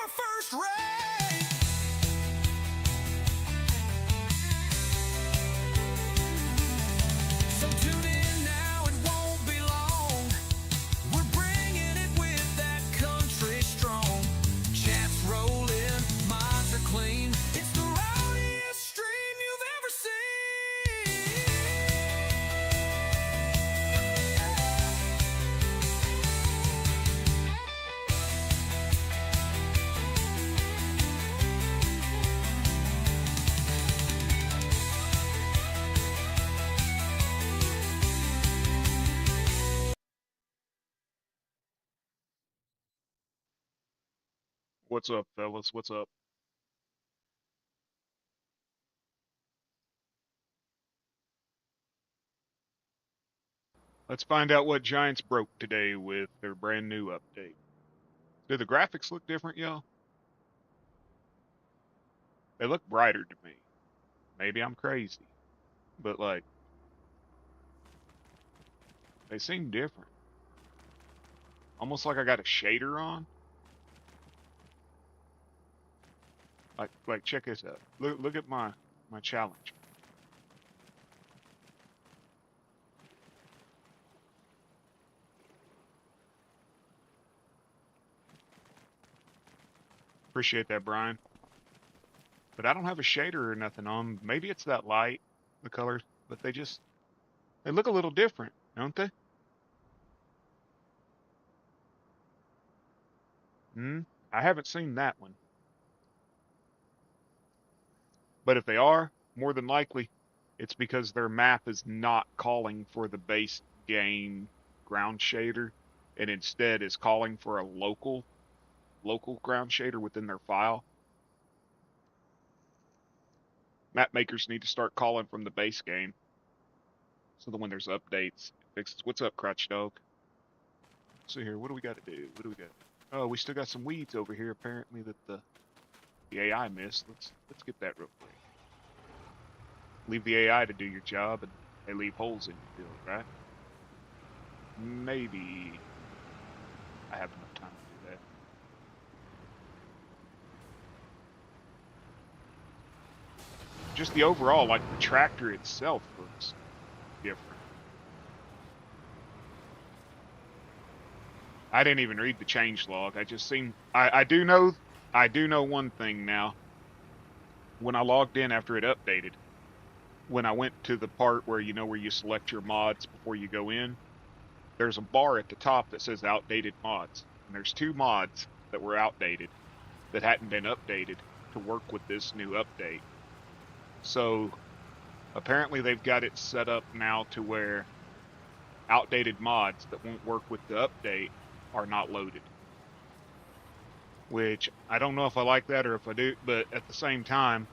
first rate. So tune in now, it won't be long. We're bringing it with that country strong. Chat's rolling, minds are clean. It's the rowdiest stream you've ever seen. What's up, fellas? What's up? Let's find out what Giants broke today with their brand new update. Do the graphics look different, y'all? They look brighter to me. Maybe I'm crazy, but like, they seem different. Almost like I got a shader on. Like check this out. Look at my challenge. Appreciate that, Brian. But I don't have a shader or nothing on. Maybe it's that light, the colors, but they look a little different, don't they? Hmm. I haven't seen that one. But if they are, more than likely, it's because their map is not calling for the base game ground shader and instead is calling for a local ground shader within their file. Map makers need to start calling from the base game so that when there's updates, it fixes. What's up, Crotch Dog? So here, what do we got to do? What do we got? Oh, we still got some weeds over here apparently that the AI missed. Let's get that real quick. Leave the AI to do your job, and they leave holes in your field, right? Maybe I have enough time to do that. Just the overall, like the tractor itself looks different. I didn't even read the change log. I just seen. I do know one thing now. When I logged in after it updated, when I went to the part where where you select your mods before you go in, there's a bar at the top that says outdated mods. And there's two mods that were outdated that hadn't been updated to work with this new update. So apparently they've got it set up now to where outdated mods that won't work with the update are not loaded. Which I don't know if I like that or if I do, but at the same time,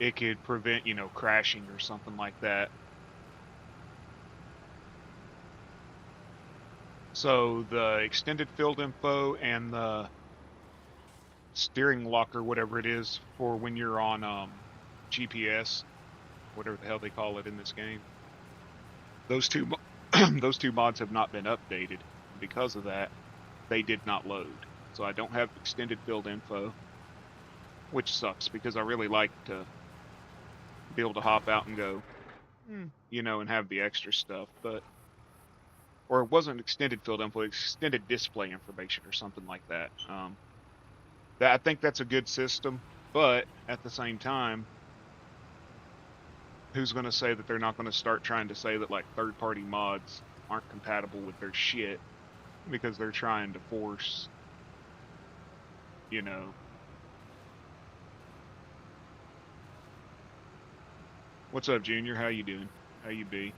it could prevent, crashing or something like that. So the extended field info and the steering lock or whatever it is for when you're on GPS, whatever the hell they call it in this game, those two those two mods have not been updated. Because of that, they did not load. So I don't have extended field info, which sucks because I really like to be able to hop out and go, and have the extra stuff. Or it wasn't extended field info, extended display information or something like that. I think that's a good system, but at the same time, who's going to say that they're not going to start trying to say that like third-party mods aren't compatible with their shit because they're trying to force, you know. What's up, Junior? How you doing? How you be?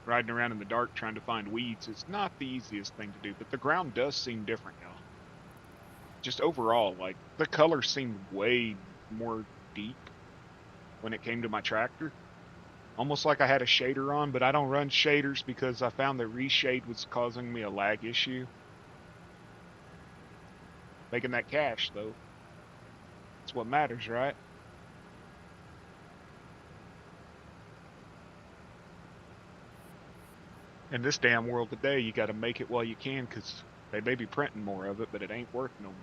Riding around in the dark trying to find weeds is not the easiest thing to do, but the ground does seem different now. Just overall, like, the color seemed way more deep when it came to my tractor. Almost like I had a shader on, but I don't run shaders because I found that reshade was causing me a lag issue. Making that cash, though. That's what matters, right? In this damn world today, you got to make it while you can, because they may be printing more of it, but it ain't worth no more.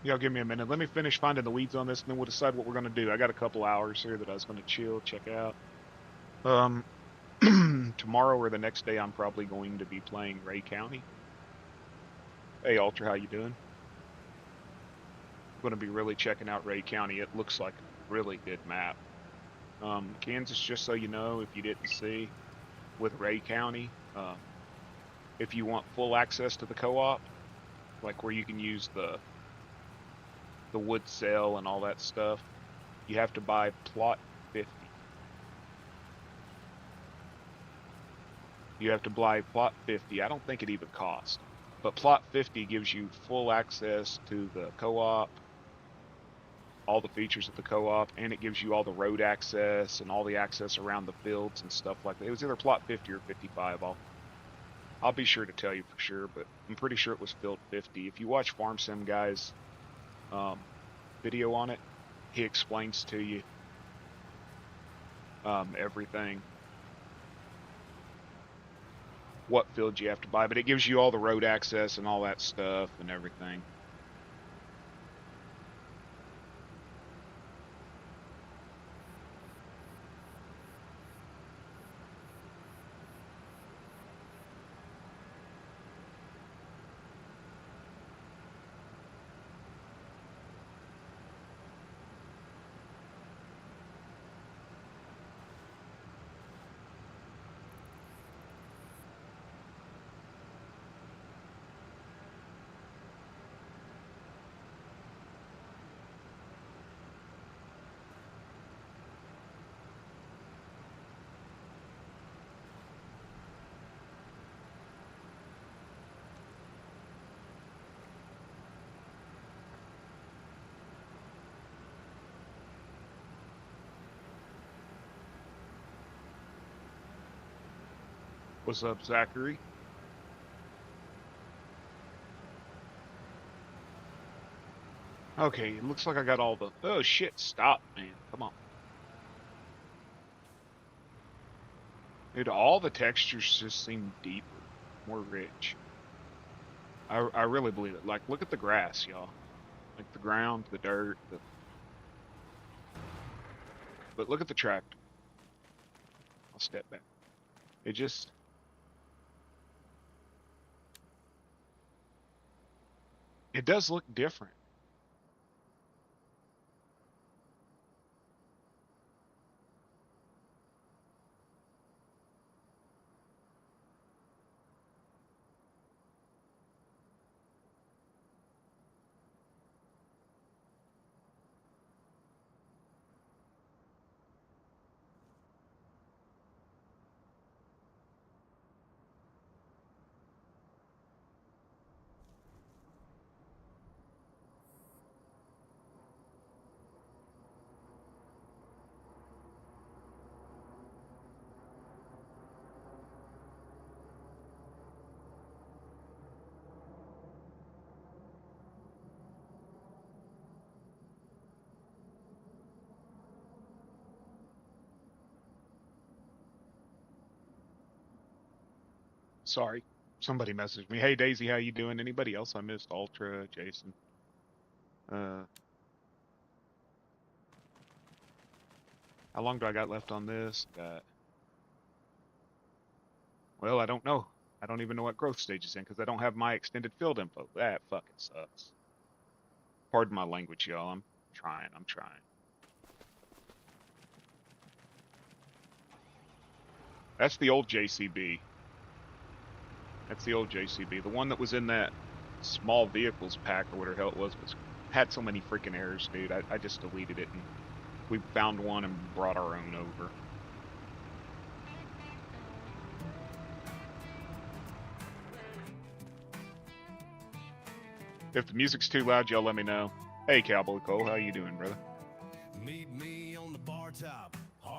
Y'all give me a minute. Let me finish finding the weeds on this, and then we'll decide what we're going to do. I got a couple hours here that I was going to chill, check out. Tomorrow or the next day, I'm probably going to be playing Ray County. Hey, Ultra, how you doing? I'm going to be really checking out Ray County. It looks like a really good map. Kansas, just so you know, if you didn't see, with Ray County, if you want full access to the co-op, like where you can use the wood cell and all that stuff, you have to buy plot 50. You have to buy plot 50. I don't think it even costs, but plot 50 gives you full access to the co-op, all the features of the co-op, and it gives you all the road access and all the access around the fields and stuff like that. It was either plot 50 or 55. I'll be sure to tell you for sure, but I'm pretty sure it was field 50. If you watch Farm Sim Guy's video on it, he explains to you everything, what field you have to buy, but it gives you all the road access and all that stuff and everything. What's up, Zachary? Okay, it looks like I got all the... Oh, shit, stop, man. Come on. Dude, all the textures just seem deeper, more rich. I really believe it. Like, look at the grass, y'all. Like, the ground, the dirt, But look at the tractor. I'll step back. It just... It does look different. Sorry. Somebody messaged me. Hey, Daisy, how you doing? Anybody else I missed? Ultra, Jason. How long do I got left on this? Well, I don't know. I don't even know what growth stage is in because I don't have my extended field info. That fucking sucks. Pardon my language, y'all. I'm trying. That's the old JCB. That's the old JCB. The one that was in that small vehicles pack or whatever the hell it was had so many freaking errors, dude. I just deleted it and we found one and brought our own over. If the music's too loud, y'all let me know. Hey, Cowboy Cole, how you doing, brother? Meet me on the bar top,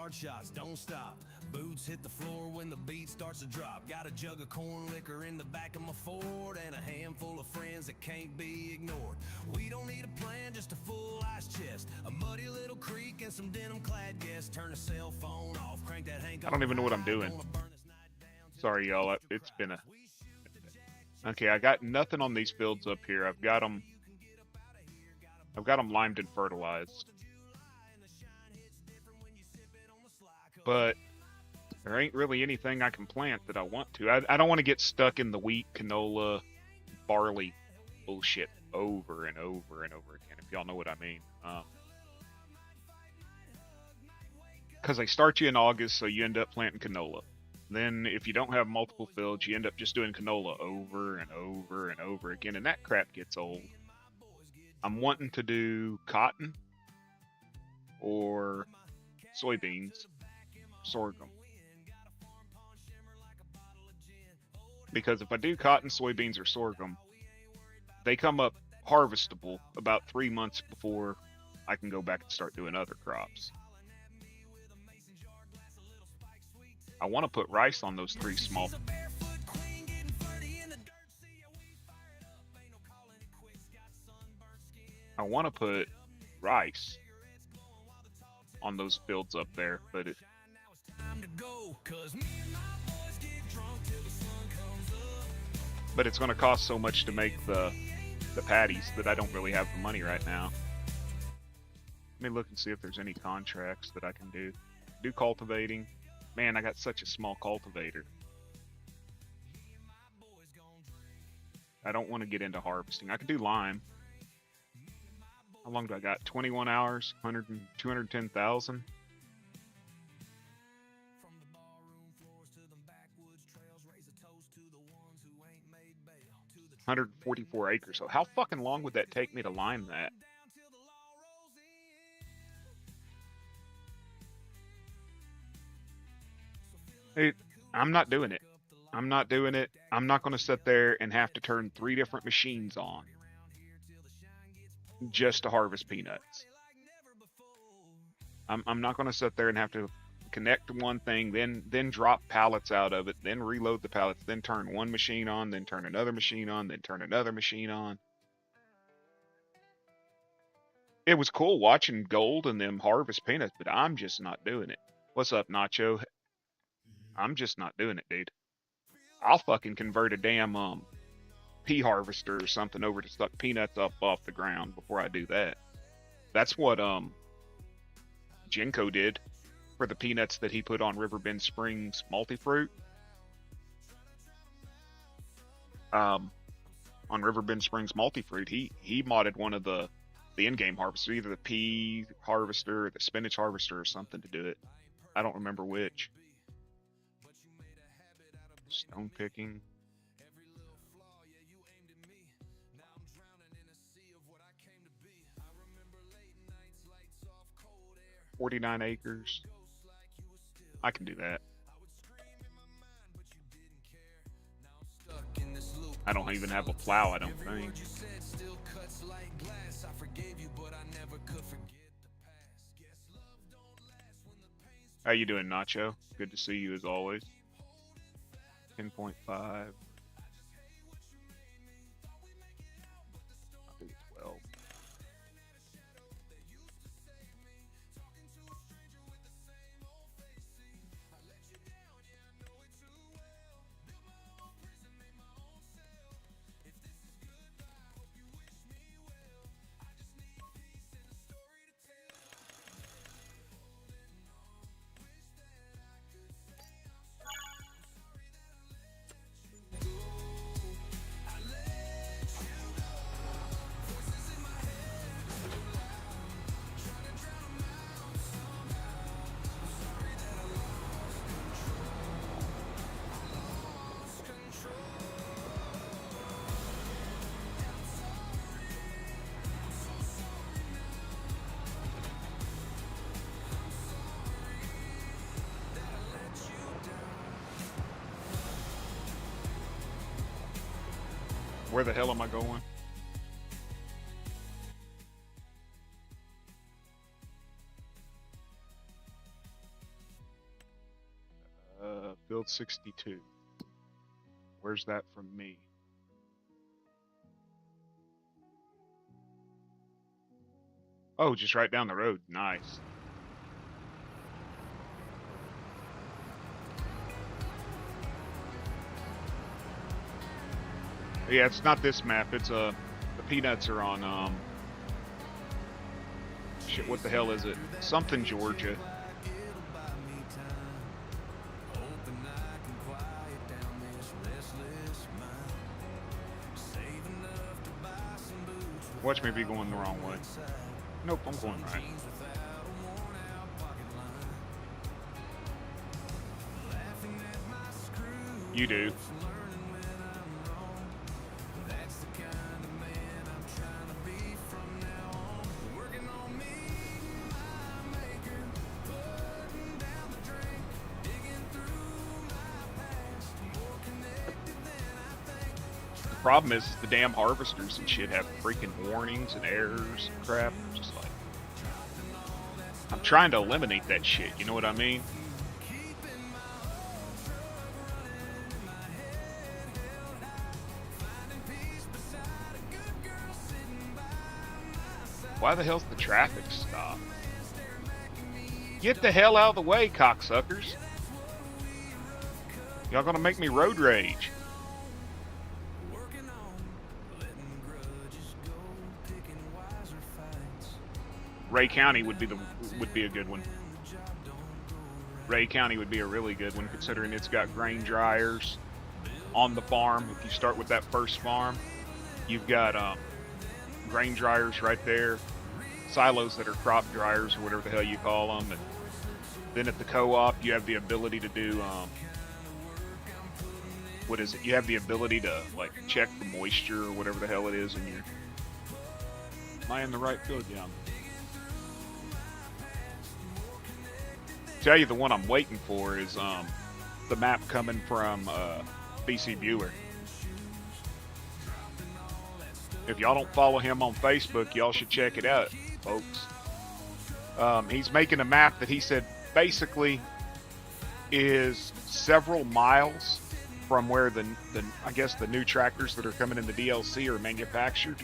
hard shots don't stop. Boots hit the floor when the beat starts to drop. Got a jug of corn liquor in the back of my Ford, and a handful of friends that can't be ignored. We don't need a plan, just a full ice chest, a muddy little creek, and some denim clad guests. Turn a cell phone off, crank that Hank. I don't even know what I'm doing. Sorry, y'all. It's been a... Okay, I got nothing on these fields up here. I've got them limed and fertilized. But there ain't really anything I can plant that I want to. I don't want to get stuck in the wheat, canola, barley bullshit over and over and over again, if y'all know what I mean. Because they start you in August, so you end up planting canola. Then if you don't have multiple fields, you end up just doing canola over and over and over again, and that crap gets old. I'm wanting to do cotton or soybeans, sorghum. Because if I do cotton, soybeans, or sorghum, they come up harvestable about 3 months before I can go back and start doing other crops. I want to put rice on those 3 small. I want to put rice on those fields up there, but it's going to cost so much to make the patties that I don't really have the money right now. Let me look and see if there's any contracts that I can do. Do cultivating. Man, I got such a small cultivator. I don't want to get into harvesting. I could do lime. How long do I got? 21 hours, 210,000. $144 acres. So how fucking long would that take me to lime that? Hey, I'm not doing it. I'm not doing it. I'm not going to sit there and have to turn 3 different machines on just to harvest peanuts. I'm not going to sit there and have to connect to one thing, then drop pallets out of it, then reload the pallets, then turn one machine on, then turn another machine on, then turn another machine on. It was cool watching Gold and them harvest peanuts, but I'm just not doing it. What's up, Nacho? I'm just not doing it, dude. I'll fucking convert a damn pea harvester or something over to suck peanuts up off the ground before I do that. That's what Genko did for the peanuts that he put on Riverbend Springs multi-fruit. On Riverbend Springs multi-fruit, he modded one of the in-game harvesters, either the pea harvester or the spinach harvester or something to do it. I don't remember which. Stone picking. $49 acres. I can do that. I don't even have a plow, I don't think. How you doing, Nacho? Good to see you as always. 10.5. I'll do 12. Where the hell am I going? Road 62. Where's that from me? Oh, just right down the road. Nice. Yeah, it's not this map. It's the peanuts are on shit. What the hell is it? Something Georgia. Watch me be going the wrong way. Nope, I'm going right. You do. The problem is the damn harvesters and shit have freaking warnings and errors and crap. I'm just like, I'm trying to eliminate that shit, you know what I mean? Why the hell's the traffic stop? Get the hell out of the way, cocksuckers. Y'all gonna make me road rage. Ray County would be a good one. Ray County would be a really good one, considering it's got grain dryers on the farm. If you start with that first farm, you've got grain dryers right there, silos that are crop dryers or whatever the hell you call them, and then at the co-op you have the ability to do what is it? You have the ability to like check the moisture or whatever the hell it is in your. Am I in the right field? Yeah. Tell you the one I'm waiting for is the map coming from BC Bueller. If y'all don't follow him on Facebook, y'all should check it out, folks. He's making a map that he said basically is several miles from where the I guess the new tractors that are coming in the DLC are manufactured,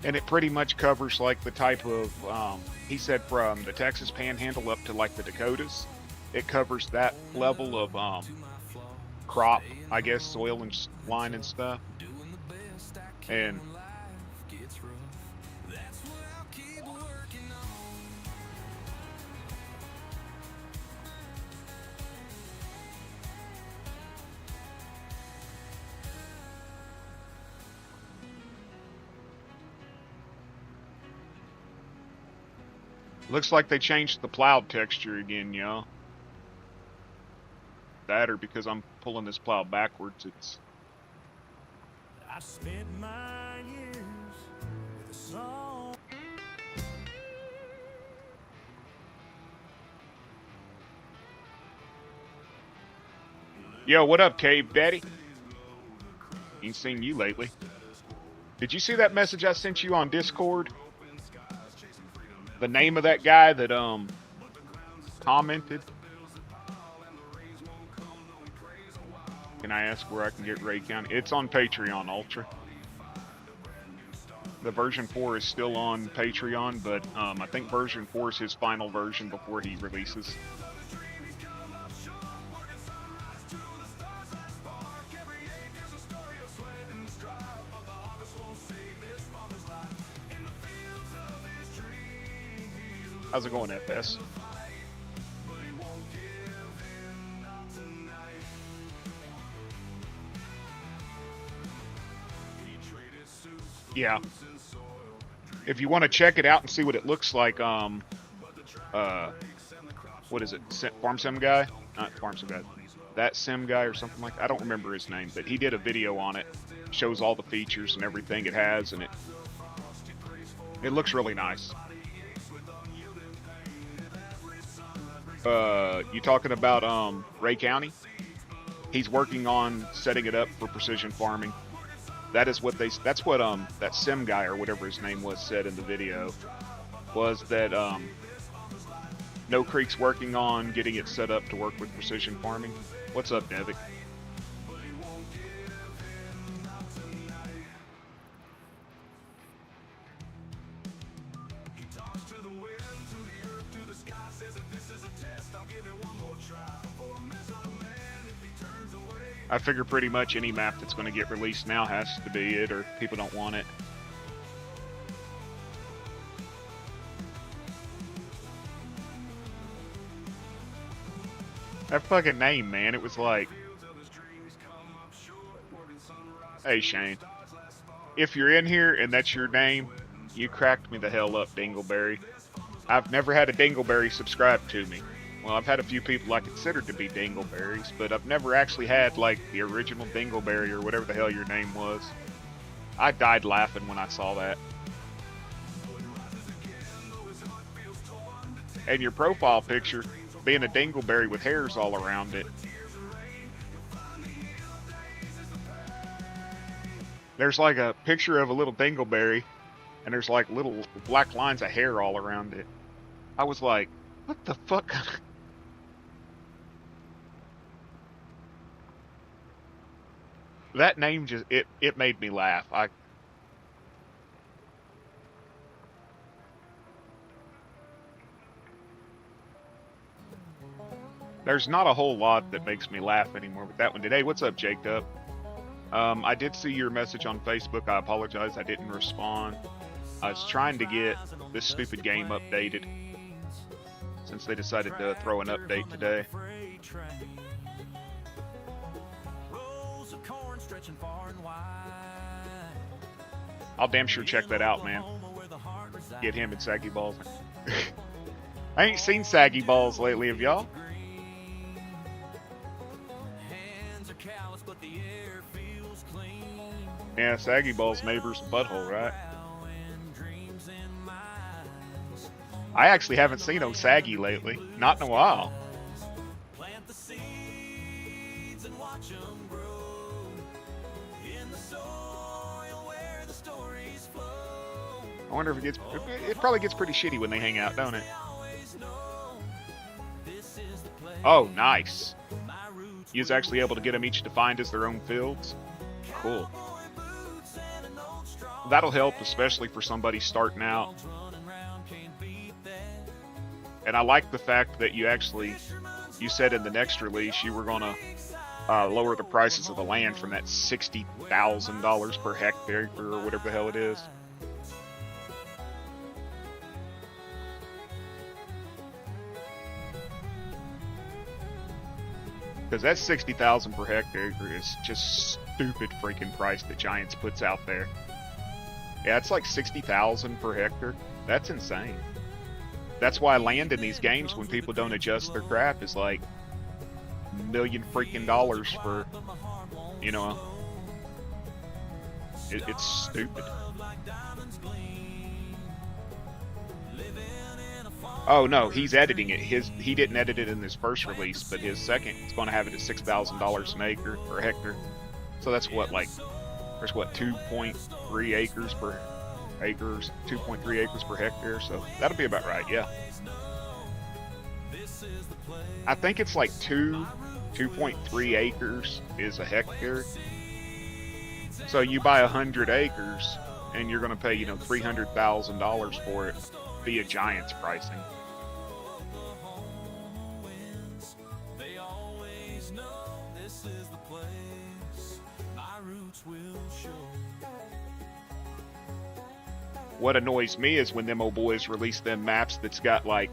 and it pretty much covers like the type of he said from the Texas Panhandle up to like the Dakotas. It covers that level of crop, I guess, soil and line and stuff. And looks like they changed the plowed texture again, y'all. That or because I'm pulling this plow backwards, it's. I spent my years with a song. Yo, what up, Cave Daddy? Ain't seen you lately. Did you see that message I sent you on Discord? The name of that guy that commented. Can I ask where I can get Ray County? It's on Patreon Ultra. The version 4 is still on Patreon, but I think version 4 is his final version before he releases. How's it going, FS? Yeah. If you want to check it out and see what it looks like, what is it? Farm Sim Guy? Not Farm Sim Guy. That Sim Guy or something like that. I don't remember his name, but he did a video on it. Shows all the features and everything it has, and it looks really nice. You talking about Ray County? He's working on setting it up for precision farming. That is what that's what that Sim Guy or whatever his name was said in the video, was that No Creek's working on getting it set up to work with precision farming. What's up, Devic? I figure pretty much any map that's going to get released now has to be it, or people don't want it. That fucking name, man, it was like... Hey, Shane. If you're in here and that's your name, you cracked me the hell up, Dingleberry. I've never had a Dingleberry subscribe to me. Well, I've had a few people I considered to be Dingleberries, but I've never actually had, like, the original Dingleberry or whatever the hell your name was. I died laughing when I saw that. And your profile picture being a Dingleberry with hairs all around it. There's like a picture of a little Dingleberry, and there's like little black lines of hair all around it. I was like, what the fuck? That name just, it made me laugh. There's not a whole lot that makes me laugh anymore, but that one did. Hey, what's up, Jacob? I did see your message on Facebook. I apologize I didn't respond. I was trying to get this stupid game updated since they decided to throw an update today. I'll damn sure check that out, man. Get him and Saggy Balls. I ain't seen Saggy Balls lately, have y'all? Yeah, Saggy Ball's neighbor's butthole, right? I actually haven't seen no Saggy lately. Not in a while. I wonder if it gets... It probably gets pretty shitty when they hang out, don't it? Oh, nice. You was actually able to get them each defined as their own fields? Cool. That'll help, especially for somebody starting out. And I like the fact that you actually... You said in the next release you were going to lower the prices of the land from that $60,000 per hectare or whatever the hell it is. Because that $60,000 per hectare is just stupid freaking price that Giants puts out there. Yeah, it's like $60,000 per hectare. That's insane. That's why land in these games, when people don't adjust their crap, is like $1 million freaking dollars for, you know, it's stupid. Oh no, he's editing it. He didn't edit it in his first release, but his second is going to have it at $6,000 an acre or hectare. So that's what, like, there's what, 2.3 acres per acres, 2.3 acres per hectare. So that'll be about right, yeah. I think it's like 2.3 acres is a hectare. So you buy 100 acres, and you're going to pay, you know, $300,000 for it via Giants pricing. What annoys me is when them old boys release them maps that's got like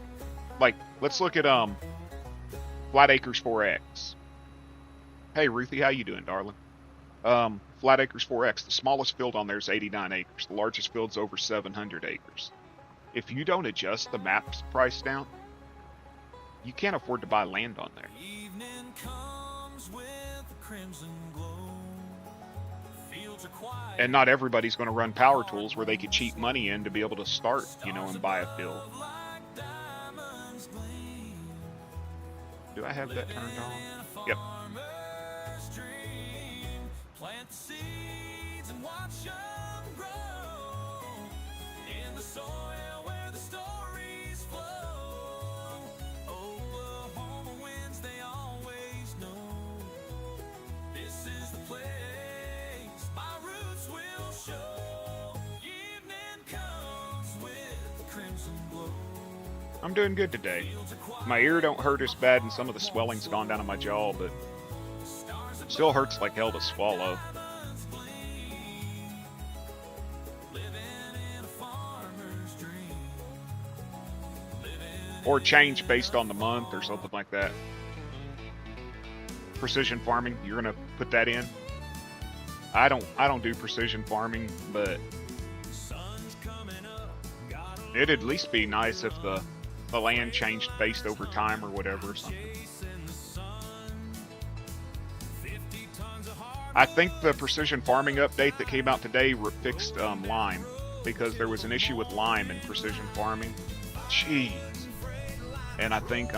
let's look at Flat Acres 4X. Hey Ruthie, how you doing, darling? Flat Acres 4X, the smallest field on there is 89 acres. The largest field's over 700 acres. If you don't adjust the map's price down, you can't afford to buy land on there. Evening comes with a crimson glow. Fields are quiet. And not everybody's going to run power tools where they could cheat money in to be able to start, you know, and buy a field. Do I have that turned on? Yep. Plant seeds and watch them grow in the soil where the stories flow. Oklahoma winds, they always know. I'm doing good today. My ear don't hurt as bad, and some of the swelling's gone down on my jaw, but still hurts like hell to swallow. Or change based on the month or something like that. Precision farming, you're gonna put that in? I don't do precision farming, but it'd at least be nice if the land changed based over time or whatever or something. I think the precision farming update that came out today fixed lime, because there was an issue with lime in precision farming. Jeez. And I think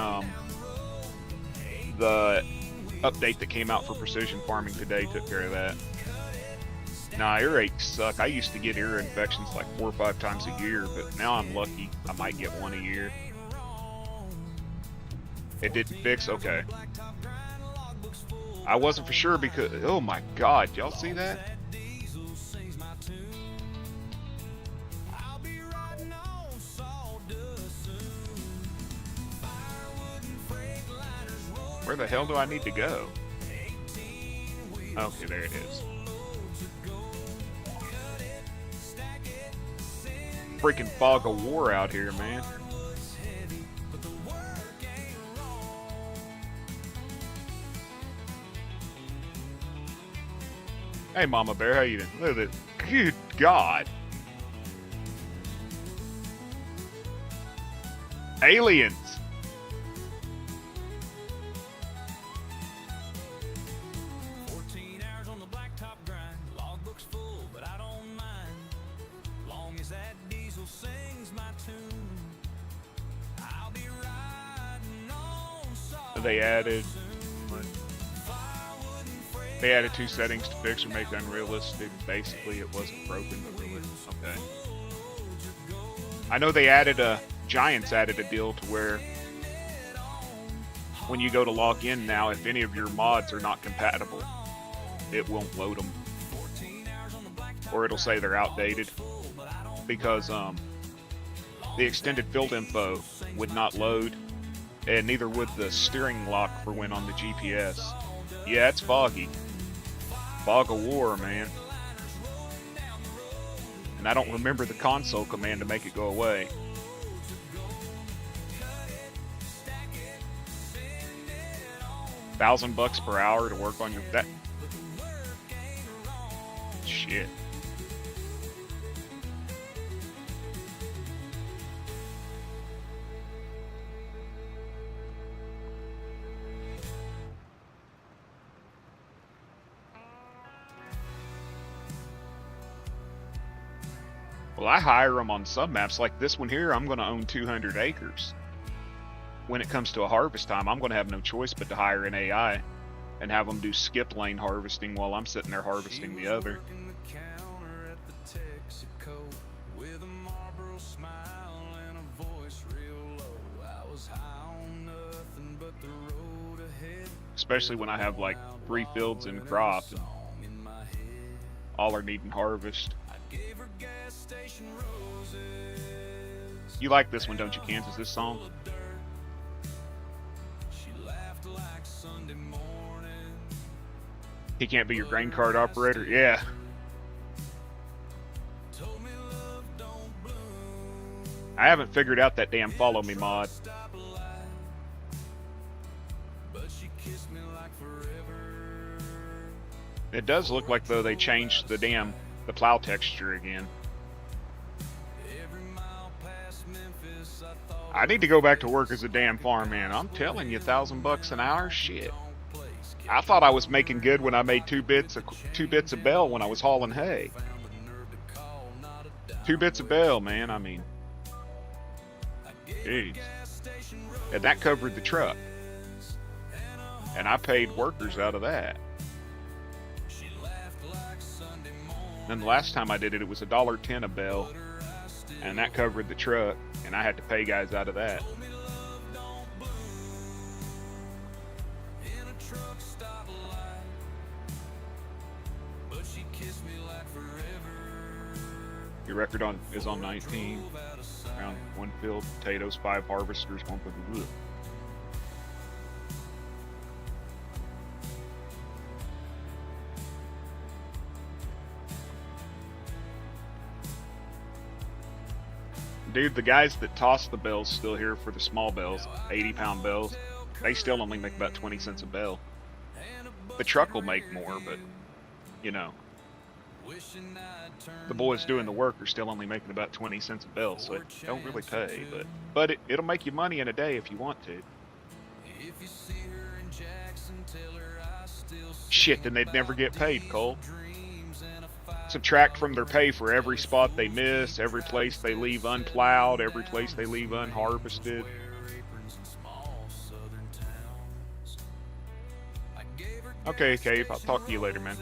the update that came out for precision farming today took care of that. Nah, earaches suck. I used to get ear infections like 4 or 5 times a year, but now I'm lucky. I might get one a year. It didn't fix? Okay. I wasn't for sure because, oh my god, y'all see that? Where the hell do I need to go? Okay, there it is. Freaking fog of war out here, man. Hey, Mama Bear, how you doing? Look at this. Good God. Aliens. They added 2 settings to fix or make unrealistic. Basically, it wasn't broken, but really, okay. I know they added Giants added a deal to where when you go to log in now, if any of your mods are not compatible, it won't load them, or it'll say they're outdated, because the extended field info would not load, and neither would the steering lock for when on the GPS. Yeah, it's foggy. Fog of war, man. And I don't remember the console command to make it go away. $1,000 per hour to work on your that. Shit. Well, I hire them on some maps. Like this one here, I'm going to own 200 acres. When it comes to a harvest time, I'm going to have no choice but to hire an AI and have them do skip lane harvesting while I'm sitting there harvesting the other. Especially when I have like 3 fields in crop and all are needing harvest. You like this one, don't you, Kansas, this song? He can't be your grain cart operator? Yeah. I haven't figured out that damn follow me mod. It does look like though they changed the plow texture again. I need to go back to work as a damn farmhand. I'm telling you, $1,000 an hour, shit. I thought I was making good when I made 2 bits of bale when I was hauling hay. 2 bits of bale, man. I mean, jeez. And that covered the truck. And I paid workers out of that. Then the last time I did it, it was $1.10 a bale, and that covered the truck, and I had to pay guys out of that. Your record is on 19. around 1 field potatoes, 5 harvesters, 1 for the wood. Dude, the guys that toss the bells still here for the small bells, 80-pound bells. They still only make about 20 cents a bell. The truck will make more, but, you know, the boys doing the work are still only making about 20 cents a bell, so it don't really pay. But it'll make you money in a day if you want to. Shit, then they'd never get paid, Cole. Subtract from their pay for every spot they miss, every place they leave unplowed, every place they leave unharvested. Okay, Cave, I'll talk to you later, man.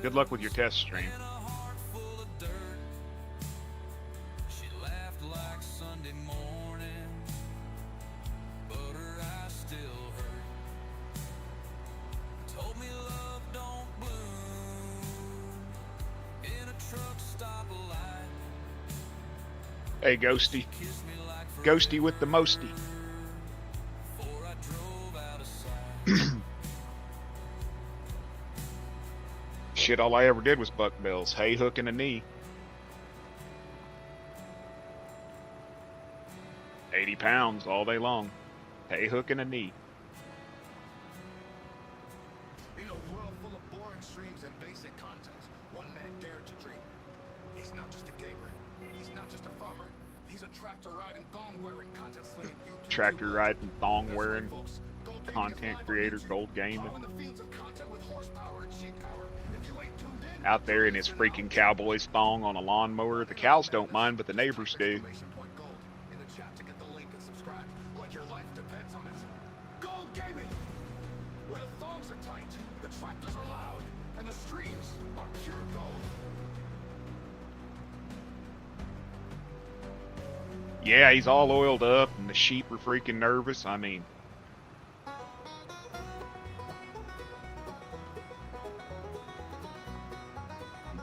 Good luck with your test stream. Hey, Ghosty. Ghosty with the mosty. Shit, all I ever did was buck bells. Hay, hook, and a knee. 80 pounds all day long. Hay, hook, and a knee. In a world full of boring streams and basic content, one man dared to dream. He's not just a gamer. He's not just a farmer. He's a tractor-riding, thong-wearing, content-slinging YouTuber. Tractor-riding, thong-wearing, content creator, gold gaming. Out there in his freaking Cowboys thong on a lawnmower. The cows don't mind, but the neighbors do. Yeah, he's all oiled up, and the sheep are freaking nervous. I mean,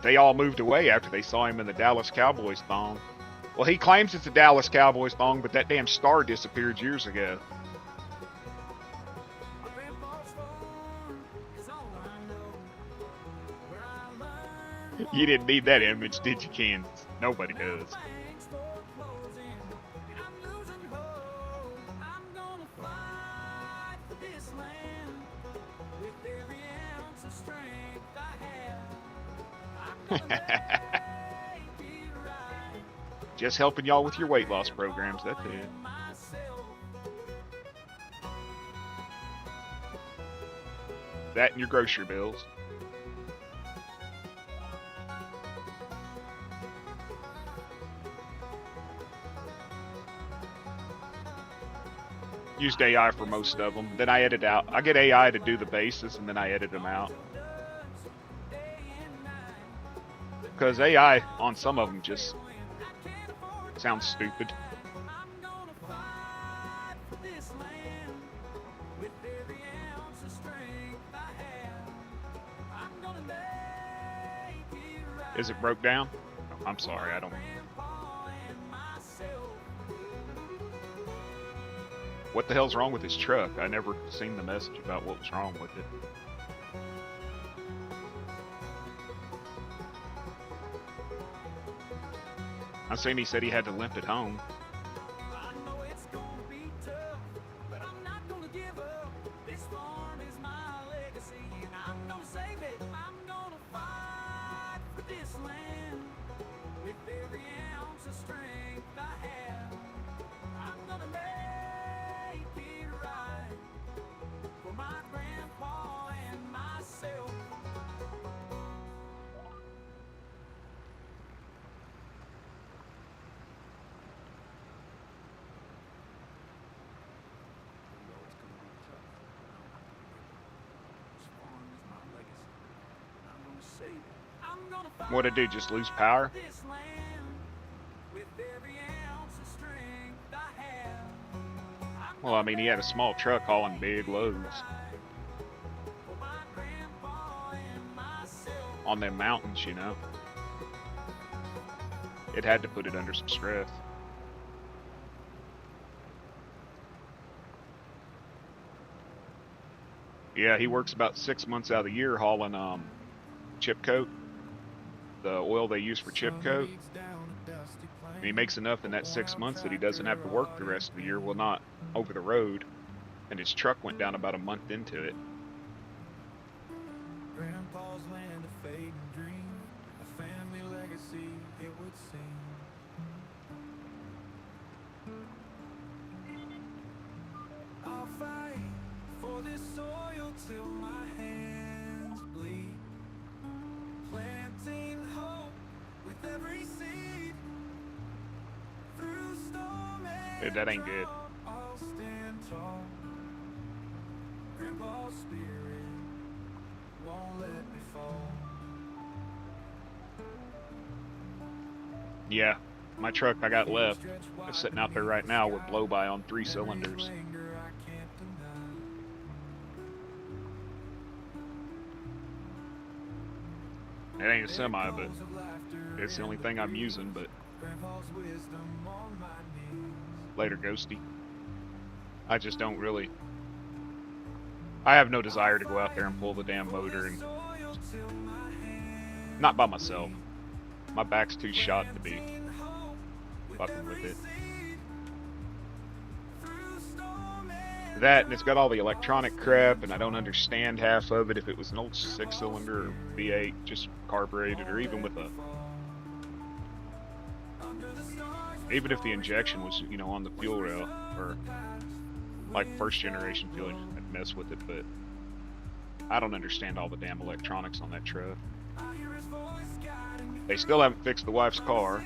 they all moved away after they saw him in the Dallas Cowboys thong. Well, he claims it's a Dallas Cowboys thong, but that damn star disappeared years ago. You didn't need that image, did you, Kansas? Nobody does. Just helping y'all with your weight loss programs, that's it. That and your grocery bills. Used AI for most of them. Then I edit out. I get AI to do the bases, and then I edit them out. Because AI on some of them just sounds stupid. Is it broke down? I'm sorry, I don't. What the hell's wrong with his truck? I never seen the message about what was wrong with it. I seen he said he had to limp it home. What'd it do, just lose power? Well, I mean, he had a small truck hauling big loads. On them mountains, you know. It had to put it under some stress. Yeah, he works about 6 months out of the year hauling chip coat, the oil they use for chip coat. And he makes enough in that 6 months that he doesn't have to work the rest of the year. Well, not over the road. And his truck went down about a month into it. Grandpa's land, a fading dream, a family legacy, it would seem. I'll fight for this soil till my hands bleed, planting hope with every seed. Through storm and Dude, that ain't good. drought, I'll stand tall. Grandpa's spirit won't let me fall. Yeah, my truck I got left is sitting out there right now with blow by on 3 cylinders. It ain't a semi, but it's the only thing I'm using. But later, Ghosty. I just don't really. I have no desire to go out there and pull the damn motor, and not by myself. My back's too shot to be fucking with it. That, and it's got all the electronic crap, and I don't understand half of it. If it was an old 6-cylinder or V8, just carbureted, or even with a, even if the injection was, you know, on the fuel rail, or like first generation fuel, I'd mess with it. But I don't understand all the damn electronics on that truck. They still haven't fixed the wife's car.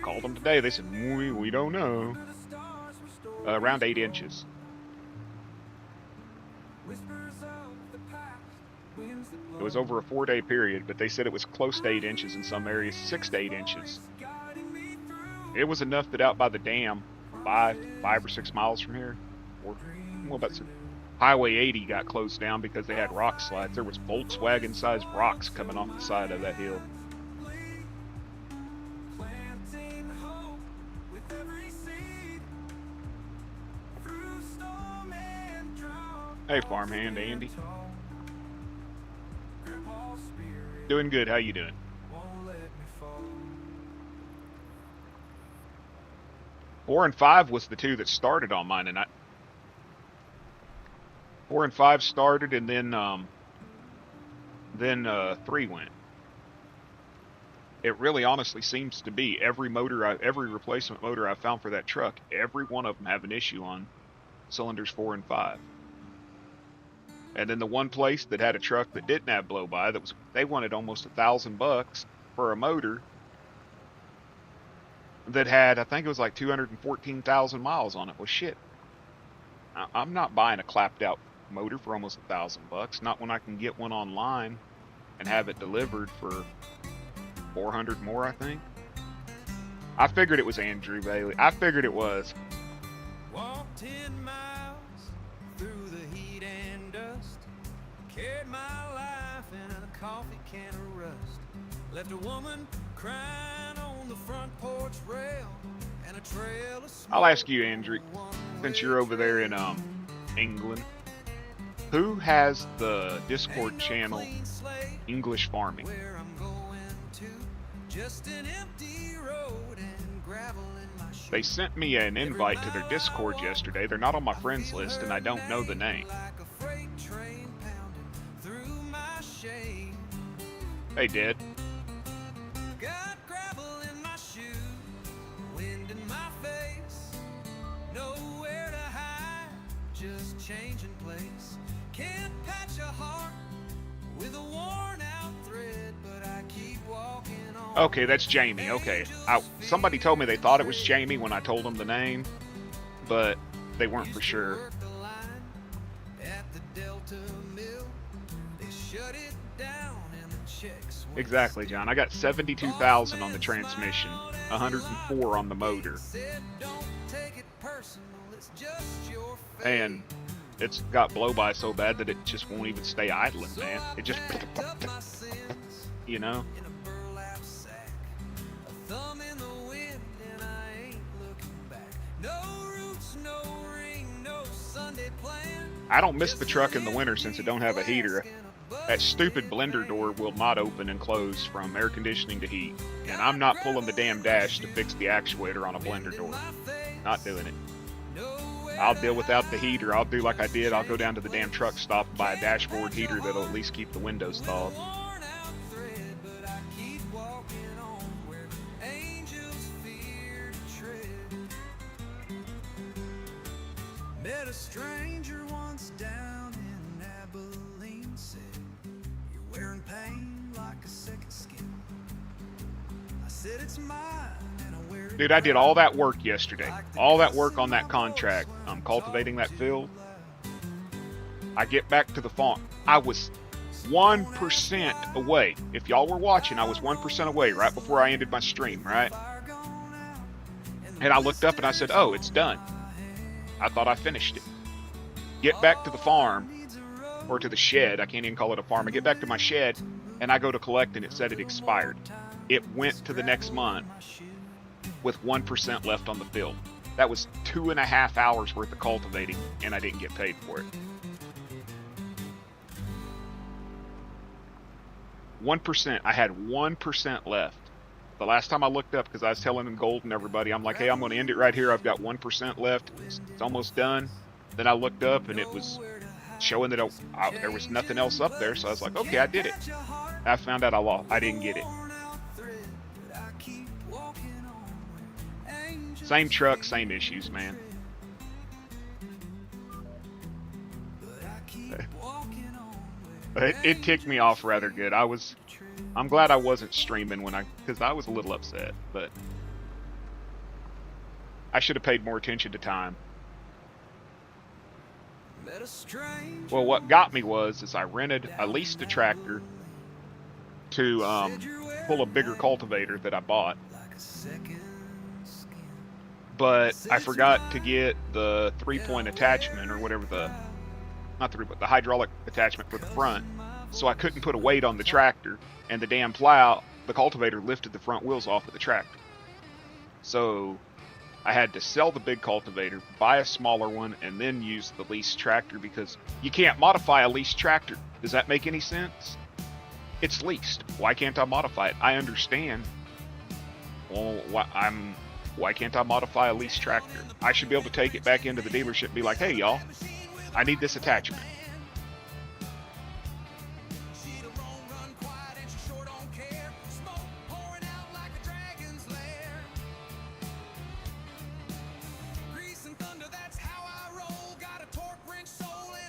Called them today. They said, we don't know. Around 8 inches. It was over a 4-day period, but they said it was close to 8 inches in some areas, 6 to 8 inches. It was enough that out by the dam, 5 or 6 miles from here, or well, that's Highway 80 got closed down because they had rock slides. There was Volkswagen-sized rocks coming off the side of that hill. Hey, farmhand Andy. Doing good. How you doing? 4 and 5 was the two that started on mine, and 4 and 5 started, and then 3 went. It really, honestly, seems to be every replacement motor I found for that truck, every one of them have an issue on cylinders 4 and 5. And then the one place that had a truck that didn't have blow by, they wanted almost $1,000 for a motor that had, I think it was like 214,000 miles on it. Well, shit, I'm not buying a clapped out motor for almost $1,000. Not when I can get one online and have it delivered for 400 more, I think. I figured it was Andrew Bailey. I figured it was. Walked 10 miles through the heat and dust, carried my life in a coffee can of rust, left a woman crying on the front porch rail, and a trail of smoke. I'll ask you, Andrew, since you're over there in England, who has the Discord channel English Farming? They sent me an invite to their Discord yesterday. They're not on my friends list, and I don't know the name. They did. Got gravel in my shoe, wind in my face, nowhere to hide, just changing place. Can't patch a heart with a worn out thread, but I keep walking on. Okay, that's Jamie. Okay, somebody told me they thought it was Jamie when I told them the name, but they weren't for sure. Exactly, John. I got 72,000 on the transmission, 104 on the motor, and it's got blow by so bad that it just won't even stay idling, man. It just, you know. I don't miss the truck in the winter since it don't have a heater. That stupid blender door will not open and close from air conditioning to heat. And I'm not pulling the damn dash to fix the actuator on a blender door. Not doing it. I'll deal without the heater. I'll do like I did. I'll go down to the damn truck stop and buy a dashboard heater that'll at least keep the windows thawed. Met a stranger once down in Abilene, said, "You're wearing pain like a second skin." I said, "It's mine, and I wear it." Dude, I did all that work yesterday. All that work on that contract. I'm cultivating that field. I get back to the farm. I was 1% away. If y'all were watching, I was 1% away right before I ended my stream, right? And I looked up and I said, oh, it's done. I thought I finished it. Get back to the farm, or to the shed. I can't even call it a farm. I get back to my shed, and I go to collect, and it said it expired. It went to the next month with 1% left on the field. That was 2.5 hours worth of cultivating, and I didn't get paid for it. 1%. I had 1% left. The last time I looked up, because I was telling them Gold and everybody, I'm like, hey, I'm going to end it right here. I've got 1% left. It's almost done. Then I looked up, and it was showing that there was nothing else up there. So I was like, okay, I did it. I found out I lost. I didn't get it. Same truck, same issues, man. It ticked me off rather good. I'm glad I wasn't streaming because I was a little upset, but I should have paid more attention to time. Well, what got me is I leased a tractor to pull a bigger cultivator that I bought, but I forgot to get the 3-point attachment, or whatever the hydraulic attachment for the front, so I couldn't put a weight on the tractor, and the damn plow, the cultivator lifted the front wheels off of the tractor. So I had to sell the big cultivator, buy a smaller one, and then use the leased tractor, because you can't modify a leased tractor. Does that make any sense? It's leased. Why can't I modify it? I understand. Well, why can't I modify a leased tractor? I should be able to take it back into the dealership and be like, hey, y'all, I need this attachment.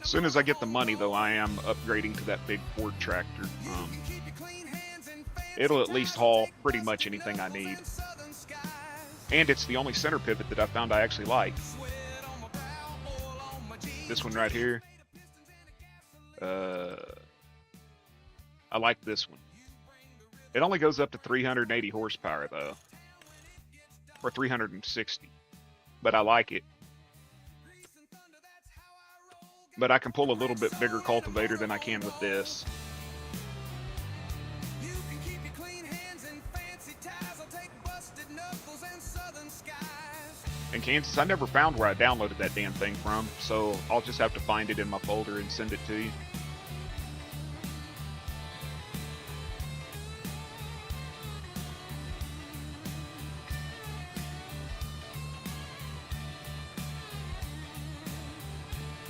As soon as I get the money, though, I am upgrading to that big Ford tractor. It'll at least haul pretty much anything I need. And it's the only center pivot that I found I actually like. This one right here. I like this one. It only goes up to 380 horsepower, though. Or 360. But I like it. But I can pull a little bit bigger cultivator than I can with this. In Kansas, I never found where I downloaded that damn thing from, so I'll just have to find it in my folder and send it to you.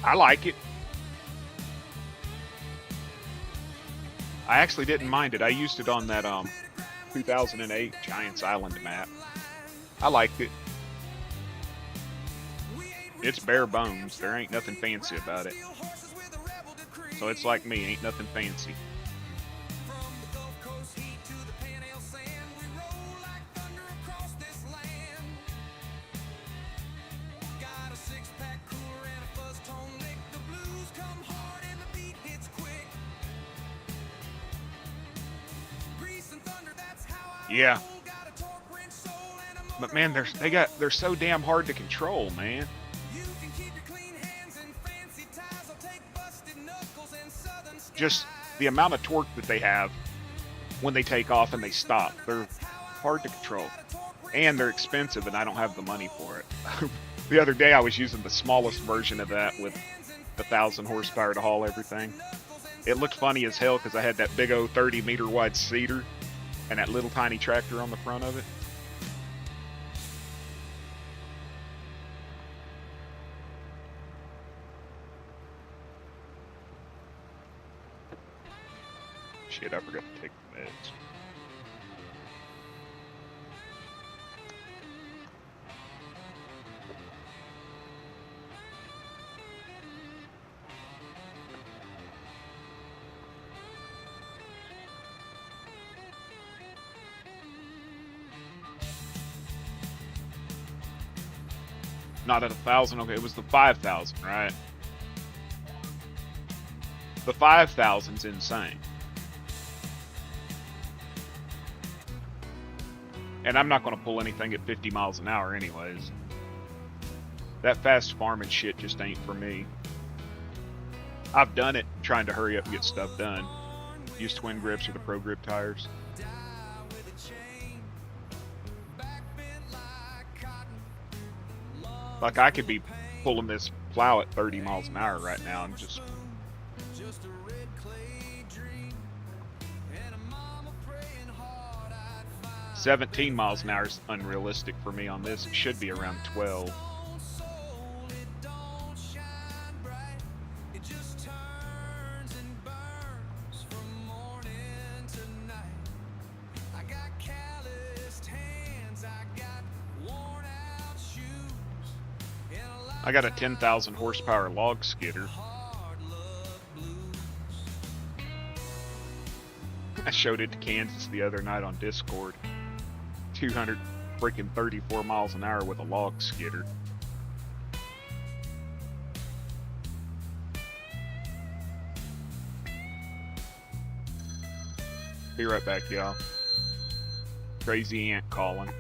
I like it. I actually didn't mind it. I used it on that 2008 Giants Island map. I liked it. It's bare bones. There ain't nothing fancy about it. So it's like me, ain't nothing fancy. Yeah. But man, they're so damn hard to control, man. Just the amount of torque that they have when they take off and they stop. They're hard to control. And they're expensive, and I don't have the money for it. The other day I was using the smallest version of that with the 1,000 horsepower to haul everything. It looked funny as hell because I had that big old 30-meter wide seeder and that little tiny tractor on the front of it. Shit, I forgot to take the meds. Not at 1,000. Okay, it was the 5,000, right? The 5,000's insane. And I'm not going to pull anything at 50 miles an hour anyways. That fast farming shit just ain't for me. I've done it trying to hurry up and get stuff done. Use twin grips or the pro grip tires. Like I could be pulling this plow at 30 miles an hour right now and just 17 miles an hour is unrealistic for me on this. It should be around 12. I got a 10,000 horsepower log skidder. I showed it to Kansas the other night on Discord. 200 freaking 34 miles an hour with a log skidder. Be right back, y'all. Crazy ant calling.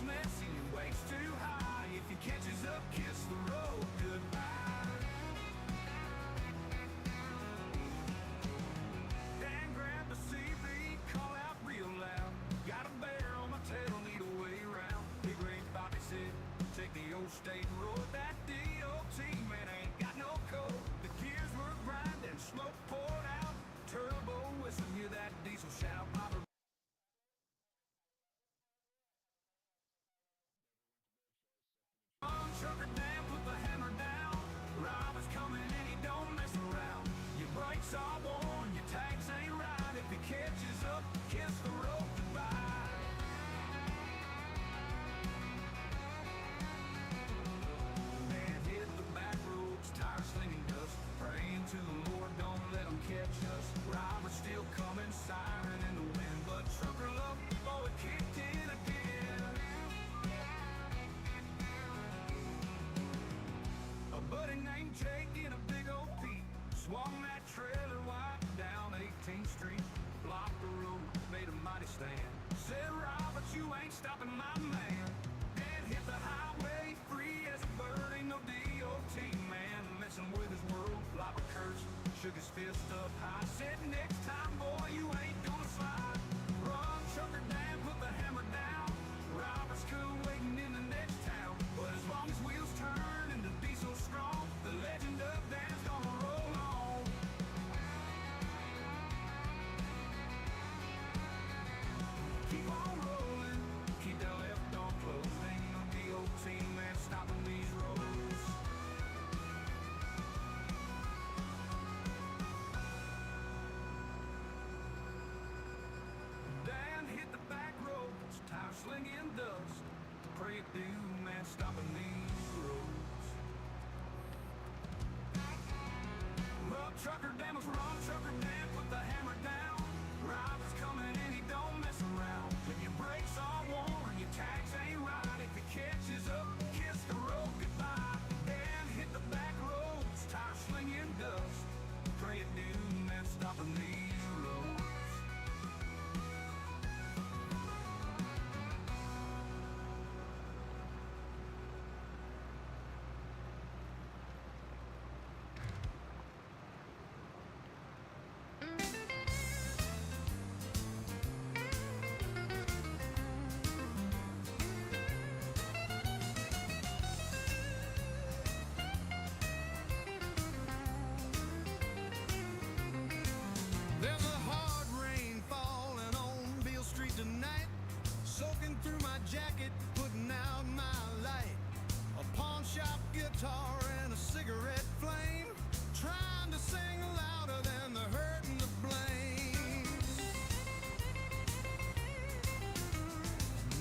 Messy stand. Said Robert, you ain't stopping my man. Dan hit the highway free as a bird, ain't no DOT man. Messing with his world, Lava cursed, shook his fist up high. Said next time, boy, you ain't gonna slide. Run, Trucker Dan, put the hammer down. Robert's cool waiting in the next town. But as long as wheels turn and the diesel strong, the legend of Dan's gonna roll on. Keep on rolling, keep that left door closed. Ain't no DOT man stopping these roads. Dan hit the back roads, tire slinging dust. Pray it do, man, stopping these roads. Well, Trucker Dan was wrong, Trucker Dan put the hammer down. Robert's coming and he don't mess around. When your brakes are worn, your tags ain't right. If he catches up, kiss the road goodbye. Dan hit the back roads, tire slinging dust. Pray it do, man, stopping these roads. There's a hard rain falling on Beale Street tonight, soaking through my jacket, putting out my light. A pawn shop guitar and a cigarette flame, trying to sing louder than the hurt and the blame.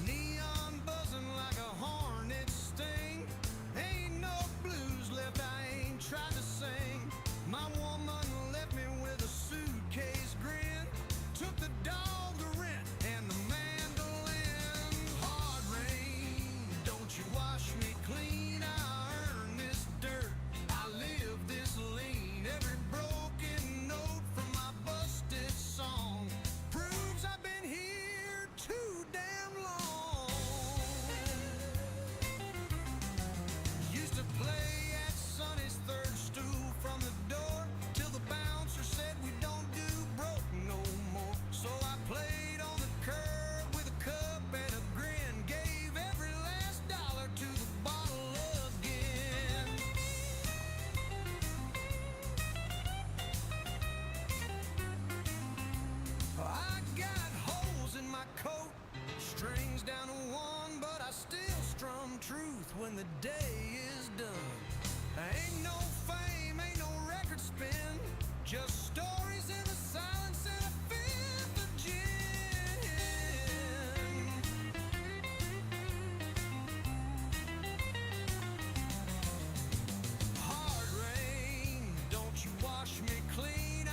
Neon buzzing like a hornet sting. Ain't no blues left I ain't tried to sing. My woman left me with a suitcase grin. Took the dog to rent and the mandolin. Hard rain, don't you wash me clean. I earn this dirt, I live this lean. Every broken note from my busted song proves I've been here too damn long. Used to play at Sonny's third stool from the door till the bouncer said we don't do broke no more. So I played on the curb with a cup and a grin. Gave every last dollar to the bottle again. I got holes in my coat, strings down to one, but I still strum truth when the day is done. Ain't no fame, ain't no record spin, just stories in the silence and a fifth of gin. Hard rain, don't you wash me clean. I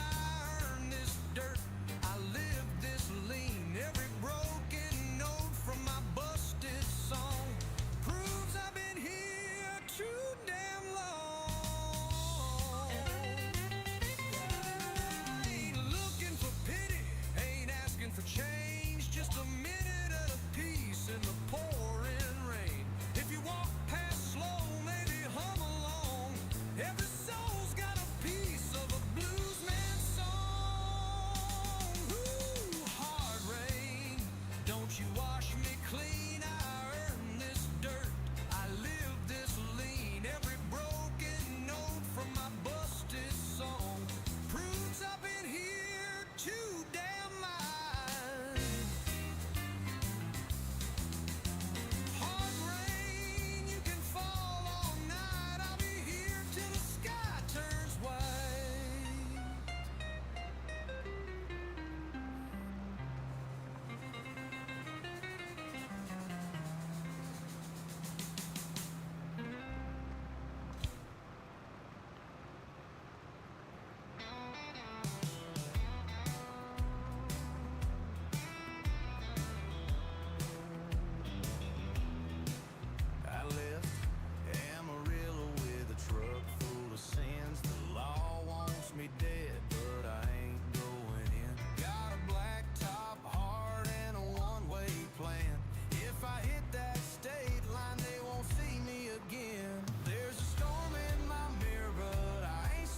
earn this dirt, I live this lean. Every broken note from my busted song proves I've been here too damn long.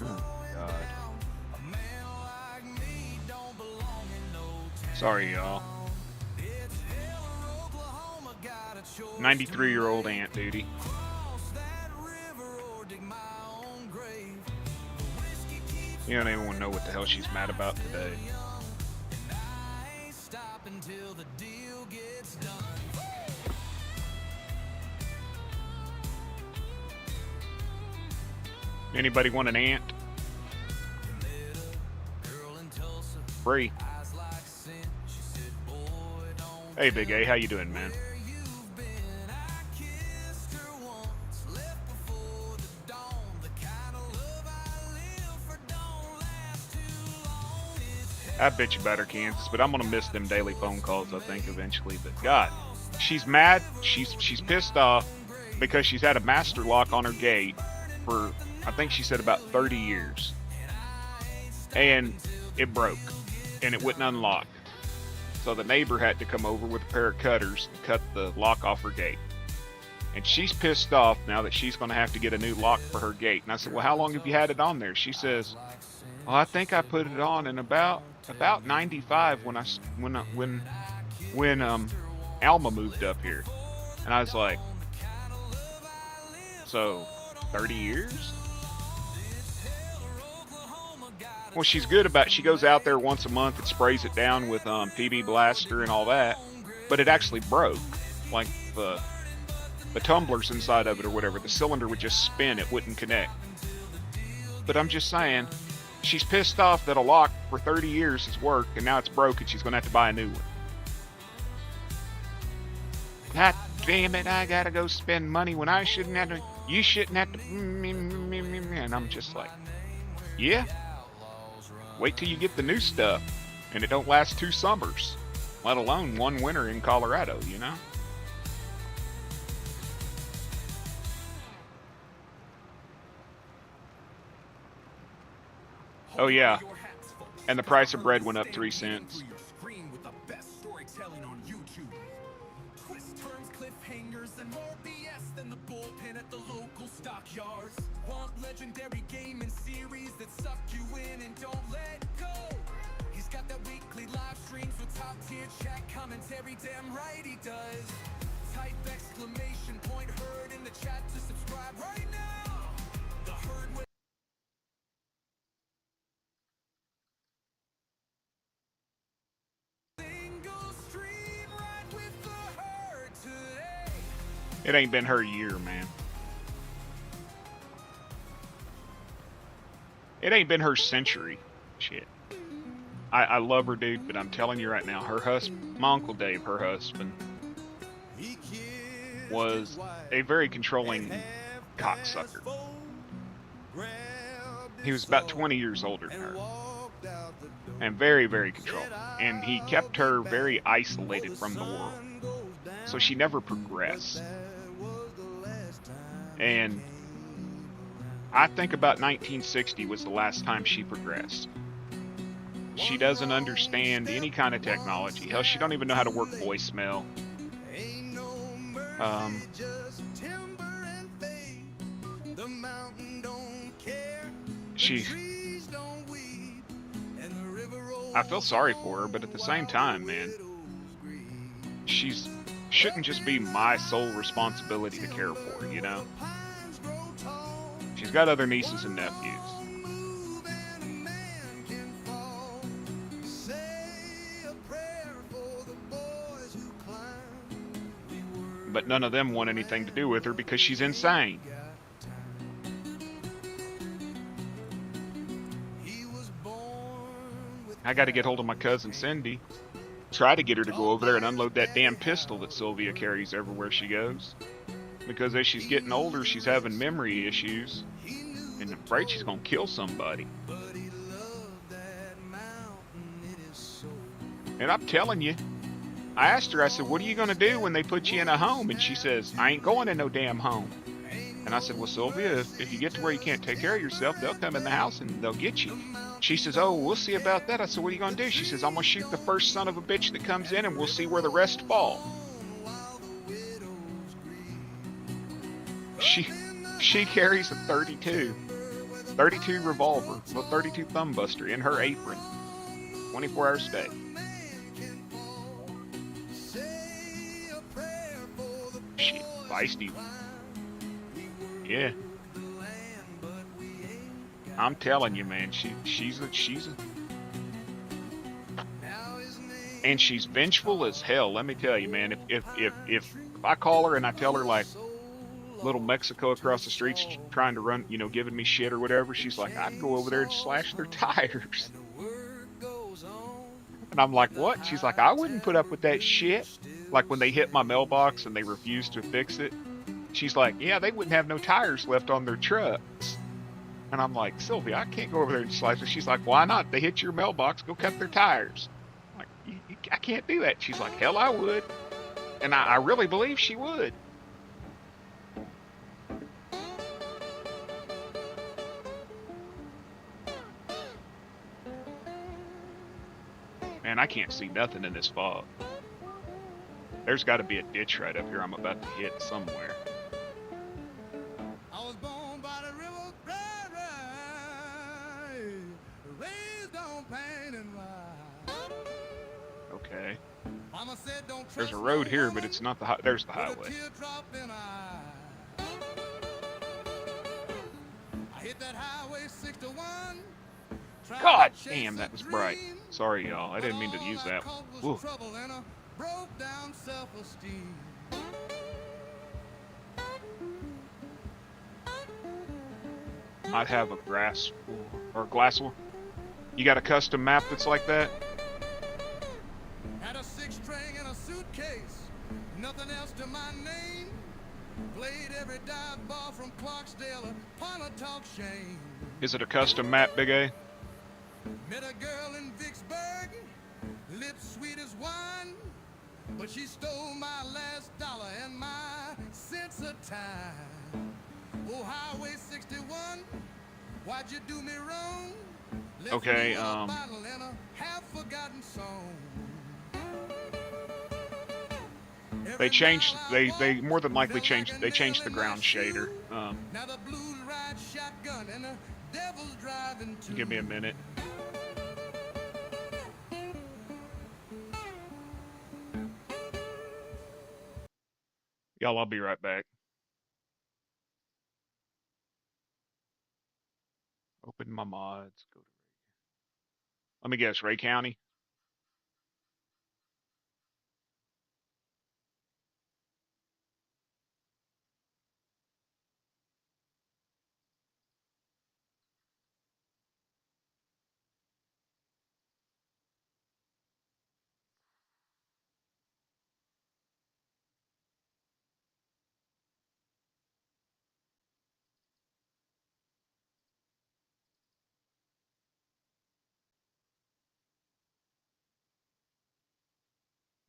God. Sorry, y'all. 93-year-old aunt duty. You don't even know what the hell she's mad about today. Anybody want an aunt? Free. Hey, Big A, how you doing, man? I bet you better, Kansas, but I'm gonna miss them daily phone calls, I think, eventually. But God, she's mad. She's pissed off because she's had a master lock on her gate for, I think she said, about 30 years, and it broke, and it wouldn't unlock. So the neighbor had to come over with a pair of cutters and cut the lock off her gate. And she's pissed off now that she's going to have to get a new lock for her gate. And I said, well, how long have you had it on there? She says, well, I think I put it on in about 95 when Alma moved up here. And I was like, so 30 years? Well, she's good about it. She goes out there once a month and sprays it down with PB Blaster and all that, but it actually broke. Like the tumblers inside of it or whatever, the cylinder would just spin, it wouldn't connect. But I'm just saying, she's pissed off that a lock for 30 years has worked and now it's broke and she's going to have to buy a new one. God damn it, I gotta go spend money when I shouldn't have to, you shouldn't have to, and I'm just like, yeah. Wait till you get the new stuff, and it don't last 2 summers, let alone 1 winter in Colorado, you know? Oh yeah, and the price of bread went up 3 cents. Legendary gaming series that suck you in and don't let go. He's got that weekly live streams with top tier chat commentary, damn right he does. Type exclamation point heard in the chat to subscribe right now. The herd with single stream right with the herd today. It ain't been her year, man. It ain't been her century. Shit. I love her, dude, but I'm telling you right now, her husband, my Uncle Dave, her husband, was a very controlling cocksucker. He was about 20 years older than her. And very, very controlling. And he kept her very isolated from the world. So she never progressed. And I think about 1960 was the last time she progressed. She doesn't understand any kind of technology. Hell, she don't even know how to work voicemail. I feel sorry for her, but at the same time, man, shouldn't just be my sole responsibility to care for her, you know? She's got other nieces and nephews. But none of them want anything to do with her because she's insane. I got to get hold of my cousin Cindy. Try to get her to go over there and unload that damn pistol that Sylvia carries everywhere she goes. Because as she's getting older, she's having memory issues. And I'm afraid she's going to kill somebody. And I'm telling you, I asked her, I said, what are you going to do when they put you in a home? And she says, I ain't going in no damn home. And I said, well, Sylvia, if you get to where you can't take care of yourself, they'll come in the house and they'll get you. She says, oh, we'll see about that. I said, what are you going to do? She says, I'm going to shoot the first son of a bitch that comes in and we'll see where the rest fall. She carries a 32. .32 revolver, a .32 thumb buster in her apron, 24 hours a day. Shit, feisty. Yeah. I'm telling you, man, she's a and she's vengeful as hell. Let me tell you, man. If I call her and I tell her like little Mexico across the street's trying to run, you know, giving me shit or whatever, she's like, I'd go over there and slash their tires. And I'm like, what? She's like, I wouldn't put up with that shit. Like when they hit my mailbox and they refuse to fix it, she's like, yeah, they wouldn't have no tires left on their trucks. And I'm like, Sylvia, I can't go over there and slash it. She's like, why not? They hit your mailbox, go cut their tires. I'm like, I can't do that. She's like, hell, I would. And I really believe she would. Man, I can't see nothing in this fog. There's got to be a ditch right up here I'm about to hit somewhere. I was born by the river, raised on pain and ride. Okay. Mama said, don't There's a trust road no here, woman but it's not the there's the with a highway. teardrop in her eye. I hit that highway 61. God damn, that was bright. Sorry, y'all. I didn't mean to use that. Ooh. Broke down self-esteem. I'd have a glass or glass one. You got a custom map that's like that? Had a six-string in a suitcase, nothing else to my name. Played every dive ball from Clarksdale to Pontotoc Shane. Is it a custom map, Big A? Met a girl in Vicksburg, lips sweet as wine, but she stole my last dollar and my sense of time. Oh, Highway 61, why'd you do me wrong? Left Okay, me with a bottle and a half-forgotten song. They changed. They more than likely changed. They changed the ground shader. Now the blues ride shotgun and the devil's driving too. Give me a minute. Y'all, I'll be right back. Open my mods. Go to. Let me guess, Ray County.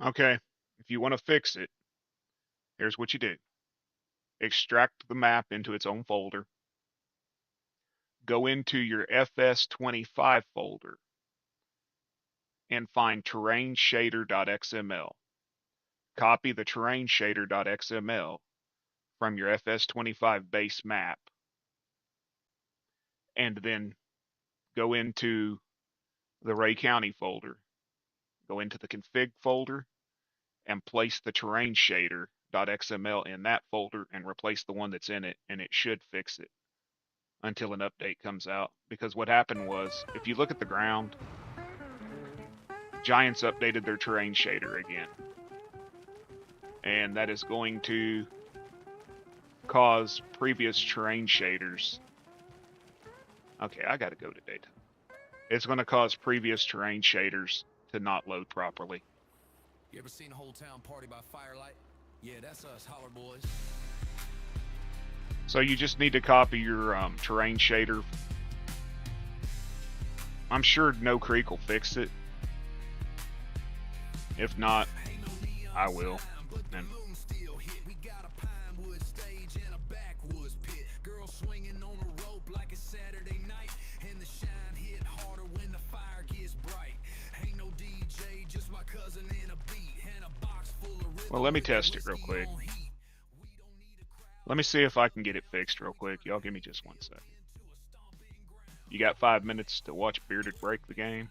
Okay, if you want to fix it, here's what you do. Extract the map into its own folder. Go into your FS25 folder and find terrainshader.xml. Copy the terrainshader.xml from your FS25 base map, and then go into the Ray County folder. Go into the config folder and place the terrainshader.xml in that folder and replace the one that's in it, and it should fix it until an update comes out. Because what happened was, if you look at the ground, Giants updated their terrain shader again. And that is going to cause previous terrain shaders. Okay, I gotta go to data. It's going to cause previous terrain shaders to not load properly. You ever seen a whole town party by firelight? Yeah, that's us, holler boys. So you just need to copy your terrain shader. I'm sure No Creek will fix it. If not, I will. And well, let me test it real quick. Let me see if I can get it fixed real quick. Y'all give me just 1 second. You got 5 minutes to watch Bearded break the game.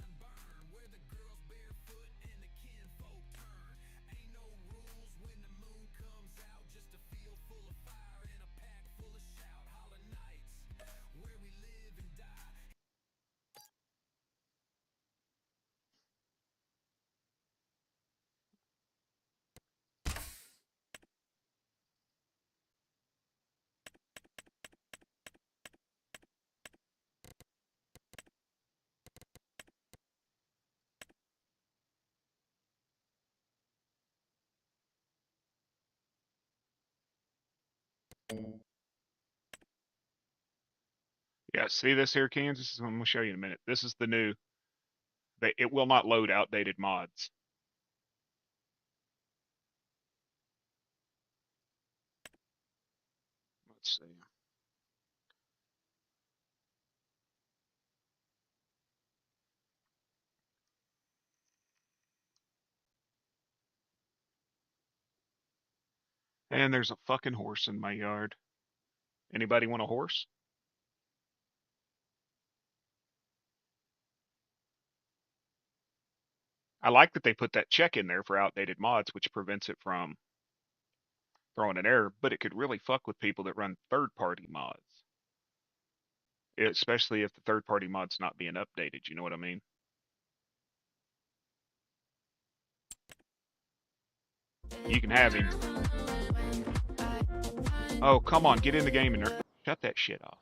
Yeah, see this here, Kansas? I'm gonna show you in a minute. This is the new. It will not load outdated mods. Let's see. And there's a fucking horse in my yard. Anybody want a horse? I like that they put that check in there for outdated mods, which prevents it from throwing an error, but it could really fuck with people that run third-party mods, especially if the third-party mod's not being updated. You know what I mean? You can have him. Oh, come on, get in the game and shut that shit off.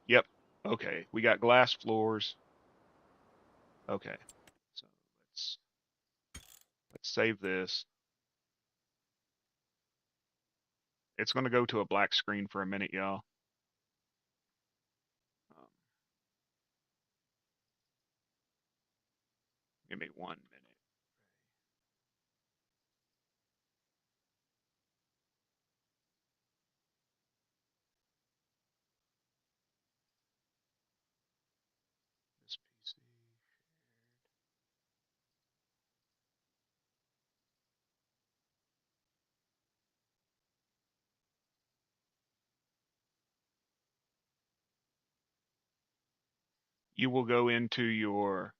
Yep. Okay, we got glass floors. Okay, so let's save this. It's going to go to a black screen for a minute, y'all. Um, give me 1 minute. This PC. You will go into your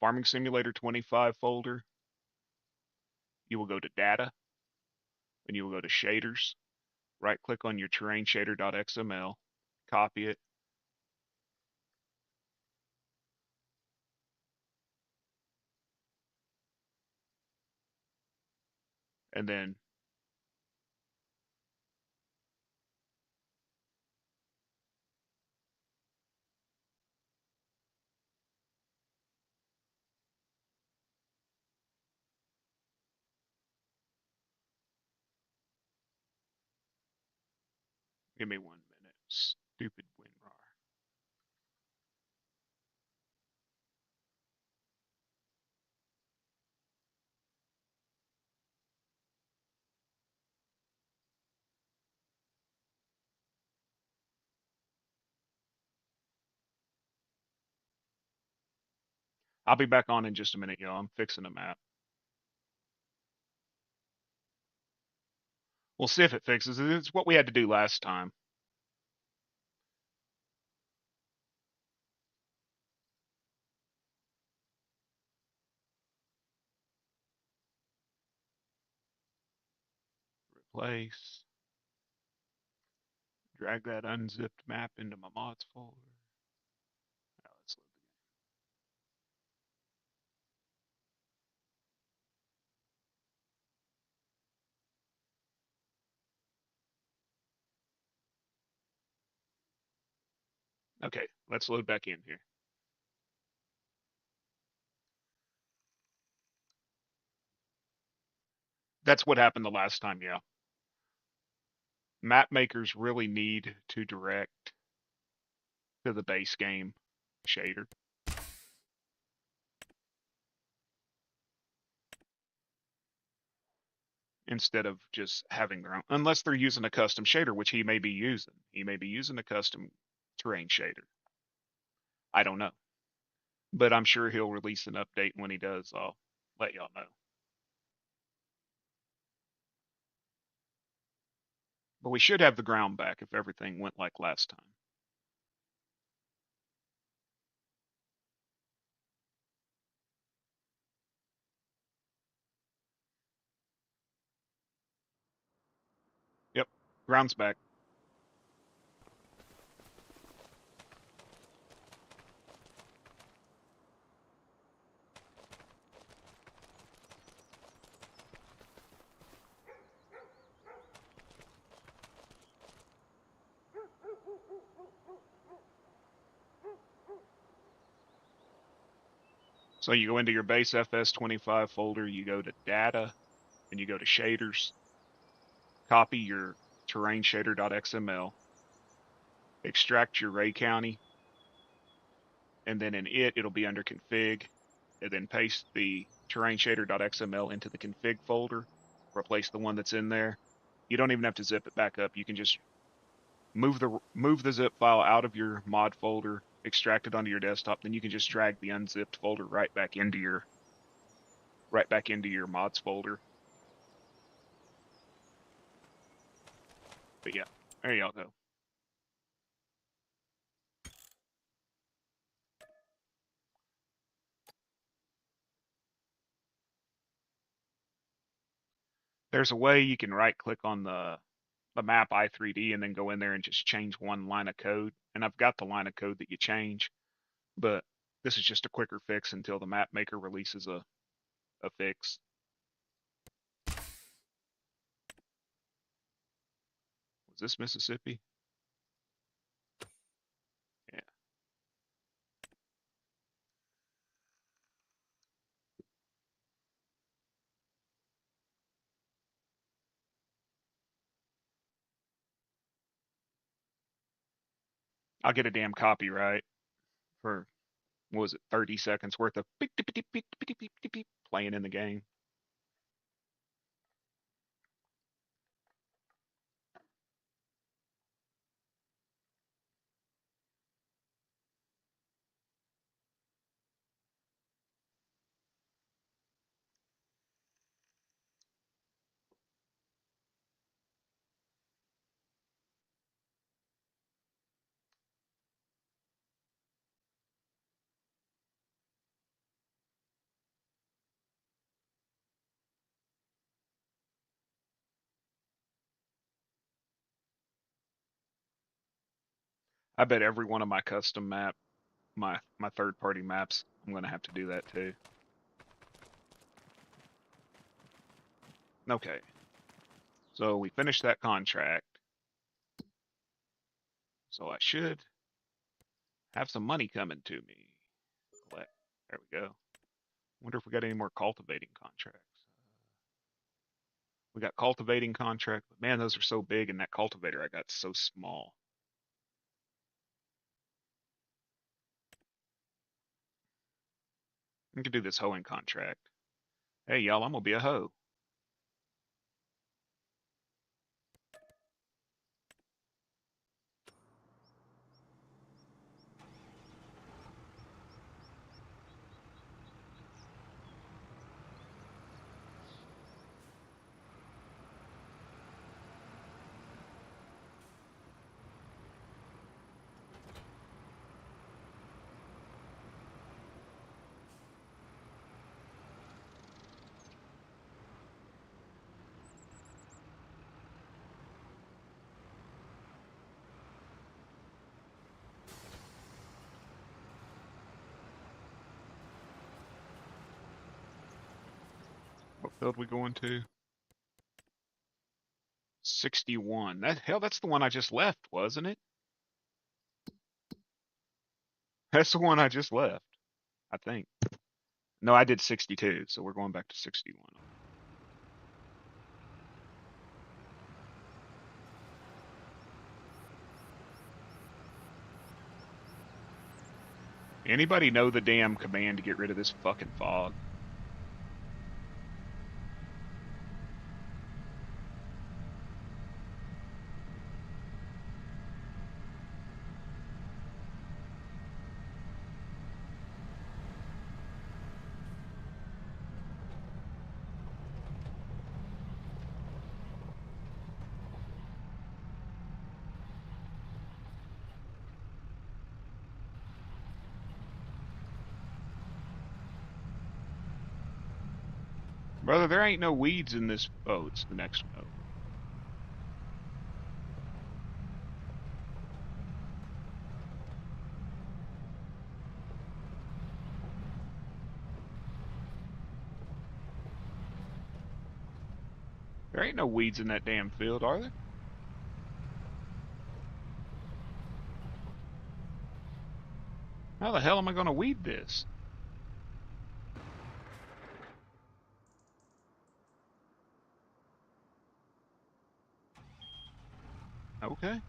Farming Simulator 25 folder. You will go to Data, and you will go to Shaders. Right click on your terrain shader.xml, copy it, and then give me 1 minute. Stupid WinRAR. I'll be back on in just a minute, y'all. I'm fixing a map. We'll see if it fixes it. It's what we had to do last time. Replace. Drag that unzipped map into my mods folder. Now let's load the game. Okay, let's load back in here. That's what happened the last time, yeah. Map makers really need to direct to the base game shader instead of just having their own, unless they're using a custom shader, which he may be using. He may be using a custom terrain shader. I don't know. But I'm sure he'll release an update. When he does, I'll let y'all know. But we should have the ground back if everything went like last time. Ground's back. So you go into your base FS25 folder, you go to data, and you go to shaders, copy your terrain shader.xml, extract your Ray County, and then in it'll be under config, and then paste the terrain shader.xml into the config folder, replace the one that's in there. You don't even have to zip it back up. You can just move the zip file out of your mod folder, extract it onto your desktop, then you can just drag the unzipped folder right back into your mods folder. But yeah, there y'all go. There's a way you can right click on the map i3D and then go in there and just change one line of code. And I've got the line of code that you change, but this is just a quicker fix until the map maker releases a fix. Was this Mississippi? Yeah. I'll get a damn copyright for, what was it, 30 seconds worth of beep, beep, beep, beep, beep, beep, beep, beep, playing in the game. I bet every one of my custom my third party maps, I'm gonna have to do that too. Okay. So we finished that contract. So I should have some money coming to me. Collect. There we go. Wonder if we got any more cultivating contracts. We got cultivating contract, but man, those are so big, and that cultivator I got so small. We could do this hoeing contract. Hey y'all, I'm gonna be a hoe. What field we going to? 61. That's the one I just left, wasn't it? That's the one I just left, I think. No, I did 62, so we're going back to 61. Anybody know the damn command to get rid of this fucking fog? Brother, there ain't no weeds in this. Oh, it's the next one over. There ain't no weeds in that damn field, are there? How the hell am I going to weed this? Okay.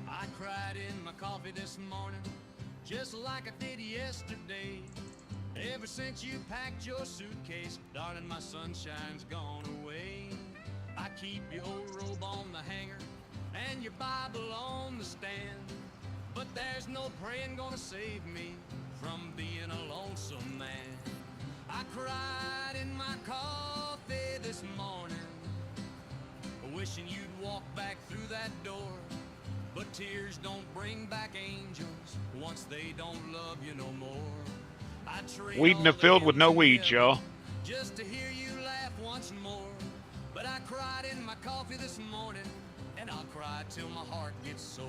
I cried in my coffee this morning, just like I did yesterday. Ever since you packed your suitcase, darling, my sunshine's gone away. I keep your old robe on the hanger and your Bible on the stand, but there's no praying gonna save me from being a lonesome man. I cried in my coffee this morning, wishing you'd walk back through that door. But tears don't bring back angels once they don't love you no more. I trade Weeding all a field the with no hymns in weeds, y'all. heaven just to hear you laugh once more. But I cried in my coffee this morning, and I'll cry till my heart gets sore.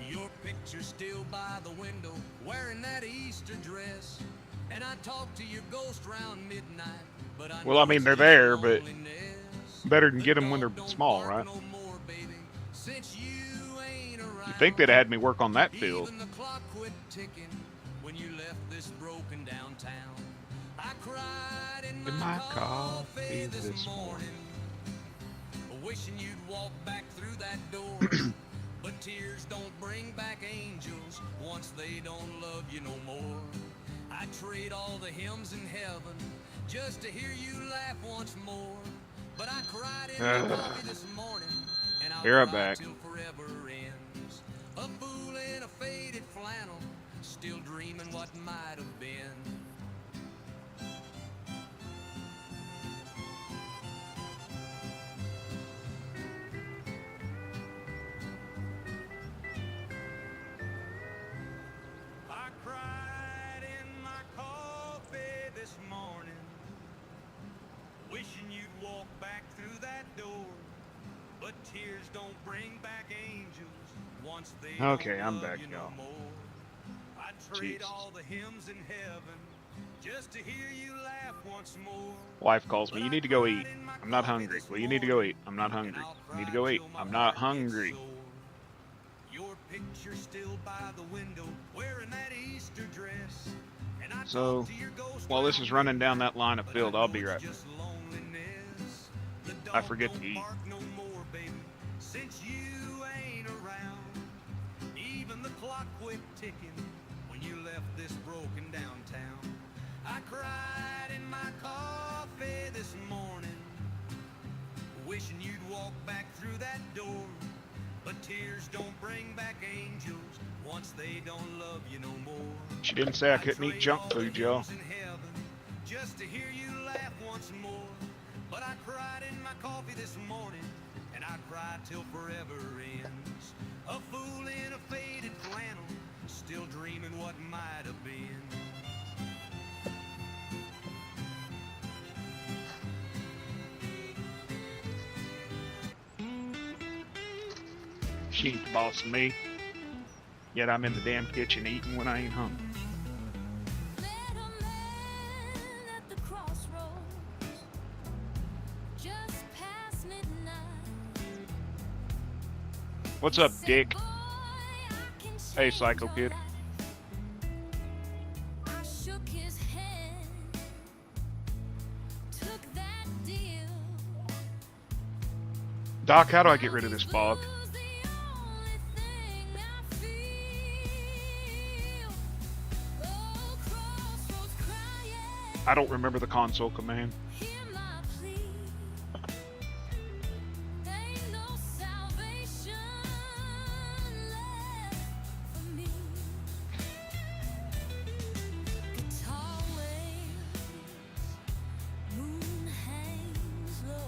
Your picture's still by the window, wearing that Easter dress. And I talk to your ghost round midnight, but I Well, I know mean, it's they're just there, but loneliness. better than The get them when they're dog don't small, bark right? no more, baby, since you ain't You think they'd around. have had me work on that field. Even the clock quit ticking when you left this broken downtown. I cried in my coffee this morning, wishing you'd walk back through that door. But tears don't bring back angels once they don't love you no more. I trade all the hymns in heaven just to hear you laugh once more. But I cried in my coffee this morning, and I'll Be right cry back. till forever ends. A fool in a faded flannel, still dreaming what might have been. I cried in my coffee this morning, wishing you'd walk back through that door. But tears don't bring back angels once they Okay, don't I'm love back, you y'all. no more. I trade Jesus. all the hymns in heaven just to hear you laugh once more. Wife calls me. But You I need to go cried eat. in my I'm not coffee hungry. this Well, you need to go morning, eat. I'm not and hungry. I'll You need to cry go eat. till my I'm not heart gets hungry. sore. Your picture still by the window, wearing that Easter dress. And I So, talk to your ghost while this is round running down midnight, that line of but field, I I'll know be it's right back. just loneliness. The I dog forget don't to eat. bark no more, baby, since you ain't around. Even the clock quit ticking when you left this broken downtown. I cried in my coffee this morning, wishing you'd walk back through that door. But tears don't bring back angels once they don't love you no more. She didn't say I couldn't eat trade junk all the food, y'all. hymns in heaven just to hear you laugh once more. But I cried in my coffee this morning, and I cried till forever ends. A fool in a faded flannel, still dreaming what might have been. She ain't the boss of me. Yet I'm in the damn kitchen eating when I ain't hungry. Met a man at the crossroads, just past midnight. What's up, Dick? Boy, I can Hey, change Psycho your Kid. life. I shook his hand, took that deal. Doc, how do I get rid of this fog? Blues the only thing I feel. Oh, crossroads crying. I don't remember the console command. Hear my plea. Ain't no salvation left for me. Guitar waves, moon hangs low.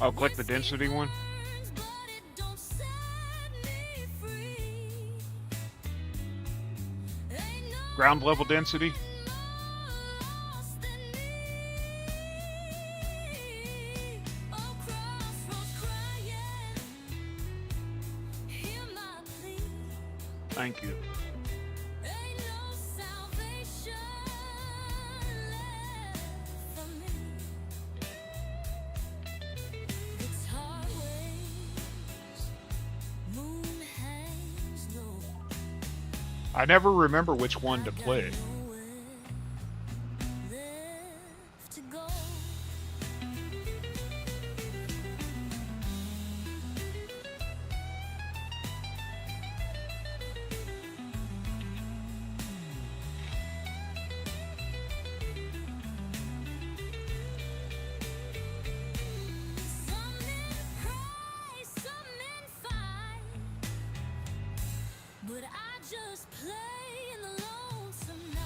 Oh, click the density one. burns, but it don't set me free. Ain't no Ground level density. lost in me. Oh, crossroads crying, hear my plea. Thank you. Ain't no salvation left for me. Guitar waves, moon hangs low. I never remember which one to play. Nowhere left to go. Some men pray, some men fight, but I just play in the lonesome night.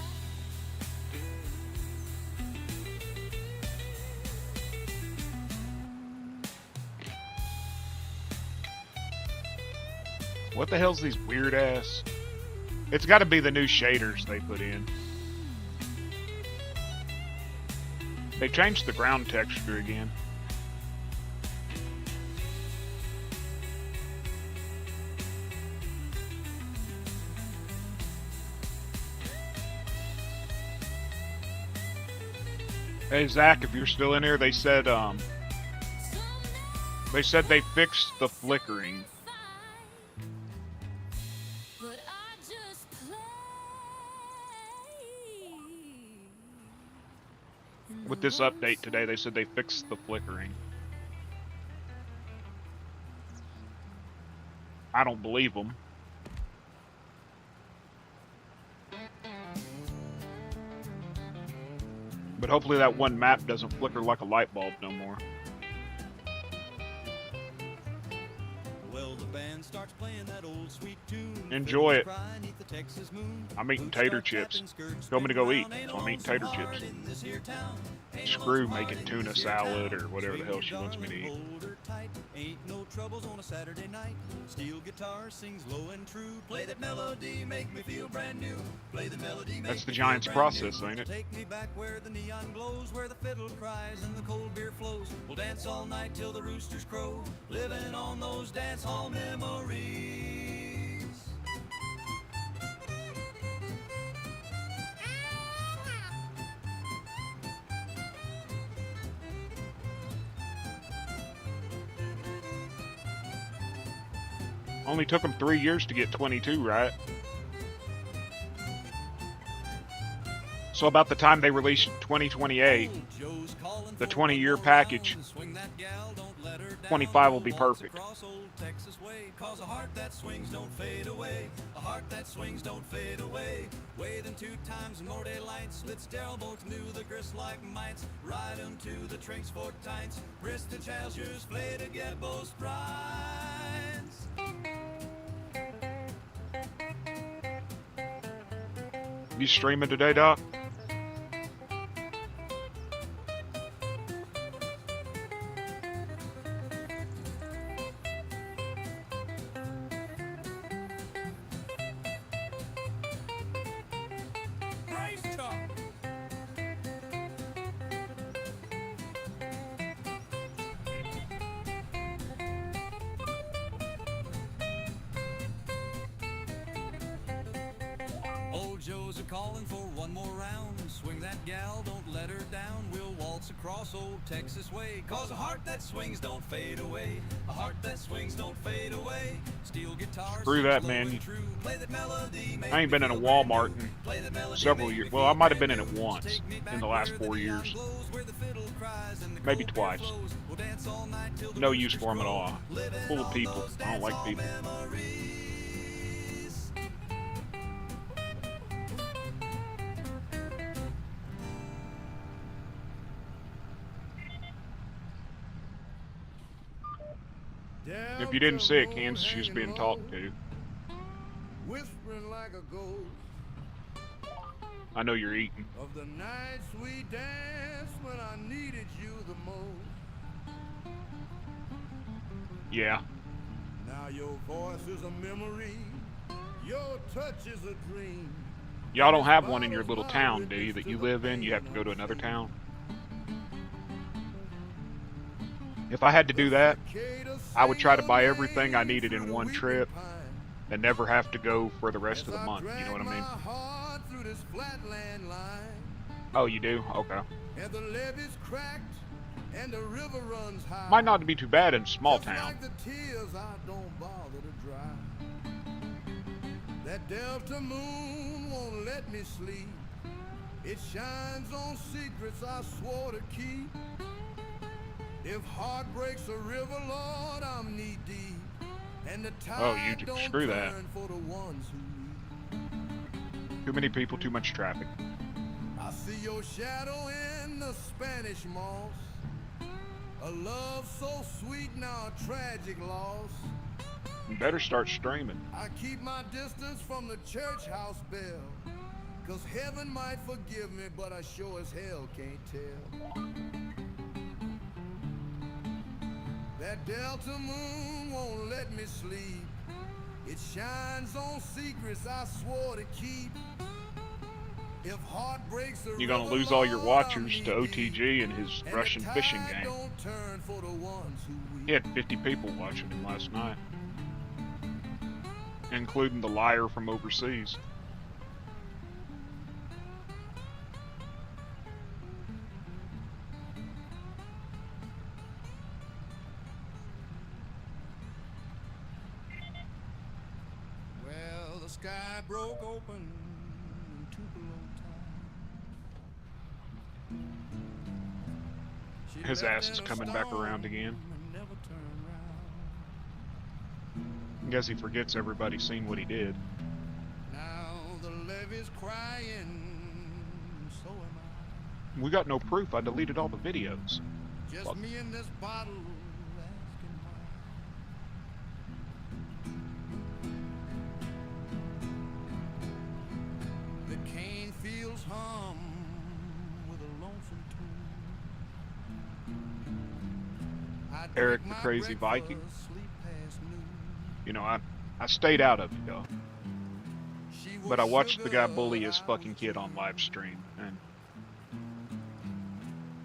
What the hell's these weird ass? It's got to be the new shaders they put in. They changed the ground texture again. Hey Zach, if you're still in here, they said they fixed the flickering. But I just play in the With this update today, they said they fixed the flickering. I don't believe them. But hopefully that one map doesn't flicker like a light bulb no more. Well, the band starts playing that old sweet tune. Enjoy it. Cry 'neath the Texas moon. I'm eating Boots tater start chips. tapping, skirts Told me to spin go eat, round. Ain't so I'm eating lonesome tater heart chips. in this here town. Ain't Screw lonesome making heart in tuna this here salad town. or whatever the Swing hell your she wants me to darling, eat. hold her tight. Ain't no troubles on a Saturday night. Steel guitar sings low and true. Play that melody, make me feel brand new. Play the melody, make That's the me feel Giants' brand process, new. ain't it? Take me back where the neon glows, where the fiddle cries and the cold beer flows. We'll dance all night till the roosters crow, living on those dance hall memories. Only took them 3 years to get 22, right? So about the time they released 2028, Joe's calling the for 20-year one more package, round. Swing that gal, don't let her down. 25 will be We'll waltz perfect. across old Texas way, 'cause a heart that swings don't fade away. A heart that swings don't fade away. Way than 2 times more daylight. Slits Daryl both knew the grist like mites. Ride 'em to the trinks for tights. Grist and Chelsers play to get both sprites. You streaming today, Doc? Race talk. Old Joe's a calling for one more round. Swing that gal, don't let her down. We'll waltz across old Texas way. 'Cause a heart that swings don't fade away. A heart that swings don't fade away. Steel guitar. Screw sings that, low man. and true. Play that melody, make I ain't me been in a feel brand Walmart new. in Play that melody, several make years. me Well, feel I might have brand been in it new. once Take me in back the last where the 4 neon years. glows, where the fiddle cries and the Maybe cold beer twice. flows. We'll dance all night till the No use roosters for 'em at crow. all. Living Full of on people. those I don't dance like hall people. memories. If you didn't see it, Kansas, she's being talked to. Whispering like a ghost I know you're eating. of the nights we danced when I needed you the most. Yeah. Now your voice is a memory, your touch is a dream. Y'all don't have one in your little town, do you, that you live in? You have to go to another town? If I had to do that, I would try to buy everything I needed in one trip and never have to go for the rest of the month. You know what I mean? Oh, you do? Okay. And the levee's cracked and the river runs high. Might not be too bad in a small Just town. like the tears I don't bother to dry. That delta moon won't let me sleep. It shines on secrets I swore to keep. If heart breaks a river, Lord, I'm knee deep. And the tide don't screw that. turn for the ones who weep. Too many people, too much traffic. I see your shadow in the Spanish moss. A love so sweet, now a tragic loss. You better start streaming. I keep my distance from the church house bell. 'Cause heaven might forgive me, but I sure as hell can't tell. That delta moon won't let me sleep. It shines on secrets I swore to keep. If heart breaks a You're gonna river, lose all your Lord, watchers I'm to knee OTG and his deep. And Russian the fishing tide game. don't turn for the ones who weep. He had 50 people watching him last night, including the liar from overseas. Well, the sky broke open in Tupelo town. She His left ass is in a coming back around storm again. and never turned round. I guess he forgets everybody's seen what he did. Now the levee's crying, so am I. We got no proof. I deleted all the videos. Just Fuck. me and this bottle asking why. The cane fields hum with a lonesome tune. I Eric drink the my Crazy breakfast, Viking. sleep past noon. You know, I stayed out of it, though. She But I was watched the guy sugar, bully his I fucking was kid on tea. live stream, and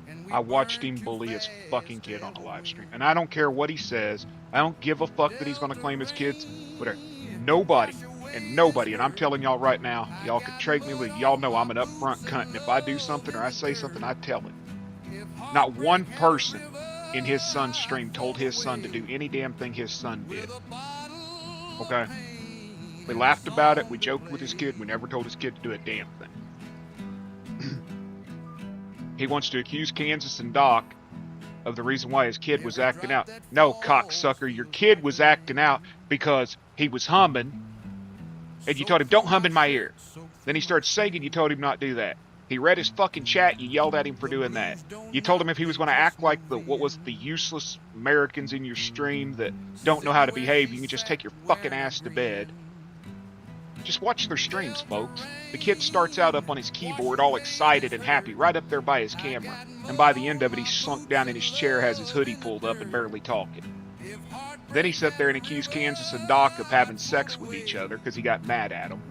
And we I watched burned him too bully his fast fucking to kid on a ever live win. stream. And I don't care what he says. I don't give a fuck that he's gonna claim his kids. Whatever. Nobody, and I'm telling y'all right now, y'all could trade me with, y'all know I'm an upfront cunt, and if I do something or I say something, I tell it. Not one person in his son's stream told his son to do any damn thing his son did. Okay? We laughed about it, we joked with his kid, we never told his kid to do a damn thing. He wants to accuse Kansas and Doc of the reason why his kid was acting out. No, cocksucker, your kid was acting out because he was humming, and you told him, don't hum in my ear. Then he started singing, you told him not to do that. He read his fucking chat, you yelled at him for doing that. You told him if he was going to act like the useless Americans in your stream that don't know how to behave, you can just take your fucking ass to bed. Just watch their streams, folks. The kid starts out up on his keyboard all excited and happy, right up there by his camera. And by the end of it, he's slunk down in his chair, has his hoodie pulled up, and barely talking. Then he sat there and accused Kansas and Doc of having sex with each other because he got mad at them.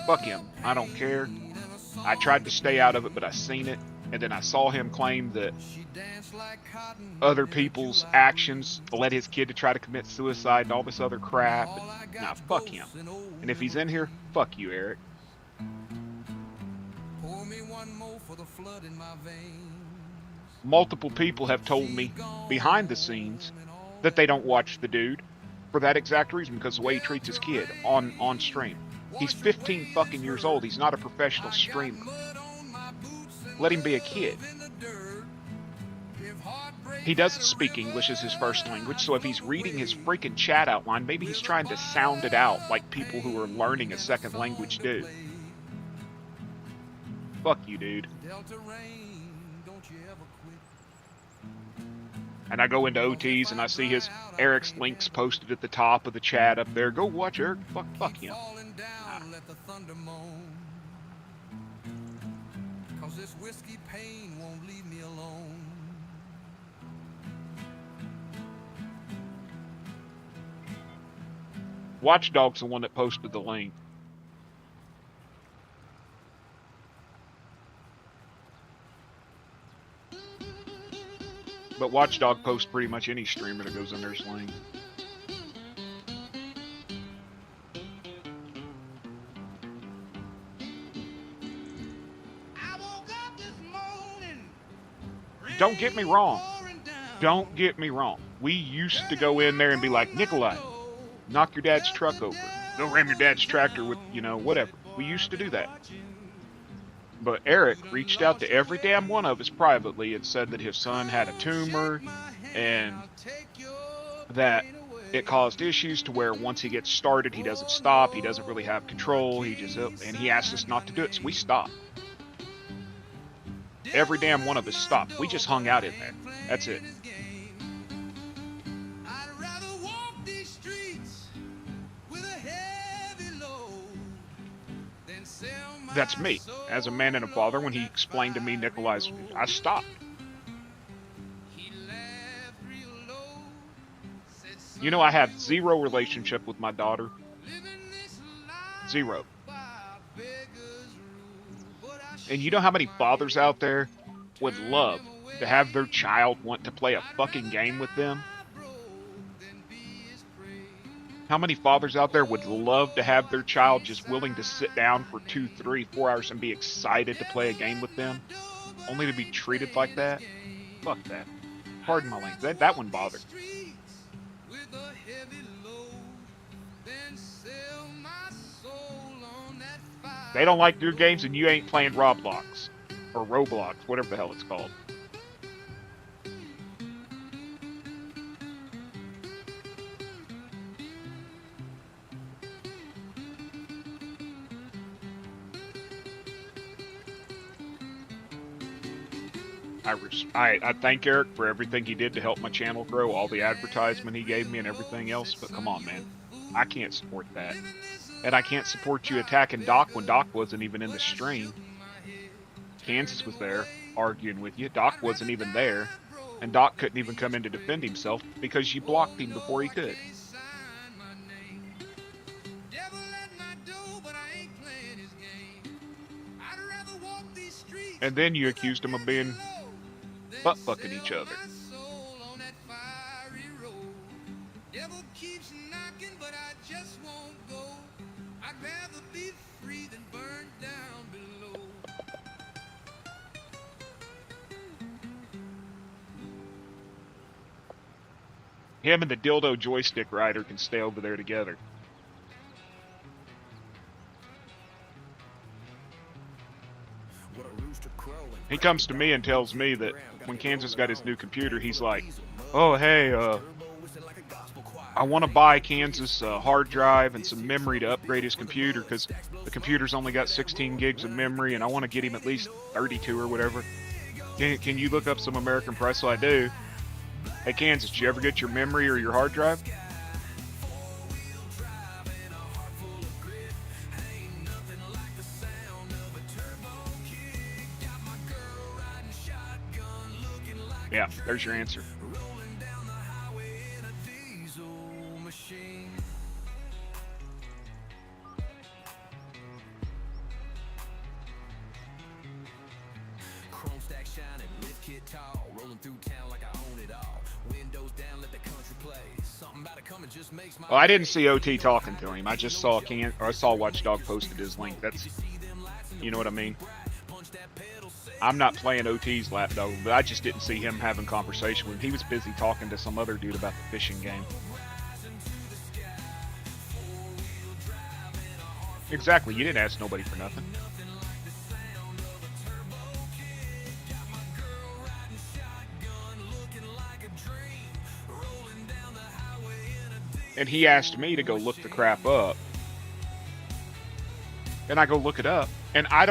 Fuck him. I don't care. I tried to stay out of it, but I seen it. And then I saw him claim that other people's actions led his kid to try to commit suicide and all this other crap. Nah, fuck him. And if he's in here, fuck you, Eric. Pour me one more for the flood in my veins. Multiple people have told me behind the scenes that they don't watch the dude for that exact reason, because the way he treats his kid on stream. He's 15 fucking years old. He's not a professional streamer. Let him be a kid. He doesn't speak English as his first language, so if he's reading his freaking chat outline, maybe he's trying to sound it out like people who are learning a second language do. Fuck you, dude. And I go into OTs and I see his Eric's links posted at the top of the chat up there. Go watch Eric. Fuck him. Cause this whiskey pain won't leave me alone. Watchdog's the one that posted the link. But Watchdog posts pretty much any streamer that goes in their link. Don't get me wrong. Don't get me wrong. We used to go in there and be like, Nikolai, knock your dad's truck over. Don't ram your dad's tractor with, you know, whatever. We used to do that. But Eric reached out to every damn one of us privately and said that his son had a tumor and that it caused issues to where once he gets started, he doesn't stop. He doesn't really have control. And he asked us not to do it, so we stopped. Every damn one of us stopped. We just hung out in there. That's it. That's me. As a man and a father, when he explained to me Nikolai's, I stopped. You know, I have zero relationship with my daughter. Zero. And you know how many fathers out there would love to have their child want to play a fucking game with them? How many fathers out there would love to have their child just willing to sit down for 2, 3, 4 hours and be excited to play a game with them? Only to be treated like that? Fuck that. Pardon my language. That one bothered. They don't like your games and you ain't playing Roblox. Or Roblox, whatever the hell it's called. I thank Eric for everything he did to help my channel grow, all the advertisement he gave me and everything else, but come on, man. I can't support that. And I can't support you attacking Doc when Doc wasn't even in the stream. Kansas was there, arguing with you. Doc wasn't even there. And Doc couldn't even come in to defend himself because you blocked him before he could. And then you accused him of being butt-fucking each other. Him and the dildo joystick rider can stay over there together. He comes to me and tells me that when Kansas got his new computer, he's like, oh, hey, I want to buy Kansas a hard drive and some memory to upgrade his computer because the computer's only got 16 gigs of memory and I want to get him at least 32 or whatever. Can you look up some American price? So I do. Hey, Kansas, did you ever get your memory or your hard drive? Yeah, there's your answer. Oh, I didn't see OT talking to him. I just saw Watchdog posted his link. That's, you know what I mean? I'm not playing OT's lapdog, but I just didn't see him having conversation with him. He was busy talking to some other dude about the fishing game. Exactly, you didn't ask nobody for nothing. And he asked me to go look the crap up. And I go look it up. And I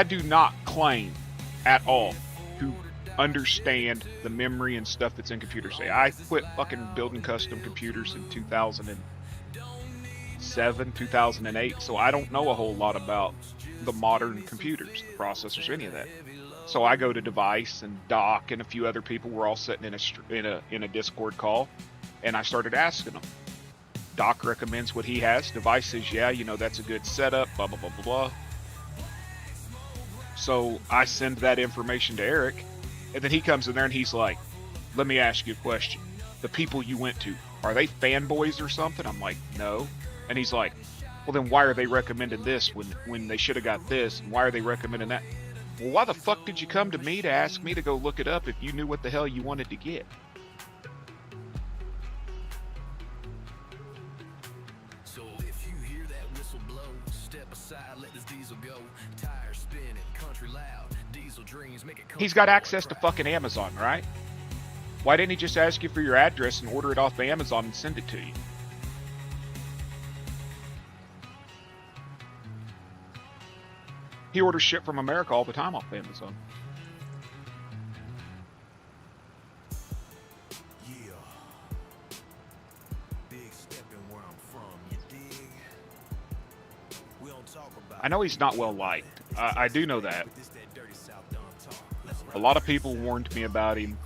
do not claim at all to understand the memory and stuff that's in computers. Say, I quit fucking building custom computers in 2007, 2008, so I don't know a whole lot about the modern computers, the processors, any of that. So I go to Device and Doc and a few other people. We're all sitting in a Discord call, and I started asking them. Doc recommends what he has. Device says, yeah, you know, that's a good setup, blah, blah, blah, blah, blah. So I send that information to Eric, and then he comes in there and he's like, let me ask you a question. The people you went to, are they fanboys or something? I'm like, no. And he's like, well, then why are they recommending this when they should have got this? And why are they recommending that? Well, why the fuck did you come to me to ask me to go look it up if you knew what the hell you wanted to get? So if you hear that whistle blow, step aside, let this diesel go. Tires spinning, country loud, diesel dreams make it. He's got access to fucking Amazon, right? Why didn't he just ask you for your address and order it off Amazon and send it to you? He orders shit from America all the time off Amazon. Yeah. Big step in where I'm from, you dig? We don't talk about I know he's not well liked. I do know that. this that dirty South Don talk. Let's A lot of people warned me about him.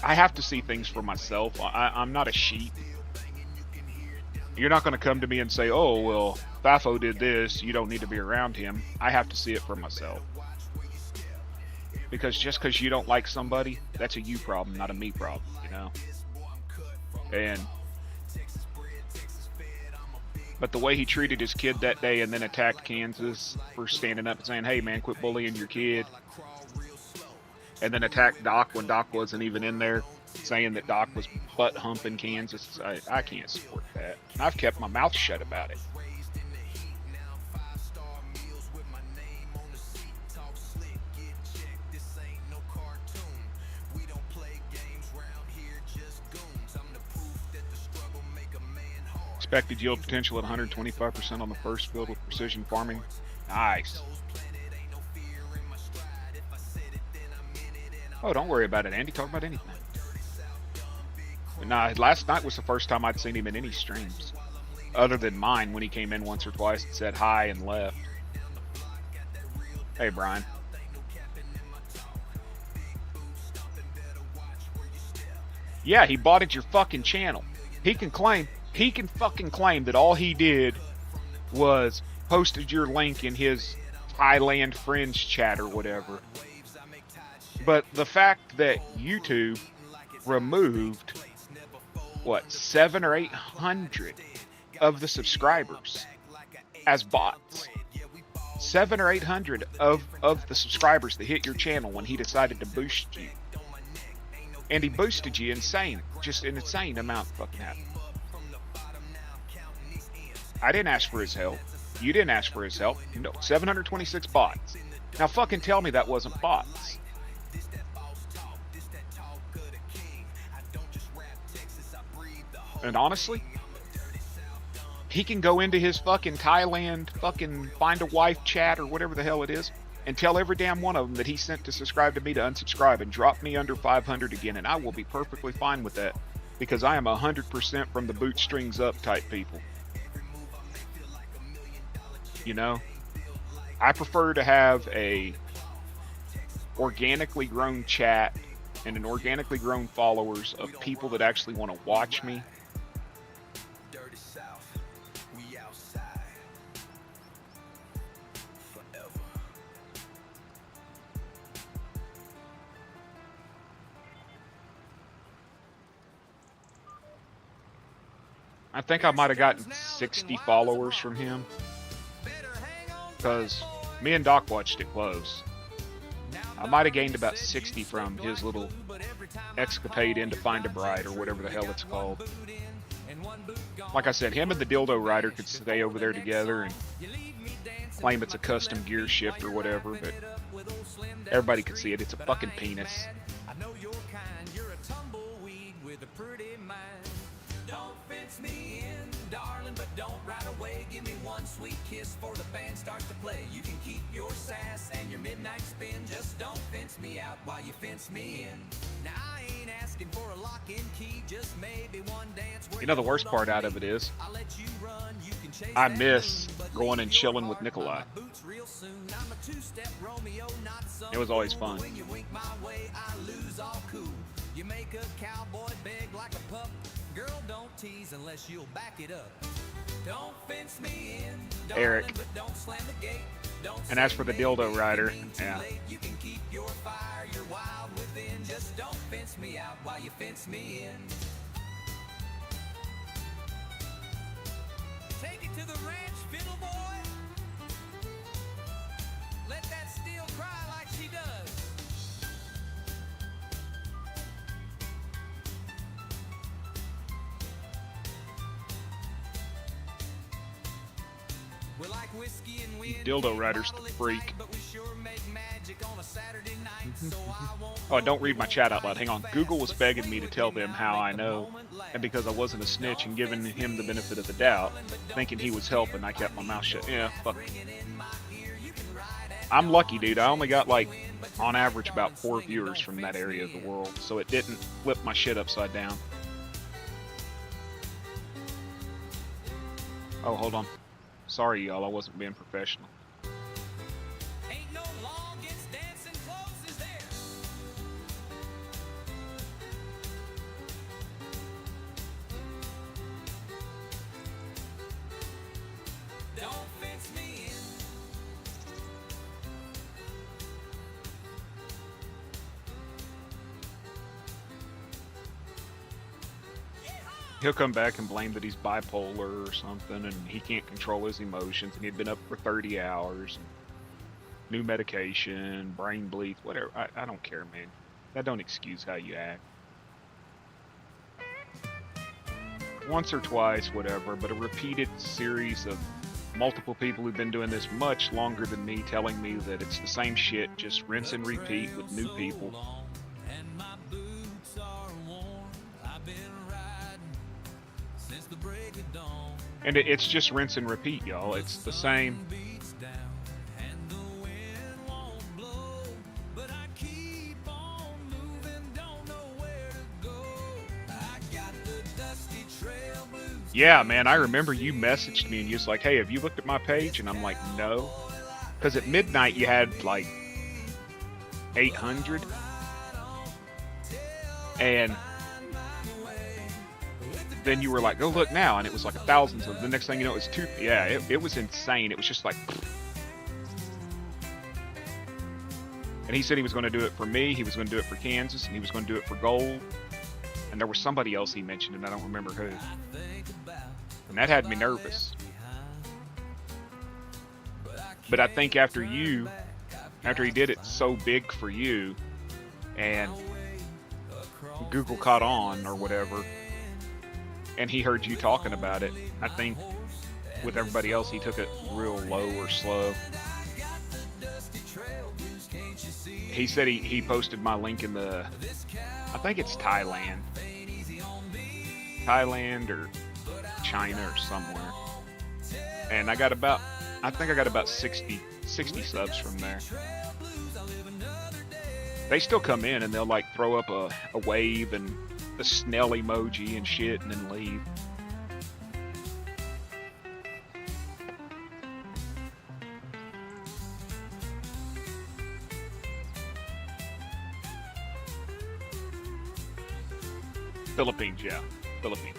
I have to see things for myself. I'm not a sheep. You're not going to come to me and say, oh, well, Fafo did this, you don't need to be around him. I have to see it for myself. Because just because you don't like somebody, that's a you problem, not a me problem, you know? But the way he treated his kid that day and then attacked Kansas for standing up and saying, hey, man, quit bullying your kid. And then attacked Doc when Doc wasn't even in there, saying that Doc was butt humping Kansas. I can't support that. And I've kept my mouth shut about it. Expected yield potential at 125% on the first field with precision farming. Nice. Oh, don't worry about it, Andy. Talk about anything. But nah, last night was the first time I'd seen him in any streams. Other than mine when he came in once or twice and said hi and left. Hey, Brian. Yeah, he bought at your fucking channel. He can fucking claim that all he did was posted your link in his Thailand friends chat or whatever. But the fact that YouTube removed, what, 700 or 800 of the subscribers as bots. 700 or 800 of the subscribers that hit your channel when he decided to boost you. And he boosted you just an insane amount of fucking happened. I didn't ask for his help. You didn't ask for his help. No, 726 bots. Now fucking tell me that wasn't bots. And honestly, he can go into his fucking Thailand fucking find a wife chat or whatever the hell it is and tell every damn one of them that he sent to subscribe to me to unsubscribe and drop me under 500 again, and I will be perfectly fine with that because I am 100% from the bootstrings up type people. You know, I prefer to have a organically grown chat and an organically grown followers of people that actually want to watch me. Dirty South, we outside forever. I think I might have gotten 60 followers from him because me and Doc watched it close. I might have gained about 60 from his little escapade into Find a Bride or whatever the hell it's called. Like I said, him and the dildo rider could stay over there together and claim it's a custom gear shift or whatever, but everybody could see it. It's a fucking penis. I know you're kind, you're a tumbleweed with a pretty mind. Don't fence me in, darling, but don't right away. Give me one sweet kiss before the band starts to play. You can keep your sass and your midnight spin. Just don't fence me out while you fence me in. Now I ain't asking for a lock-in key, just maybe one dance. You know the worst part out of it is, I miss going and chilling with Nikolai. It was always fun. You make a cowboy beg like a pup. Girl, don't tease unless you'll back it up. Don't fence me in, darling, Eric. but don't slam the gate. Don't And as say for the maybe dildo rider, it's too yeah. late. You can keep your fire, you're wild within. Just don't fence me out while you fence me in. Take it to the ranch, fiddle boy. Let that steel cry like she does. We're like whiskey and wind. Dildo rider's the Bottle it freak. tight, but we sure make magic on a Saturday night, so I won't Oh, don't read my chat out loud. Hang on. Google was begging me to tell them how I know, and because I wasn't a snitch and giving him the benefit of the doubt, thinking he was helping, I kept my mouth shut. Yeah, fuck. I'm lucky, dude. I only got, like, on average, about 4 viewers from that area of the world, so it didn't flip my shit upside down. Oh, hold on. Sorry, y'all. I wasn't being professional. Ain't no law against dancing close, is there? Don't fence me in. He'll come back and blame that he's bipolar or something, and he can't control his emotions, and he'd been up for 30 hours. And new medication, brain bleed, whatever. I don't care, man. That don't excuse how you act. Once or twice, whatever, but a repeated series of multiple people who've been doing this much longer than me telling me that it's the same shit, just rinse and repeat with new people. And my boots are worn. I've been riding since the break of dawn. And it's just rinse and repeat, y'all. It's the same. Beats down and the wind won't blow, but I keep on moving, don't know where to go. I got the dusty trail blues. Yeah, man, I remember you messaged me and you was like, hey, have you looked at my page? And I'm like, no. Because at midnight you had like 800. And then you were like, go look now. And it was like 1,000. So the next thing you know, it was 2. Yeah, it was insane. It was just like. And he said he was going to do it for me. He was going to do it for Kansas. And he was going to do it for gold. And there was somebody else he mentioned, and I don't remember who. And that had me nervous. But I think after he did it so big for you, and Google caught on or whatever, and he heard you talking about it, I think with everybody else he took it real low or slow. He said he posted my link in the, I think it's Thailand or China or somewhere, and I think I got about 60 subs from there. They still come in and they'll like throw up a wave and the Snell emoji and shit and then leave. Philippines, yeah. Philippines.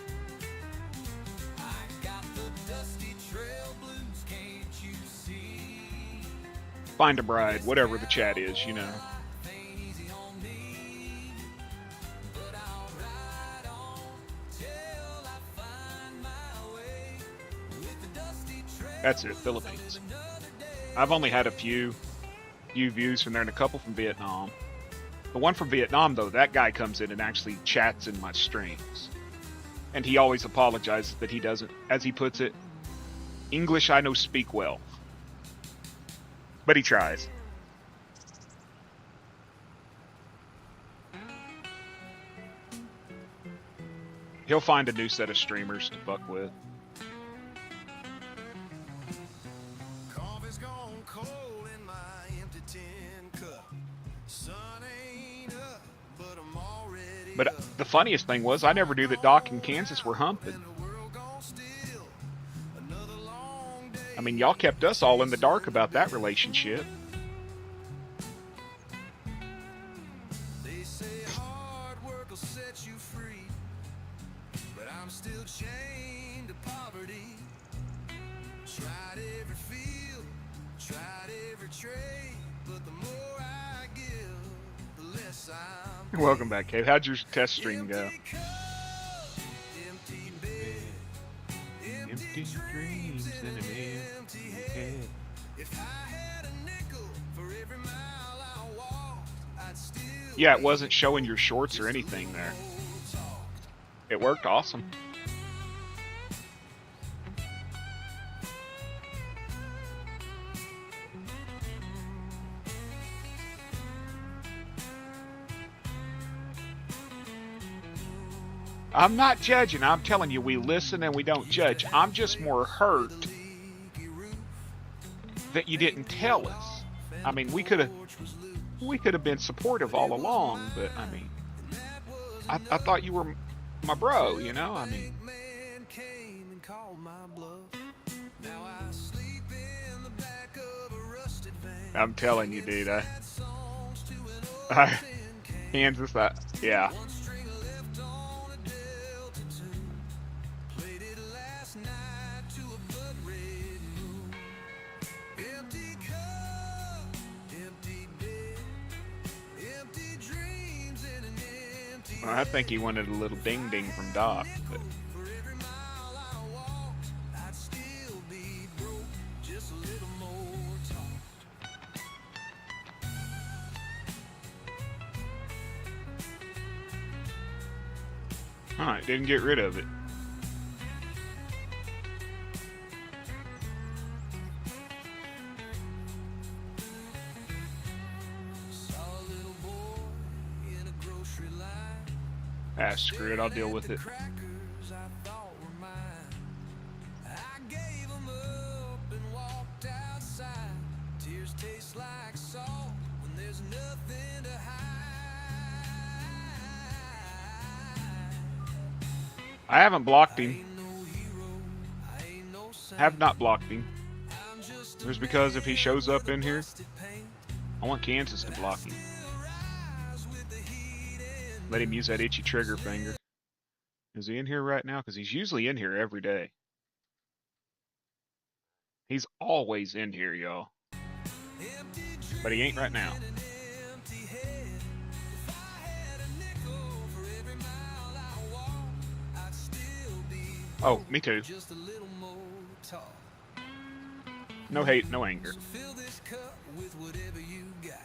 Find a bride, whatever the chat is, you know. That's it, Philippines. I've only had a few views from there and a couple from Vietnam. The one from Vietnam, though, that guy comes in and actually chats in my streams. And he always apologizes that he doesn't, as he puts it, English I know speak well. But he tries. He'll find a new set of streamers to fuck with. Coffee's gone cold in my empty tin cup. Sun ain't up, but I'm already But the funniest thing was, I never knew that Doc and Kansas were humping. I mean, y'all kept us all in the dark about that relationship. They say hard work I'm still chained to poverty. Tried every field, tried every trade, but the more I give, the less I'm Welcome back, Cave. How'd your test stream go? Empty cup, empty bed, Empty dreams in an empty head. If I had a nickel for every mile I walked, I'd still Yeah, it wasn't showing your shorts or anything there. It worked awesome. I'm not judging. I'm telling you, we listen and we don't judge. I'm just more hurt that you didn't tell us. I mean, we could have been supportive all along, but I mean, I thought you were my bro, you know? I mean, man came and called my bluff. Now I sleep in the back of a rusted van. I'm telling you, dude. Songs to an old tin can. Kansas, that, yeah. One string left on a Delta tune. Played it last night to a blood red moon. Empty cup, empty bed, empty dreams in an empty Well, I think he wanted a little ding ding from Doc. But For every mile I walked, I'd still be broke. Just a little more talk. alright, didn't get rid of it. Saw a little boy in a grocery line. Ah, screw it, I'll deal with it. Crackers I thought were mine. I gave 'em up and walked outside. Tears taste like salt when there's nothing to hide. I haven't blocked him. Ain't no hero, I ain't no saint. Have not blocked him. I'm just a Just because if he shows up in here, rusted paint. I want Kansas to block him. Rise with the heat and Let him use that itchy trigger finger. Is he in here right now? Because he's usually in here every day. He's always in here, y'all. But he ain't right now. an empty head. If I had a nickel for every mile I walked, I'd still be Oh, me too. just a little more talk. No hate, no anger. So fill this cup with whatever you got,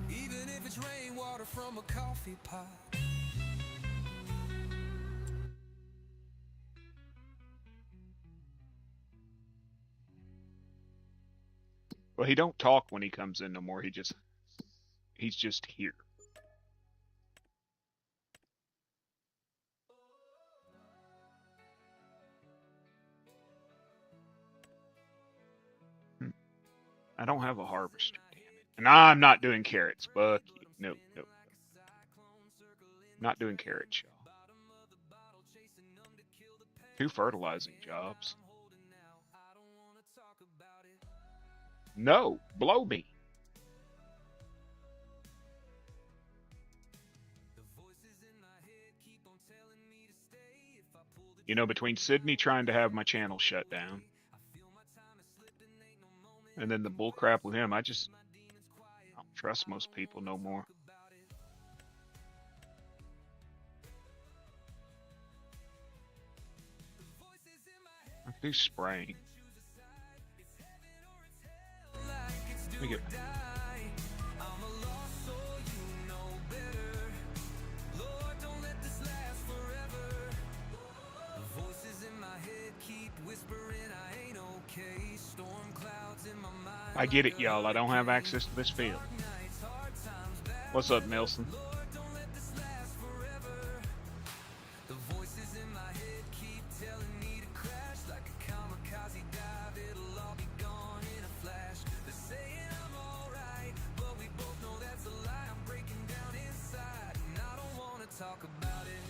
even if it's rainwater from a coffee pot. Well, he don't talk when he comes in no more. He's just here. I don't have a harvester, damn it. And I'm not doing carrots. Fuck you. No, no. Not doing carrots, y'all. 2 fertilizing jobs. No, blow me. You know, between Sydney trying to have my channel shut down and then the bullcrap with him, I don't trust most people no more. I can do spraying. Let me get. I get it, y'all. I don't have access to this field. What's up, Nelson? Talk about it.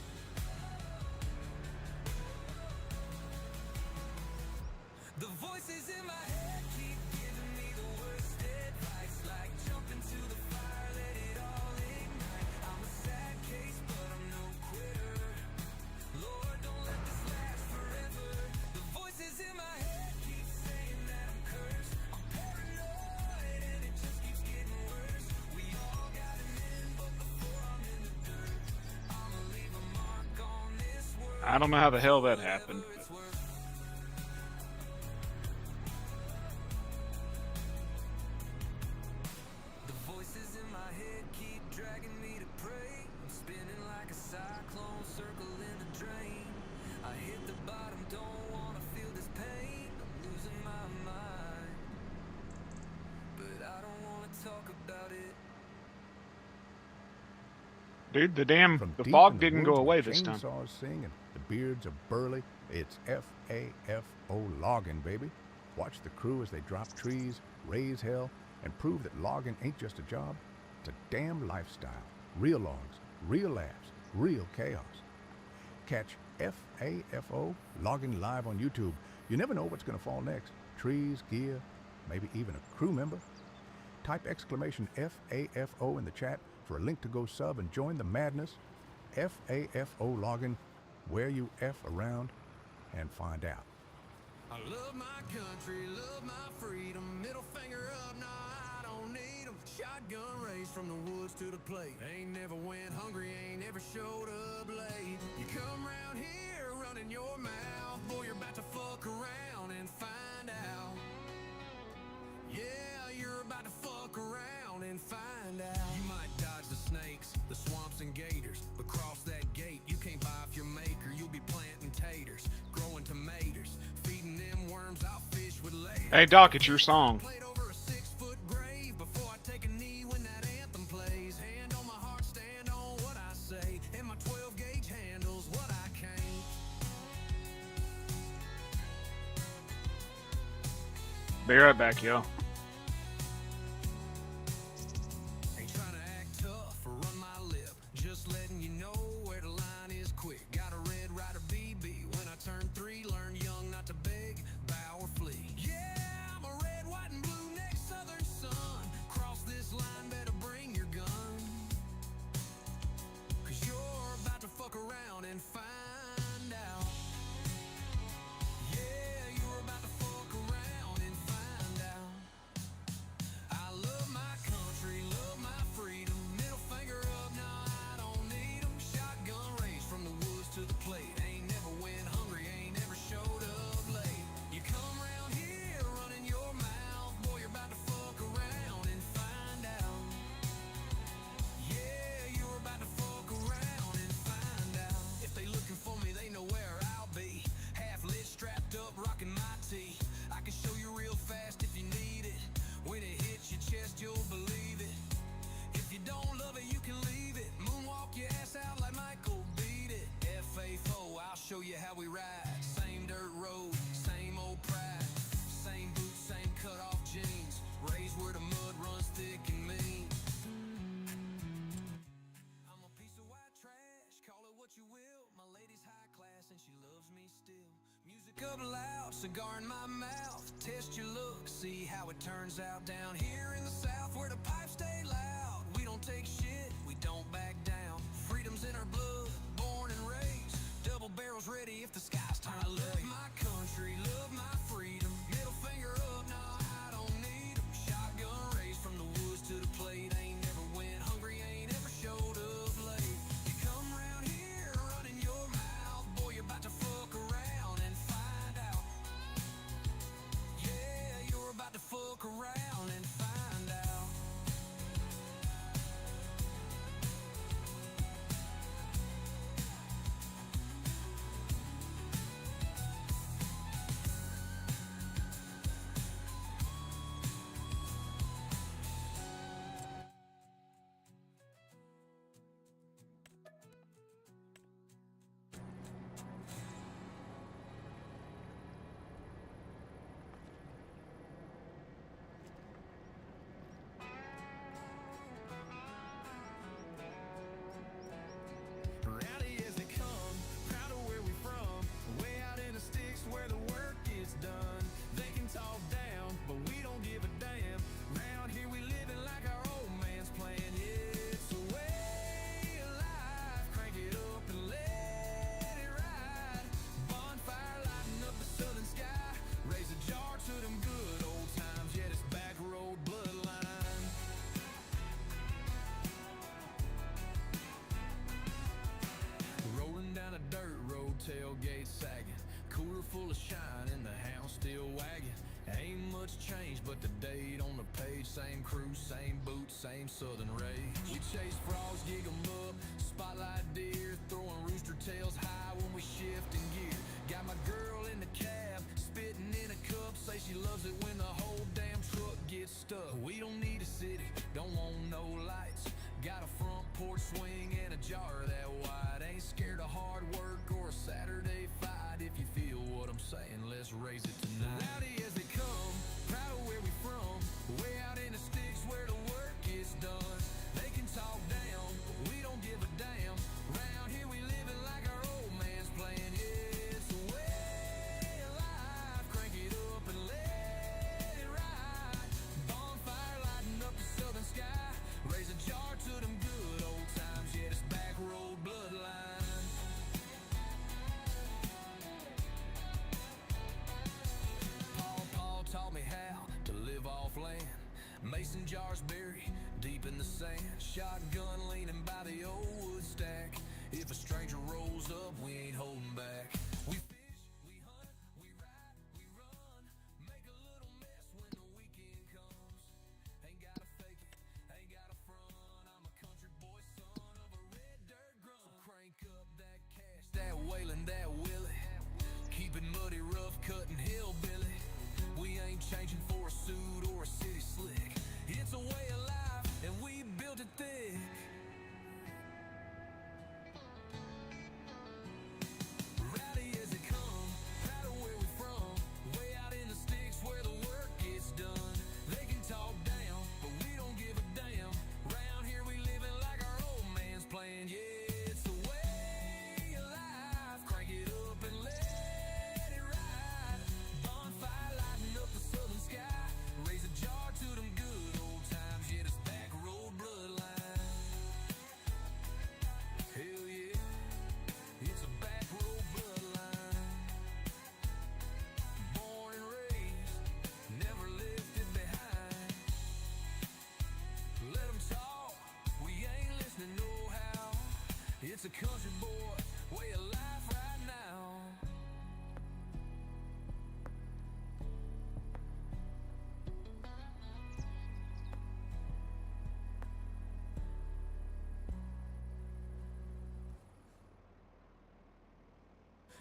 The voices in my head keep giving me the worst advice, like jump into the fire, let it all ignite. I'm a sad case, but I'm no quitter. Lord, I don't know how the hell that happened. The voices in my head keep dragging me to pray. I'm spinning like a cyclone circle in a drain. I hit the bottom, don't wanna feel this pain. I'm losing my mind, but I don't wanna talk about it. Dude, the From deep fog in the didn't woods go where away this time. chainsaws sing and the beards are burly, it's FAFO logging, baby. Watch the crew as they drop trees, raise hell, and prove that logging ain't just a job, it's a damn lifestyle. Real logs, real laughs, real chaos. Catch FAFO logging live on YouTube. You never know what's going to fall next. Trees, gear, maybe even a crew member. Type exclamation FAFO in the chat for a link to go sub and join the madness. FAFO logging, where you F around and find out. I love my country, love my freedom. Middle finger up, nah, I don't need 'em. Shotgun raised from the woods to the plate. Ain't never went hungry, ain't never showed up late. You come round here running your mouth, boy, you're about to fuck around and find out. Yeah, you're about to fuck around and find out. You might dodge the snakes, the swamps and gators, but cross that gate, you can't buy off your maker. You'll be planting taters, growing tomatoes, feeding them worms, I'll fish with layers. Hey Doc, it's your song. Played over a 6-foot grave before I take a knee when that anthem plays. Hand on my heart, stand on what I say, and my 12 gauge handles what I can't. Be right back, yo. Ain't trying to act tough or run my lip, just letting you know where the line is quick. Got a Red Ryder BB when I turn 3, learn young not to beg, bow or flee. Yeah, I'm a red, white and blue neck southern son. Cross this line, better bring your gun, 'cause you're about to fuck around and find out. Yeah, you're about to fuck around and find out. I love my country, love my freedom. Middle finger up, nah, I don't need 'em. Shotgun raised from the woods to the plate. Ain't never went hungry, ain't never showed up late. You come round here running your mouth, boy, you're about to fuck around and find out. Yeah, you're about to fuck around and find out. If they looking for me, they know where I'll be. Half lit, strapped up, rocking my tee. I can show you real fast if you need it. When it hits your chest, you'll believe it. If you don't love it, you can leave it. Moonwalk your ass out like Michael beat it. FA4, I'll show you how we ride. Same dirt road, same old pride. Same boots, same cut off jeans. Raised where the mud runs thick and mean. I'm a piece of white trash, call it what you will. My lady's high class and she loves me still. Music up loud, cigar in my mouth. Test your look, see how it turns out down here in the South where the pipes stay loud. We don't take shit, we don't back down. Freedom's in our blood, born and raised. Double barrels ready if the sky's turned. I love my country, love my freedom. Middle finger up, nah, I don't need 'em. Shotgun raised from the woods to the plate. Ain't never went hungry, ain't ever showed up late. You come round here running your mouth, boy, you're about to fuck around and find out. Yeah, you're about to fuck around and find out. tailgate sagging, cooler full of shine and the hound still wagging. Ain't much change but the date on the page. Same crew, same boots, same southern rage. We chase frogs, gig 'em up, spotlight deer, throwing rooster tails high when we shift in gear. Got my girl in the cab, spitting in a cup, say she loves it when the whole damn truck gets stuck. We don't need a city, don't want no lights. Got a front porch swing and a jar that wide. Ain't scared of hard work or a Saturday fight. If you feel what I'm saying, let's raise it tonight. Rowdy as they come, proud of where we from. Way out in the sticks where the work gets done. They can talk down, but we don't give a damn. Round here we living like our old man's playing. Yeah, it's a way of life. Crank it up and let it ride. Bonfire lighting up the southern sky. Raise a jar to them good old times. Yeah, this back road bloodline. Paul taught me how to live off land. Mason jars buried deep in the sand. Shotgun leaning by the old wood stack. If a stranger rolls up, we ain't holding back. We fish, we hunt, we ride, we run. Make a little mess when the weekend comes. Ain't gotta fake it, ain't gotta front. I'm a country boy, son of a red dirt grunt. So crank up that cash, that whaling, that willie. Keep it muddy, rough, cutting hillbilly. We ain't changing for a suit or a city slick. It's a way of life, and we built it thick. Rowdy as it come, proud of where we from. Way out in the sticks where the work gets done. They can talk down, but we don't give a damn. Round here we living like our old man's playing. Yeah, it's the way of life. Crank it up and let it ride. Bonfire lighting up the southern sky. Raise a jar to them good old times. Yeah, this back road bloodline. Hell yeah, it's a back road bloodline. Born and raised, never left it behind. Let 'em talk, we ain't listening no how. It's a country boy way of life right now.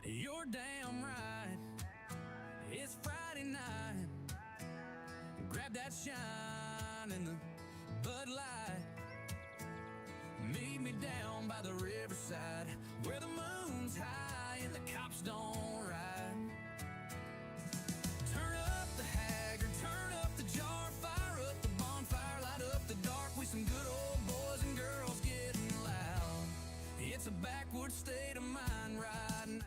You're damn right. It's Friday night. Grab that shine in the Bud Light. Meet me down by the riverside where the moon's high and the cops don't ride. Turn up the haggard, turn up the jar, fire up the bonfire, light up the dark. We some good old boys and girls getting loud. It's a backward state of mind right now.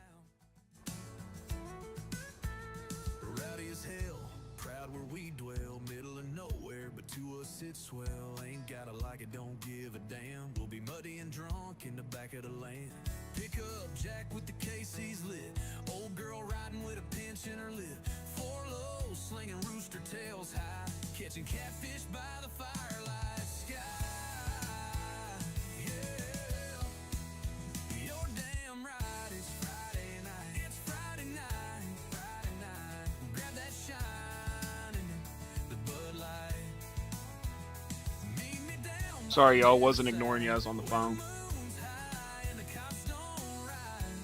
Rowdy as hell, proud where we dwell, middle of nowhere, but to us it's swell. Ain't gotta like it, don't give a damn. We'll be muddy and drunk in the back of the land. Pick up Jack with the KC's lit, old girl riding with a pinch in her lip. 4 low, slinging rooster tails high, catching catfish by the firelight sky. Yeah, you're damn right, it's Friday night. It's Friday night, Friday night. Grab that shine and the Bud Light. Meet me down. Sorry, y'all. Wasn't ignoring you. I was on the phone. Moon's high and the cops don't ride.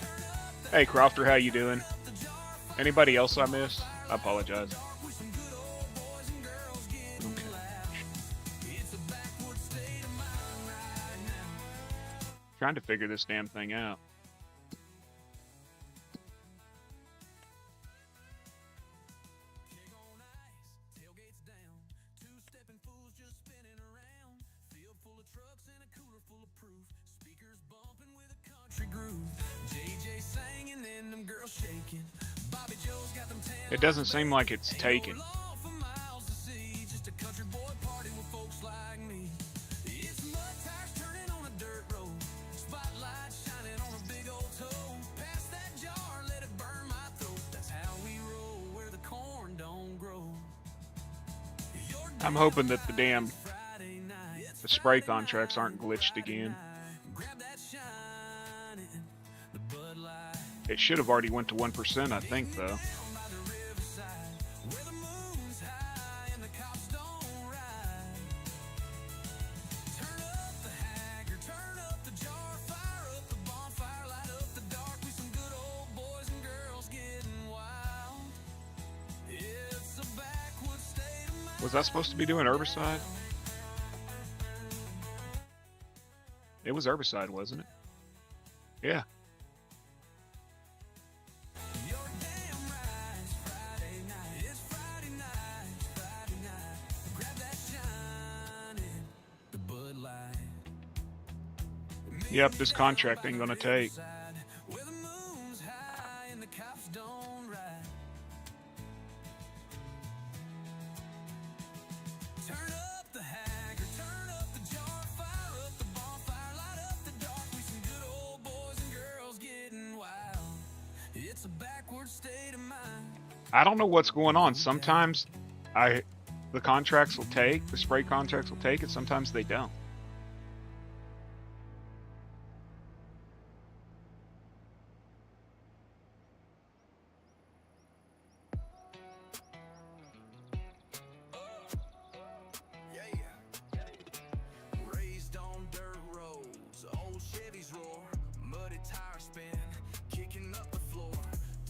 Turn up the Hey, Crofter, how you doing? the jar, Anybody else I missed? I apologize. dark with some good old boys and girls getting loud. It's a backward state of mind right now. Trying to figure this damn thing out. Keg on ice, tailgates down. Two-stepping fools just spinning around. Field full of trucks and a cooler full of proof. Speakers bumping with a country groove. JJ singing and them girls shaking. Bobby Joe's got them tan. It doesn't seem like it's taken. Long for miles to see. Just a country boy party with folks like me. It's mud tires turning on a dirt road. Spotlight shining on a big old toe. Pass that jar, let it burn my throat. That's how we roll where the corn don't grow. I'm hoping that the damn Friday night. the spray contracts aren't glitched again. Grab that shine It should have already went to 1%, I think, though. Was I supposed to be doing herbicide? It was herbicide, wasn't it? Yeah. Yep, this contract ain't gonna take. I don't know what's going on. Sometimes the contracts will take, the spray contracts will take it, sometimes they don't. Raised on dirt roads, old Chevys roar, muddy tires spin, kicking up the floor,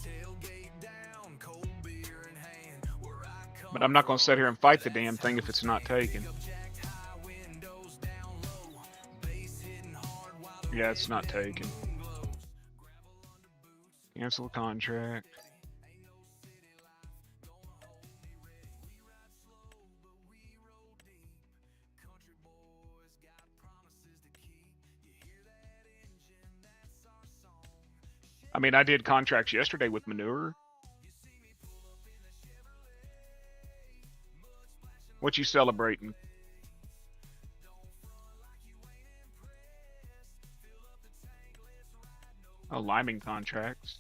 tailgate down, cold beer in hand. Where I come But I'm not gonna sit here and fight the damn thing if it's not taken. jacked high, windows down low, bass hitting hard while the Yeah, it's not taken. moon glows. Gravel under boots, Cancel the contract. ain't no city life gonna hold me ready. We ride slow, but we roll deep. Country boys got promises to keep. You hear that engine? That's our song. I mean, I did contracts yesterday with manure. What you celebrating? Oh, liming contracts.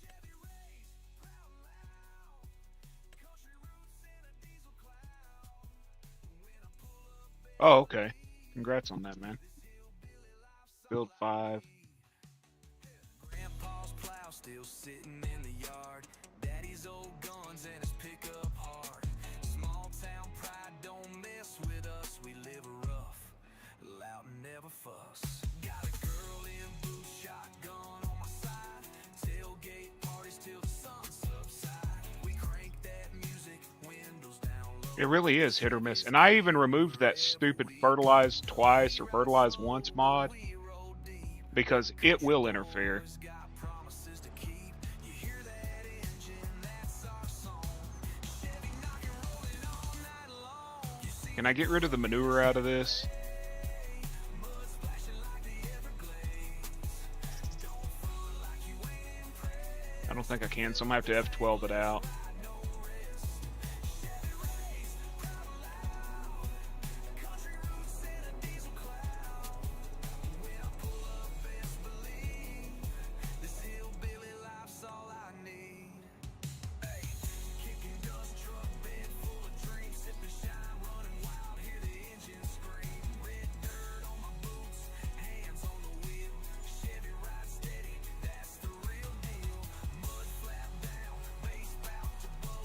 Oh, okay. Congrats on that, man. Build 5. Grandpa's plow still sitting in the yard. Daddy's old guns and his pickup hard. Small town pride don't mess with us. We live rough, loud and never fuss. Got a girl in blue, shotgun on my side. Tailgate parties till the sun subside. We crank that music, windows down low. It really is hit or miss. And I even removed that stupid fertilize twice or fertilize once mod because it will interfere. Got promises to keep. You hear that engine? That's our song. Chevy knocking, rolling all night long. You see Can I get rid of the manure out of this? mud splashing like the Everglades. Don't fool like you ain't impressed. I don't think I can, so I'm gonna have to F12 it out. Country roots in a diesel cloud. When I pull up, best believe this hillbilly life's all I need. Hey, kicking dust, truck bed full of dreams, sipping shine, running wild, hear the engine scream. Red dirt on my boots, hands on the wheel. Chevy ride steady, that's the real deal. Mud flap down, bass bout to blow.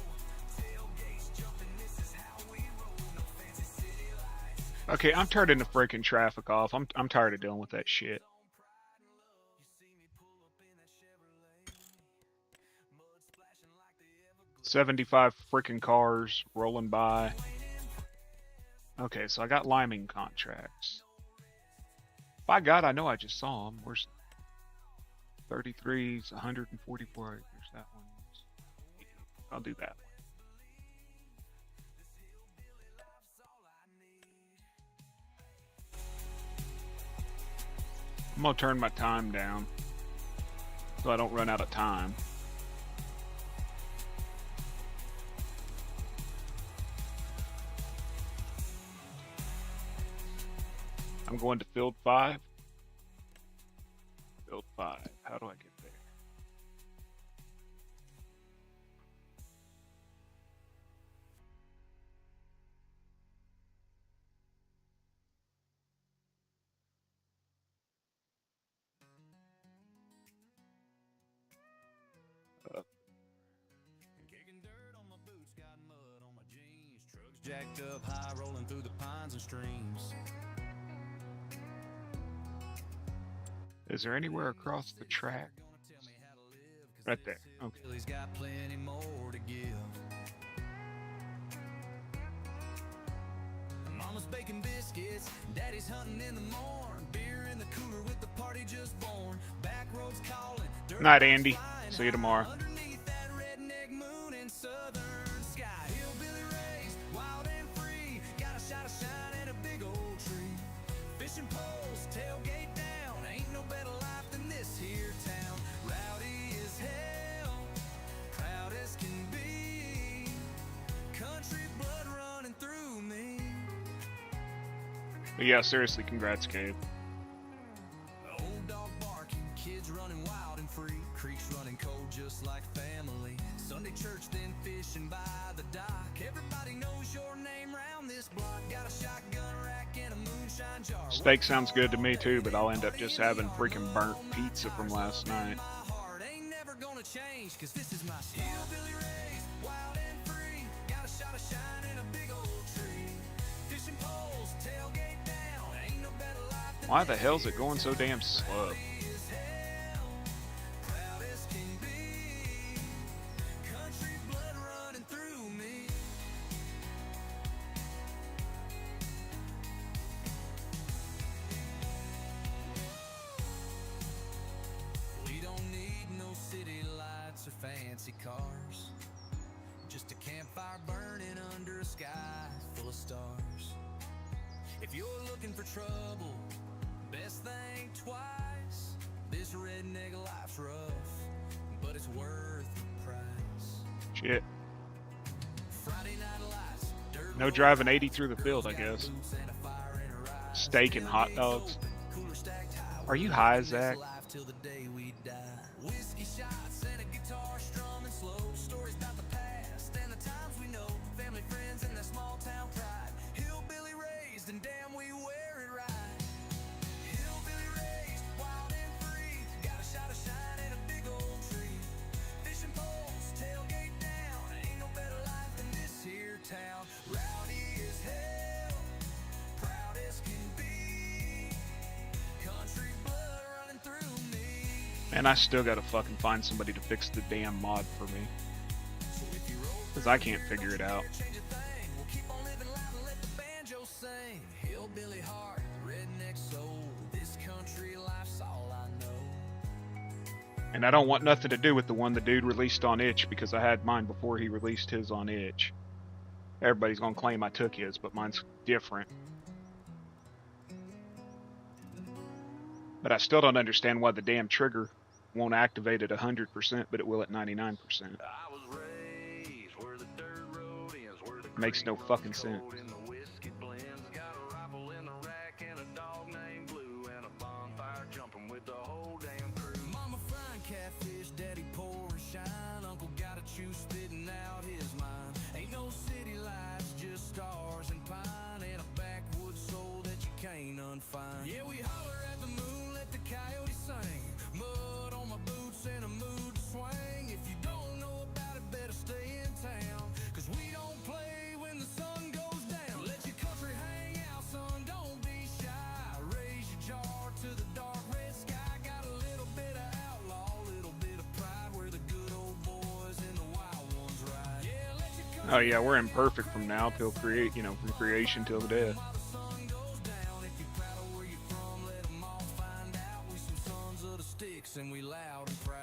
Tailgates jumping, this is how we roll. No fancy city lights. Okay, I'm turning the freaking traffic off. I'm tired of dealing with that shit. Pride and love. You see me pull up in that Chevrolet. Mud splashing like the Everglades. 75 freaking cars rolling by. Okay, so I got liming contracts. By God, I know I just saw them. Where's 33's 144 acres? That one. I'll do that one. I'm gonna turn my time down so I don't run out of time. I'm going to field 5. Field 5. How do I get there? jacked up high, rolling through the pines and streams. Is there anywhere across the track? Right there. Okay. Billy's got plenty more to give. Mama's baking biscuits, daddy's hunting in the morn. Beer in the cooler with the party just born. Back roads calling. Night, Andy. See you tomorrow. Underneath that redneck moon in southern sky. Hillbilly raised, wild and free. Got a shot of shine in a big old tree. Fishing poles, tailgate down. Ain't no better life than this here town. Rowdy as hell, proud as can be. Country blood running through me. But yeah, seriously, congrats, Gabe. Old dog barking, kids running wild and free. Creeks running cold just like family. Sunday church, then fishing by the dock. Everybody knows your name round this block. Got a shotgun rack and a moonshine jar. Steak sounds good to me too, but I'll end up just having freaking burnt pizza from last night. My heart ain't never gonna change, 'cause this is my style. Hillbilly raised, wild and free. Got a shot of shine in a big old tree. Fishing poles, tailgate down. Ain't no better life than Why the hell's it going so damn slow? as hell, proud as can be. Country blood running through me. We don't need no city lights or fancy cars. Just a campfire burning under a sky full of stars. If you're looking for trouble, best think twice. This redneck life's rough, but it's worth the price. Shit. Friday night lights, dirt No road driving 80 lights, through the field, I girls guess. got boots and a fire in her eyes. Steak and hot Tailgates dogs. open, cooler stacked high. Are you We're high, living this Zach? life till the day we die. Whiskey shots and a guitar strumming slow. Stories about the past and the times we know. Family, friends, and that small town pride. Hillbilly raised and damn we wear it right. Hillbilly raised, wild and free. Got a shot of shine in a big old tree. Fishing poles, tailgate down. Ain't no better life than this here town. Rowdy as hell, proud as can be. Country blood running through me. And I still gotta fucking find somebody to fix the damn mod for me. So if you roll Because I can't figure it out. change a thing, we'll keep on living loud and let the banjo sing. Hillbilly heart, redneck soul. This country life's all I know. And I don't want nothing to do with the one the dude released on Itch because I had mine before he released his on Itch. Everybody's gonna claim I took his, but mine's different. But I still don't understand why the damn trigger won't activate at 100%, but it will at 99%. I was raised where the dirt road ends, where the Makes no creek fucking runs sense. cold and the whiskey blends. Got a rifle in the rack and a dog named Blue and a bonfire jumping with the whole damn crew. Mama frying catfish, daddy pouring shine. Uncle got a chew spitting out his mind. Ain't no city lights, just stars and pine. And a backwoods soul that you can't unfind. Yeah, we holler at the moon, let the coyotes sing. Mud on my boots and a mood to swing. If you don't know about it, better stay in town. 'Cause we don't play when the sun goes down. Let your country hang out, son, don't be shy. Raise your jar to the dark red sky. Got a little bit of outlaw, little bit of pride. Where the good old boys and the wild ones ride. Yeah, let your country Oh yeah, we're imperfect from now till from creation till the death. while the sun goes down. If you're proud of where you're from, let 'em all find out. We some sons of the sticks and we loud and proud.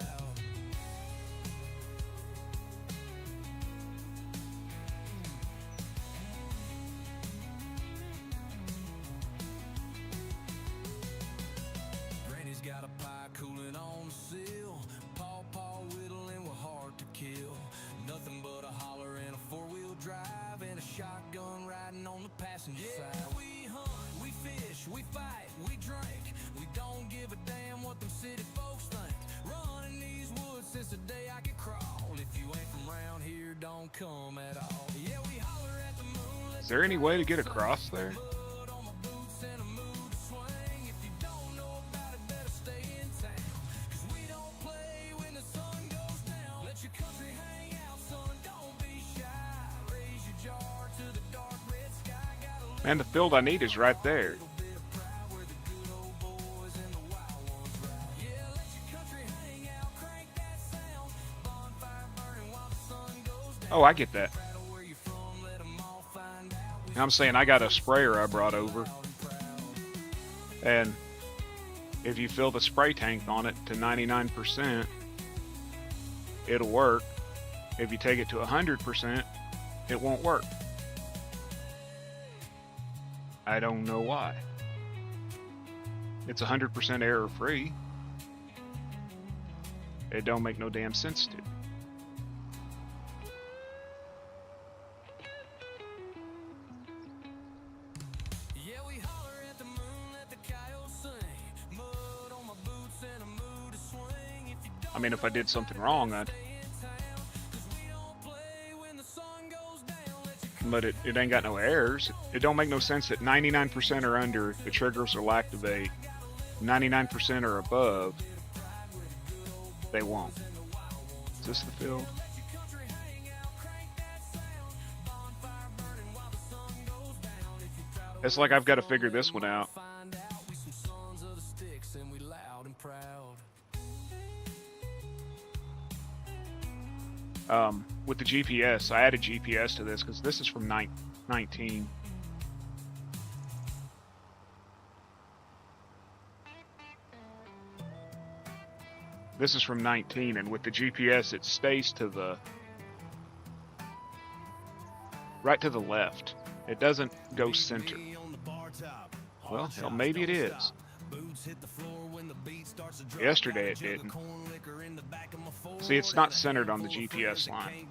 Granny's got a pie cooling on the sill. Paw whittling with hard to kill. Nothing but a holler and a four-wheel drive and a shotgun riding on the passenger side. We hunt, we fish, we fight, we drink. We don't give a damn what them city folks think. Running these woods since the day I could crawl. If you ain't from around here, don't come at all. Yeah, we holler at the moon. Is there any way to get across there? Mud on my boots and a mood to swing. If you don't know about it, better stay in town. 'Cause we don't play when the sun goes down. Let your country hang out, son, don't be shy. Raise your jar to the dark Man, the field I need is right there. Oh, I get that. I'm saying I got a sprayer I brought over, and if you fill the spray tank on it to 99%, it'll work. If you take it to 100%, it won't work. I don't know why. It's 100% error free. It don't make no damn sense to. I mean, if I did something wrong, I'd... But it ain't got no errors. It don't make no sense that 99% or under, the triggers will activate. 99% or above, they won't. Is this the field? It's like I've got to figure this one out. With the GPS, I added GPS to this because this is from 19. This is from 19, and with the GPS, it stays to the right to the left. It doesn't go center. Well, hell, maybe it is. Yesterday it didn't. See, it's not centered on the GPS line.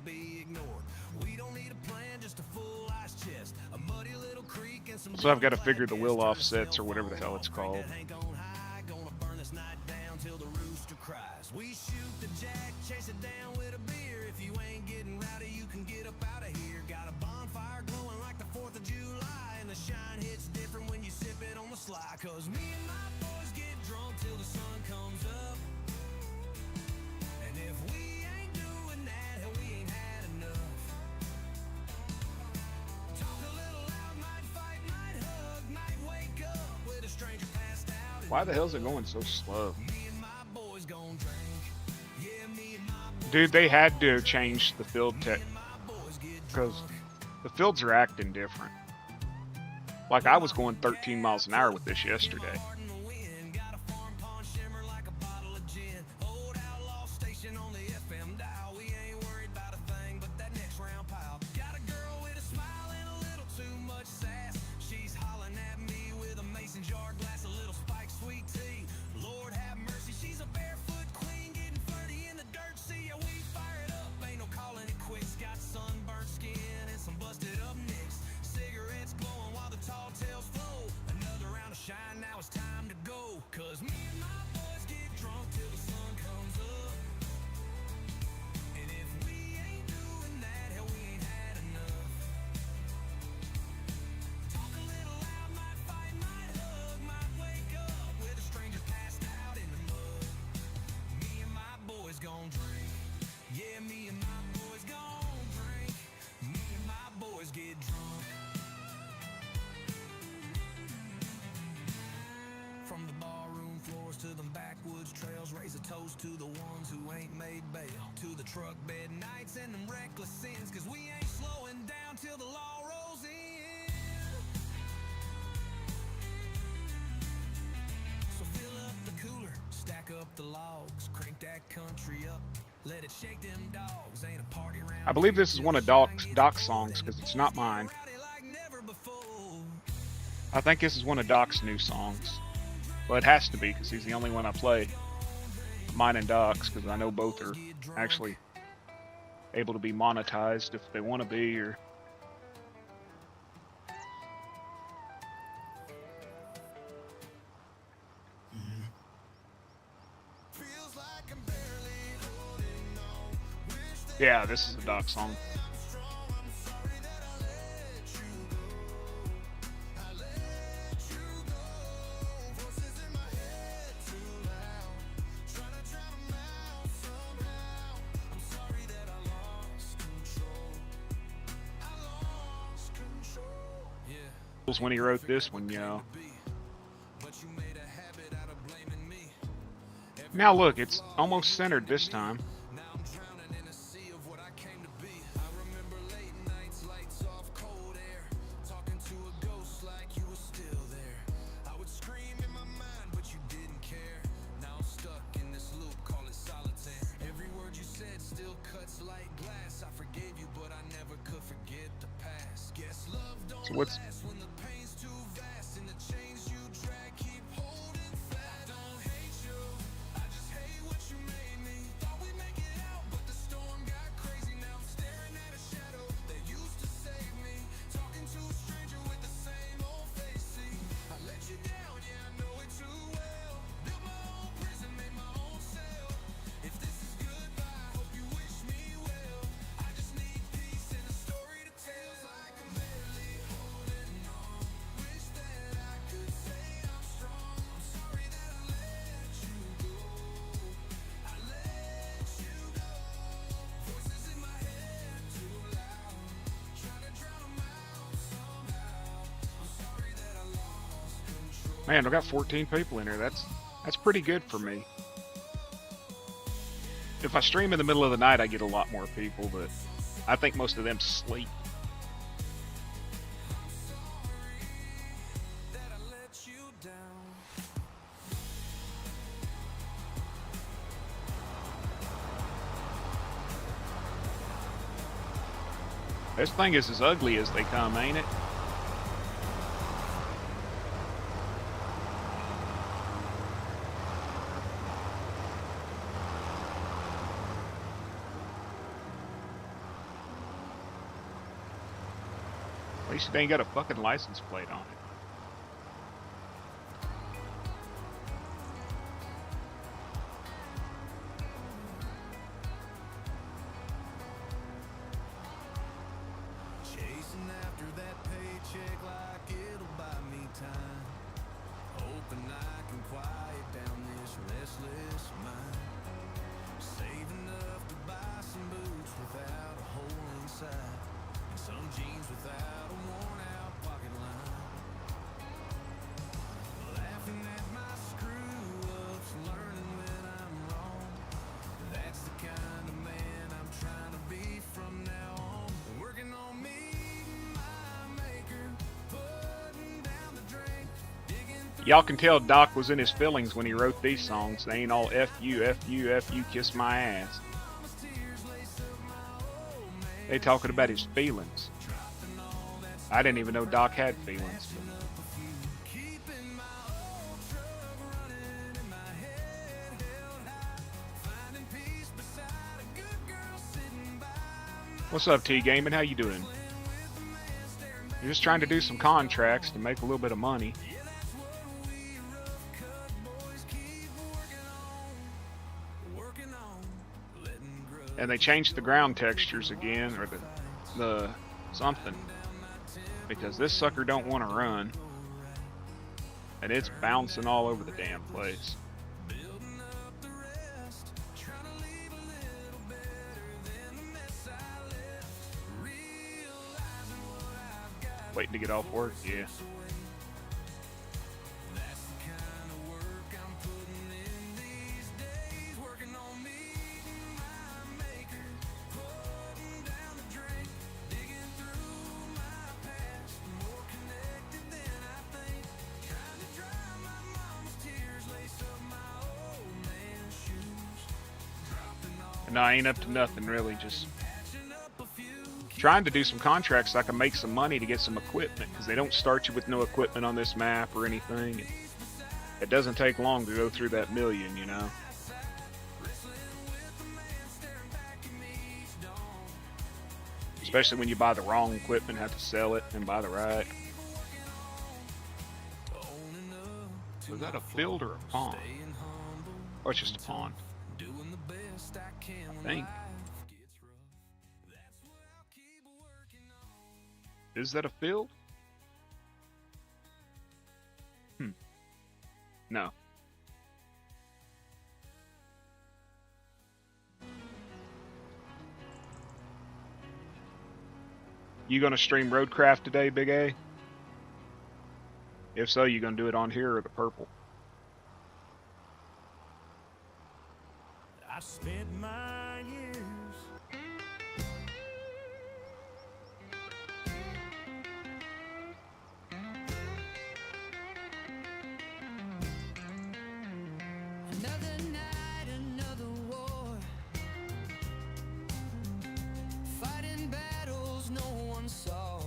So I've got to figure the wheel offsets or whatever the hell it's called. We shoot the jack, chase it down with a beer. If you ain't getting rowdy, you can get up out of here. Got a bonfire glowing like the 4th of July, and the shine hits different when you sip it on the sly. Cause me and my boys get drunk till the sun comes up. And if we ain't doing that, hell, we ain't had enough. Talk a little loud, might fight, might hug, might wake up with a stranger passed out. Why the hell's it going so slow? Dude, they had to change the field tech because the fields are acting different. Like, I was going 13 miles an hour with this yesterday. To the ones who ain't made bail, to the truck bed nights and them reckless sins, cause we ain't slowing down till the law rolls in. So fill up the cooler, stack up the logs, crank that country up, let it shake them dogs. Ain't a party around. I believe this is one of Doc's songs because it's not mine. I think this is one of Doc's new songs. Well, it has to be because he's the only one I play. Mine and Doc's, because I know both are actually able to be monetized if they want to be, or yeah, this is a Doc song. when he wrote this one, yo. Now look, it's almost centered this time. So what's... Man, I got 14 people in here. That's pretty good for me. If I stream in the middle of the night, I get a lot more people, but I think most of them sleep. This thing is as ugly as they come, ain't it? At least they ain't got a fucking license plate on it. Chasing after that paycheck like it'll buy me time. Hoping I can quiet down this restless mind. Save enough to buy some boots without a hole inside. And some jeans without a worn out pocket line. Laughing at my screw ups, learning when I'm wrong. That's the kind of man I'm trying to be from now on. Working on meeting my maker, putting down the drink, digging through. Y'all can tell Doc was in his feelings when he wrote these songs. They ain't all F you, F you, F you, kiss my ass. They talking about his feelings. I didn't even know Doc had feelings. Keeping my old truck running in my head held high. Finding peace beside a good girl sitting by my What's up, T-Gaming? How you doing? You're just trying to do some contracts to make a little bit of money. that's what we rough cut boys keep working on, letting grow. And they changed the ground textures again, or the something. Because this sucker don't want to run. And it's bouncing all over the damn place. Building up the rest, trying to leave a little better than the mess I left. Realizing what I've got. Waiting to get off work, yeah. That's the kind of work I'm putting in these days. Working on meeting my maker, putting down the drink, digging through my past, more connected than I think. Trying to dry my mama's tears, lace up my old man's shoes. Dropping all And I ain't up to nothing really, just patching up a few. trying to do some contracts so I can make some money to get some equipment. Because they don't start you with no equipment on this map or anything. It doesn't take long to go through that million, you know. Especially when you buy the wrong equipment, have to sell it and buy the right. Was that a field or a pond? Oh, it's just a pond. Doing the best I can I when think. life gets rough. That's what I'll keep working on. Is that a field? No. You gonna stream Roadcraft today, Big A? If so, you gonna do it on here or the purple? I spent my years Another night, another war. Fighting battles no one saw.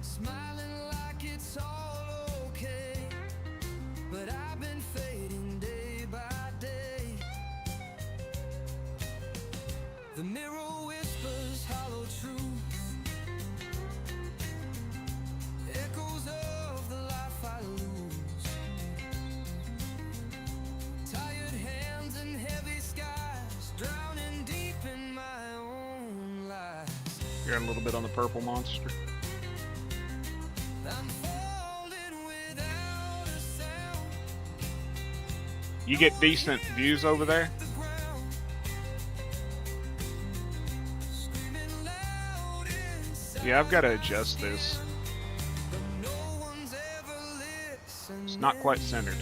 Smiling like it's all okay. But I've been fading day by day. The mirror whispers hollow truth. Echoes of the life I lose. Tired hands and heavy skies, drowning deep in my own lies. You got a little bit on the purple monster. I'm falling without a sound. You get decent views over there. The ground, screaming loud inside. Yeah, I've got to adjust this. But no one's ever listening. It's not quite centered.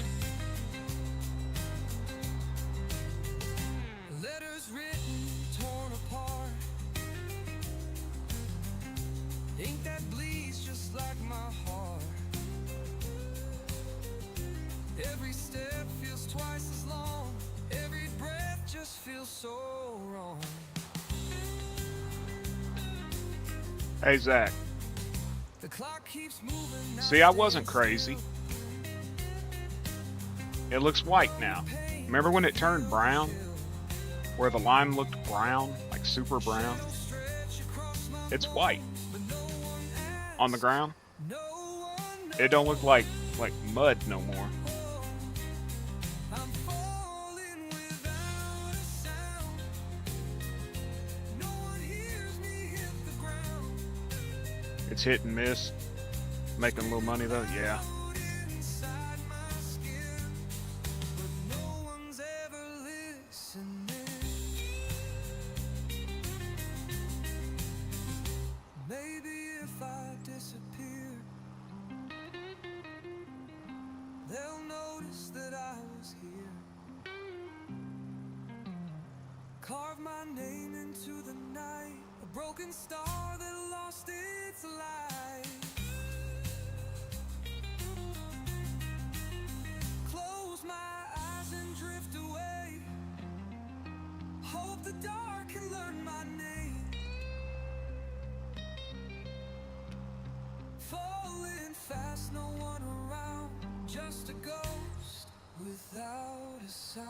Letters written, torn apart. Ink that bleeds just like my heart. Every step feels twice as long. Every breath just feels so wrong. Hey, Zach. The clock keeps moving. See, I wasn't crazy. It looks white now. Remember when it turned brown? Where the line looked brown, like super brown? It's white. On the ground. It don't look like mud no more. I'm falling without a sound. No one hears me hit the ground. It's hit and miss. Making a little money though, yeah. Inside my skin, but no one's ever listening. Maybe if I disappear, they'll notice that I was here. Carve my name into the night, a broken star that lost its light. Close my eyes and drift away. Hope the dark can learn my name. Falling fast, no one around. Just a ghost without a sound.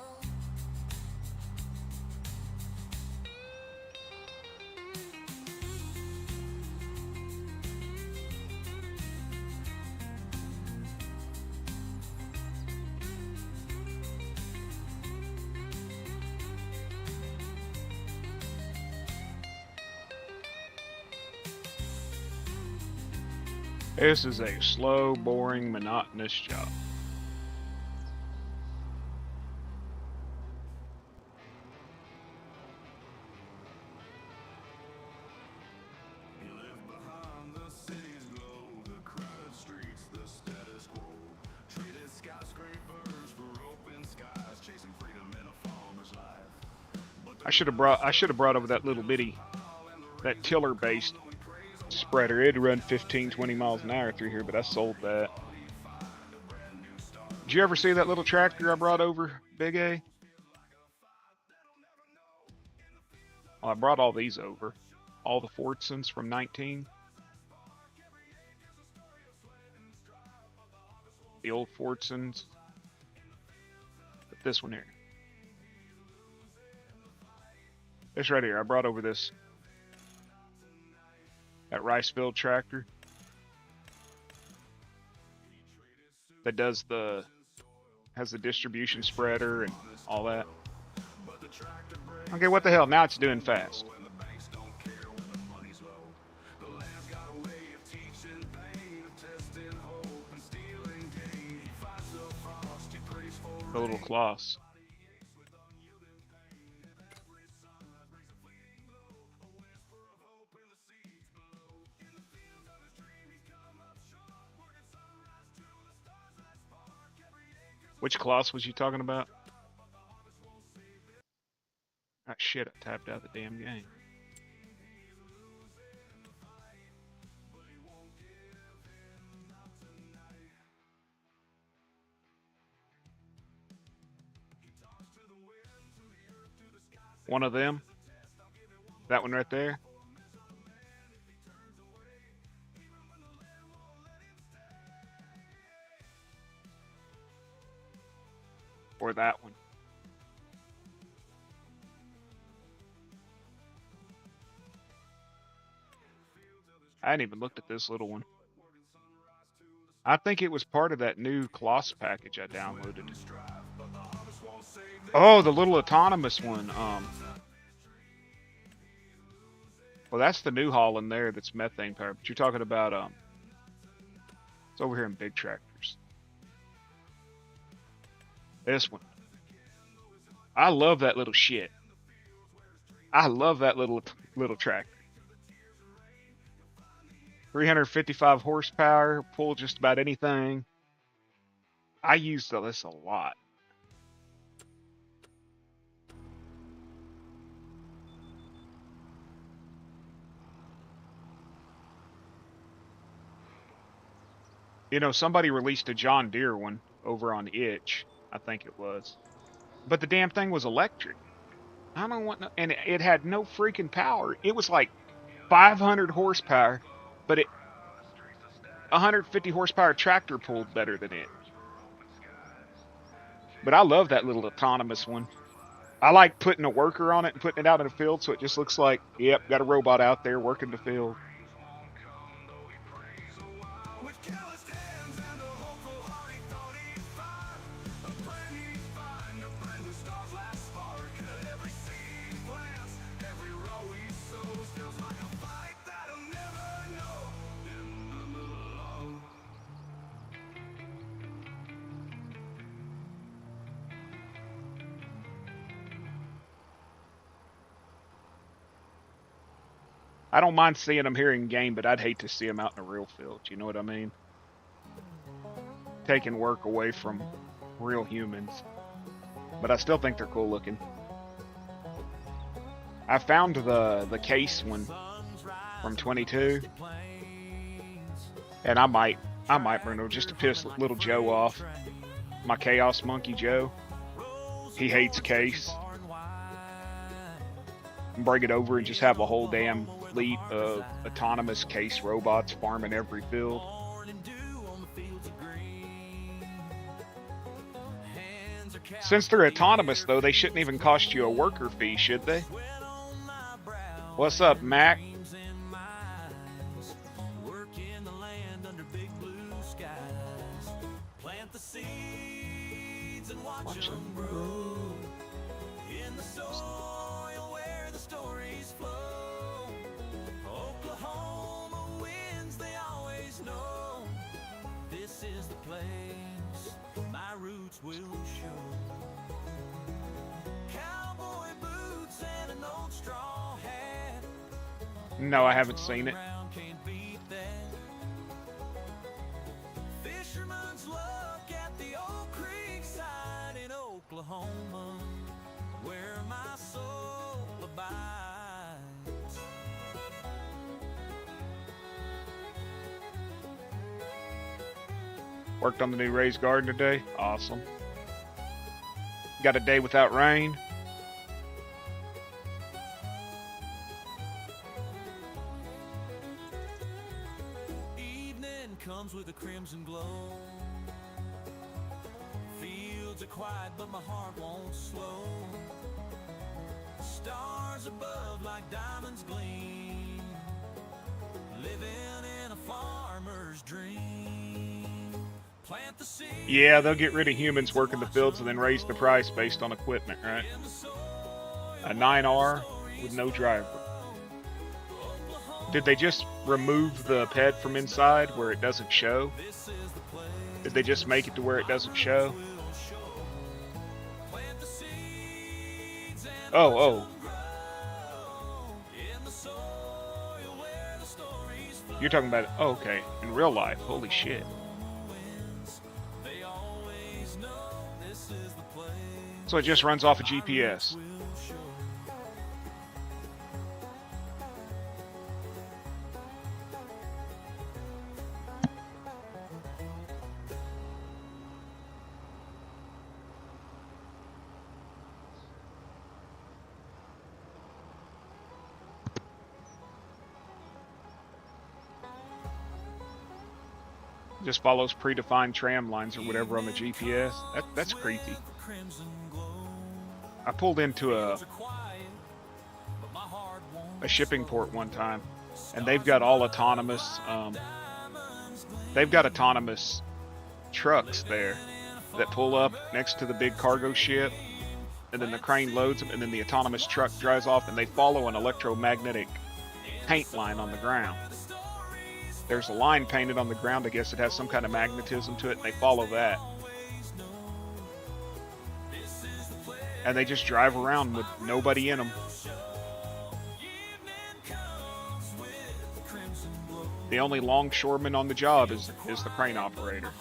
This is a slow, boring, monotonous job. You live behind the city's glow, the crowded streets, the status quo. Treated skyscrapers for open skies, chasing freedom in a farmer's life. I should have brought over that little bitty, that tiller based spreader. It'd run 15, 20 miles an hour through here, but I sold that. Did you ever see that little tractor I brought over, Big A? Well, I brought all these over. All the Fordsons from 19. The old Fordsons. But this one here. This right here. I brought over this. That rice field tractor. That does has the distribution spreader and all that. Okay, what the hell? Now it's doing fast. The little claws. Which class was you talking about? Ah, shit, I tapped out the damn game. One of them? That one right there? Or that one? I hadn't even looked at this little one. I think it was part of that new Kloss package I downloaded. Oh, the little autonomous one. Well, that's the new haul in there that's methane powered. But you're talking about it's over here in big tractors. This one. I love that little shit. I love that little tractor. 355 horsepower, pull just about anything. I use this a lot. You know, somebody released a John Deere one over on Itch, I think it was. But the damn thing was electric. I don't want no, and it had no freaking power. It was like 500 horsepower, but 150 horsepower tractor pulled better than it. But I love that little autonomous one. I like putting a worker on it and putting it out in the field so it just looks like, yep, got a robot out there working the field. I don't mind seeing them here in game, but I'd hate to see them out in a real field. You know what I mean? Taking work away from real humans. But I still think they're cool looking. I found the case one from 22, and I might bring it just to piss little Joe off. My Chaos Monkey Joe. He hates case. Bring it over and just have a whole damn fleet of autonomous case robots farming every field. Since they're autonomous, though, they shouldn't even cost you a worker fee, should they? What's up, Mac? Watch them grow in the soil where the stories flow. Oklahoma winds, they always know. This is the place my roots will show. Cowboy boots and an old straw hat. No, I haven't seen it. Fisherman's luck at the old creek side in Oklahoma, where my soul abides. Worked on the new raised garden today. Awesome. Got a day without rain. Evening comes with a crimson glow. Fields are quiet, but my heart won't slow. Stars above like diamonds gleam. Living in a farmer's dream. Plant the seed. Yeah, they'll get rid of humans working the fields and then raise the price based on equipment, right? A 9R with no driver. Did they just remove the ped from inside where it doesn't show? Did they just make it to where it doesn't show? Oh. You're talking about, oh, okay, in real life. Holy shit. So it just runs off a GPS. Just follows predefined tram lines or whatever on the GPS. That's creepy. I pulled into a shipping port one time, and they've got all autonomous. They've got autonomous trucks there that pull up next to the big cargo ship, and then the crane loads them, and then the autonomous truck drives off, and they follow an electromagnetic paint line on the ground. There's a line painted on the ground. I guess it has some kind of magnetism to it, and they follow that. And they just drive around with nobody in them. The only longshoreman on the job is the crane operator.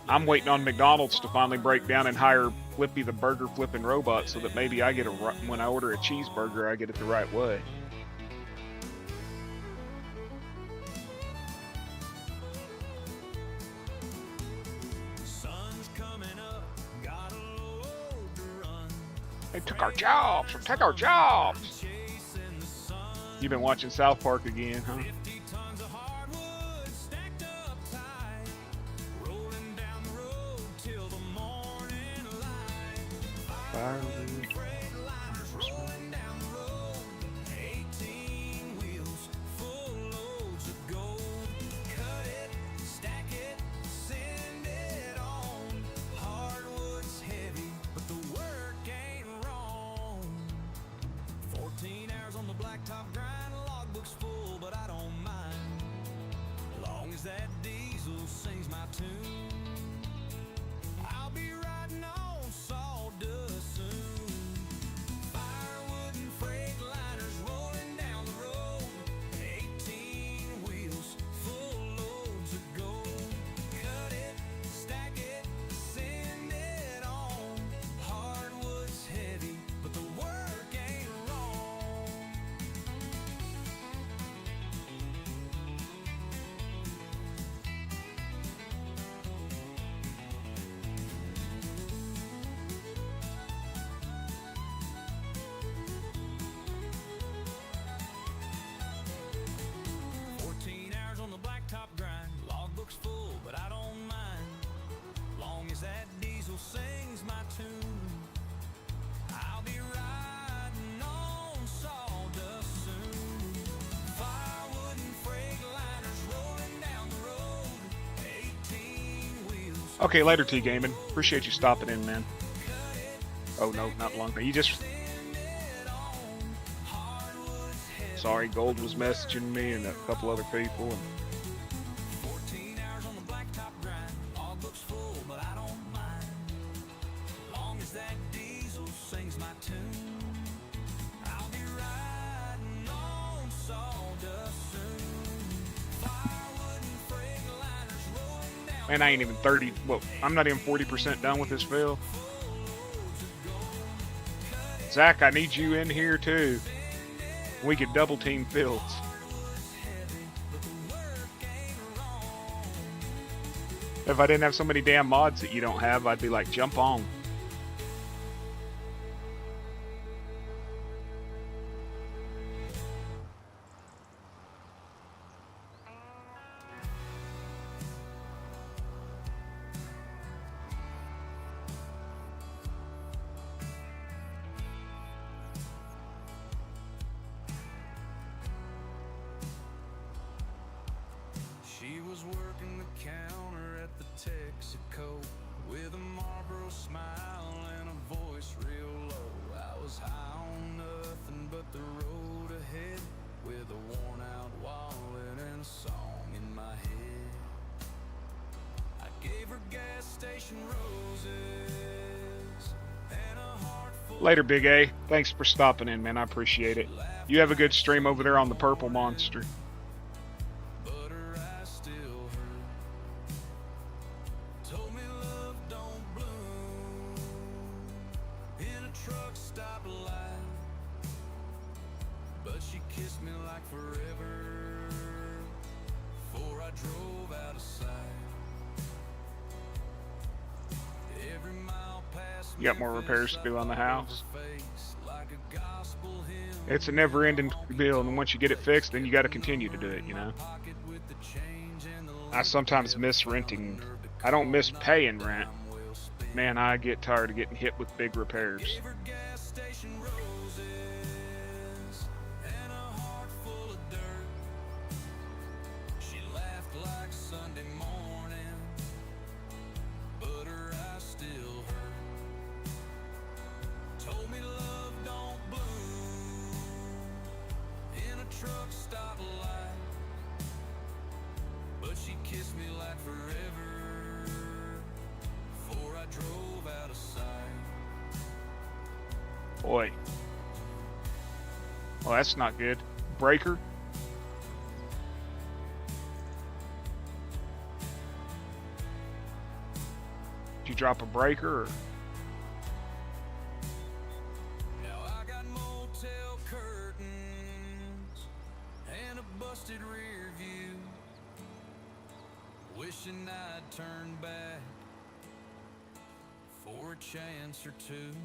I'm waiting on McDonald's to finally break down and hire Flippy the burger flipping robot so that maybe I get when I order a cheeseburger, I get it the right way. They took our jobs. Take our jobs. You've been watching South Park again, huh? That diesel sings my tune. I'll be riding on sawdust soon. Firewood and freight liners rolling down the road. 18 wheels, full loads of gold. Cut it, stack it, send it on. Hardwood's heavy, but the work ain't wrong. 14 hours on the blacktop grind. Logbook's full, but I don't mind. Long as that diesel sings my tune. I'll be riding on sawdust soon. Firewood and freight liners rolling down the road. 18 wheels. Okay, later, T-Gaming. Appreciate you stopping in, man. Oh, no, not long. You just... Sorry, Gold was messaging me and a couple other people. And 14 hours on the blacktop grind. Logbook's full, but I don't mind. Long as that diesel sings my tune. I'll be riding on sawdust soon. Firewood and freight liners rolling down. man, I ain't even 30. Well, I'm not even 40% done with this fill. Zach, I need you in here too. We could double team Fields. If I didn't have so many damn mods that you don't have, I'd be like, jump on. She was working the counter at the Texaco with a Marlboro smile and a voice real low. I was high on nothing but the road ahead with a worn out wallet and a song in my head. I gave her gas station roses and a heart full Later, Big A. Thanks for stopping in, man. I appreciate it. laugh You have a good stream over there on the Purple Monster. but her eyes still hurt. Told me love don't bloom in a truck stop light, but she kissed me like forever before I drove out of sight. Every mile past You got more repairs to do on the house. face like a gospel hymn. It's a never-ending deal, and once you get it fixed, then you got to continue to do it, you know? Pocket with the change and the I sometimes miss renting. I don't miss paying rent. Man, I get tired of getting hit with big repairs. gave her gas station roses and a heart full of dirt. She laughed like Sunday morning, but her eyes still hurt. Told me love don't bloom in a truck stop light, but she kissed me like forever before I drove out of sight. Boy. Well, that's not good. Breaker? Did you drop a breaker or? Now I got motel curtains and a busted rear view, wishing I'd turn back for a chance or two.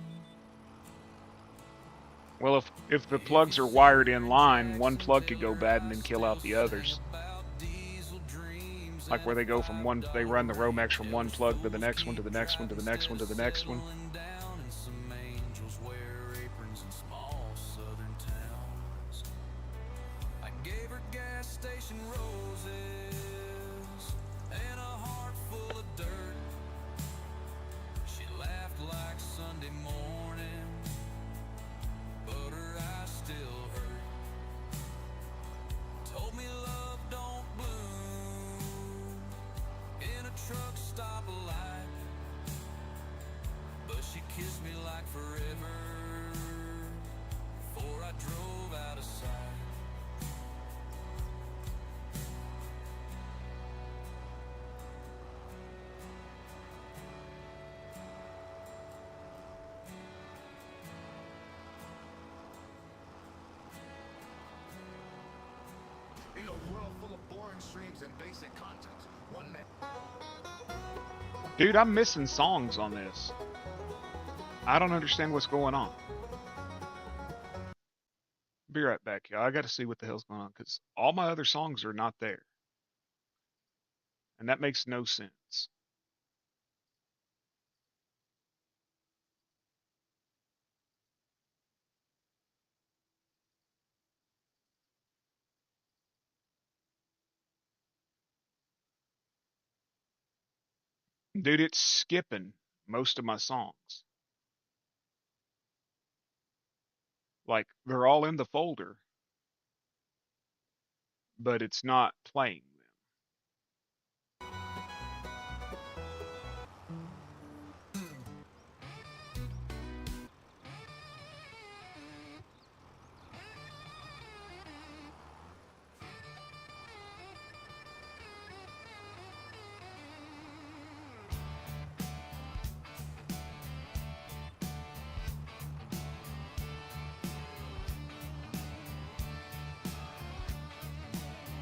Well, if the plugs are wired in line, one plug could go bad and then kill out the others. About diesel dreams Like where they go from one, they run the Romex from one plug to the next one, to the next one, to the next one, to the next one. and down, and some angels wear aprons in small southern towns. I gave her gas station roses and a heart full of dirt. She laughed like Sunday morning, but her eyes still hurt. Told me love don't bloom in a truck stop light, but she kissed me like forever before I drove out of sight. In a world full of boring streams and basic content, one man. Dude, I'm missing songs on this. I don't understand what's going on. Be right back, y'all. I gotta see what the hell's going on, because all my other songs are not there. And that makes no sense. Dude, it's skipping most of my songs. Like, they're all in the folder, but it's not playing them.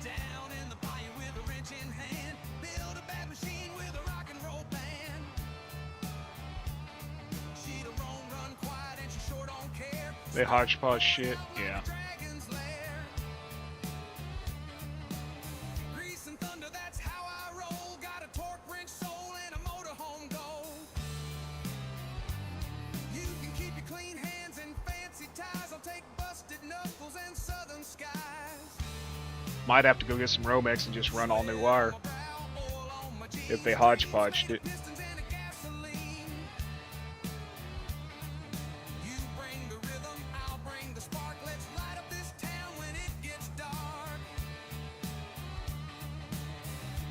Down in the bayou with a wrench in hand, build a bad machine with a rock and roll band. She don't run quiet and she sure don't care. They hodgepodge shit, yeah. Dragon's lair. Grease and thunder, that's how I roll. Got a torque wrench soul and a motorhome goal. You can keep your clean hands and fancy ties. I'll take busted knuckles and southern skies. Might have to go get some Romex and just run all new wire if they hodgepodged it. Pistons and a gasoline. You bring the rhythm, I'll bring the spark. Let's light up this town when it gets dark.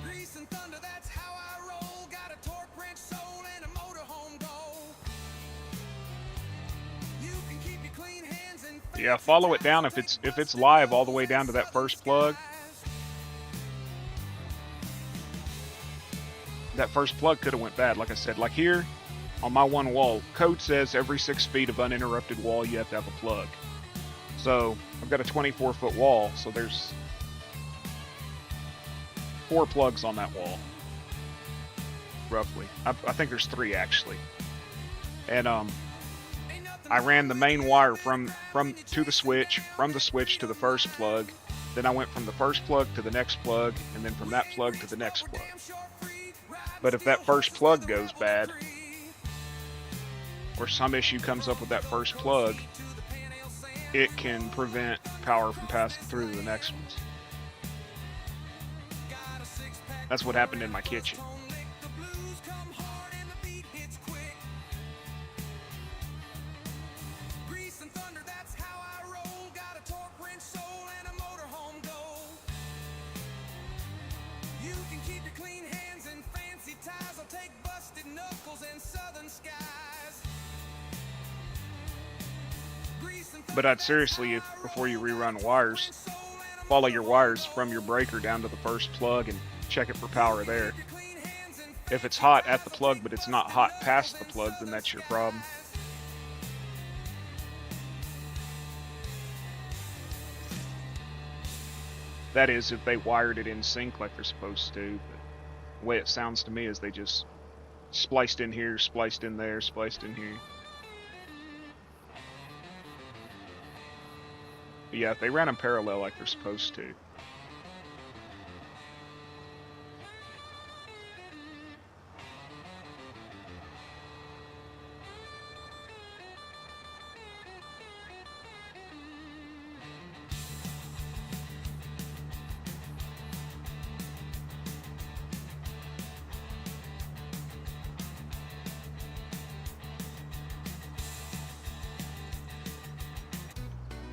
Grease and thunder, that's how I roll. Got a torque wrench soul and a motorhome goal. You can keep your clean hands and Yeah, follow it down if it's live all the way down to that first plug. That first plug could have went bad. Like I said, like here on my one wall, code says every 6 feet of uninterrupted wall you have to have a plug. So I've got a 24-foot wall, so there's 4 plugs on that wall, roughly. I think there's 3 actually. And I ran the main wire from to the switch, from the switch to the first plug. Then I went from the first plug to the next plug, and then from that plug to the next plug. But if that first plug goes bad, or some issue comes up with that first plug, it can prevent power from passing through to the next ones. That's what happened in my kitchen. But I'd seriously, before you rerun wires, follow your wires from your breaker down to the first plug and check it for power there. If it's hot at the plug, but it's not hot past the plug, then that's your problem. That is, if they wired it in sync like they're supposed to. But the way it sounds to me is they just spliced in here, spliced in there, spliced in here. But yeah, if they ran them parallel like they're supposed to.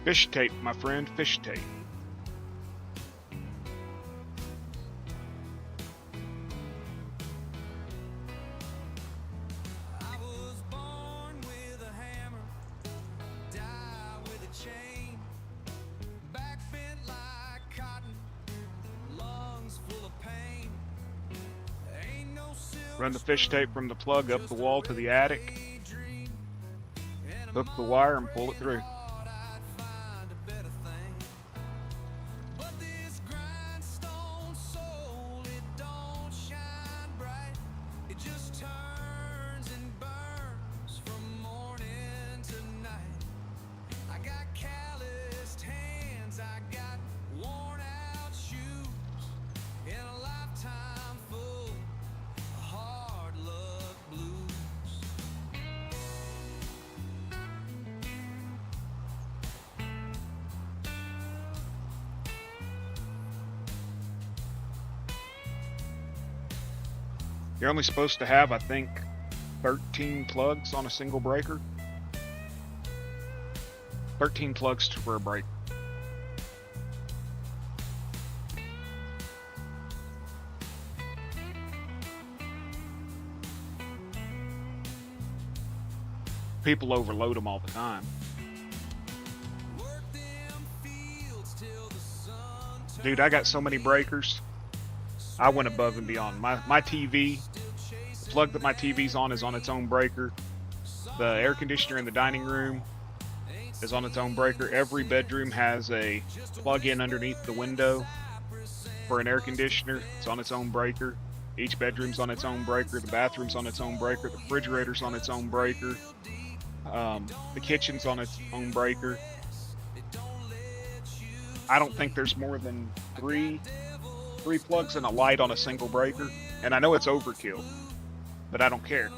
Fish tape, my friend, fish tape. I was born with a hammer, die with a chain, back bent like cotton, lungs full of pain. Ain't no silver Run the fish tape from the plug up the wall to the attic. Hook the wire and pull it through. You're only supposed to have, I think, 13 plugs on a single breaker. 13 plugs for a breaker. People overload them all the time. Dude, I got so many breakers. I went above and beyond. My TV, the plug that my TV's on is on its own breaker. The air conditioner in the dining room is on its own breaker. Every bedroom has a plug-in underneath the window for an air conditioner. It's on its own breaker. Each bedroom's on its own breaker. The bathroom's on its own breaker. The refrigerator's on its own breaker. The kitchen's on its own breaker. I don't think there's more than three plugs and a light on a single breaker, and I know it's overkill, but I don't care.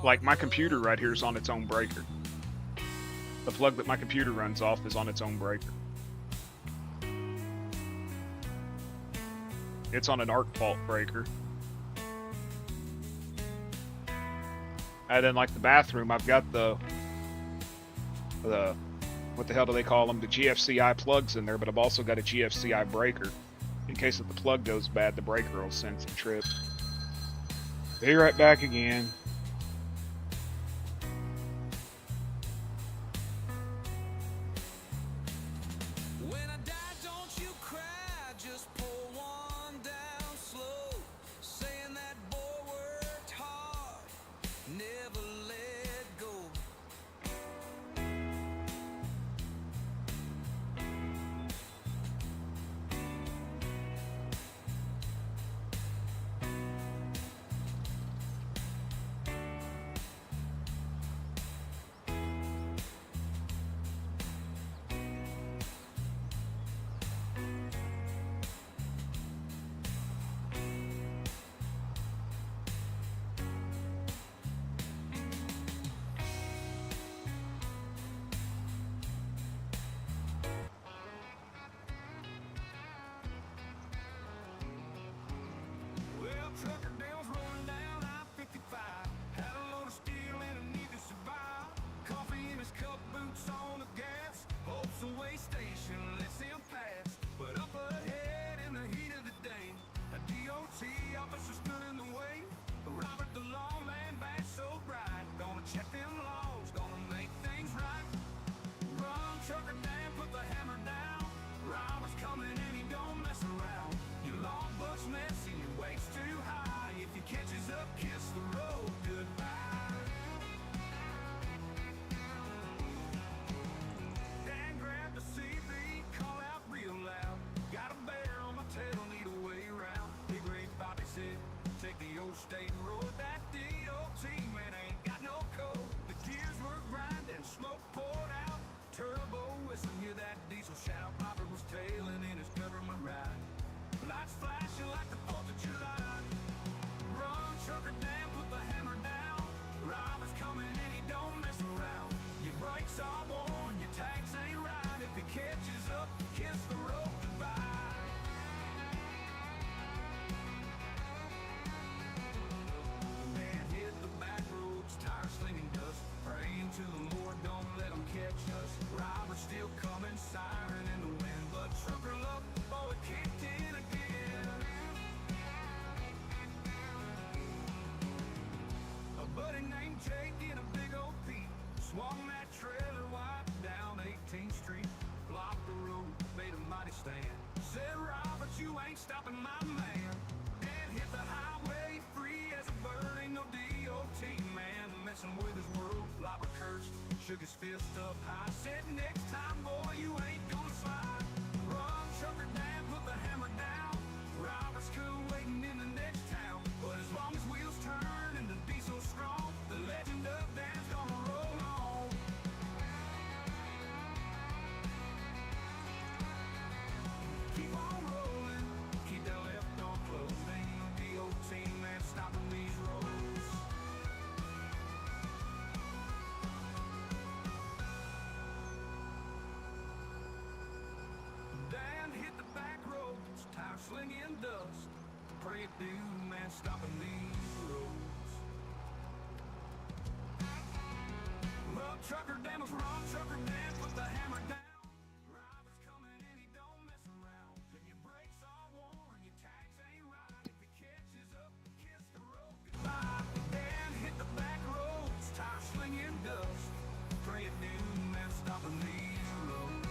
Like my computer right here is on its own breaker. The plug that my computer runs off is on its own breaker. It's on an arc fault breaker. And then like the bathroom, I've got the what the hell do they call them? The GFCI plugs in there, but I've also got a GFCI breaker. In case if the plug goes bad, the breaker will sense and trip. Be right back again. all worn, your tags ain't right. If he catches up, kiss the road goodbye. Man hit the back roads, tires slinging dust, praying to the Lord, don't let him catch us. Robbers still coming, siren in the wind, but trucker luck, oh, it kicked in again. A buddy named Jake in a big old Pete swung that trailer wiped down 18th Street, blocked the road, made a mighty stand. Said, Robert, you ain't stopping my man. And hit the highway free as a bird, ain't no DOT man messing with his world. Robert cursed, shook his fist up high, said, next time, boy, you ain't gonna slide. Run, trucker, Dan, put the hammer down. Robert's cool waiting in the next town, but as long as wheels turn and the diesel strong, the legend of Dan's gonna roll on. Keep on rolling, keep that left door closed. Ain't no DOT man stopping these roads. Dan hit the back roads, tires slinging dust. Pray it do, man, stopping these roads. Well, trucker Dan was wrong, trucker Dan put the hammer down. Robert's coming and he don't mess around. Then your brakes all worn, your tags ain't right. If he catches up, kiss the road goodbye. Dan hit the back roads, tires slinging dust. Pray it do, man, stopping these roads.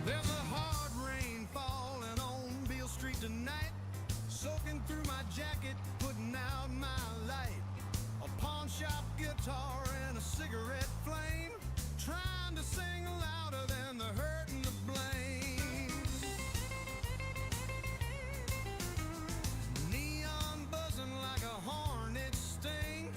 There's a hard rain falling on Beale Street tonight, soaking through my jacket, putting out my light. A pawn shop guitar and a cigarette flame, trying to sing louder than the hurt and the blame. Neon buzzing like a hornet sting,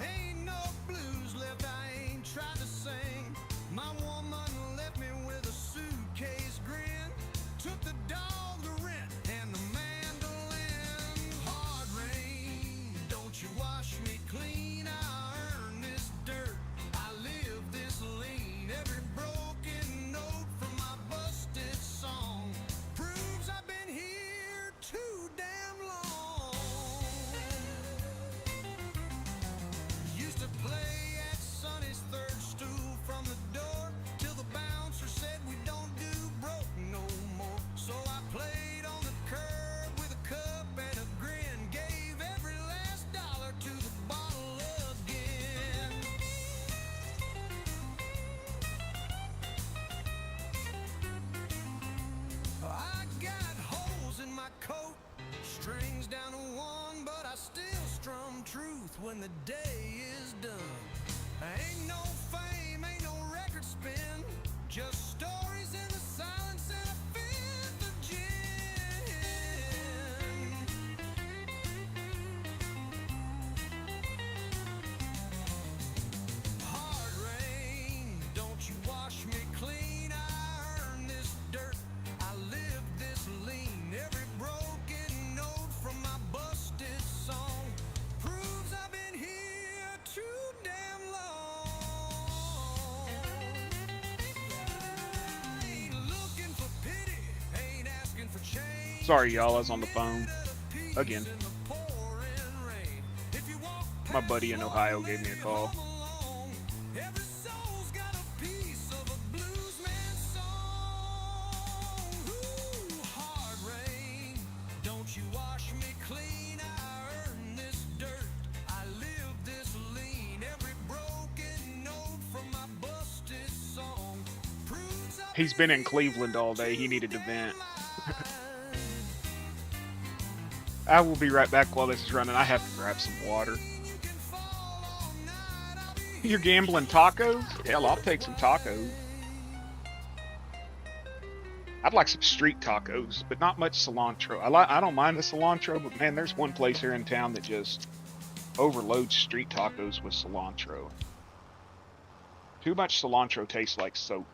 ain't no blues left I ain't tried to sing. My woman left me with a suitcase grin, took the dog to rent and the mandolin. Hard rain, don't you wash me clean, I earn this dirt, I live this lean. Every broken note from my busted song proves I've been here too damn long. Used to play at Sonny's third stool from the door, till the bouncer said we don't do broke no more. So I played on the curb with a cup and a grin, gave every last dollar to the bottle again. I got holes in my coat, strings down to one, but I still strum truth when the day is done. Ain't no fame, ain't no record spin, just stories in the silence and a fifth of gin. Hard rain, don't you wash me clean, I earn this dirt, I live this lean. Every broken note from my busted song proves I've been here too damn long. Ain't looking for pity, ain't asking for change. Sorry, y'all, I was on the phone again. My buddy in Ohio gave me a call. Every soul's got a piece of a bluesman's song. Ooh, hard rain, don't you wash me clean, I earn this dirt, I live this lean. Every broken note from my busted song proves I've He's been in Cleveland all day. He needed to vent. I will be right back while this is running. I have to grab some water. You're gambling tacos? Hell, I'll take some tacos. I'd like some street tacos, but not much cilantro. I don't mind the cilantro, but man, there's one place here in town that just overloads street tacos with cilantro. Too much cilantro tastes like soap.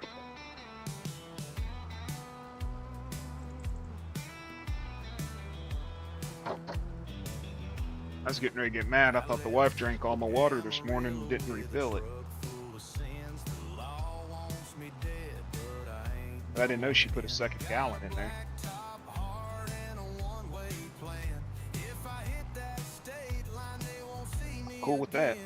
I was getting ready to get mad. I thought the wife drank all my water this morning and didn't refill it. But I didn't know she put a second gallon in there. Cool with that.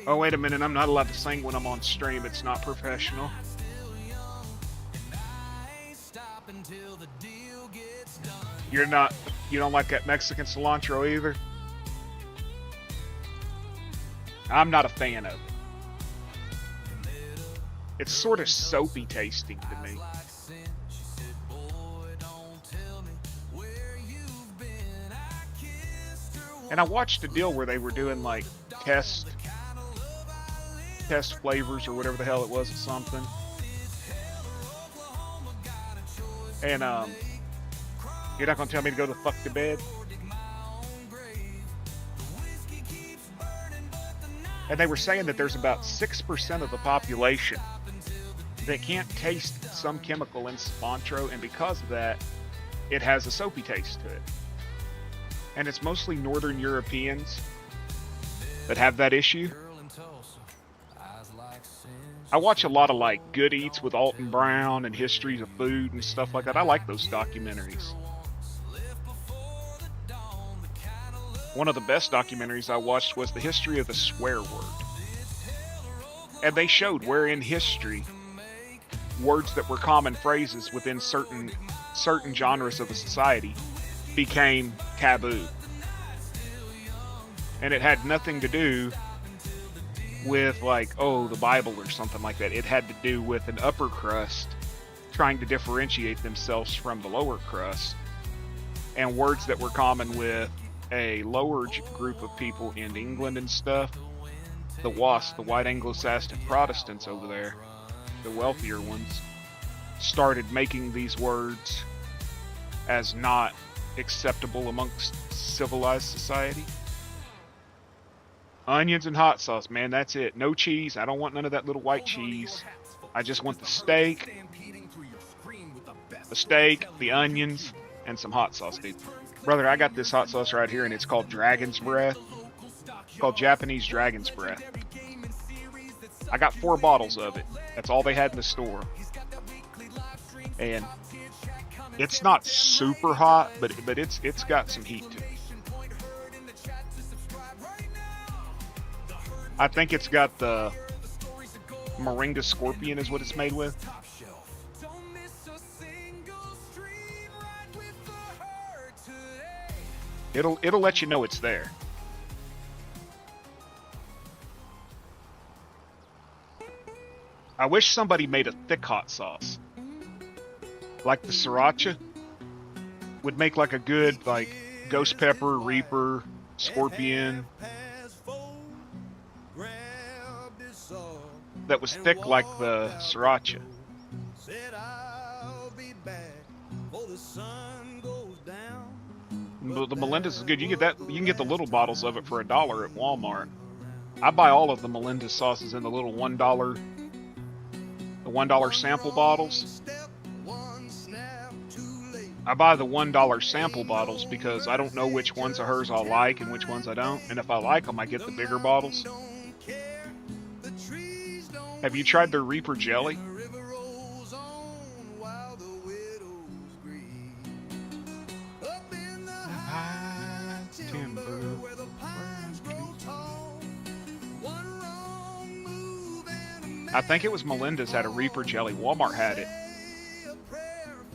Oh, wait a minute. I'm not allowed to sing when I'm on stream. It's not professional. You don't like that Mexican cilantro either? I'm not a fan of it. It's sort of soapy tasting to me. And I watched a deal where they were doing like test flavors or whatever the hell it was or something. And you're not gonna tell me to go the fuck to bed? And they were saying that there's about 6% of the population that can't taste some chemical in cilantro, and because of that, it has a soapy taste to it. And it's mostly Northern Europeans that have that issue. I watch a lot of like Good Eats with Alton Brown and Histories of Food and stuff like that. I like those documentaries. One of the best documentaries I watched was the history of the swear word. And they showed where in history words that were common phrases within certain genres of a society became taboo. And it had nothing to do with like, oh, the Bible or something like that. It had to do with an upper crust trying to differentiate themselves from the lower crust, and words that were common with a lower group of people in England and stuff, the WASP, the white Anglo-Saxon Protestants over there, the wealthier ones, started making these words as not acceptable amongst civilized society. Onions and hot sauce, man, that's it. No cheese. I don't want none of that little white cheese. I just want the steak, the onions, and some hot sauce, dude. Brother, I got this hot sauce right here, and it's called Dragon's Breath. It's called Japanese Dragon's Breath. I got 4 bottles of it. That's all they had in the store. And it's not super hot, but it's got some heat to it. I think it's got the Moringa Scorpion is what it's made with. It'll let you know it's there. I wish somebody made a thick hot sauce. Like the Sriracha would make like a good like ghost pepper, reaper, scorpion. That was thick like the Sriracha. The Melendez is good. You can get the little bottles of it for $1 at Walmart. I buy all of the Melendez sauces in the little $1 sample bottles. I buy the $1 sample bottles because I don't know which ones of hers I'll like and which ones I don't. And if I like them, I get the bigger bottles. Have you tried their Reaper jelly? I think it was Melendez had a Reaper jelly. Walmart had it.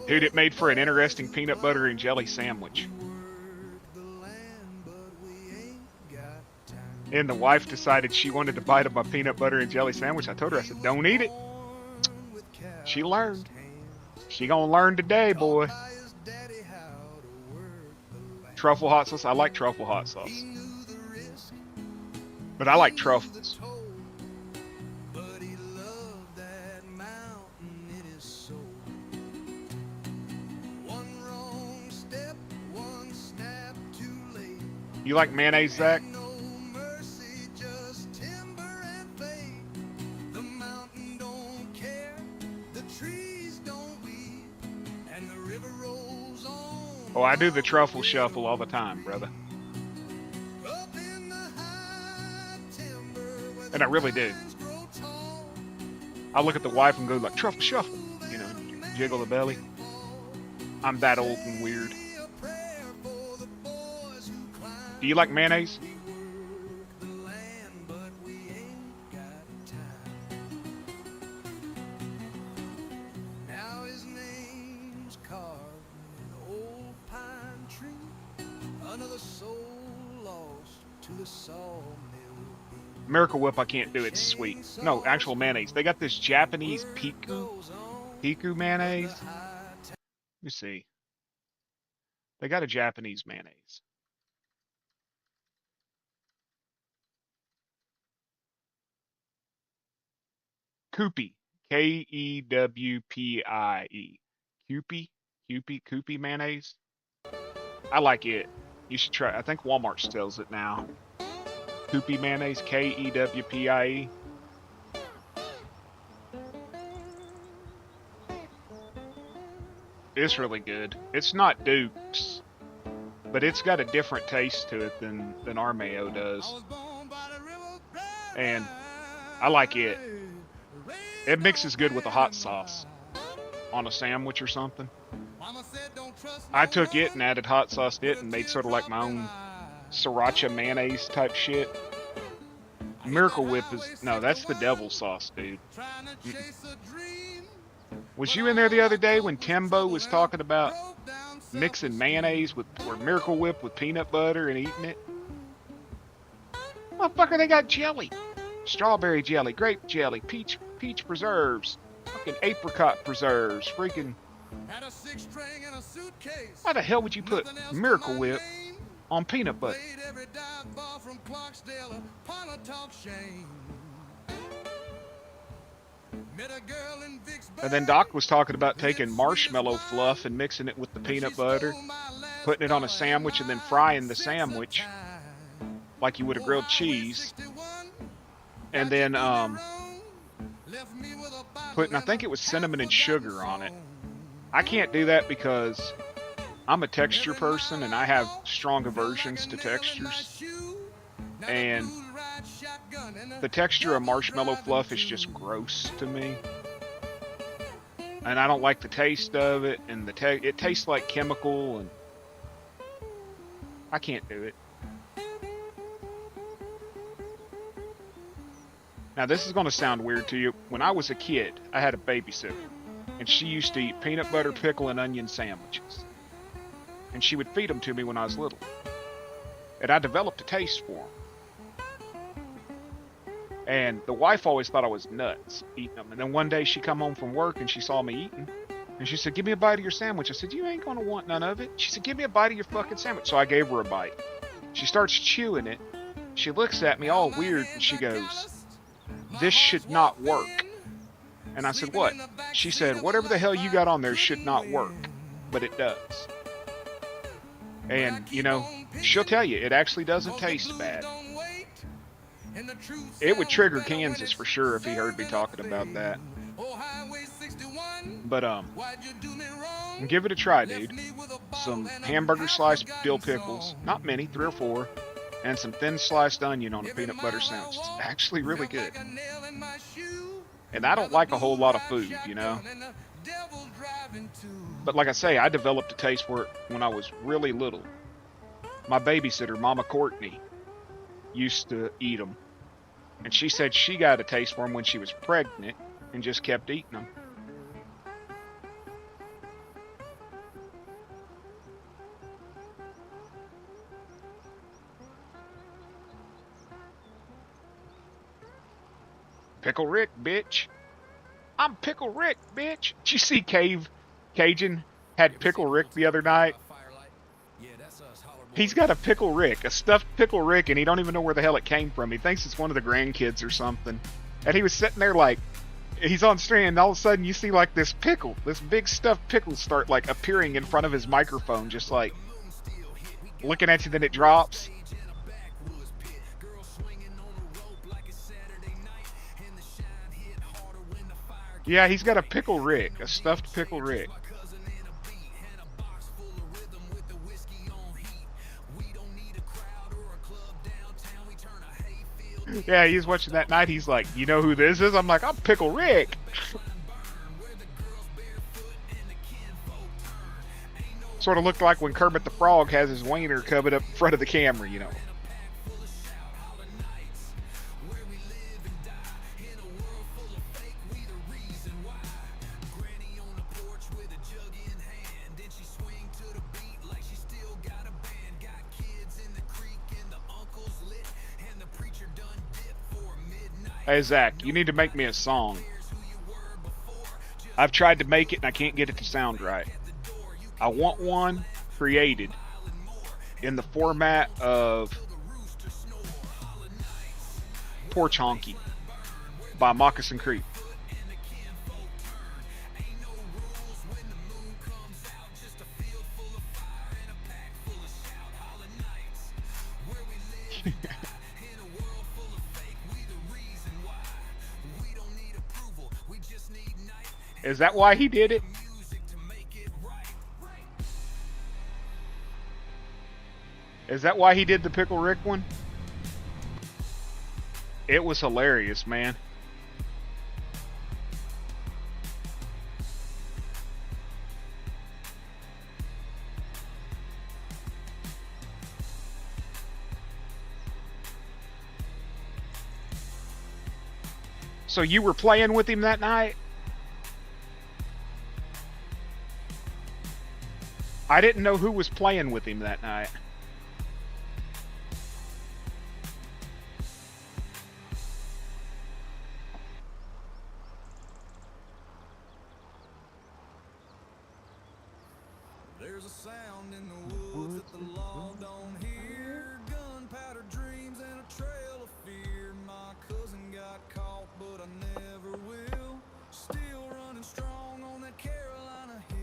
Dude, it made for an interesting peanut butter and jelly sandwich. And the wife decided she wanted to bite of my peanut butter and jelly sandwich. I told her, I said, don't eat it. She learned. She gonna learn today, boy. Truffle hot sauce. I like truffle hot sauce, but I like truffles. You like mayonnaise, Zach? Oh, I do the truffle shuffle all the time, brother. And I really do. I look at the wife and go like, truffle shuffle, you know, jiggle the belly. I'm that old and weird. Do you like mayonnaise? Miracle Whip, I can't do. It's sweet. No, actual mayonnaise. They got this Japanese piku mayonnaise. Let me see. They got a Japanese mayonnaise. Kewpie. Kewpie. Kewpie mayonnaise. I like it. You should try. I think Walmart sells it now. Kewpie mayonnaise. Kewpie. It's really good. It's not Duke's, but it's got a different taste to it than our mayo does. And I like it. It mixes good with a hot sauce on a sandwich or something. I took it and added hot sauce to it and made sort of like my own sriracha mayonnaise type shit. Miracle Whip is... No, that's the devil sauce, dude. Was you in there the other day when Timbo was talking about mixing mayonnaise or Miracle Whip with peanut butter and eating it? Motherfucker, they got jelly. Strawberry jelly, grape jelly, peach preserves, fucking apricot preserves, freaking... Why the hell would you put Miracle Whip on peanut butter? And then Doc was talking about taking marshmallow fluff and mixing it with the peanut butter, putting it on a sandwich and then frying the sandwich like you would a grilled cheese. And then putting, I think it was cinnamon and sugar on it. I can't do that because I'm a texture person and I have strong aversions to textures. And the texture of marshmallow fluff is just gross to me. And I don't like the taste of it, and it tastes like chemical, and I can't do it. Now this is going to sound weird to you. When I was a kid, I had a babysitter, and she used to eat peanut butter, pickle, and onion sandwiches. And she would feed them to me when I was little. And I developed a taste for them. And the wife always thought I was nuts eating them. And then one day she come home from work and she saw me eating. And she said, give me a bite of your sandwich. I said, you ain't going to want none of it. She said, give me a bite of your fucking sandwich. So I gave her a bite. She starts chewing it. She looks at me all weird and she goes, this should not work. And I said, what? She said, whatever the hell you got on there should not work. But it does. And, you know, she'll tell you, it actually doesn't taste bad. It would trigger Kansas for sure if he heard me talking about that. But, give it a try, dude. Some hamburger sliced dill pickles, not many, 3 or 4, and some thin sliced onion on a peanut butter sandwich. It's actually really good. And I don't like a whole lot of food, you know? But like I say, I developed a taste for it when I was really little. My babysitter, Mama Courtney, used to eat them. And she said she got a taste for them when she was pregnant and just kept eating them. Pickle Rick, bitch. I'm Pickle Rick, bitch. Did you see Cajun had Pickle Rick the other night? He's got a Pickle Rick, a stuffed Pickle Rick, and he don't even know where the hell it came from. He thinks it's one of the grandkids or something. And he was sitting there like, he's on stream, and all of a sudden you see like this pickle, this big stuffed pickle start like appearing in front of his microphone, just like looking at you, then it drops. Yeah, he's got a Pickle Rick, a stuffed Pickle Rick. Yeah, he's watching that night. He's like, you know who this is? I'm like, I'm Pickle Rick. Sort of looked like when Kermit the Frog has his wiener covered up in front of the camera, you know. Hey, Zach, you need to make me a song. I've tried to make it and I can't get it to sound right. I want one created in the format of Porch Honky by Moccasin Creek. Is that why he did it? Is that why he did the Pickle Rick one? It was hilarious, man. So you were playing with him that night? I didn't know who was playing with him that night. There's a sound in the woods that the law don't hear. Gunpowder dreams and a trail of fear. My cousin got caught, but I never will. Still running strong on that Carolina hill.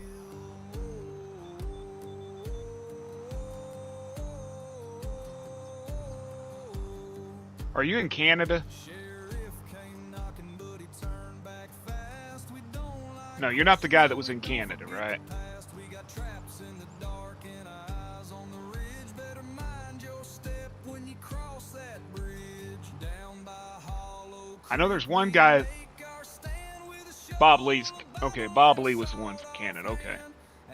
Are you in Canada? Sheriff came knocking, but he turned back fast. We don't like No, you're not the guy that was in Canada, right? past. We got traps in the dark and eyes on the ridge. Better mind your step when you cross that bridge. Down by Hollow I know there's one guy, Creek, our stand with a shovel Bob Lee's. Okay, Bob Lee was the one from Canada. Okay.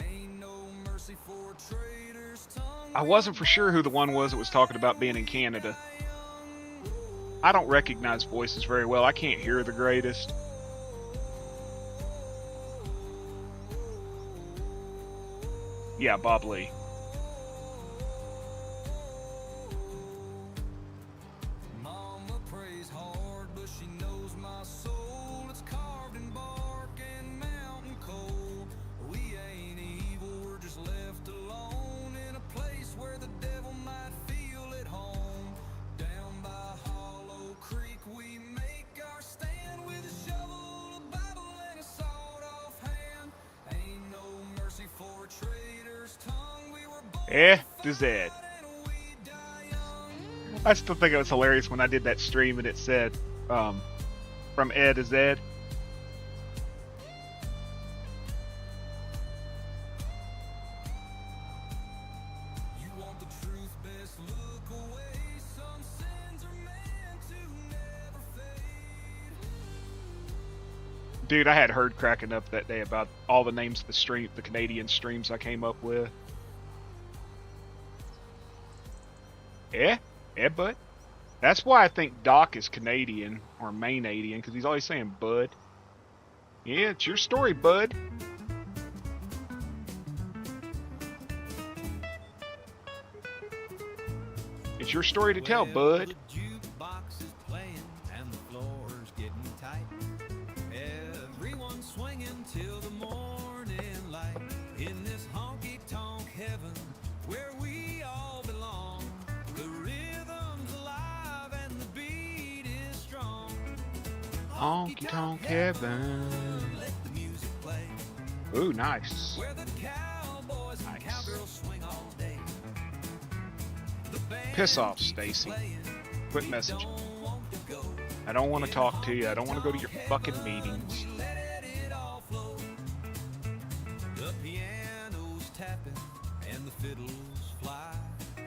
ain't no mercy for traitors' tongue. I wasn't for sure who the one was that was talking about being in Canada. I don't recognize voices very well. I can't hear the greatest. Yeah, Bob Lee. Mama prays hard, but she knows my soul. It's carved in bark and mountain cold. We ain't evil, we're just left alone in a place where the devil might feel at home. Down by Hollow Creek, we make our stand with a shovel, a Bible, and a sawed-off hand. Ain't no mercy for a traitor's tongue. We were born To Z. and we die young. I still think it was hilarious when I did that stream and it said, from Ed to Z. You want the truth, best look away. Some sins are meant to never fade. Dude, I had Herd cracking up that day about all the names of the Canadian streams I came up with. Yeah, bud. That's why I think Doc is Canadian or Maine-adian, because he's always saying bud. Yeah, it's your story, bud. It's your story to tell, bud. The jukebox is playing and the floor's getting tight. Everyone Honky tonk heaven. Let the music play. Ooh, nice. Where the cowboys and Nice. cowgirls swing all day. The band Piss off, keeps Stacy. playing. Quit We messaging. don't want to go. I don't want to talk to you. I don't want to go to your fucking meetings. We let it all flow. The piano's tapping and the fiddles fly.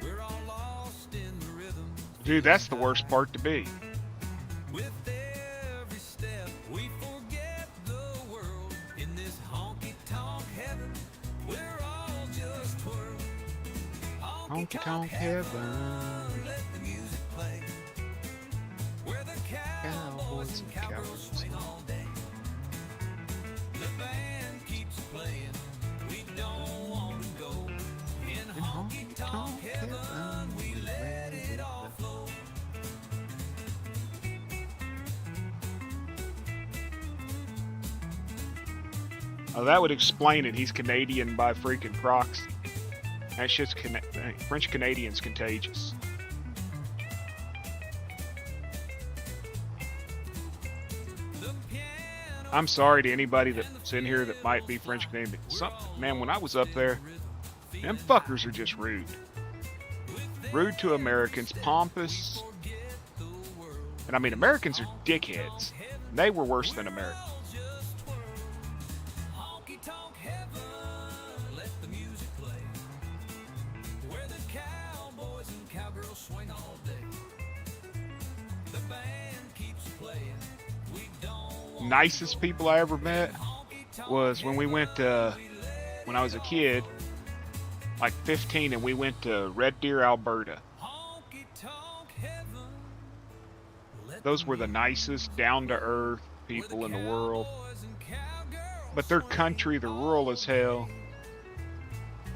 We're all lost in the rhythm. Dude, that's the worst part to be. With every step, we forget the world. In this honky tonk heaven, we're all just twirl. Honky tonk heaven. Let the music play. Where the cowboys and cowgirls swing all day. The band keeps playing. We don't want to go. In honky tonk heaven, we let it all flow. Oh, that would explain it. He's Canadian by freaking proxy. That shit's French Canadian's contagious. I'm sorry to anybody that's in here that might be French Canadian. Man, when I was up there, them fuckers are just rude. Rude to Americans, pompous. And I mean, Americans are dickheads. They were worse than Americans. Honky tonk heaven, let the music play. Where the cowboys and cowgirls swing all day. The band keeps playing. We don't want Nicest people I ever met was when we went to, when I was a kid, like 15, and we went to Red Deer, Alberta. honky tonk heaven. Let Those were the nicest, down-to-earth people in the world. cowboys and cowgirls But their country, they're rural as hell.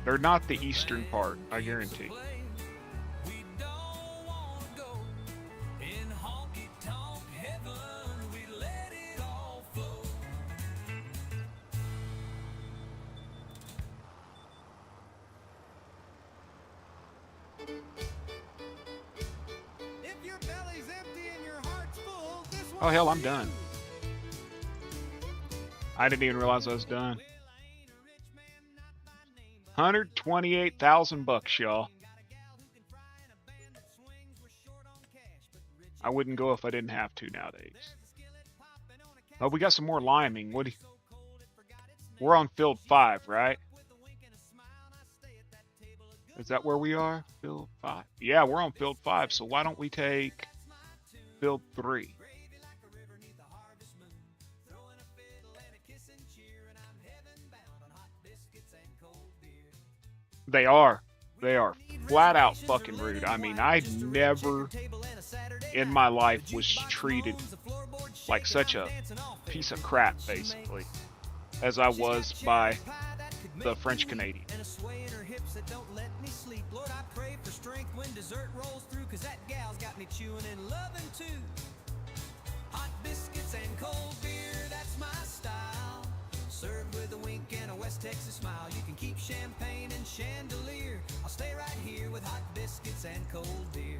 They're not the eastern part, I guarantee. play. We don't want to go. In honky tonk heaven, we let it all flow. If your belly's empty and your heart's full, this Oh hell, I'm done. I didn't even realize I was done. 128,000 bucks, y'all. I wouldn't go if I didn't have to nowadays. Oh, we got some more liming. What do you... We're on field 5, right? Is that where we are? Field 5? Yeah, we're on field 5, so why don't we take field 3? They are. They are flat out fucking rude. I mean, I never in my life was treated like such a piece of crap, basically, as I was by the French Canadian. And a sway in her hips that don't let me sleep. Lord, I pray for strength when dessert rolls through, 'cause that gal's got me chewing and loving too. Hot biscuits and cold beer, that's my style. Served with a wink and a West Texas smile. You can keep champagne and chandelier. I'll stay right here with hot biscuits and cold beer.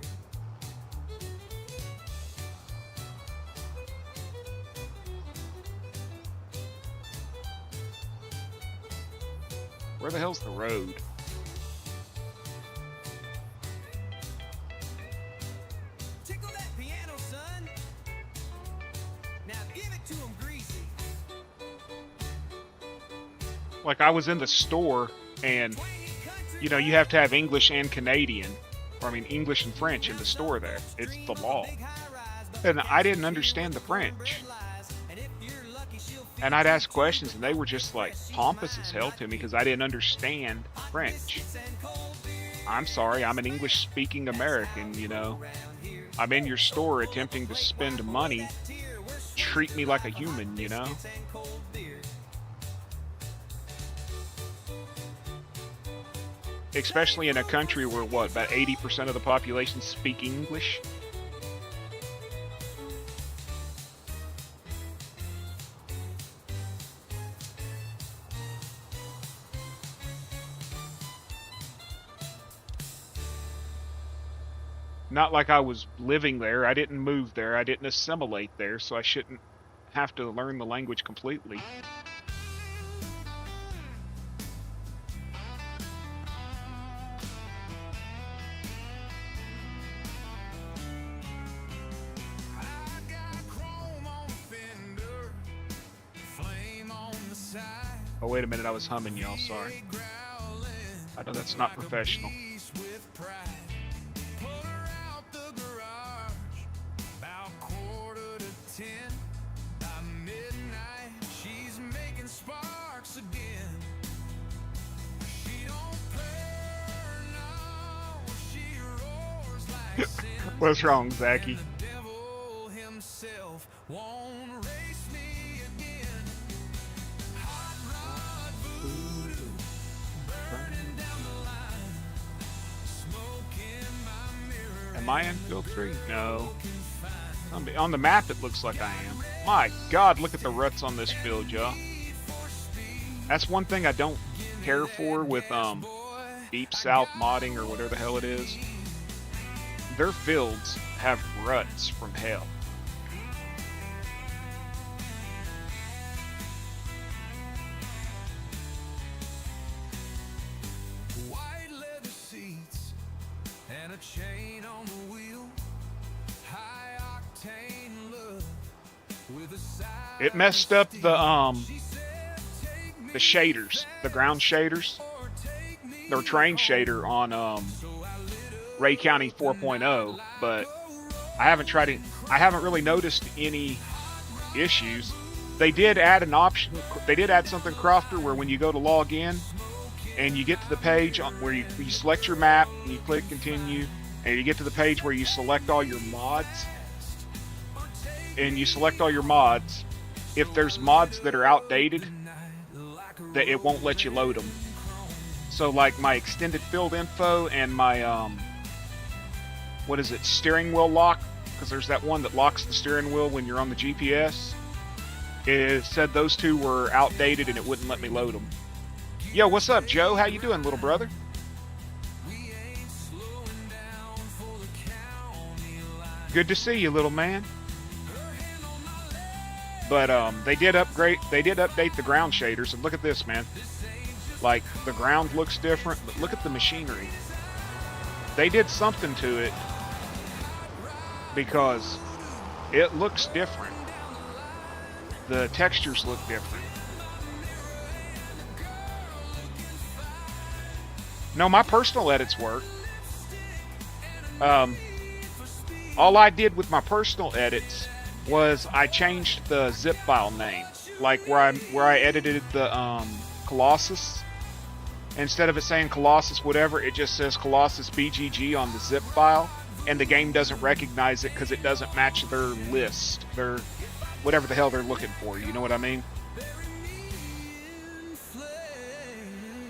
Where the hell's the road? Tickle that piano, son. Now give it to him greasy. Like, I was in the store, and, you know, you have to have English and Canadian, or I mean English and French in the store there. It's the law. And I didn't understand the French. And I'd ask questions, and they were just like pompous as hell to me because I didn't understand French. I'm sorry, I'm an English-speaking American, you know. I'm in your store attempting to spend money. Treat me like a human, you know. Especially in a country where, what, about 80% of the population speak English? Not like I was living there. I didn't move there. I didn't assimilate there, so I shouldn't have to learn the language completely. I got chrome on the fender, flame on the side. Oh, wait a minute, I was humming, y'all. Sorry. I know that's not professional. With pride, put her out the garage, about 9:45. By midnight, she's making sparks again. She don't purr, no, she roars like sin. What's wrong, Zachy? The devil himself won't race me again. Hot rod voodoo, burning down the line. Smoke in my mirror. Am I in field 3? No. On the map, it looks like I am. My God, look at the ruts on this field, y'all. That's one thing I don't care for with Deep South modding or whatever the hell it is. Their fields have ruts from hell. White leather seats and a chain on the wheel. High octane love with a side. It messed up the shaders, the ground shaders. Their terrain shader on Ray County 4.0, but I haven't really noticed any issues. They did add an option. They did add something, Crofter, where when you go to log in and you get to the page where you select your map and you click continue, and you get to the page where you select all your mods, and you select all your mods. If there's mods that are outdated, that it won't let you load them. So like my extended field info and my steering wheel lock, because there's that one that locks the steering wheel when you're on the GPS. It said those two were outdated and it wouldn't let me load them. Yo, what's up, Joe? How you doing, little brother? Good to see you, little man. But they did update the ground shaders, and look at this, man. Like, the ground looks different, but look at the machinery. They did something to it because it looks different. The textures look different. No, my personal edits work. All I did with my personal edits was I changed the zip file name, like where I edited the Colossus. Instead of it saying Colossus whatever, it just says Colossus BGG on the zip file, and the game doesn't recognize it because it doesn't match their list, their whatever the hell they're looking for. You know what I mean?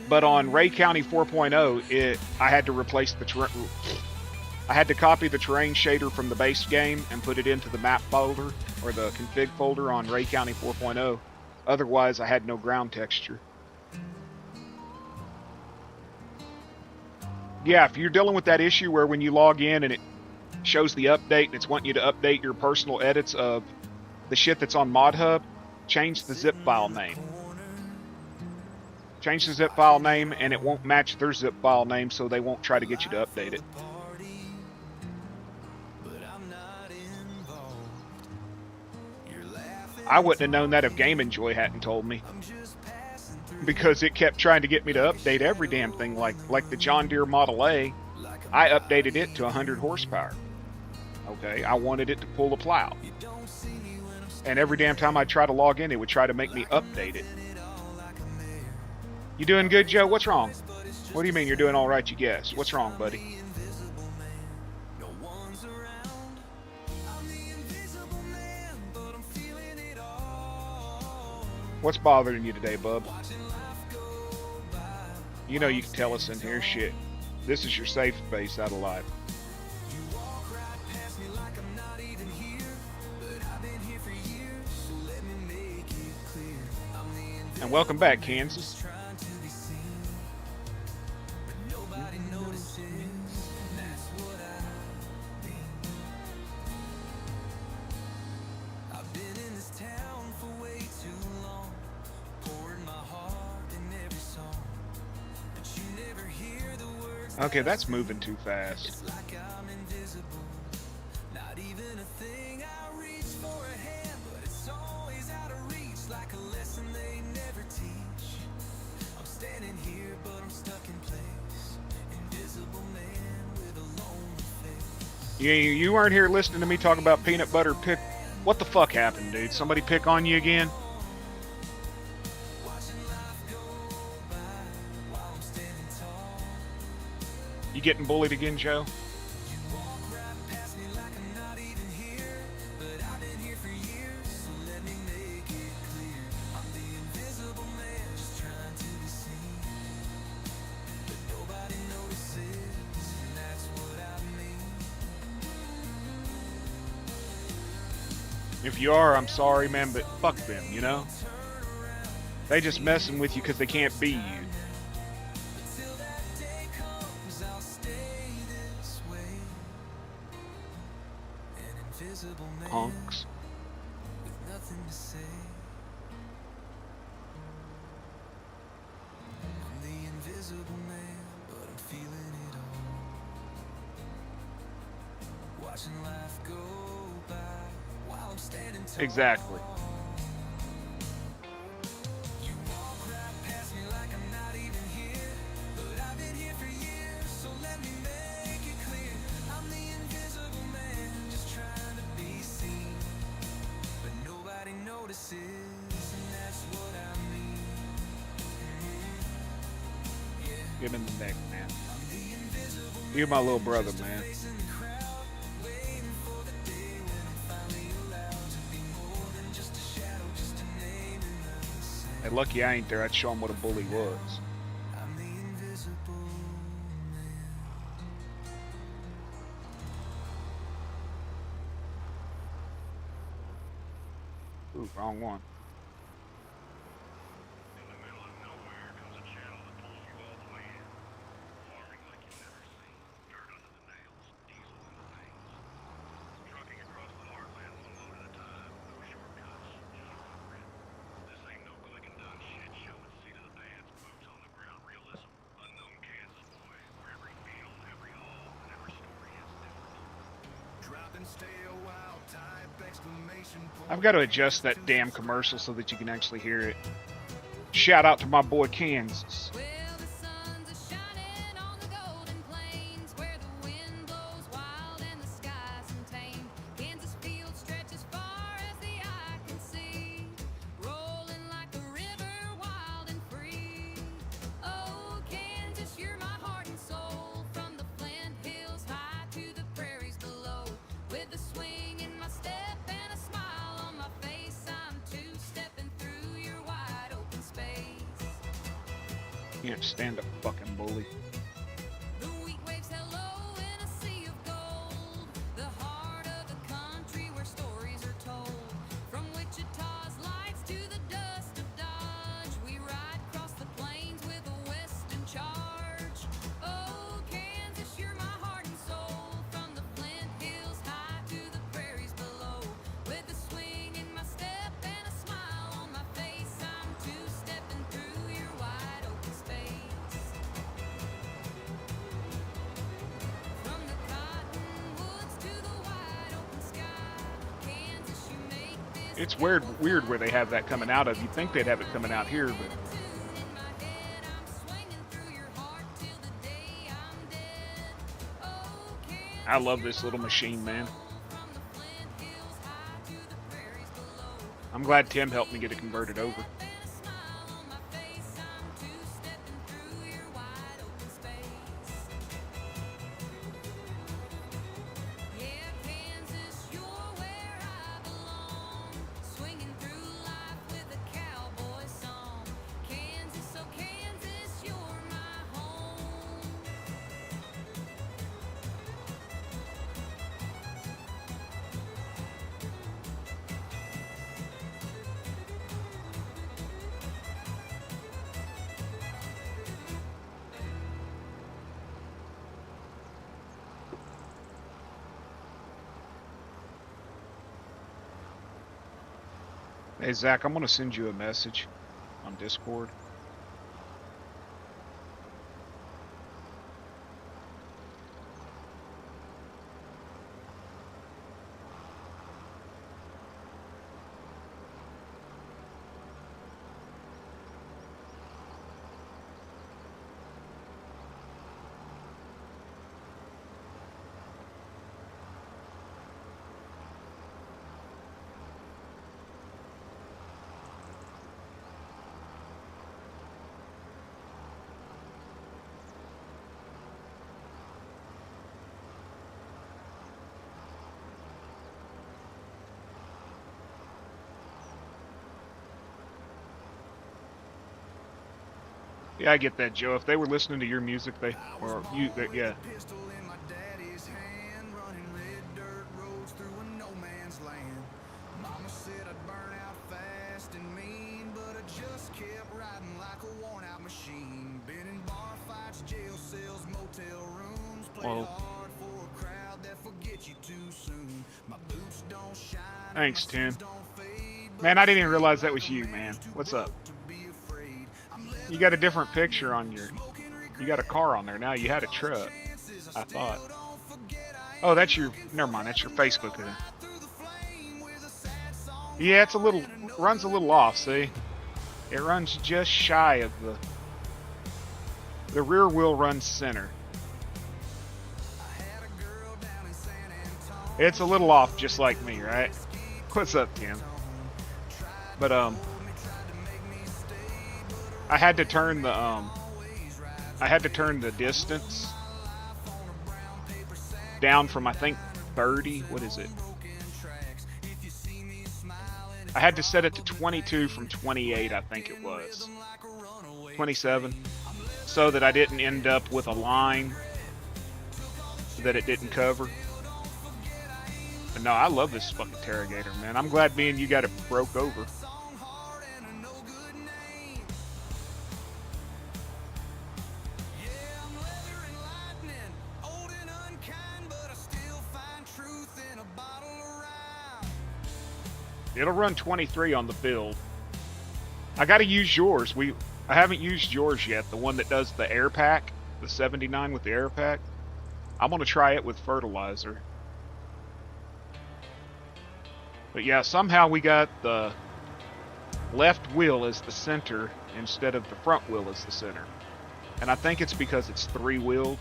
But on Ray County 4.0, I had to replace I had to copy the terrain shader from the base game and put it into the map folder or the config folder on Ray County 4.0. Otherwise, I had no ground texture. Yeah, if you're dealing with that issue where when you log in and it shows the update and it's wanting you to update your personal edits of the shit that's on ModHub, change the zip file name. Change the zip file name and it won't match their zip file name, so they won't try to get you to update it. I wouldn't have known that if Game Enjoy hadn't told me, because it kept trying to get me to update every damn thing. Like the John Deere Model A, I updated it to 100 horsepower. Okay, I wanted it to pull a plow, and every damn time I try to log in, it would try to make me update it. You doing good, Joe? What's wrong? What do you mean you're doing all right, you guess? What's wrong, buddy? What's bothering you today, bub? You know you can tell us in here, shit. This is your safe space out of life. And welcome back, Kansas. I've been in this town Okay, that's moving too fast. It's like I'm invisible. Not even a thing. I reach for a hand, but it's always out of reach. Like a lesson they never teach. I'm standing here, but I'm stuck in place. Invisible man with a lonely face. You weren't here listening to me talk about peanut butter pick. What the fuck happened, dude? Somebody pick on you again? Watching life go by while I'm standing tall. You getting bullied again, Joe? You walk right past me like I'm not even here. But I've been here for years, so let me make it clear. I'm the invisible man, just trying to be seen. But nobody notices, and that's what I mean. If you are, I'm sorry, man, but fuck them, you know? They just messing with you because they can't be you. Till that day comes, I'll stay this way. An invisible man Punks. with nothing to say. I'm the invisible man, but I'm feeling it all. Watching life go by while I'm standing tall. Exactly. You walk right past me like I'm not even here. But I've been here for years, so let me make it clear. I'm the invisible man, just trying to be seen. But nobody notices, and that's what I mean. Yeah, Give him the neck, man. I'm the invisible You're my little brother, man. face in the crowd, waiting for the day when I'm finally allowed to be more than just a shadow, just a name in the sand. Hey, lucky I ain't there. I'd show him what a bully was. I'm the invisible man. Ooh, wrong one. In the middle of nowhere comes a channel that pulls you all the way in. Farming like you've never seen. Dirt under the nails, diesel in the veins. Trucking across the heartland one load at a time. No shortcuts, just rubber in. This ain't no click and done shit show at seat of the pants, boots on the ground realism. Unknown Kansas boy, where every field, every hole, and every story is different. Drop and stay a while, type exclamation point. I've got to adjust that damn commercial so that you can actually hear it. Shout out to my boy Kansas. Well, the sun's a shining on the golden plains where the wind blows wild and the sky's untamed. Kansas fields stretch as far as the eye can see, rolling like a river, wild and free. Oh, Kansas, you're my heart and soul, from the Flint Hills high to the prairies below. With a swing in my step and a smile on my face, I'm two-stepping through your wide open space. Can't stand a fucking bully. The wheat waves hello in a sea of gold, the heart of the country where stories are told. From Wichita's lights to the dust of Dodge, we ride across the plains with a western charge. Oh, Kansas, you're my heart and soul, from the Flint Hills high to the prairies below. With a swing in my step and a smile on my face, I'm two-stepping through your wide open space. From the cottonwoods to the wide open sky, Kansas, you make this It's weird where they have that coming out of. You'd think they'd have it coming out here, but tune in my head. I'm swinging through your heart till the day I'm dead. Oh, Kansas, I love this little machine, man. from the Flint Hills high to the prairies below. I'm glad Tim helped me get it converted over. And a smile on my face, I'm two-stepping through your wide open space. Yeah, Kansas, you're where I belong, swinging through life with a cowboy song. Kansas, oh Kansas, you're my home. Hey, Zach, I'm going to send you a message on Discord. Yeah, I get that, Joe. If they were listening to your music, yeah. Pistol in my daddy's hand, running red dirt roads through a no man's land. Mama said I'd burn out fast and mean, but I just kept riding like a worn out machine. Been in bar fights, jail cells, motel rooms, played Well, hard for a crowd that forgets you too soon. My boots don't shine, thanks, my Tim. sins don't fade, but Man, I didn't even realize that was you, man. What's up? to be afraid. I'm You got a different picture on your... You got a car on there now. You had a truck, I thought. Oh, that's your... Never mind, that's your Facebook. Yeah, it's a little... Runs a little off, see? It runs just shy of the... The rear wheel runs center. It's a little off, just like me, right? What's up, Tim? But, I had to turn the, I had to turn the distance down from, I think, 30. What is it? I had to set it to 22 from 28, I think it was. 27. So that I didn't end up with a line that it didn't cover. But no, I love this fucking Terragator, man. I'm glad me and you got it broke over. It'll run 23 on the build. I gotta use yours. I haven't used yours yet, the one that does the air pack, the 79 with the air pack. I'm gonna try it with fertilizer. But yeah, somehow we got the left wheel as the center instead of the front wheel as the center. And I think it's because it's three-wheeled.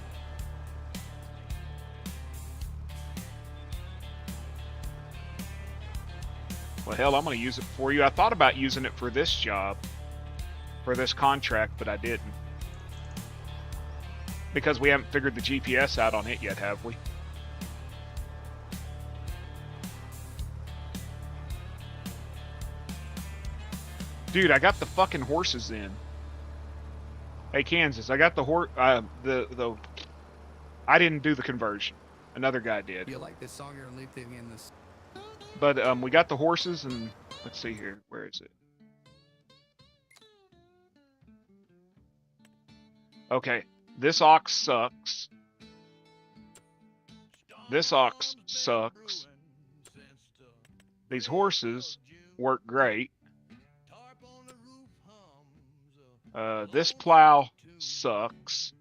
Well, hell, I'm going to use it for you. I thought about using it for this job, for this contract, but I didn't. Because we haven't figured the GPS out on it yet, have we? Dude, I got the fucking horses in. Hey, Kansas, I got the horse. I didn't do the conversion. Another guy did. You like this song? You're leaping in this. But we got the horses, and let's see here. Where is it? Okay, this ox sucks. This ox sucks. These horses work great. This plow sucks.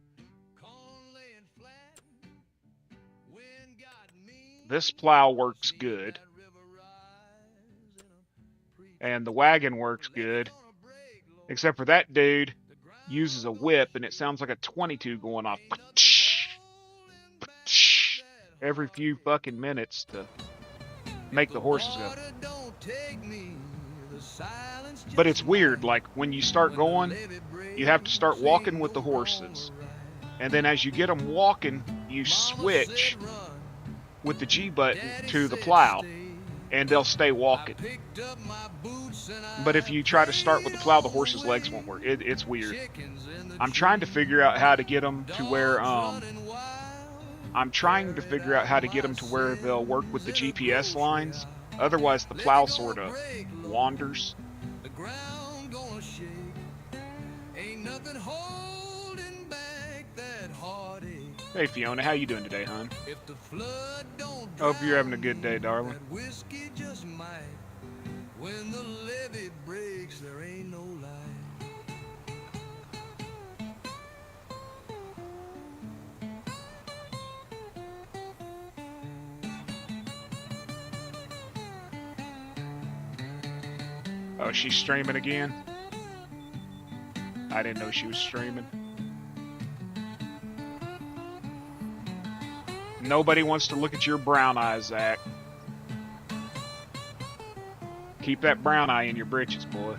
This plow works good. And the wagon works good. Except for that dude uses a whip and it sounds like a 22 going off every few fucking minutes to make the horses go. But it's weird, like when you start going, you have to start walking with the horses. And then as you get them walking, you switch with the G button to the plow. And they'll stay walking. But if you try to start with the plow, the horse's legs won't work. It's weird. I'm trying to figure out how to get them to where, they'll work with the GPS lines. Otherwise, the plow sort of wanders. Hey Fiona, how you doing today, hon? Hope you're having a good day, darling. When the levee breaks, there ain't no light. Oh, she's streaming again? I didn't know she was streaming. Nobody wants to look at your brown eyes, Zach. Keep that brown eye in your britches, boy.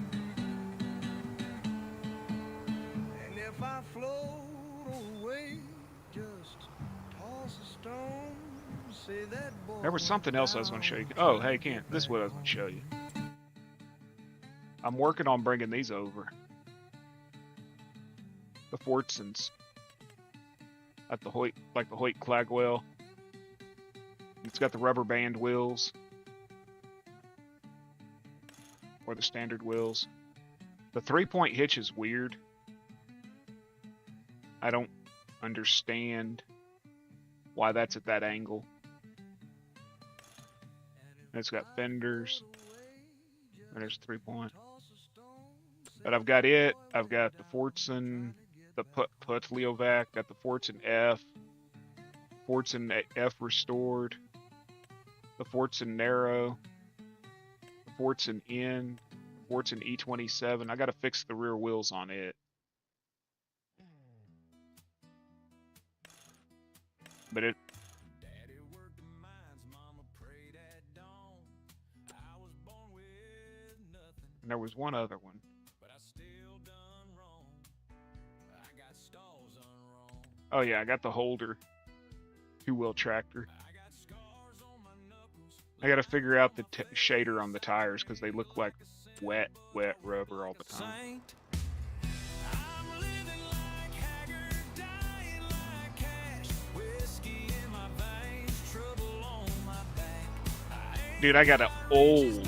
And if I float away, just toss a stone, say that boy. There was something else I was going to show you. Oh, hey, Ken, this is what I was going to show you. I'm working on bringing these over. The Fortsons. At the Hoyt, like the Hoyt Clagwell. It's got the rubber band wheels. Or the standard wheels. The 3-point hitch is weird. I don't understand why that's at that angle. And it's got fenders. And there's 3-point. But I've got it. I've got the Fortson, the Putliovac, got the Fortson F, Fortson F restored, the Fortson Narrow, the Fortson N, Fortson E27. I got to fix the rear wheels on it. But it. And there was one other one. Oh yeah, I got the Holder 2-wheel tractor. I got to figure out the shader on the tires because they look like wet rubber all the time. Dude, I got an old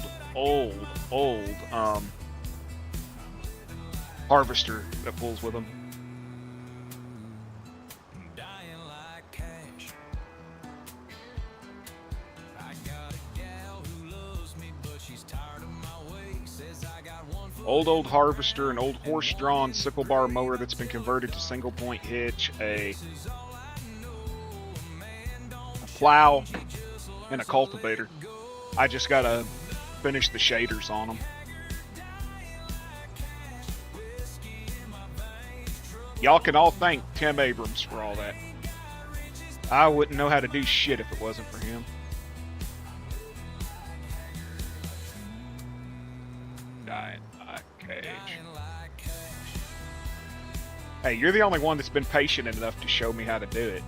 harvester that pulls with them. Old harvester, an old horse-drawn sickle bar mower that's been converted to single-point hitch, a plow, and a cultivator. I just gotta finish the shaders on them. Y'all can all thank Tim Abrams for all that. I wouldn't know how to do shit if it wasn't for him. Dying like cage. Hey, you're the only one that's been patient enough to show me how to do it.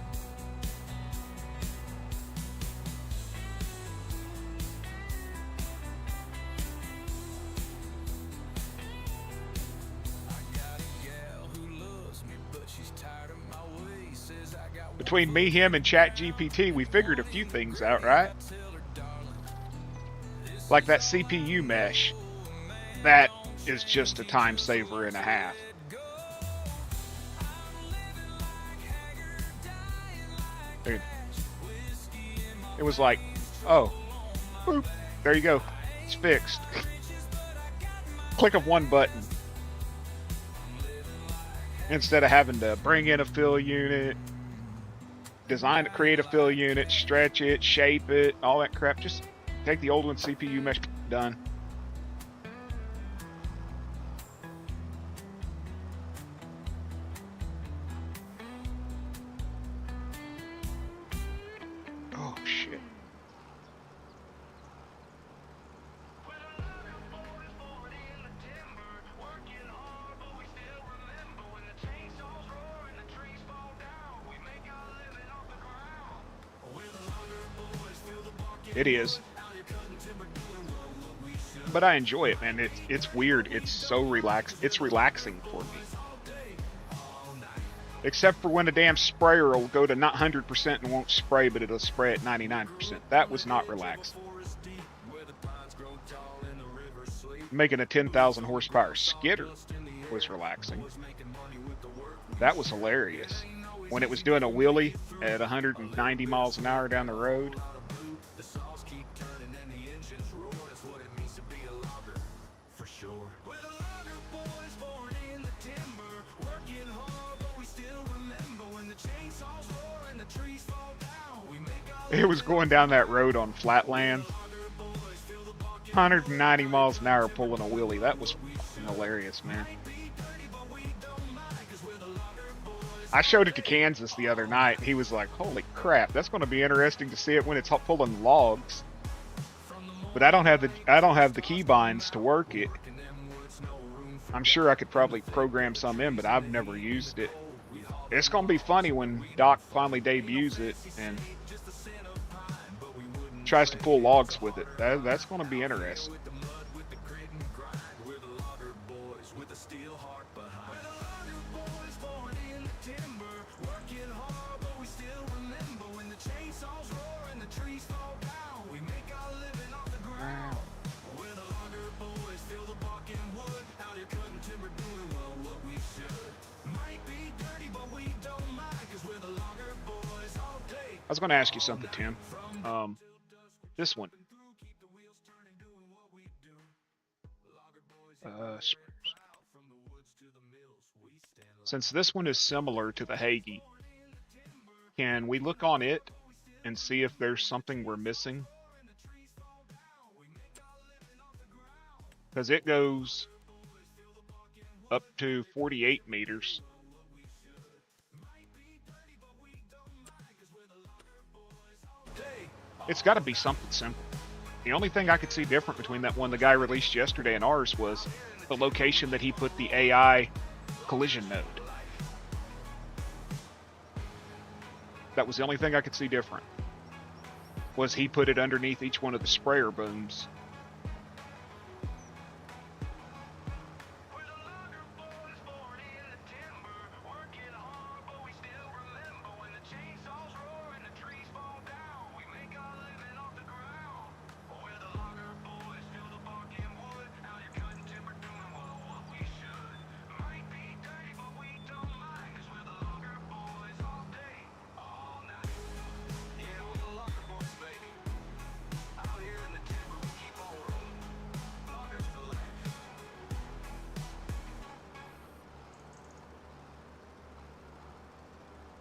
Between me, him, and ChatGPT, we figured a few things out, right? Like that CPU mesh. That is just a time saver and a half. Dude. It was like, oh, boop, there you go. It's fixed. Click of one button. Instead of having to bring in a fill unit, create a fill unit, stretch it, shape it, all that crap. Just take the old one, CPU mesh, done. Oh, shit. It is. But I enjoy it, man. It's weird. It's so relaxed. It's relaxing for me. Except for when a damn sprayer will go to not 100% and won't spray, but it'll spray at 99%. That was not relaxing. Making a 10,000 horsepower skidder was relaxing. That was hilarious. When it was doing a wheelie at 190 miles an hour down the road. It was going down that road on flat land. 190 miles an hour pulling a wheelie. That was hilarious, man. I showed it to Kansas the other night. He was like, holy crap, that's going to be interesting to see it when it's pulling logs. But I don't have the keybinds to work it. I'm sure I could probably program some in, but I've never used it. It's going to be funny when Doc finally debuts it and tries to pull logs with it. That's going to be interesting. was going to ask you something, Tim. This one. Since this one is similar to the Hagee, can we look on it and see if there's something we're missing? Because it goes up to 48 meters. It's got to be something simple. The only thing I could see different between that one the guy released yesterday and ours was the location that he put the AI collision node. That was the only thing I could see different. Was he put it underneath each one of the sprayer booms.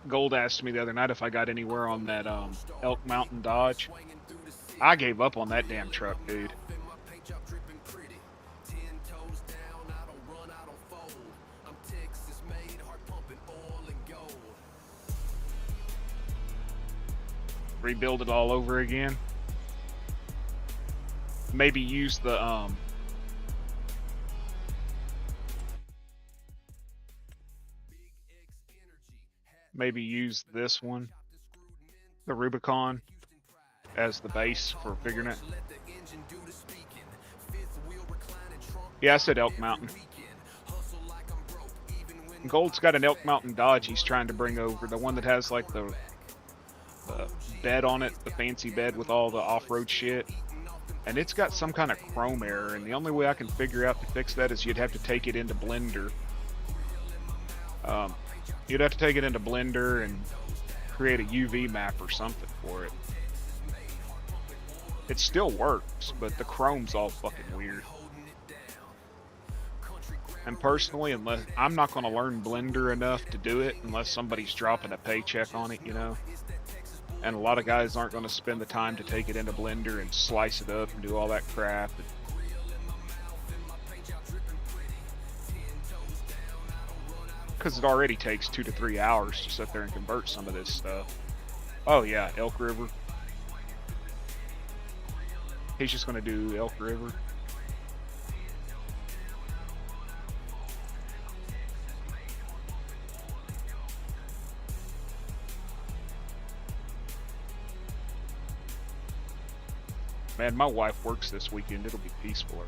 Gold asked me the other night if I got anywhere on that Elk Mountain Dodge. I gave up on that damn truck, dude. Rebuild it all over again. Maybe use the maybe use this one, the Rubicon, as the base for figuring it. Yeah, I said Elk Mountain. Gold's got an Elk Mountain Dodge he's trying to bring over, the one that has like the bed on it, the fancy bed with all the off-road shit. And it's got some kind of chrome error, and the only way I can figure out to fix that is you'd have to take it into Blender. You'd have to take it into Blender and create a UV map or something for it. It still works, but the chrome's all fucking weird. And personally, unless I'm not going to learn Blender enough to do it unless somebody's dropping a paycheck on it, you know. And a lot of guys aren't going to spend the time to take it into Blender and slice it up and do all that crap. Because it already takes 2 to 3 hours to sit there and convert some of this stuff. Oh yeah, Elk River. He's just going to do Elk River. Man, my wife works this weekend. It'll be peaceful.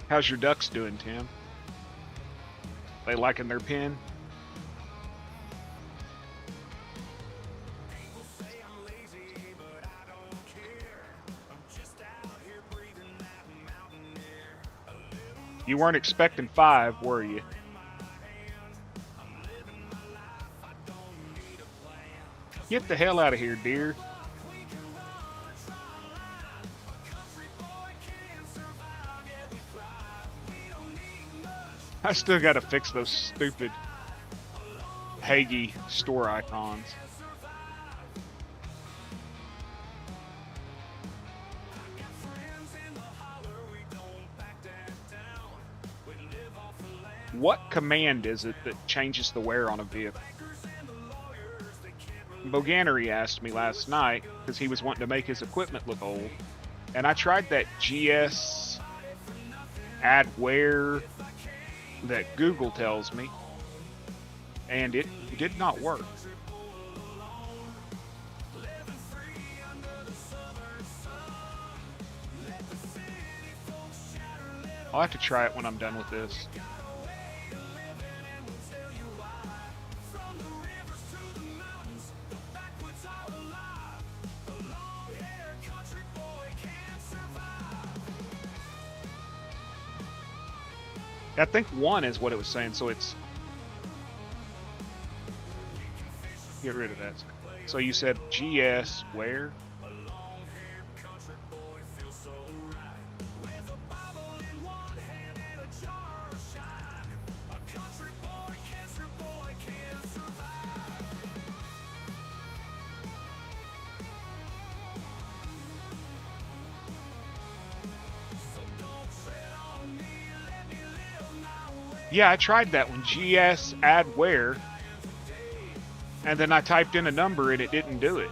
How's your ducks doing, Tim? They liking their pen? You weren't expecting 5, were you? Get the hell out of here, dear. I still gotta fix those stupid Hagee store icons. What command is it that changes the wear on a vehicle? Boganery asked me last night because he was wanting to make his equipment look old, and I tried that GS add wear that Google tells me, and it did not work. I'll have to try it when I'm done with this. I think 1 is what it was saying, so it's... Get rid of that. So you said GS where? Yeah, I tried that one. GS add where, and then I typed in a number and it didn't do it.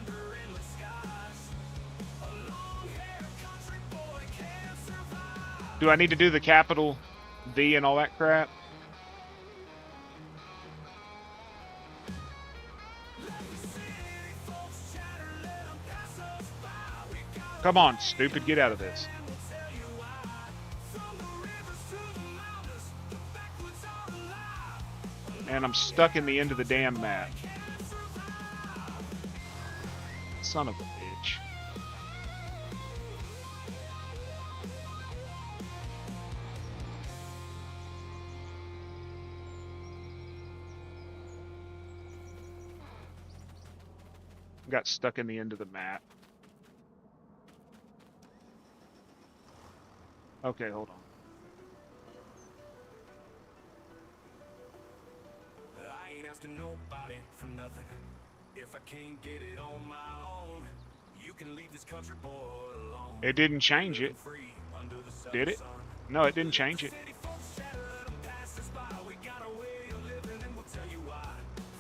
Do I need to do the capital V and all that crap? Come on, stupid, get out of this. And I'm stuck in the end of the damn map. Son of a bitch. Got stuck in the end of the map. Okay, hold on. I ain't asking nobody for nothing. If I can't get it on my own, you can leave this country boy alone. It didn't change it. Free under the southern Did it? sun. No, it didn't change it. City folks chatter, let 'em pass us by. We got a way of living and we'll tell you why.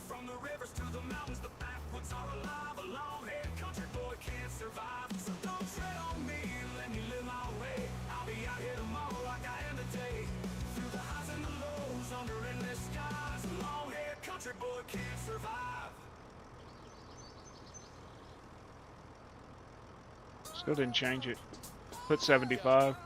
From the rivers to the mountains, the backwoods are alive. A long-haired country boy can't survive. So don't tread on me and let me live my way. I'll be out here tomorrow like I am today. Through the highs and the lows, under endless skies. A long-haired country boy can't survive. Still didn't change it. Put 75.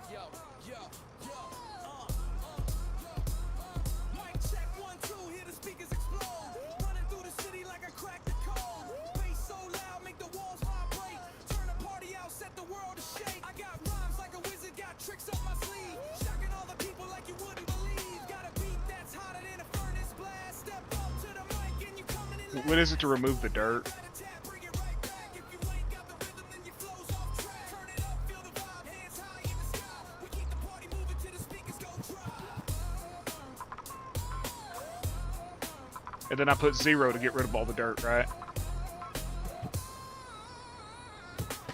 Mic check 1, 2, hear the speakers explode. Running through the city like I cracked the code. Bass so loud, make the walls vibrate. Turn the party out, set the world to shake. I got rhymes like a wizard, got tricks up my sleeve. Shocking all the people like you wouldn't believe. Got a beat that's hotter than a furnace blast. Step up to the mic and you coming in last. What is it to remove the dirt? Bring it right back. If you ain't got the rhythm, then your flow's off track. Turn it up, feel the vibe, hands high in the sky. We keep the party moving till the speakers go dry. And then I put 0 to get rid of all the dirt, right?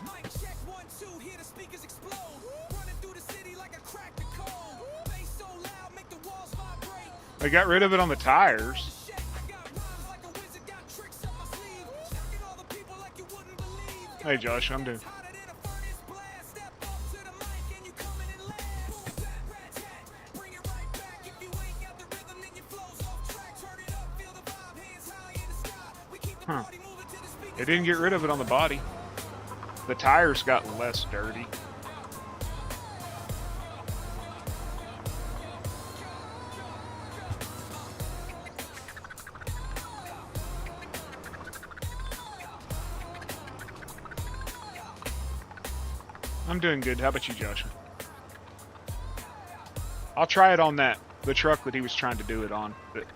Mic check 1, 2, hear the speakers explode. Running through the city like I cracked the code. Bass so loud, make the walls vibrate. I got rid of it on the tires. Shake, I got rhymes like a wizard, got tricks up my sleeve. Shocking all the people like you wouldn't believe. Hey Josh, I'm doing. Hotter than a furnace blast. Step up to the mic and you coming in last. Boom, bap, rat, tat. Bring it right back. If you ain't got the rhythm, then your flow's off track. Turn it up, feel the vibe, hands high in the sky. We keep the party moving till the speakers It didn't get rid of it on the body. The tires got less dirty. I'm doing good. How about you, Josh? I'll try it on the truck that he was trying to do it on. But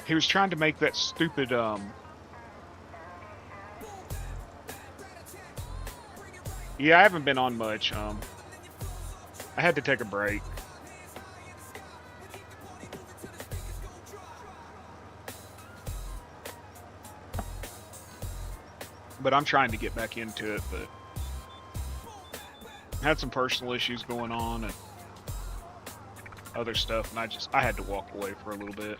he was trying to make that stupid yeah, I haven't been on much. I had to take a break. But I'm trying to get back into it, but I had some personal issues going on and other stuff, and I had to walk away for a little bit.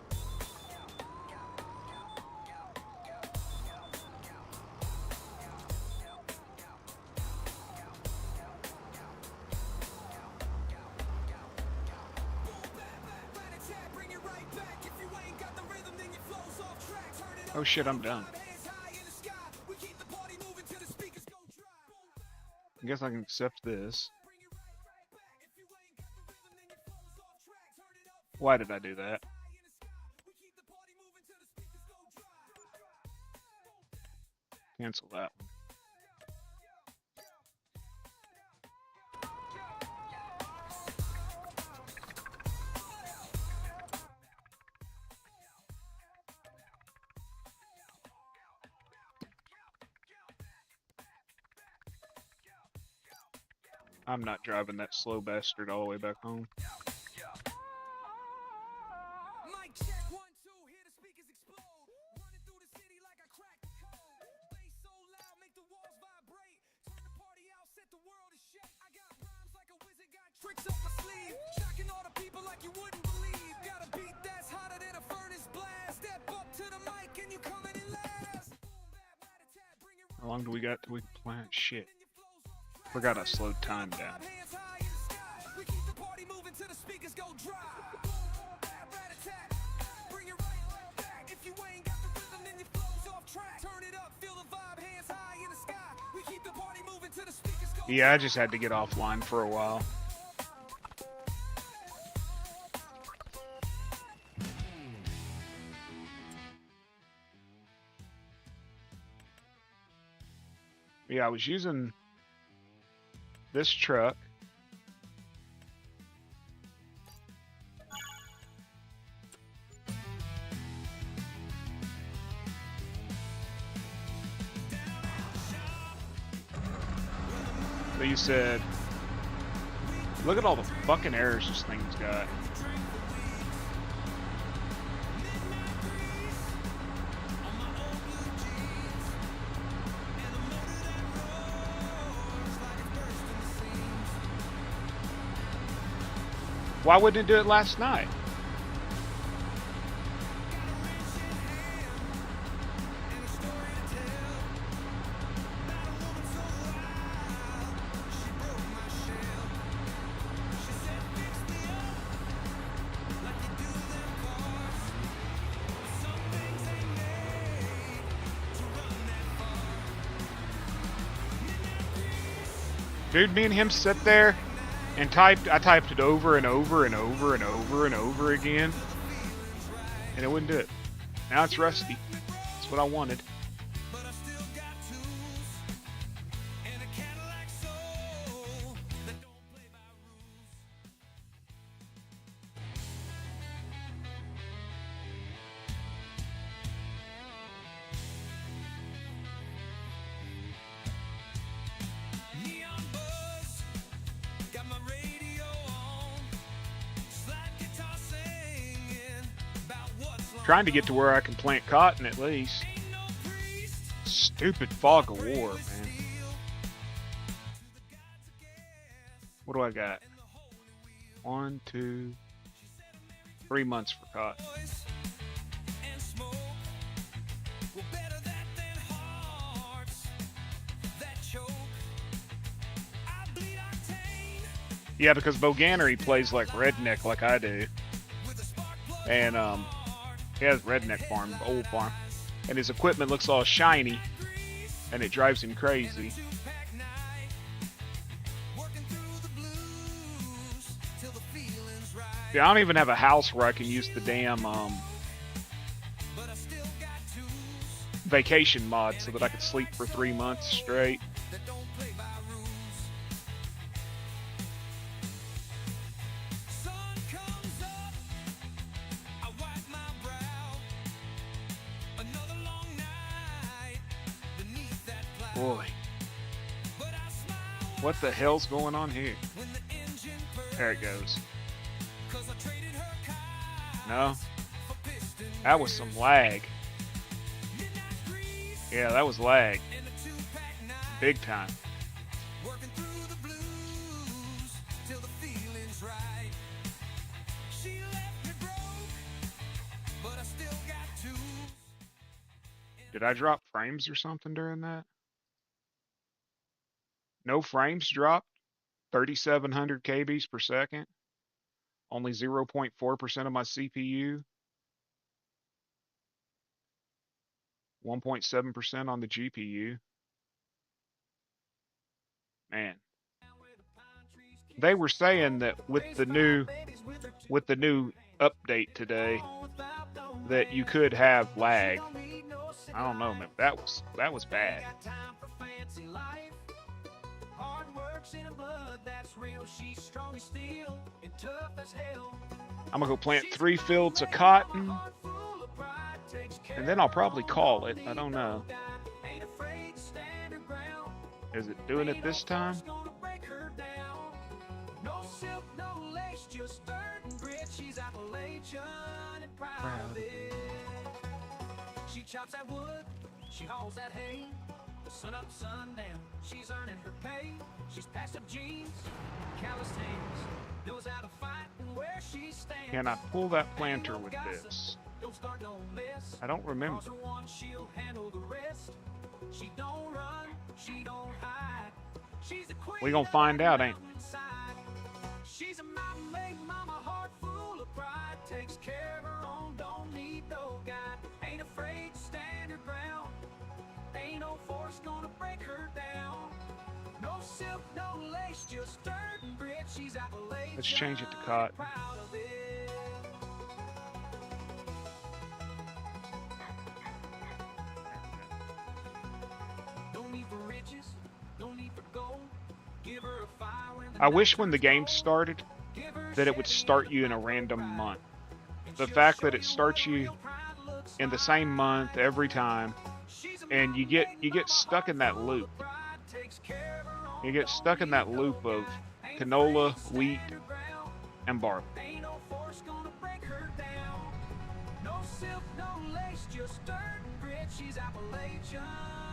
Oh shit, I'm done. I guess I can accept this. Why did I do that? cancel that one. I'm not driving that slow bastard all the way back home. Mic check 1 2, hear the speakers explode. Running through the city like I cracked the code. Bass so loud, make the walls vibrate. Turn the party out, set the world to shake. I got rhymes like a wizard, got tricks up my sleeve. Shocking all the people like you wouldn't believe. Got a beat that's hotter than a furnace blast. Step up to the mic and you coming in last. Boom, bap, rat-a-tat, bring it How long do we got till we can plant? Shit. Forgot I slowed time down. hands high in the sky. We keep the party moving till the speakers go dry. Boom, bap, rat-a-tat, bring it right back. If you ain't got the rhythm, then your flow's off track. Turn it up, feel the vibe, hands high in the sky. We keep the party moving till the speakers go Yeah, I just had to get offline for a while. Yeah, I was using this truck. So you said, look at all the fucking errors this thing's got. Why wouldn't it do it last night? Dude, me and him sit there and I typed it over and over and over and over and over again, and it wouldn't do it. Now it's rusty. That's what I wanted. but I still got tools and a Cadillac soul that don't play by rules. Neon buzz, got my radio on. Slide guitar singing about what's long. Trying to get to where I can plant cotton at least. Ain't no priest. Stupid fog of war, man. What do I got? 1, 2, 3 months for cotton. And smoke were better that than hearts that choke. I bleed octane Yeah, because Boganery plays like redneck like I do. with a spark plug. And he has redneck farm, old farm. And his equipment looks all shiny and it drives him crazy. Two-pack night, working through the blues till the feeling's right. Yeah, I don't even have a house where I can use the damn But I still got tools vacation mod so that I could sleep for 3 months straight. that don't play by rules. Sun comes up, I wipe my brow. Another long night beneath that cloud. Boy, But I smile what the hell's going on here? when the engine purrs, There it goes. 'cause I traded her car No, for piston that was some lag. midnight breeze Yeah, that was lag. and a two-pack night. Big time. Working through the blues till the feeling's right. She left me broke, but I still got tools. Did I drop frames or something during that? No frames dropped. 3,700 kbs per second. Only 0.4% of my CPU. 1.7% on the GPU. Man. They were saying that with the new update today that you could have lag. I don't know, man. That was bad. Got time for fancy life. Hard work's in her blood, that's real. She's strong as steel and tough as hell. I'm gonna go plant 3 fields of cotton, Heart full of pride, takes care and then I'll probably call it. I don't know. ain't afraid to stand her ground. Is it doing it this time? Gonna break her down. No silk, no lace, just dirt and grit. She's Appalachian and proud of it. She chops that wood, she hauls that hay. Sun up, sun down, she's earning her pay. She's passed up jeans, calloused hands. Knows how to fight and where she stands. Can I pull that planter with this? Don't start no mess. I don't remember. Cause her one, she'll handle the rest. She don't run, she don't hide. She's a queen. We gonna find out, ain't we? Inside. She's a mountain made mama, heart full of pride. Takes care of her own, don't need no guide. Ain't afraid to stand her ground. Ain't no force gonna break her down. No silk, no lace, just dirt and grit. She's Appalachian. Let's change it to cotton. Proud of it. No need for riches, no need for gold. Give her a fire when the I wish nights when the are game cold. started Give her that it would start you in a random month. The fact that it starts you in the same month every time, and you get stuck in that loop. You get stuck in that loop of canola, wheat, and barley. Ain't no force gonna break her down. No silk, no lace, just dirt and grit. She's Appalachian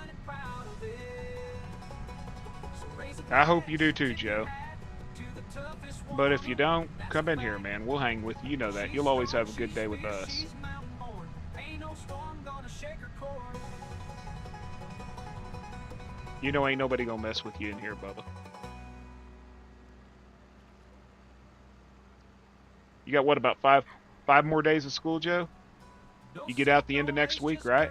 and proud of it. So raise a I hope you do too, Joe. to the toughest one. But if you don't, come in here, man. We'll hang with you. You know that. You'll always have a good day with us. She's mountain born. Ain't no storm gonna shake her core. You know ain't nobody gonna mess with you in here, Bubba. You got what, about five more days of school, Joe? You get out the end of next week, right?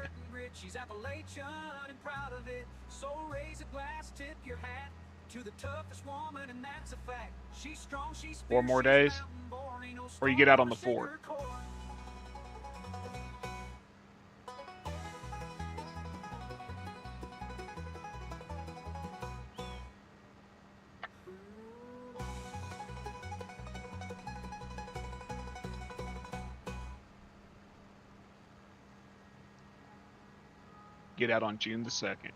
She's Appalachian and proud of it. So raise a glass, tip your hat to the toughest woman, and that's a fact. She's strong, she's 4 more fierce, she's days? mountain born. Ain't no Or you get out on the storm gonna 4th? shake her core. Get out on June the 2nd.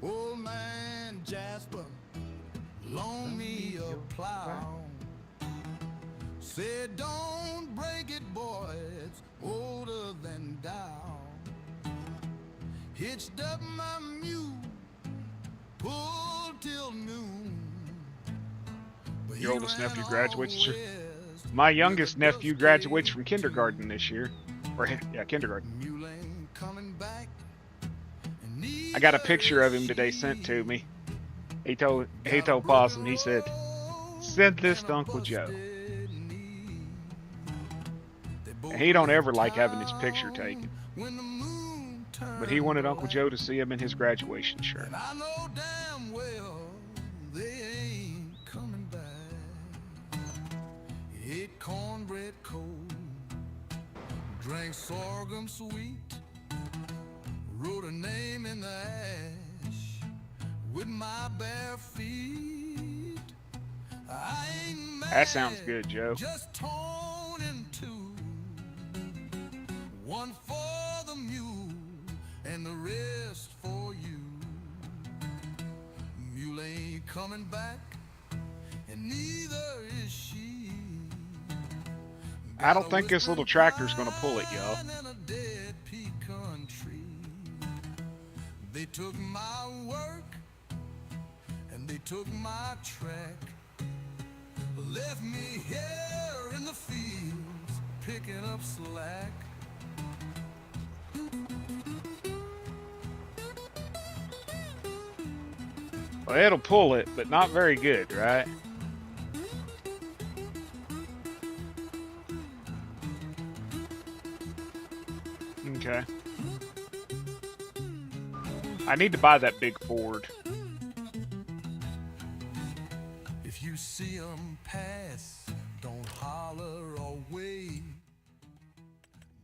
Old man Jasper, loan me a plow. Said don't break it, boy, it's older than down. Hitched up my mule, pulled till noon. But Your he oldest ran nephew all graduates this year? west My with a youngest nephew dusty graduates from kindergarten this year. Or, yeah, kindergarten. mule ain't coming back. And I got a neither picture of is him today she. sent to me. He told Possum, he said, send this to Uncle Joe. And he don't ever like having his picture taken. But he wanted Uncle Joe to see him in his graduation shirt. And I know damn well they ain't coming back. Ate cornbread cold, drank sorghum sweet, wrote a name in the ash with my bare feet. I ain't mad, That sounds good, Joe. just torn in two. One for the mule and the rest for you. Mule ain't coming back, and neither is she. I don't think this little tractor's gonna pull it, y'all. In a dead pecan tree. They took my work and they took my track. Left me here in the fields picking up slack. Well, it'll pull it, but not very good, right? Okay. I need to buy that big Ford. If you see 'em pass, don't holler or wave.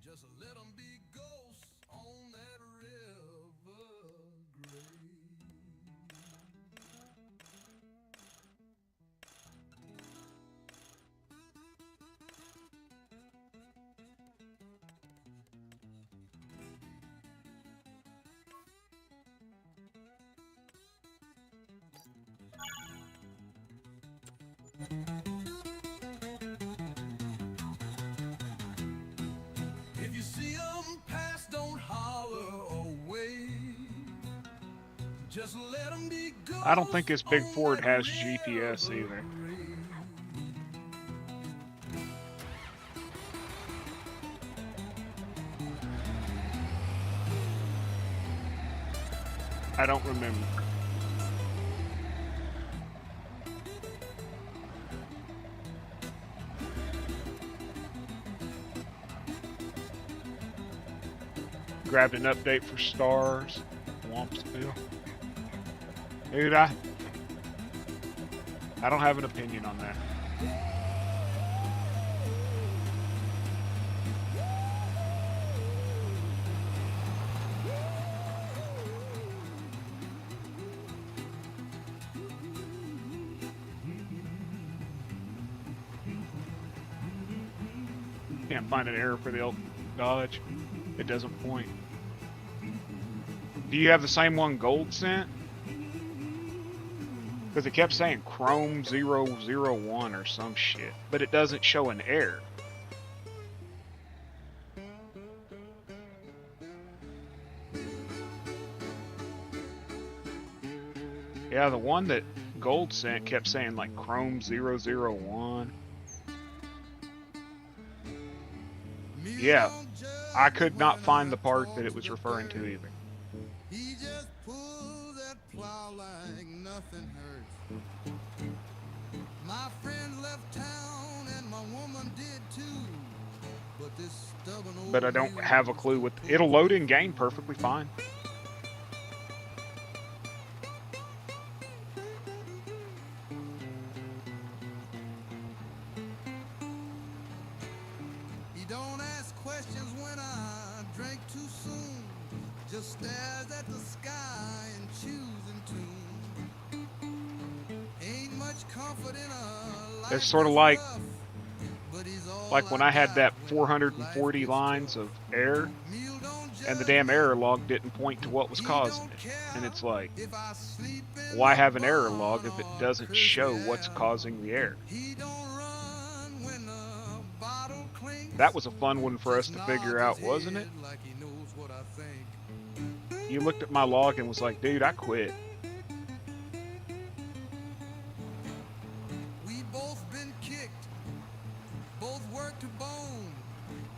Just let 'em be ghosts on that river grave. If you see 'em pass, don't holler or wave. Just let 'em be ghosts. I don't think this big on Ford that has GPS river either. grave. I don't remember. Grabbed an update for stars. Wompsville. Dude, I don't have an opinion on that. Can't find an error for the old Dodge. It doesn't point. Do you have the same one Gold sent? Because it kept saying Chrome 001 or some shit, but it doesn't show an error. Yeah, the one that Gold sent kept saying like Chrome 001. Yeah, I could not find the part that it was referring to either. He just pulls that plow like nothing hurts. My friend left town and my woman did too. But this stubborn old But I don't mule have a clue what. It'll load in game perfectly fine. He don't ask questions when I drink too soon. Just stares at the sky and chews in tune. Ain't much comfort in a life It's sort of that's like rough, but he's all when I had got that when 440 life gets lines tough. of error, Mule don't and the judge damn me. error log didn't point to what was He causing don't it. care And it's like, if I sleep in why the have an error barn log if it or doesn't curse show the what's air. causing the error? He don't run when the bottle clinks. That was a fun one for us Just to figure nods out, his wasn't it? head like he knows what I think. You looked at my log and was like, dude, I quit. We both been kicked, both worked to bone.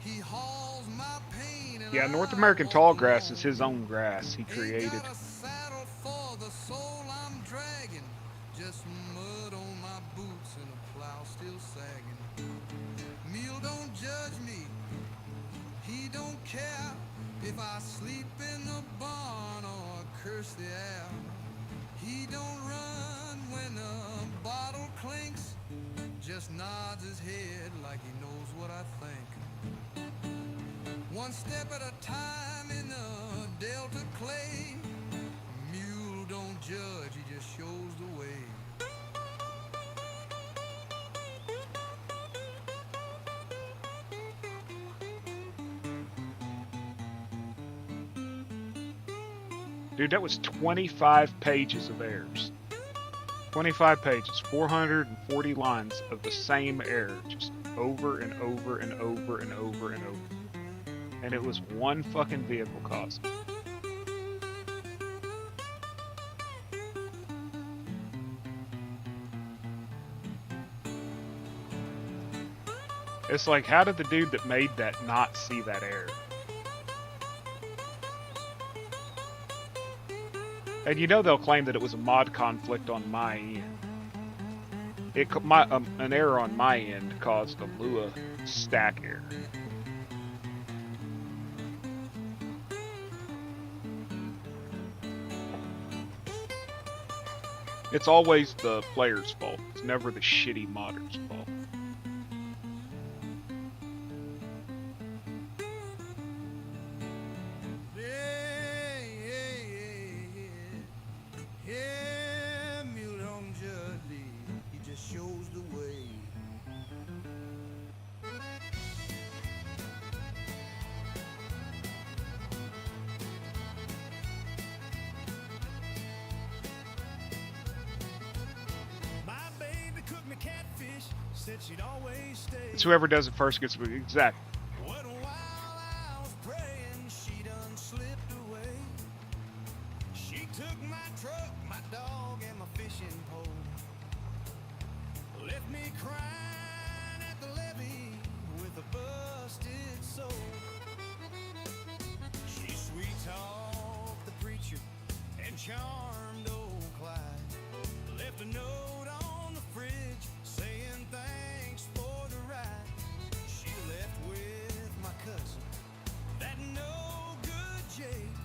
He hauls my pain and Yeah, I North American walk tall grass is alone. his own grass he Ain't created. got a saddle for the soul I'm dragging. Just mud on my boots and a plow still sagging. Mule don't judge me. He don't care if I sleep in the barn or curse the air. He don't run when a bottle clinks. Just nods his head like he knows what I think. One step at a time in the Delta clay. Mule don't judge, he just shows the way. Dude, that was 25 pages of errors. 25 pages, 440 lines of the same error, just over and over and over and over and over. And it was one fucking vehicle causing it. It's like, how did the dude that made that not see that error? And you know they'll claim that it was a mod conflict on my end. An error on my end caused a Lua stack error. It's always the player's fault. It's never the shitty modder's fault. Yeah, mule don't judge thee, he just shows the way. My baby cooked me catfish, said she'd always stay. It's whoever does it first gets exact. What a while I was praying, she done slipped away. She took my truck, my dog, and my fishing pole. Left me crying at the levee with a busted soul. She sweet-talked the preacher and charmed old Clyde. Left a note on the fridge saying thanks for the ride. She left with my cousin, that no good Jake.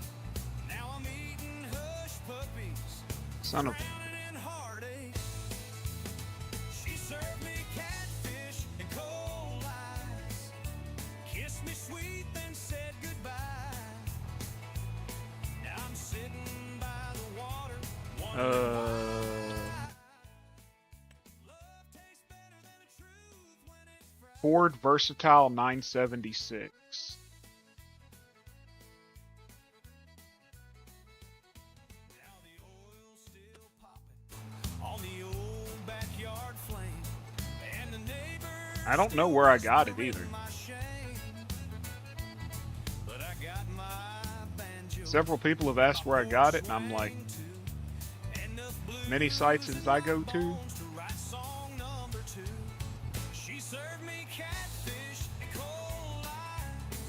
Now I'm eating hush puppies, Son of drowning in heartache. She served me catfish and cold eyes, kissed me sweet, then said goodbye. Now I'm sitting by the water, love tastes better than the truth when it's fried. Ford Versatile 976. Now the oil's still popping on the old backyard flame, and the neighbors I don't know where I got it either. my shame. But I got my banjo. Several people have asked where I got it, and I'm like, Enough blues many sites as I go to. to write song number 2. She served me catfish and cold eyes,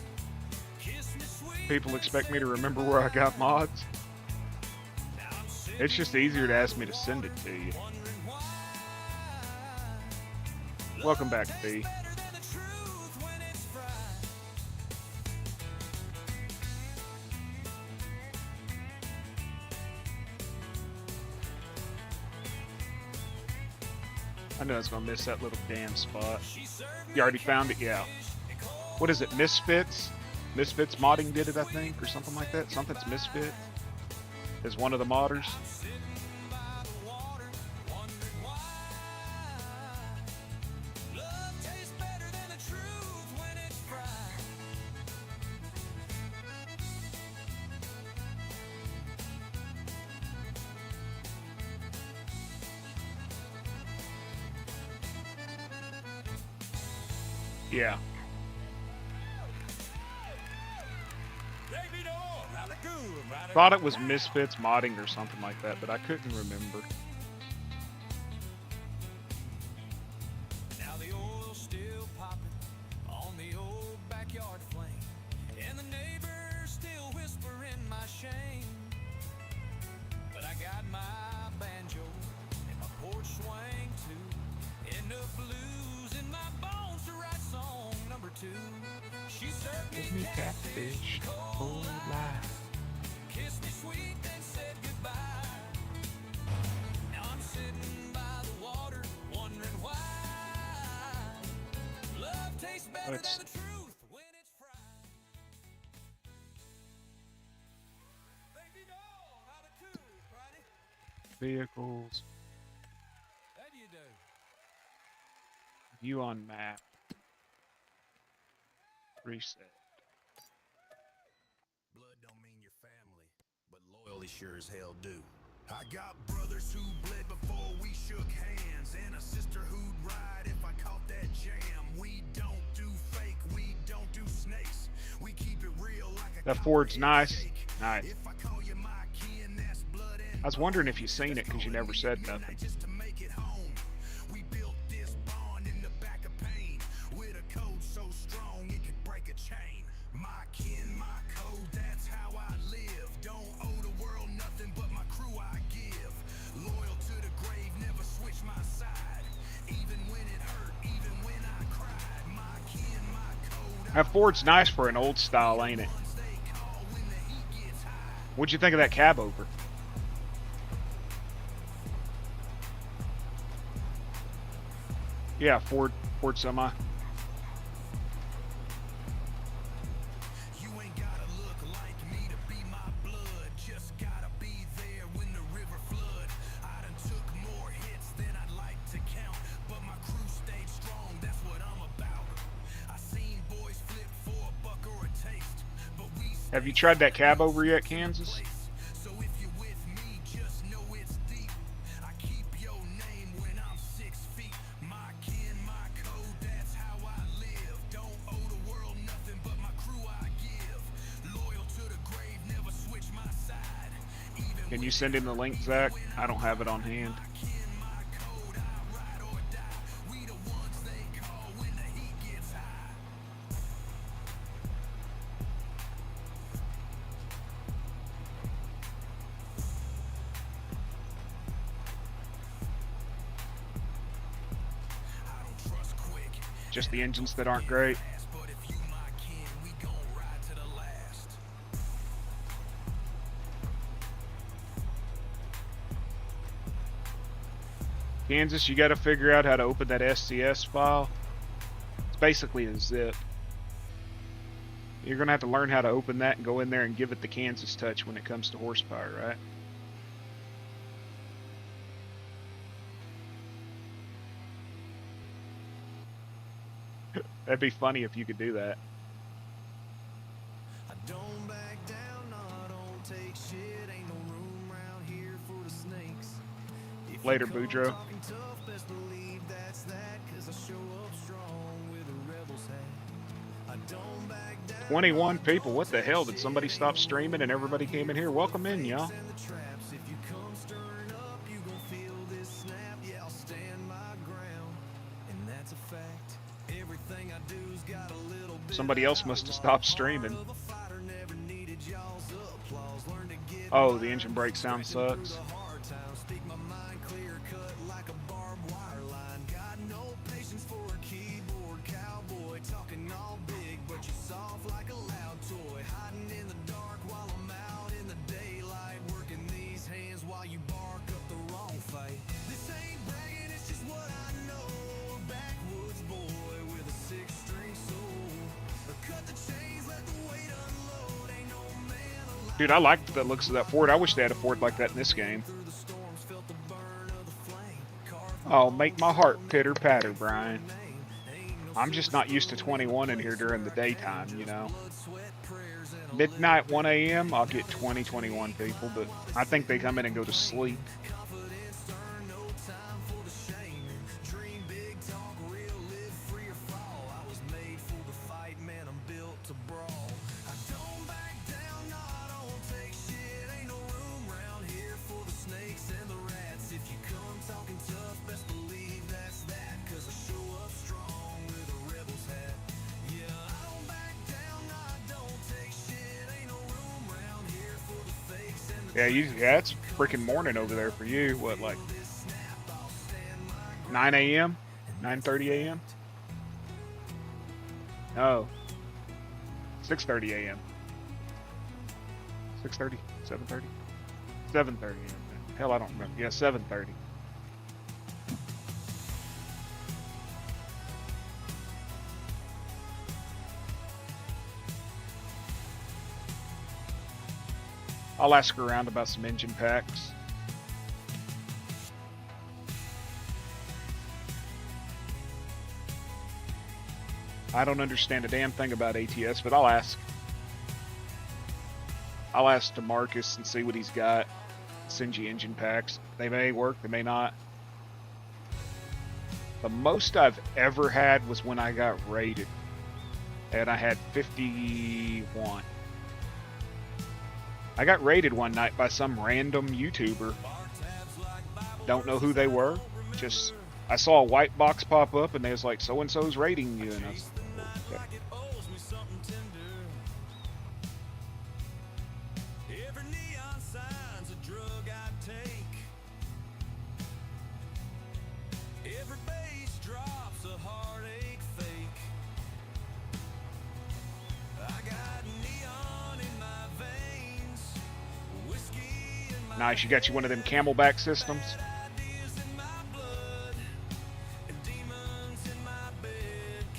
kissed me sweet. People expect me to remember where I got mods. Now I'm sitting It's just easier to ask me to send it to you. wondering why. Welcome back, B. Better than the truth when it's fried. I knew I was gonna miss that little damn spot. She served You already found it? Yeah. What is it? Misfits? Misfits modding did it, I think, or something like that. Something's Misfit is one of the modders. sitting by the water, wondering why. Love tastes better than the truth when it's fried. Yeah. Thought it was Misfits modding or something like that, but I couldn't remember. Now the oil's still popping on the old backyard flame, and the neighbors still whispering my shame. But I got my banjo and my porch swing too, enough blues in my bones to write song number 2. She served me catfish, cold life, kissed me sweet, then said goodbye. Now I'm sitting by the water, wondering why. Love tastes better It's- than the truth when it's fried. Baby doll, how to cook, righty? Vehicles. How do you do? View on map. Reset. Blood don't mean your family, but loyalty sure as hell do. I got brothers who bled before we shook hands, and a sister who'd ride if I caught that jam. We don't do fake, we don't do snakes. We keep it real like a That Ford's nice. shake. Nice. If I call you my kin, that's blood and I was wondering if you seen it because you never said nothing. just to make it home. We built this bond in the back of pain with a code so strong it could break a chain. My kin, my code, that's how I live. Don't owe the world nothing but my crew I give. Loyal to the grave, never switch my side. Even when it hurt, even when I cried. My kin, my code, That Ford's nice for an old style, ain't it? ones they call when the heat gets high. What'd you think of that cab over? Yeah, Ford semi. You ain't gotta look like me to be my blood. Just gotta be there when the river flood. I done took more hits than I'd like to count, but my crew stayed strong, that's what I'm about. I seen boys flip for a buck or a taste, but we Have you tried that cab over yet, Kansas? so if you're with me, just know it's deep. I keep your name when I'm 6 feet. My kin, my code, that's how I live. Don't owe the world nothing but my crew I give. Loyal to the grave, never switch my side. Even Can you send him the link, Zach? I don't have it on hand. my kin, my code, I ride or die. We the ones they call when the heat gets high. I don't trust quick, Just the engines that aren't great. but if you my kin, we gon' ride to the last. Kansas, you got to figure out how to open that SCS file. It's basically a zip. You're going to have to learn how to open that and go in there and give it the Kansas touch when it comes to horsepower, right? That'd be funny if you could do that. I don't back down, no, I don't take shit. Ain't no room around here for the snakes. If you Later, come Boudreaux. talking tough, best believe that's that, 'cause I show up strong with a rebel's hat. I don't back down. 21 people. What the hell? Did somebody stop streaming and everybody came in here? Welcome in, y'all. And the traps. If you come stirring up, you gon' feel this snap. Yeah, I'll stand my ground, and that's a fact. Everything I do's got a little bit. Somebody else must have stopped streaming. of a fighter, never needed y'all's applause. Learn to get Oh, the engine brake sound sucks. the hard times. Speak my mind clear cut like a barbed wire line. Got no patience for a keyboard cowboy. Talking all big, but you soft like a loud toy. Hiding in the dark while I'm out in the daylight. Working these hands while you bark up the wrong fight. This ain't bragging, it's just what I know. A backwoods boy with a 6-string soul. Cut the chains, let the weight unload. Ain't no man alive. Dude, I like the looks of that Ford. I wish they had a Ford like that in this game. Through the storms, felt the burn of the flame. Carved Oh, make my heart pitter patter, Brian. name. Ain't no I'm just not used to 21 in here during the daytime, you know. blood, sweat, prayers, and a Midnight, 1 a.m., I'll get 20, 21 people, but I think they come in and go to sleep. confidence, turn no time for the shame. Dream big, talk real, live free or fall. I was made for the fight, man, I'm built to brawl. I don't back down, no, I don't take shit. Ain't no room round here for the snakes and the rats. If you come talking tough, best believe that's that. 'Cause I show up strong with a rebel's hat. Yeah, I don't back down, no, I don't take shit. Ain't no room round here for the fakes and the Yeah, it's freaking morning over there for you. What, like 9 a.m.? 9:30 a.m.? No. 6:30 a.m. 6:30? 7:30? 7:30 a.m. Hell, I don't remember. Yeah, 7:30. I'll ask around about some engine packs. I don't understand a damn thing about ATS, but I'll ask. I'll ask to Marcus and see what he's got. Send you engine packs. They may work, they may not. The most I've ever had was when I got rated. And I had 51. I got raided one night by some random YouTuber. Don't know who they were. Just, I saw a white box pop up and they was like, so and so's raiding you. And I was like, okay. it owes me something tender. Every neon sign's a drug I take. Every bass drops a heartache fake. I got neon in my veins, whiskey in my Nice, you got you one of them Camelback systems. ideas in my blood, and demons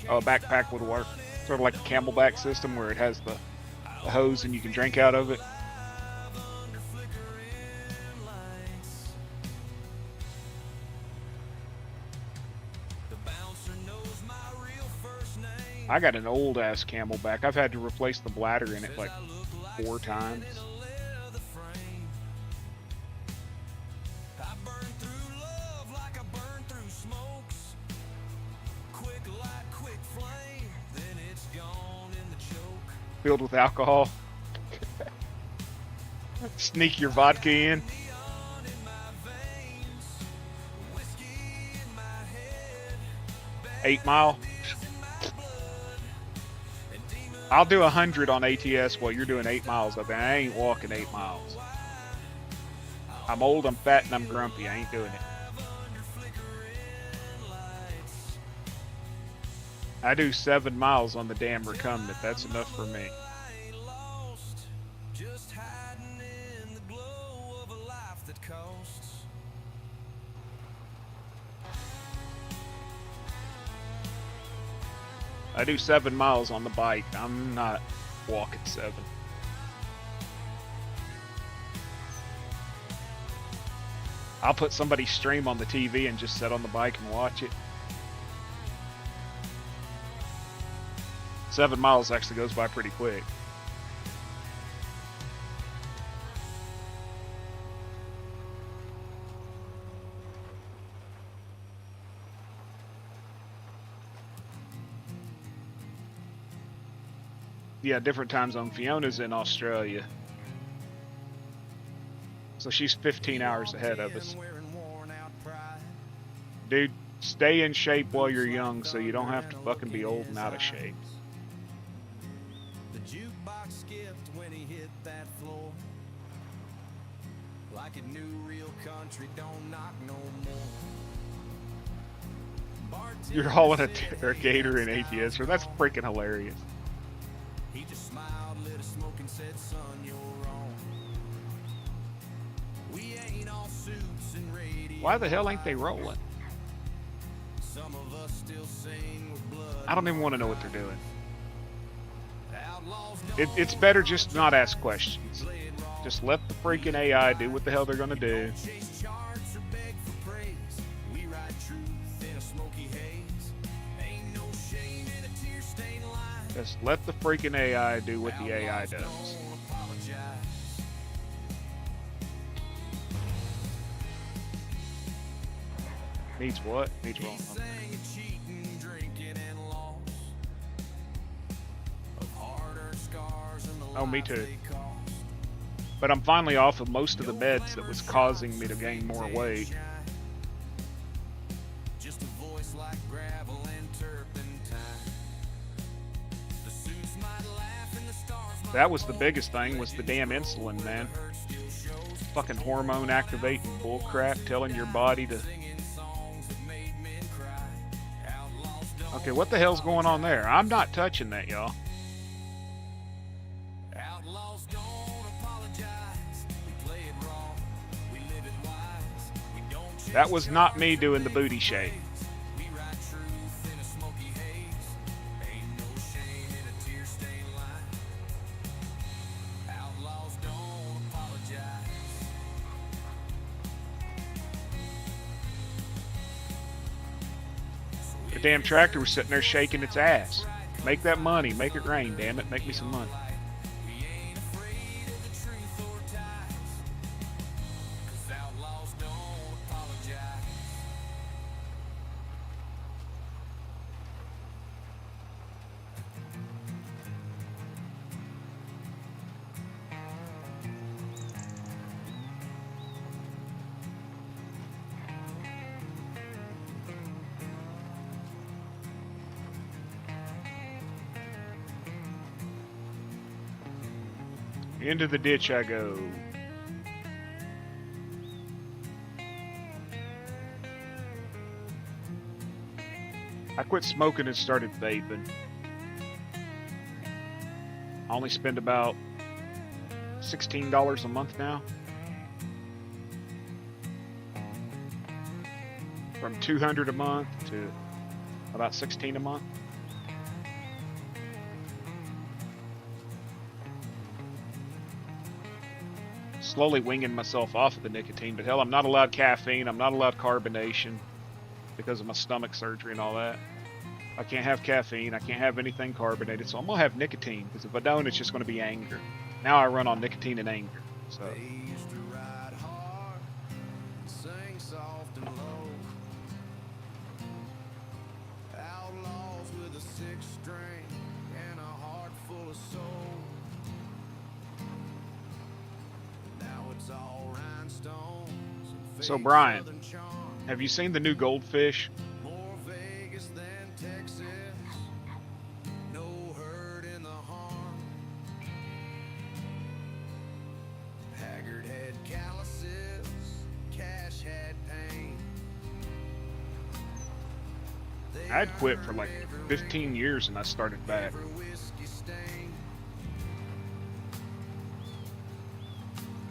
a backpack would work. Sort of like a camelback system where it has the hose and you can drink out of it. I got an old ass camelback. I've had to replace the bladder in it like 4 times. Filled with alcohol. Sneak your vodka in. Eight Mile. I'll do 100 on ATS while you're doing 8 miles. I ain't walking 8 miles. I'm old, I'm fat, and I'm grumpy. I ain't doing it. I do 7 miles on the damn recumbent. That's enough for me. I do 7 miles on the bike. I'm not walking 7. I'll put somebody's stream on the TV and just sit on the bike and watch it. 7 miles actually goes by pretty quick. Yeah, different time zone. Fiona's in Australia. So she's 15 hours ahead of us. Dude, stay in shape while you're young so you don't have to fucking be old and out of shape. The jukebox skipped when he hit that floor. Like it knew real country don't knock no more. You're hauling a gator in ATS, or that's freaking hilarious. He just smiled, lit a smoke and said, son, you're wrong. We ain't all suits and radio. Why the hell ain't they rolling? Some of us still sing with blood. I don't even want to know what they're doing. It's better just not ask questions. Just let the freaking AI do what the hell they're gonna do. Chase charts or beg for praise. We ride truth in a smoky haze. Ain't no shame in a tear-stained line. Just let the freaking AI do what the AI does. Don't apologize. Needs what? Needs He wrong. sang of cheating, drinking, and loss. Of hard-earned scars and the Oh, me lives too. they cost. But I'm finally off of most of the meds that was causing me to gain more weight. Just a voice like gravel and turpentine. The suits might laugh and the stars might That was the biggest thing, was the damn insulin, man. hurt still shows. Fucking hormone activating bullcrap telling your body to... Singing songs that made men cry. Outlaws don't Okay, what the hell's going on there? I'm not touching that, y'all. Outlaws don't apologize. We play it wrong. We live it wise. We don't chase That was not me doing the booty shake. We ride truth in a smoky haze. Ain't no shame in a tear-stained line. Outlaws don't apologize. The damn tractor was sitting there shaking its ass. Make that money. Make it rain, damn it. Make me some money. We ain't afraid of the truth or ties. 'Cause outlaws don't apologize. Into the ditch I go. I quit smoking and started vaping. I only spend about $16 a month now. From $200 a month to about $16 a month. slowly winging myself off of the nicotine. But hell, I'm not allowed caffeine. I'm not allowed carbonation because of my stomach surgery and all that. I can't have caffeine. I can't have anything carbonated. So I'm gonna have nicotine because if I don't, it's just gonna be anger. Now I run on nicotine and anger. So They used to ride hard, sing soft and low. Outlaws with a six string and a heart full of soul. Now it's all rhinestones and So, fake Brian, southern charm. have you seen the new Goldfish? More Vegas than Texas. No hurt in the harm. Haggard had calluses, cash had pain. They I'd quit for earned like every 15 years and I started back. every whiskey stain.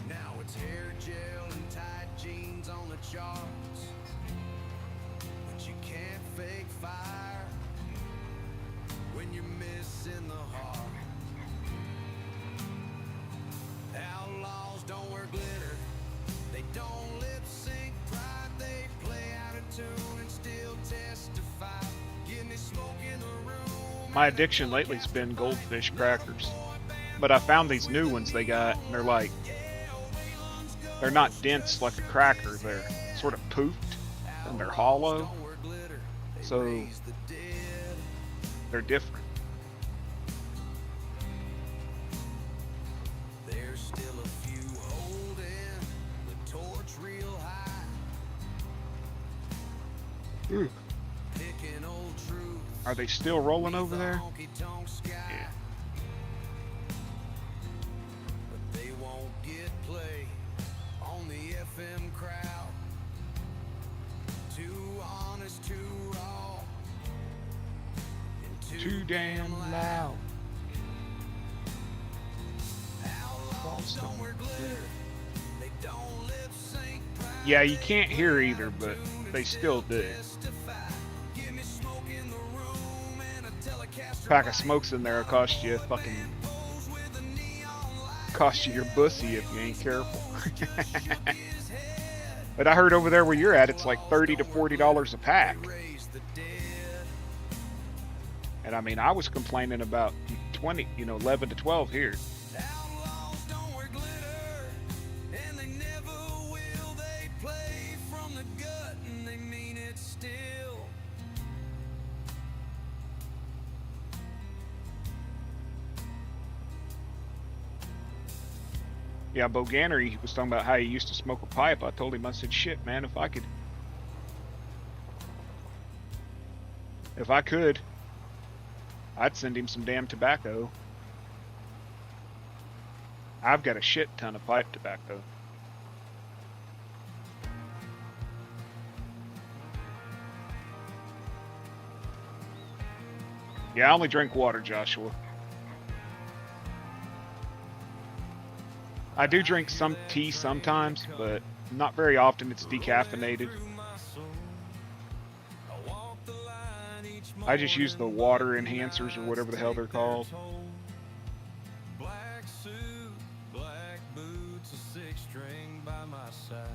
Now it's hair gel and tight jeans on the charts. But you can't fake fire when you're missing the heart. Outlaws don't wear glitter. They don't lip sync pride. They play out of tune and still testify. Give me smoke in the room. My addiction lately's been Goldfish crackers. But I found these new ones they got, and they're not dense like a cracker. They're sort of poofed, and they're hollow. Don't wear glitter. They So raise the dead. they're different. There's still a few holding the torch real high. Picking old truths. Are they still rolling over there? Honky-tonk sky. Yeah. But they won't get play on the FM crowd. Too honest, too raw, and Too damn loud. Outlaws don't wear glitter. They don't lip sync pride. Yeah, you can't hear either, but they still do. Testify. Give me smoke in the room and a Telecaster Pack of smokes in there will cost you fucking pose with a neon light. cost you your bussy if you ain't careful. But I heard over there where you're at, it's like $30 to $40 a pack. Raise the dead. And I mean, I was complaining about 11 to 12 here. Outlaws don't wear glitter, and they never will. They play from the gut, and they mean it still. Yeah, Boganer, he was talking about how he used to smoke a pipe. I told him, I said, shit, man, if I could, I'd send him some damn tobacco. I've got a shit ton of pipe tobacco. Yeah, I only drink water, Joshua. I do drink some tea sometimes, but not very often. It's decaffeinated. I just use the water enhancers or whatever the hell they're called. Black suit, black boots, a six string by my side.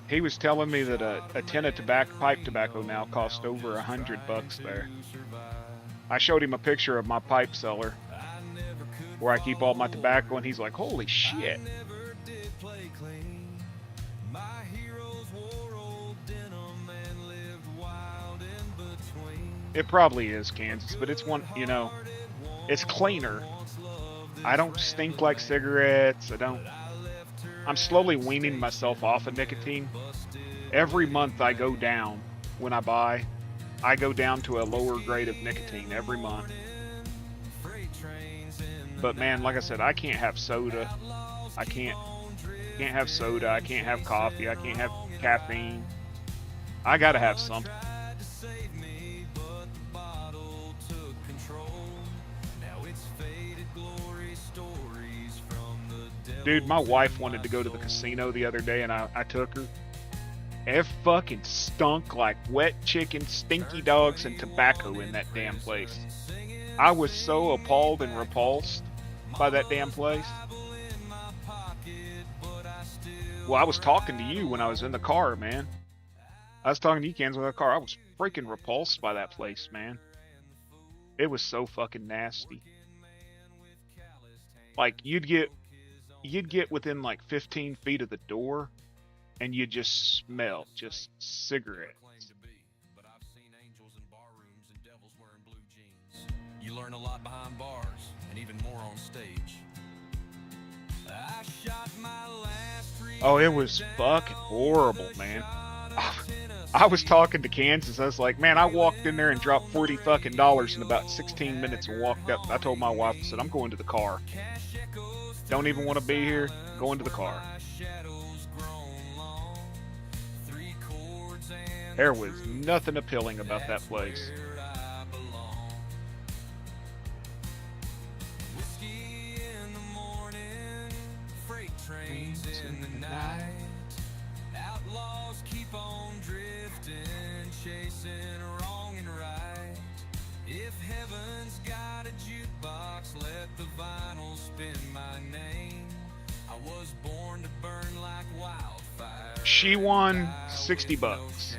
He was telling me that a tin of pipe tobacco now costs over $100 there. I showed him a picture of my pipe cellar where I keep all my tobacco, and he's like, holy shit. Never did play clean. My heroes wore old denim and lived wild in between. It probably is Kansas, but it's it's cleaner. I don't stink like cigarettes. I'm slowly weaning myself off of nicotine. Every month I go down when I buy. I go down to a lower grade of nicotine every month. But man, like I said, I can't have soda. I can't have soda. I can't have coffee. I can't have caffeine. I gotta have something. Dude, my wife wanted to go to the casino the other day, and I took her. It fucking stunk like wet chicken, stinky dogs, and tobacco in that damn place. I was so appalled and repulsed by that damn place. Well, I was talking to you when I was in the car, man. I was talking to you, Kansas, in the car. I was freaking repulsed by that place, man. It was so fucking nasty. Like you'd get within like 15 feet of the door, and you just smell just cigarettes. But I've seen angels in bar rooms and devils wearing blue jeans. You learn a lot behind bars, and even more on stage. I shot my last Oh, it was fucking horrible, man. I was talking to Kansas. I was like, man, I walked in there and dropped $40 fucking in about 16 minutes and walked up. I told my wife, I said, I'm going to the car. Don't even want to be here. Going to the car. There was nothing appealing about that place. Whiskey in the morning, freight trains in the night. Outlaws keep on drifting, chasing wrong and right. If heaven's got a jukebox, let the vinyl spin my name. I was born to burn like wildfire. She won $60.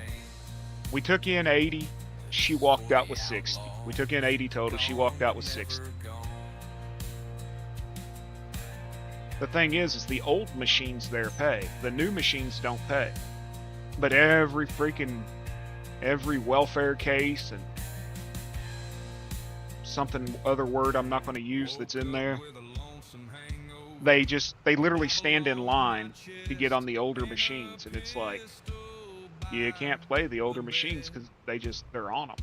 We took in 80. She walked out with 60. We took in 80 total. She walked out with 60. The thing is the old machines there pay. The new machines don't pay. But every welfare case and something other word I'm not going to use that's in there, they literally stand in line to get on the older machines, and it's like you can't play the older machines because they're on them.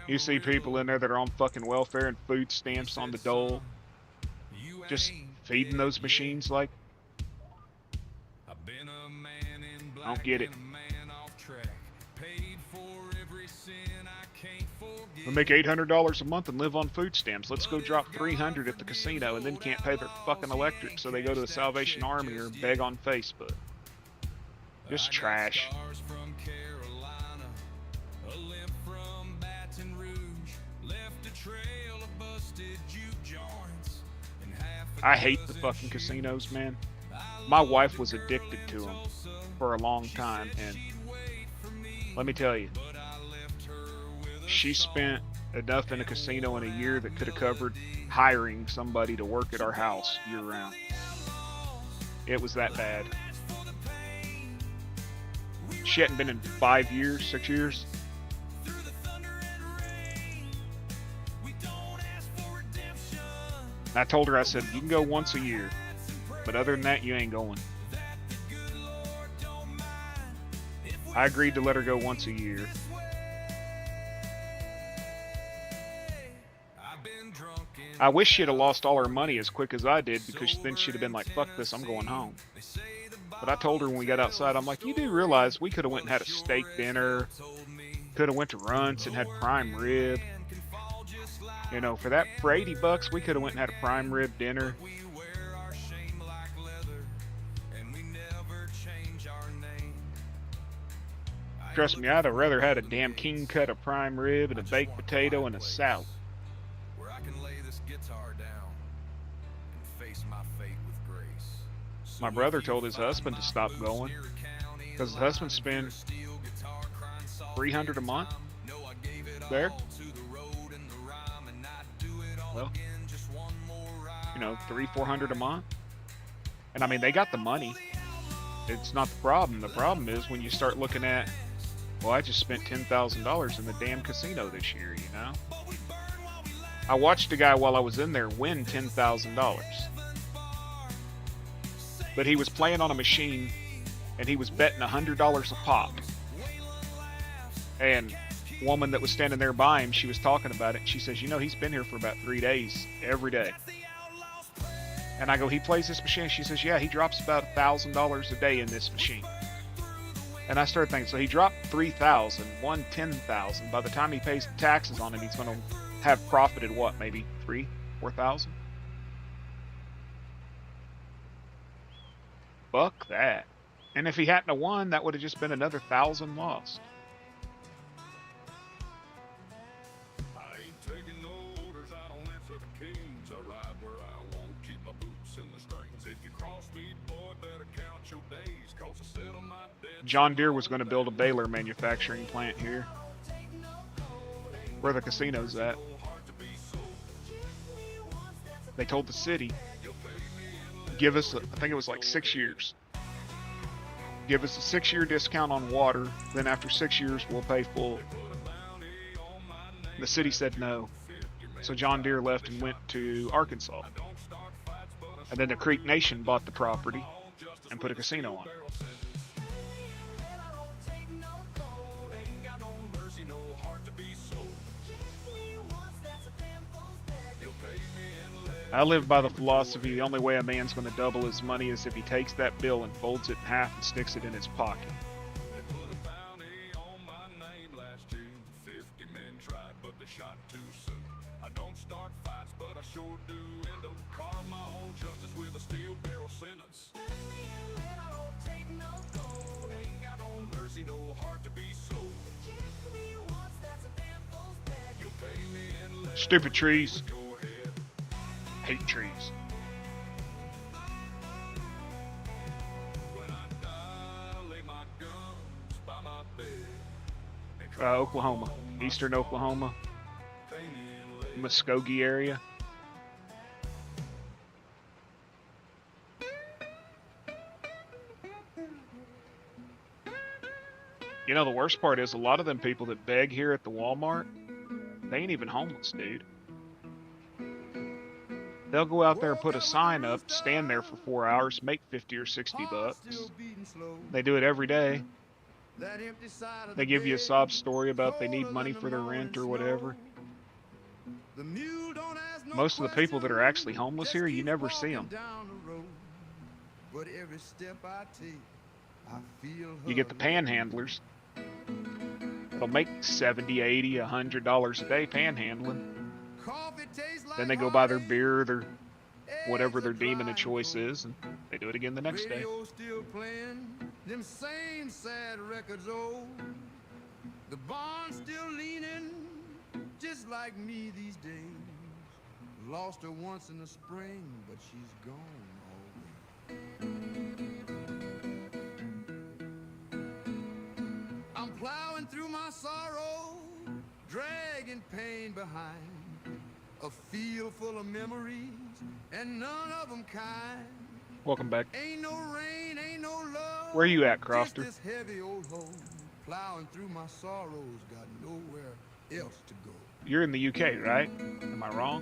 You see people in there that are on fucking welfare and food stamps on the dole, just feeding those machines like, I don't get it. We make $800 a month and live on food stamps. Let's go drop $300 at the casino and then can't pay their fucking electric, so they go to the Salvation Army or beg on Facebook. Just trash. I hate the fucking casinos, man. My wife was addicted to them for a long time, and let me tell you, she spent enough in a casino in a year that could have covered hiring somebody to work at our house year round. It was that bad. She hadn't been in 5 years, 6 years. I told her, I said, you can go once a year, but other than that, you ain't going. I agreed to let her go once a year. I wish she'd have lost all her money as quick as I did, because then she'd have been like, fuck this, I'm going home. But I told her when we got outside, I'm like, you do realize we could have went and had a steak dinner, could have went to Runts and had prime rib. You know, for $80, we could have went and had a prime rib dinner. Trust me, I'd have rather had a damn king cut of prime rib and a baked potato and a salad. Where I can lay this guitar down and face my fate with grace. My brother told his husband to stop going because his husband spends $300 a month there. Well, you know, $300-400 a month, and I mean they got the money. It's not the problem. The problem is when you start looking at, well, I just spent $10,000 in the damn casino this year. You know, I watched a guy while I was in there win $10,000, but he was playing on a machine and he was betting $100 a pop. And woman that was standing there by him, she was talking about it. She says, you know, he's been here for about 3 days every day. And I go, he plays this machine? She says, yeah, he drops about $1,000 a day in this machine. And I started thinking, so he dropped $3,000, won $10,000. By the time he pays the taxes on it, he's going to have profited what, maybe $3,000-4,000? Fuck that. And if he hadn't have won, that would have just been another $1,000 lost. I ain't taking no orders, I don't answer to kings. I ride where I want, keep my boots in the John Deere was going to build a baler manufacturing plant here, where the casino's at. They told the city, give us, I think it was like 6 years. Give us a 6-year discount on water, then after 6 years we'll pay full. The city said no. So John Deere left and went to Arkansas. And then the Creek Nation bought the property and put a casino on it. I live by the philosophy the only way a man's going to double his money is if he takes that bill and folds it in half and sticks it in his pocket. Stupid trees. Hate trees. Oklahoma, eastern Oklahoma, Muskogee area. You know, the worst part is a lot of them people that beg here at the Walmart, they ain't even homeless, dude. They'll go out there and put a sign up, stand there for 4 hours, make 50 or 60 bucks. They do it every day. They give you a sob story about they need money for their rent or whatever. Most of the people that are actually homeless here, you never see them. You get the panhandlers. They'll make $70, $80, $100 a day panhandling. Then they go buy their beer, their whatever their demon of choice is, and they do it again the next day. Still playing them same sad records old. The barn still leaning, just like me these days. Lost her once in the spring, but she's gone always. I'm plowing through my sorrow, dragging pain behind. A field full of memories, and none of them kind. Welcome back. Ain't no rain, ain't no love. Where you at, Crofter? Just this heavy old hole, plowing through my sorrows, got nowhere else to go. You're in the UK, right? Am I wrong?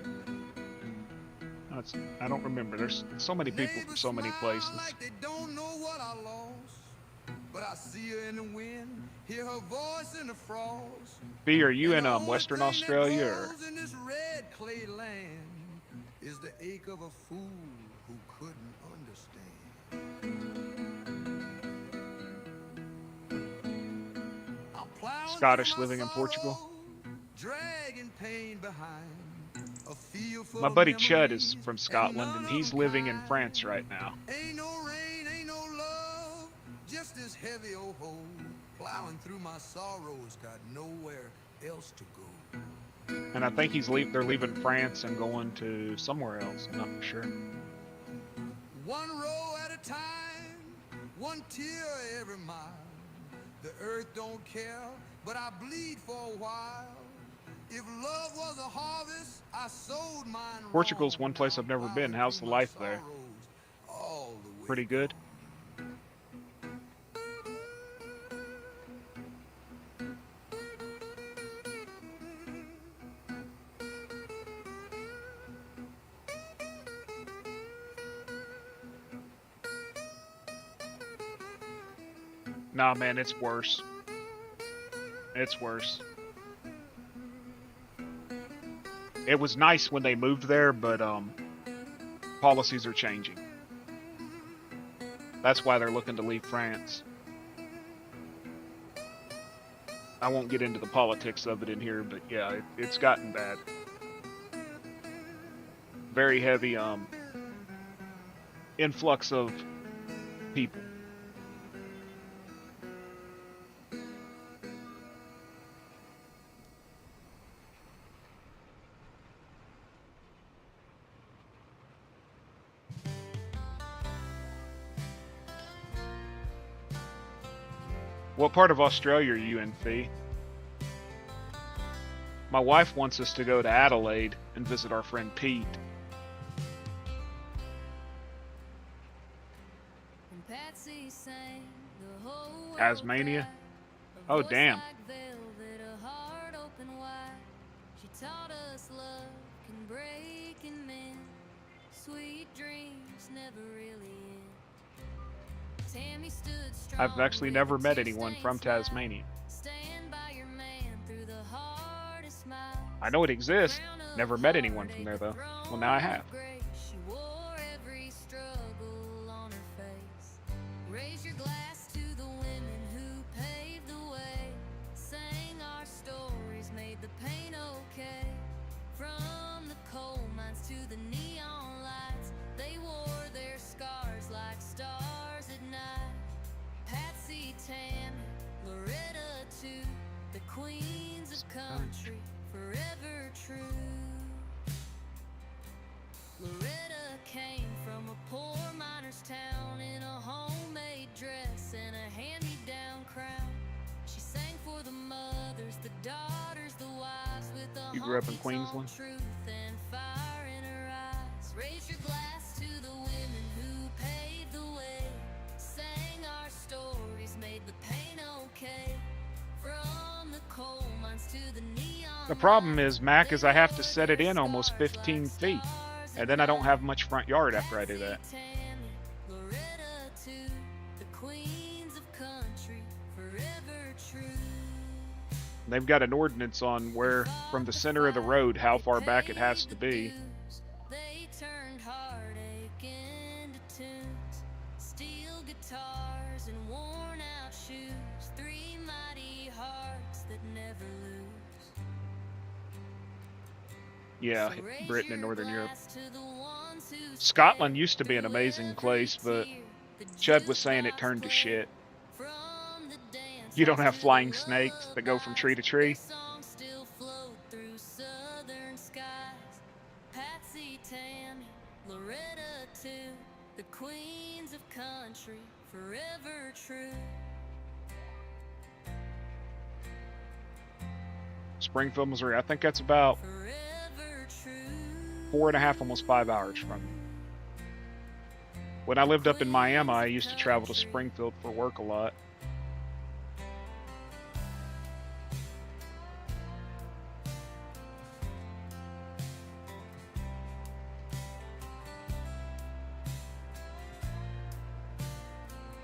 No, I don't remember. There's so many people from so many places. Like they don't know what I lost, but I see her in the wind, hear her voice in the frost. B, are you in Western Australia or? In this red clay land is the ache of a fool who couldn't understand. I'm plowing Scottish through my living in Portugal? sorrow, dragging pain behind. A field full My of buddy Chud is memories, from Scotland none and of he's them living in kind. France right now. Ain't no rain, ain't no love, just this heavy old hole. Plowing through my sorrows, got nowhere else to go. And I think they're leaving France and going to somewhere else. I'm not for sure. One row at a time, one tear every mile. The earth don't care, but I bleed for a while. If love was a harvest, I sowed mine. Portugal's one place I've never been. How's the life there? Pretty good? Nah, man, it's worse. It's worse. It was nice when they moved there, but policies are changing. That's why they're looking to leave France. I won't get into the politics of it in here, but yeah, it's gotten bad. Very heavy influx of people. What part of Australia are you in, Fee? My wife wants us to go to Adelaide and visit our friend Pete. And Patsy sang the whole world Tasmania? cried. A Oh, voice damn. like velvet, a heart open wide. She taught us love can break and mend. Sweet dreams never really end. Tammy stood strong. I've actually with never a met anyone from tear-stained smile. Tasmania. Stand by your man through the hardest miles. I know it exists. Crown of Never met anyone from heartache, there, a though. throne Well, now I of have. grace. She wore every struggle on her face. Raise your glass to the women who paved the way. Sang our stories, made the pain okay. From the coal mines to the neon lights, they wore their scars like stars at night. Patsy, Tammy, Loretta too, the queens of country, forever true. Loretta came from a poor miner's town in a homemade dress and a hand-me-down crown. She sang for the mothers, the daughters, the wives, with a You grew up in honky-tonk Queensland? truth and fire in her eyes. Raise your glass to the women who paved the way. Sang our stories, made the pain okay. From the coal mines to the neon. The problem is, Mac, is I have to set it in almost 15 feet. And then I don't have much front yard after I do that. They've got an ordinance on where, from the center of the road, how far back it has to be. They turned heartache into tunes, steel guitars and worn out shoes, three mighty hearts that never lose. Yeah, So raise Britain and your Northern Europe. glass to the ones who Scotland stayed used to be an through amazing every place, but tear. The Chud was saying it jukebox turned to played shit. from the dance You don't halls have to the flying snakes that go from tree to tree. their songs still float through southern skies. Patsy, Tammy, Loretta too, the queens of country, forever true. Springfield, Missouri. I think that's about Forever true. 4.5, almost 5 hours from me. When I lived up in Miami, I used to travel to Springfield for work a lot.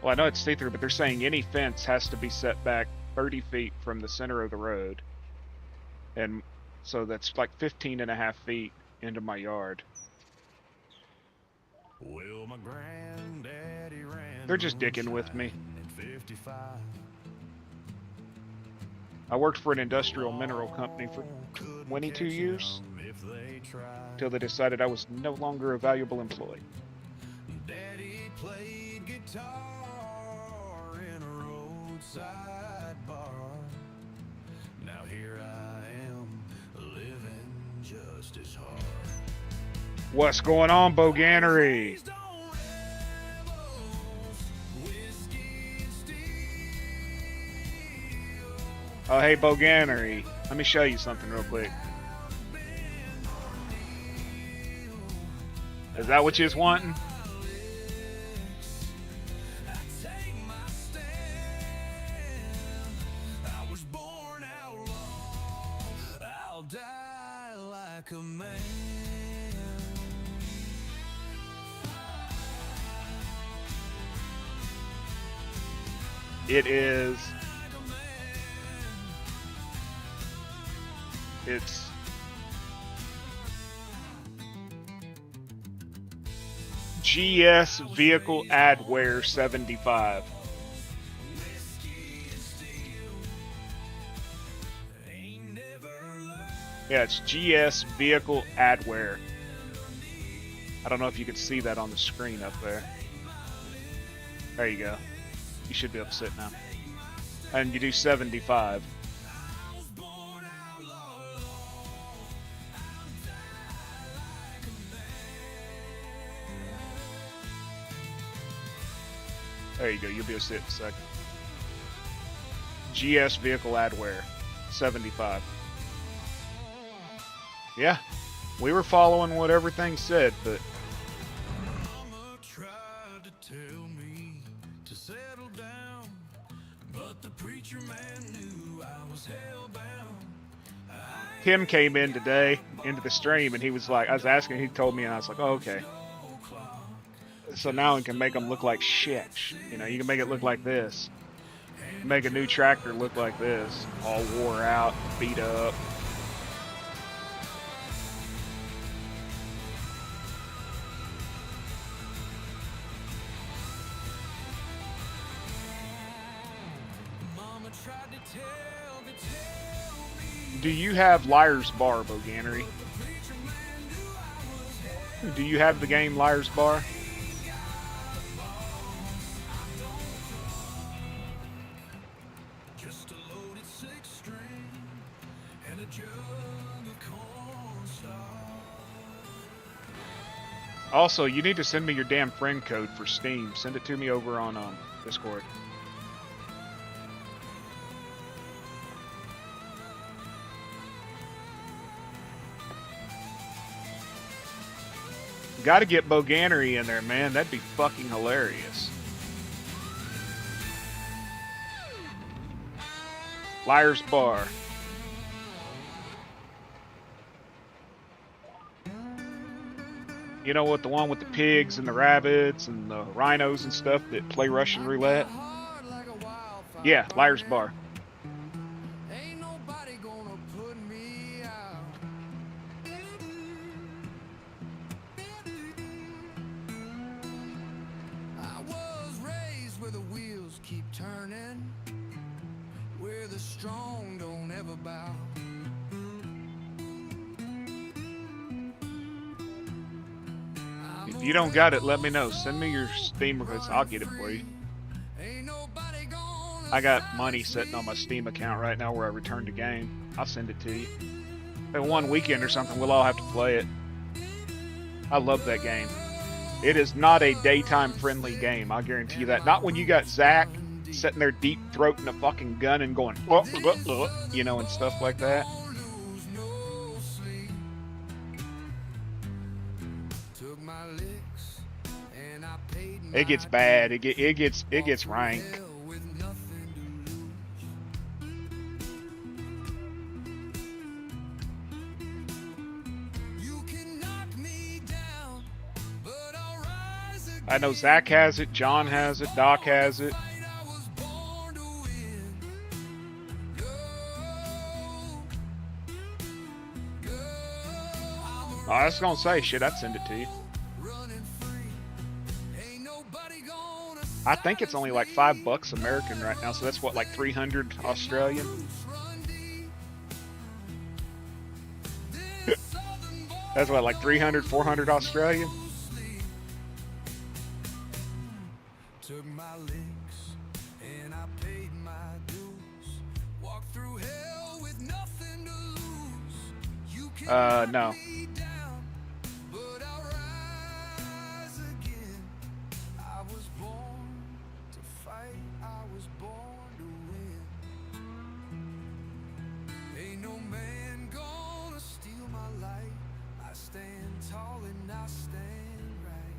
Well, I know it's see-through, but they're saying any fence has to be set back 30 feet from the center of the road. And so that's like 15.5 feet into my yard. Well, my granddaddy ran They're just dicking with me. in 55. I worked for an industrial mineral company for 22 years If they tried. until they decided I was no longer a valuable employee. Daddy played guitar in a roadside bar. Now here I am, living just as hard. What's going on, Boganery? Raised on rebels, whiskey and steel. Oh, hey, Boganery. Let me show you something real quick. Is that what you was wanting? I take my stand. I was born outlaw. I'll die like a man. It is. It's. GS Vehicle Adware 75. Yeah, it's GS Vehicle Adware. I don't know if you can see that on the screen up there. There you go. You should be able to sit now. And you do 75. There you go. You'll be able to sit in a second. GS vehicle adware, 75. Yeah, we were following what everything said, but Mama tried to tell me to settle down, but the preacher man knew I was hellbound. Tim came in today into the stream, and he was like, I was asking, he told me, and I was like, oh, okay. So now we can make them look like shit. You know, you can make it look like this. Make a new tractor look like this, all wore out, beat up. Mama tried to tell me Do you have Liar's Bar, Boganery? Do you have the game Liar's Bar? just a loaded 6-string and a jug of cornstarch. Also, you need to send me your damn friend code for Steam. Send it to me over on Discord. Got to get Boganery in there, man. That'd be fucking hilarious. Liar's Bar. You know what? The one with the pigs and the rabbits and the rhinos and stuff that play Russian roulette? Hard like a wildfire Yeah, Liar's Bar. Ain't nobody gonna put me out. I was raised where the wheels keep turning, where the strong don't ever bow. If you don't got it, let me know. Send me your Steam request. I'll get it for you. Ain't nobody gonna I got money sitting on my Steam account right now where I returned the game. I'll send it to you. In one weekend or something, we'll all have to play it. I love that game. It is not a daytime friendly game, I'll guarantee you that. Not when you got Zach sitting there deep throating a fucking gun and going, you know, and stuff like that. lose no sleep. Took my licks and I paid my It gets bad. It gets rank. hell with nothing to lose. You can knock me down, but I'll rise again. I know Zach has it, John has it, Doc has it. I was born to win. Go, go. I was gonna say, shit, I'd send it to you. Running free. Ain't nobody gonna I think it's only like $5 American right now, so that's what, like 300 Australian? run deep. That's what, like 300, 400 Australian? Took my licks and I paid my dues. Walked through hell with nothing to lose. You can No. knock me down, but I'll rise again. I was born to fight. I was born to win. Ain't no man gonna steal my light. I stand tall and I stand right.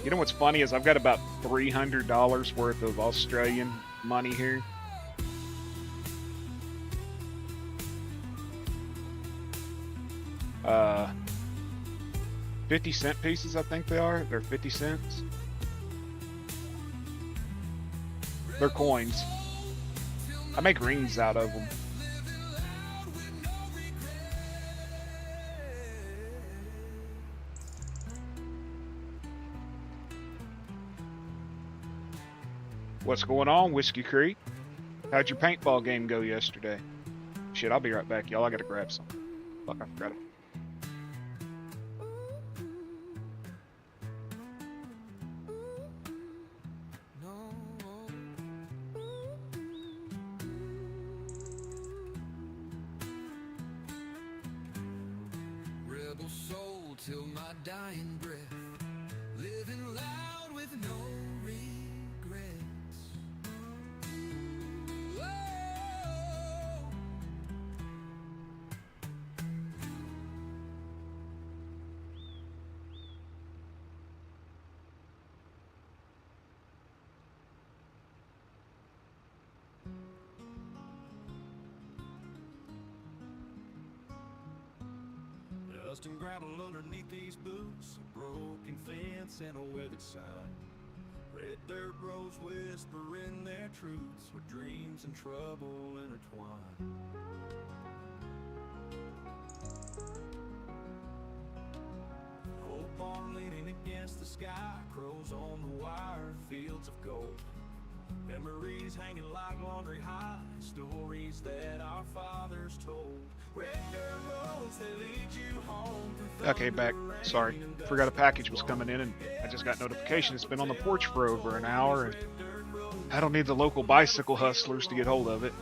You know what's funny is I've got about $300 worth of Australian money here. Uh, 50-cent pieces, I think they are. They're 50 cents. They're coins. I make rings out of them. What's going on, Whiskey Creek? How'd your paintball game go yesterday? Shit, I'll be right back, y'all. I gotta grab some. Fuck, I forgot it. Rebel soul till my dying breath, living loud with no regrets. Dust and gravel underneath these boots, a broken fence and a weathered sign. Red dirt roads whispering their truths, where dreams and trouble intertwine. Old barn leaning against the sky, crows on the wire, fields of gold. Memories hanging like laundry high, stories that our fathers told. Red dirt roads that lead you home. Okay, back. Sorry. Forgot a package was coming in and I just got notification it's been on the porch for over an hour and I don't need the local bicycle hustlers to get hold of it.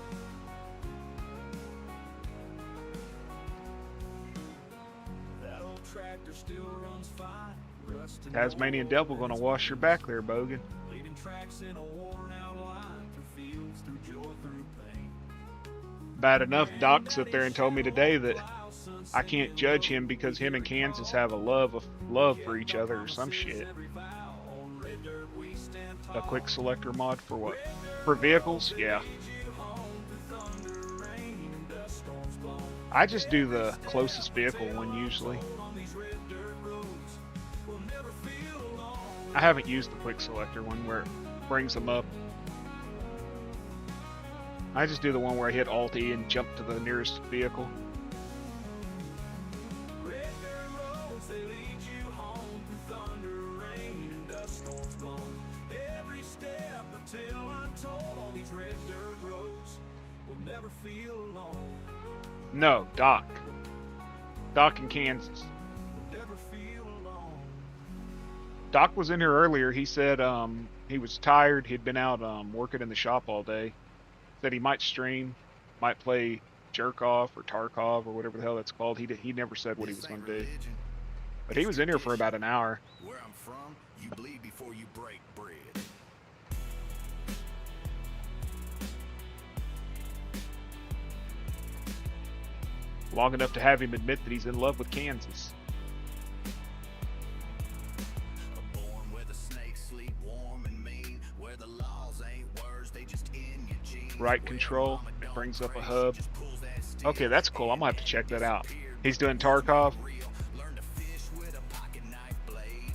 That old tractor still runs fine. Rust and Tasmanian Devil gonna wash your back there, Bogan. leading tracks in a worn out line through fields, through joy, through pain. Bad enough Doc sit there and told me today that I can't judge him because him and Kansas have a love for each other or some shit. A quick selector mod for what? For vehicles? Yeah. I just do the closest vehicle one usually. I haven't used the quick selector one where it brings them up. I just do the one where I hit Alt-E and jump to the nearest vehicle. No, Doc. Doc in Kansas. Doc was in here earlier. He said he was tired. He'd been out working in the shop all day. Said he might stream, might play Jerk Off or Tarkov or whatever the hell that's called. He never said what he was going to do. But he was in here for about an hour. Where I'm from, you bleed before you break bread. Long enough to have him admit that he's in love with Kansas. Born where the snakes sleep warm and mean, where the laws ain't words, they just in your genes. Right control, it brings up a hub. Okay, that's cool. I'm gonna have to check that out. He's doing Tarkov. Learn to fish with a pocket knife blade,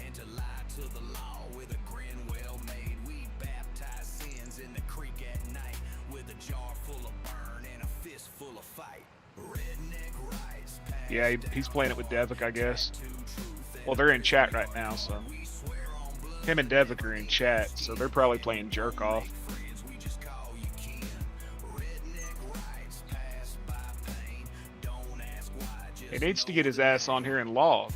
and to lie to the law with a grin well made. We baptize sins in the creek at night, with a jar full of burn and a fist full of fight. Redneck rights. Yeah, he's playing it with Devik, I guess. Well, they're in chat right now, so him and Devik are in chat, so they're probably playing Jerk Off. He needs to get his ass on here and log.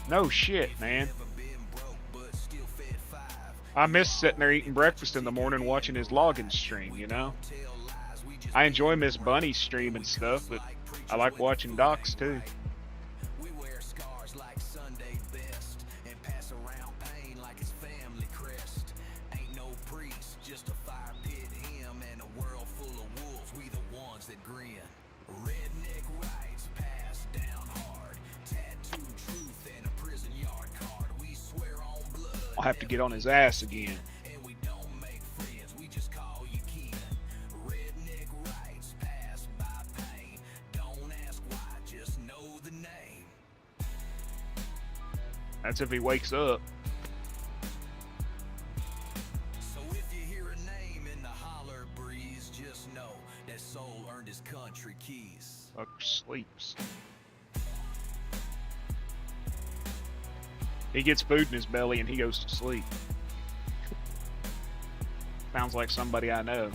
No shit, man. I miss sitting there eating breakfast in the morning watching his login stream, you know? I enjoy Miss Bunny's stream and stuff, but I like watching Doc's too. We wear scars like Sunday best, and pass around pain like it's family crest. Ain't no priest, just a fire pit hymn and a world full of wolves. We the ones that grin. Redneck rights passed down hard. Tattooed truth and a prison yard card. We swear on blood. I'll have to get on his ass again. And we don't make friends, we just call you kin. Redneck rights passed by pain. Don't ask why, just know the name. That's if he wakes up. So if you hear a name in the holler breeze, just know that soul earned his country keys. Fucker sleeps. He gets food in his belly and he goes to sleep. Sounds like somebody I know.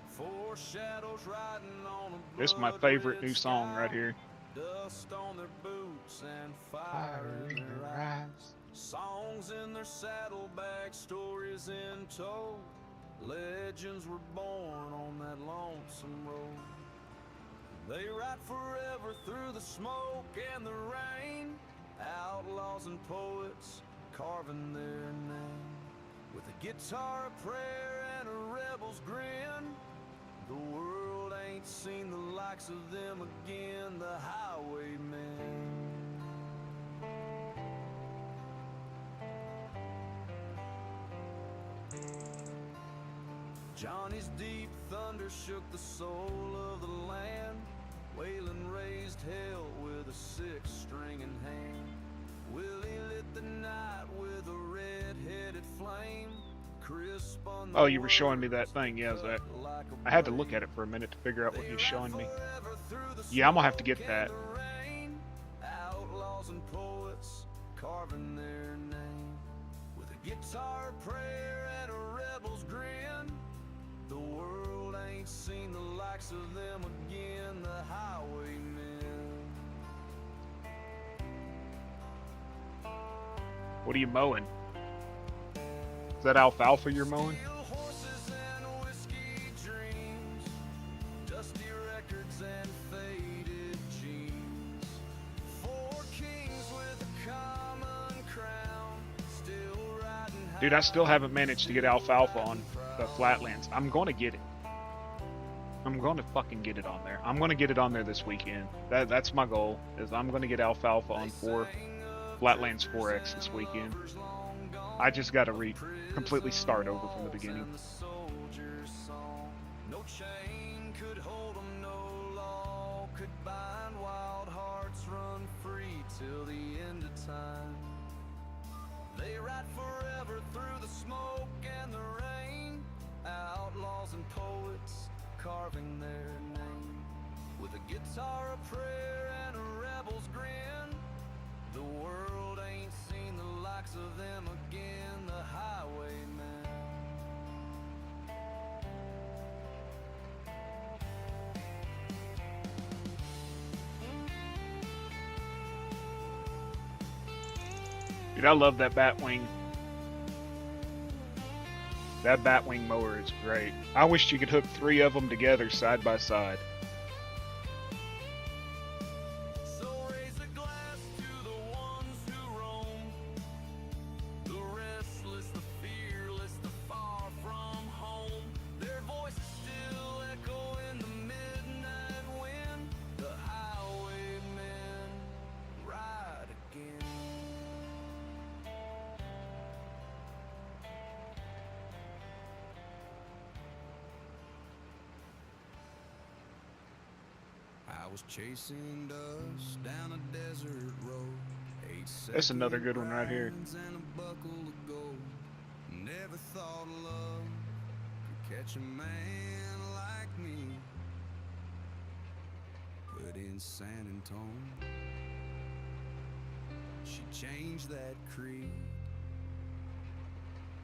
Four shadows riding on a This is my favorite new song right here. Dust on their boots and fire in their eyes. Songs in their saddlebags, stories in tow. Legends were born on that lonesome road. They ride forever through the smoke and the rain. Outlaws and poets carving their name. With a guitar, a prayer, and a likes of them again, the highwaymen. Johnny's deep thunder shook the soul of the land. Waylon raised hell with a six-string in hand. Willie lit the night with a red-headed flame. Crisp on the Oh, you were showing me that thing, yeah, Zach. I had to look at it for a minute to figure out what he's showing me. Yeah, I'm gonna have to get that. Outlaws and poets carving their name with a guitar prayer and a rebel's grin. The world ain't seen the likes of them again, the highwaymen. What are you mowing? Is that alfalfa you're mowing? Horses and whiskey dreams, dusty records and faded jeans. Four kings with a common crown, still riding high. Dude, I still haven't managed to get alfalfa on the flatlands. I'm gonna get it. I'm gonna fucking get it on there. I'm gonna get it on there this weekend. That's my goal. Is I'm gonna get alfalfa on Flatlands 4X this weekend. I just gotta completely start over from the beginning. No chain could hold 'em, no law could bind. Wild hearts run free till the end of time. They ride forever through the smoke and the rain. Outlaws and poets carving their name with a guitar, a prayer, and a rebel's grin. The world ain't seen the likes of them again, the highwaymen. Dude, I love that Batwing. That Batwing mower is great. I wish you could hook 3 of them together side by side. So raise a glass to the ones who roam, the restless, the fearless, the far from home. Their voices still echo in the midnight wind. The highwaymen ride again. I was chasing dust down a desert road. That's another good one right here. And a buckle of gold. Never thought love could catch a man like me. But in San Antonio, she changed that creed.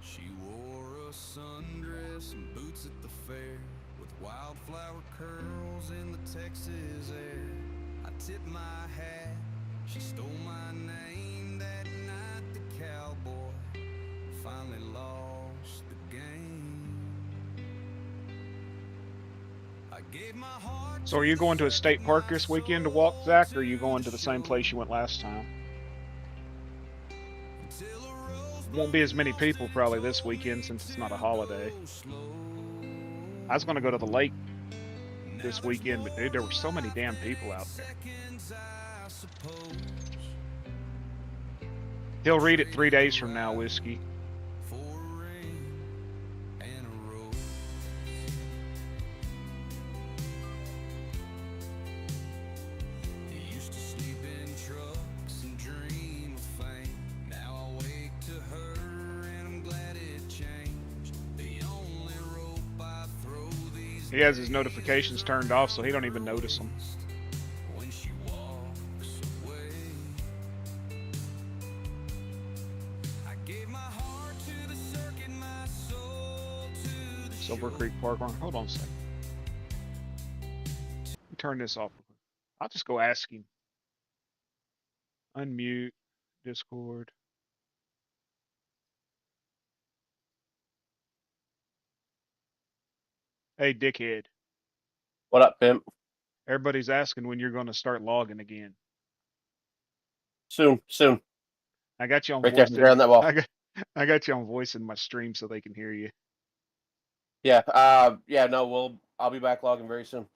She wore a sundress and boots at the fair, with wildflower curls in the Texas air. I tipped my hat, she stole my name that night. The cowboy finally lost the game. I gave my heart. So are you going to a state park this weekend to walk, Zach, or are you going to the same place you went last time? Won't be as many people probably this weekend since it's not a holiday. I was going to go to the lake this weekend, but dude, there were so many damn people out there. He'll read it 3 days from now, Whiskey. He has his notifications turned off, so he don't even notice them. Silver Creek Park. Hold on a second. Turn this off. I'll just go ask him. Unmute Discord. Hey, dickhead. What up, pimp? Everybody's asking when you're going to start logging again. Soon. I got you on Right there, voice. right on that wall. I got you on voice in my stream so they can hear you. Yeah. No. I'll be back logging very soon.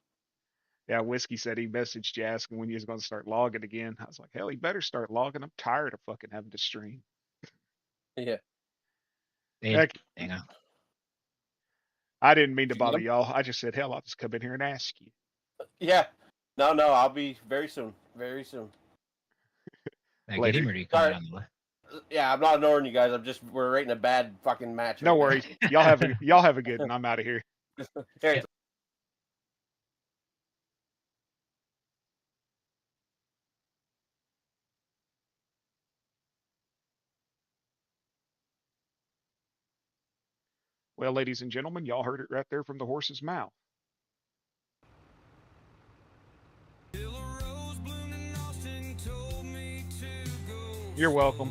Yeah, Whiskey said he messaged you asking when he was going to start logging again. I was like, hell, he better start logging. I'm tired of fucking having to stream. Yeah. Heck, Hang on. I didn't mean to Did you get bother him? y'all. I just said, hell, I'll just come in here and ask you. Yeah. No, I'll be very soon. Very soon. Did I get Later. him or do you Sorry. comment on the left? Yeah, I'm not ignoring you guys. We're rating a bad fucking match. No right worries. Y'all have a good one. I'm out of here. now. Here, Yep. Well, ladies and gentlemen, y'all heard it right there from the horse's mouth. You're welcome.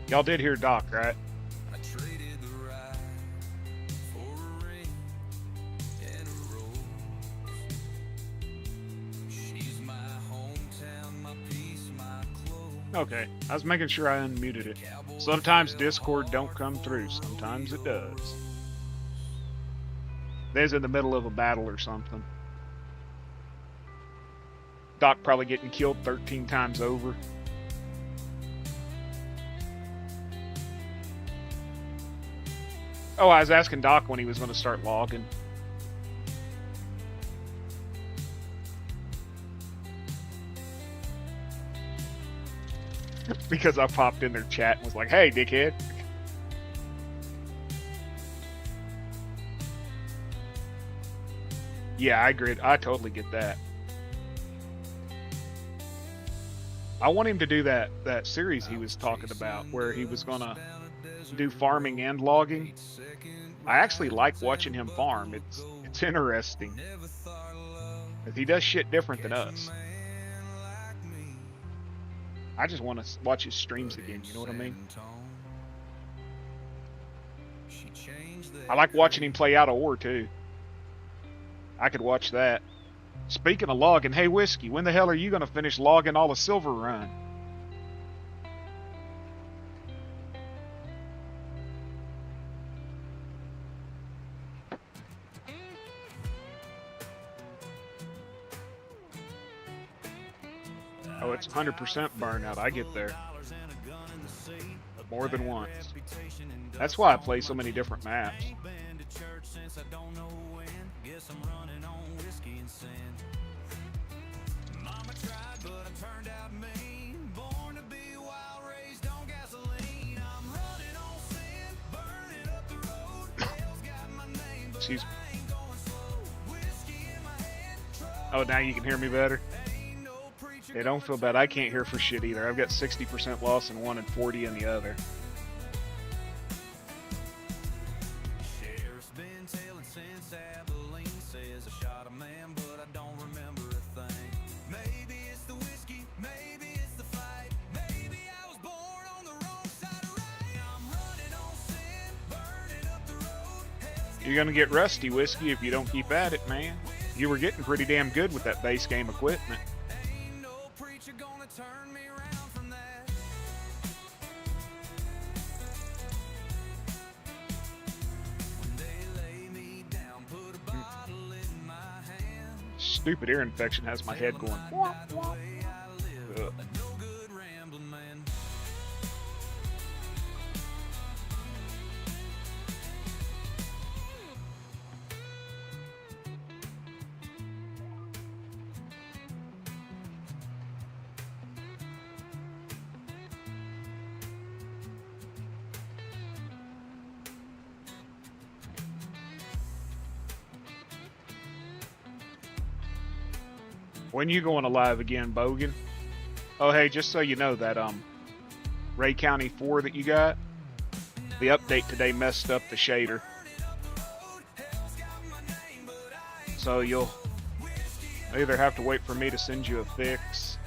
Y'all did hear Doc, right? I traded the ride for a ring and a rose. She's my hometown, my peace, my clothes. Okay, I was making sure I unmuted it. Sometimes Discord don't come through. Sometimes it does. There's in the middle of a battle or something. Doc probably getting killed 13 times over. Oh, I was asking Doc when he was going to start logging. Because I popped in their chat and was like, hey, dickhead. Yeah, I agree. I totally get that. I want him to do that series he was talking about where he was going to do farming and logging. I actually like watching him farm. It's interesting. He does shit different than us. I just want to watch his streams again, you know what I mean? I like watching him play out of ore too. I could watch that. Speaking of logging, hey Whiskey, when the hell are you going to finish logging all the Silver Run? Oh, it's 100% burnout. I get there. More than once. That's why I play so many different maps. Excuse me. Oh, now you can hear me better? Hey, don't feel bad. I can't hear for shit either. I've got 60% loss in one and 40 in the other. You're gonna get rusty, Whiskey, if you don't keep at it, man. You were getting pretty damn good with that base game equipment. Stupid ear infection has my head going. Wah, wah. Ugh. When you going alive again, Bogan? Oh, hey, just so you know that Ray County 4 that you got, the update today messed up the shader. So you'll either have to wait for me to send you a fix.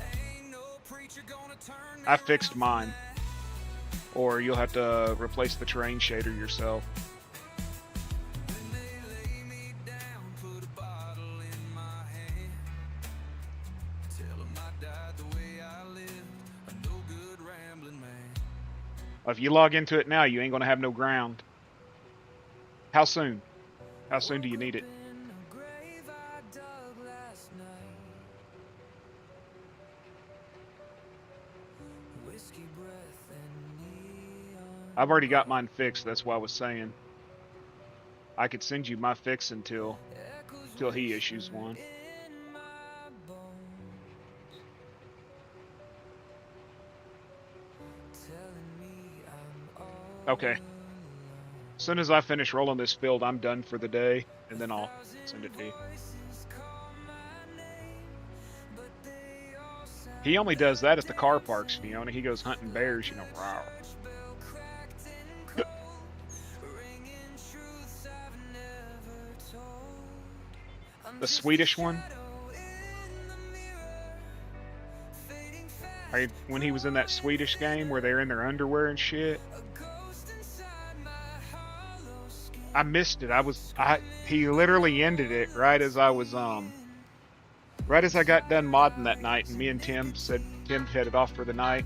I fixed mine. Or you'll have to replace the terrain shader yourself. If you log into it now, you ain't gonna have no ground. How soon? How soon do you need it? I've already got mine fixed. That's why I was saying I could send you my fix until he issues one. Okay. As soon as I finish rolling this field, I'm done for the day, and then I'll send it to you. He only does that at the car parks, Fiona. He goes hunting bears, you know. Rawr. The Swedish one? When he was in that Swedish game where they're in their underwear and shit? I missed it. He literally ended it right as I was right as I got done modding that night, and me and Tim headed off for the night.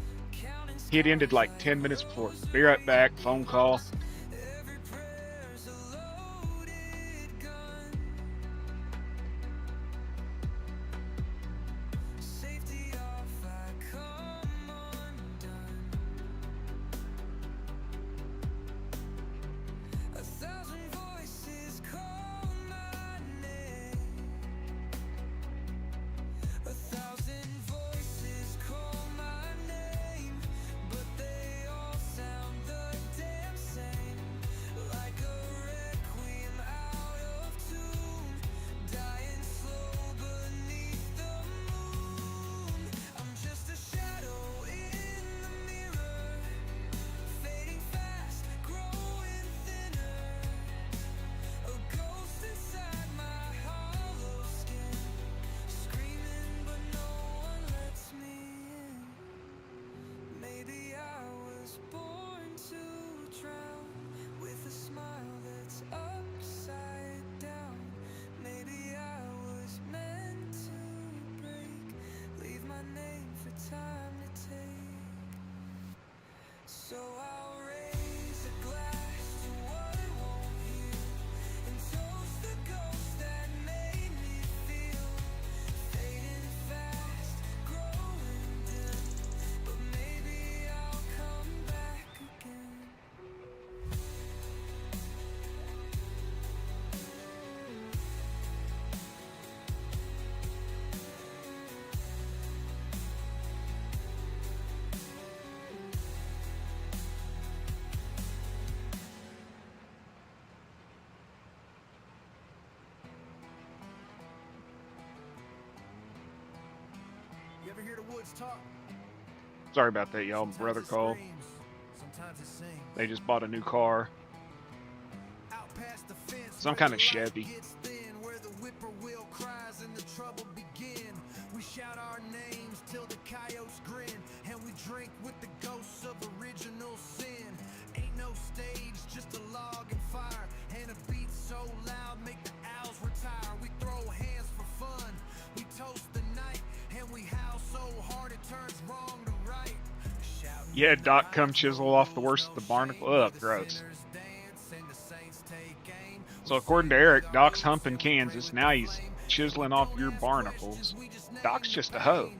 He had ended like 10 minutes before. Be right back, phone call. You ever hear the woods talk? Sorry about that, y'all. My brother called. Sometimes it sings. They just bought a new car. Out past the fence, Some kind of Chevy. gets thin, where the whippoorwill cries and the trouble begin. We shout our names till the coyotes grin, and we drink with the ghosts of original sin. Ain't no stage, just a log and fire, and a beat so loud make the owls retire. We throw hands for fun, we toast the night, and we howl so hard it turns wrong to right. Yeah, Doc, come chisel off the worst of the barnacle. Ugh, gross. So according to Eric, Doc's humping Kansas. Now he's chiseling off your barnacles. Doc's just a hoe.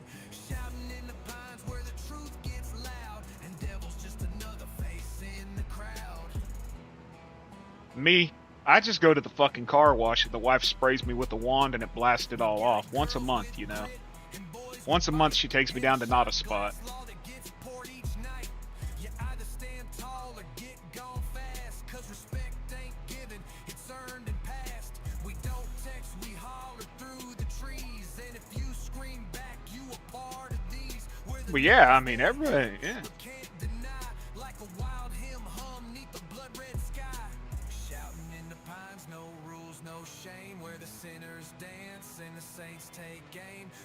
Me, I just go to the fucking car wash and the wife sprays me with a wand and it blasts it all off. Once a month, you know. Once a month she takes me down to not a spot. Well, yeah, I mean, everybody, yeah.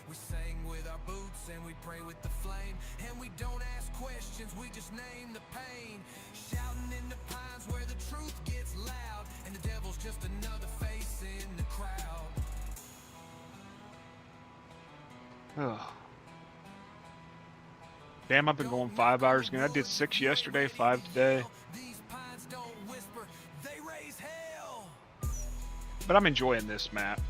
We sing with our boots and we pray with the flame, and we don't ask questions, we just name the pain. Shouting in the pines where the truth gets loud, and the devil's just another face in the crowd. Oh. Damn, I've been going 5 hours again. I did 6 yesterday, 5 today. These pines don't whisper, they raise hell. But I'm enjoying this map.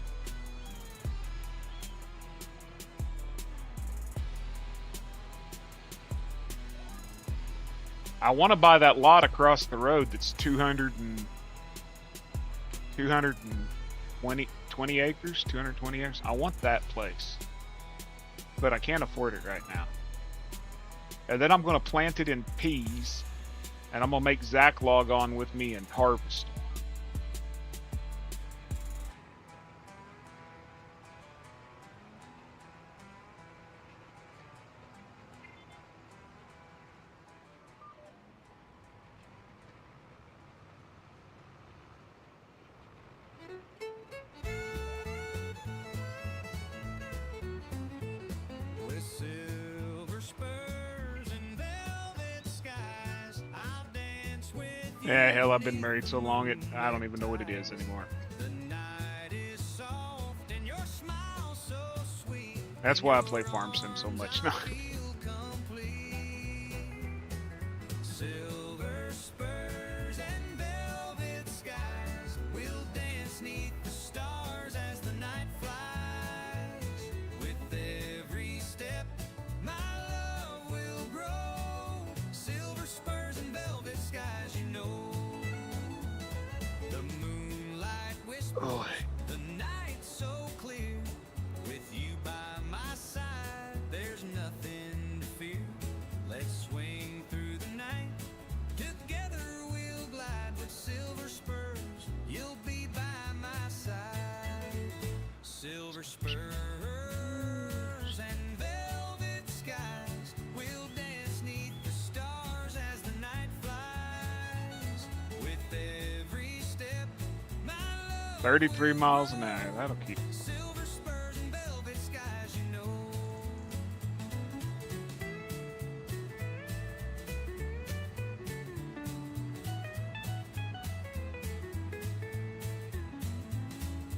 I want to buy that lot across the road that's 220 acres, 220 acres. I want that place. But I can't afford it right now. And then I'm going to plant it in peas. And I'm going to make Zach log on with me and harvest. With silver spurs and velvet skies, I'll dance with you. Yeah, hell, I've been married so long, I don't even know what it is anymore. The night is soft and your smile so sweet. That's why I play Farm Sim so much now. Feel complete. Silver spurs and velvet skies. We'll dance neath the stars as the night flies. With every step, my love will grow. Silver spurs and velvet skies, you know. The moonlight whispers, Oh. the night so clear. With you by my side, there's nothing to fear. Let's swing through the night. Together we'll glide with silver spurs. You'll be by my side. Silver spurs and velvet skies. We'll dance neath the stars as the night flies. With every step, my love 33 miles an hour. That'll keep. silver spurs and velvet skies, you know.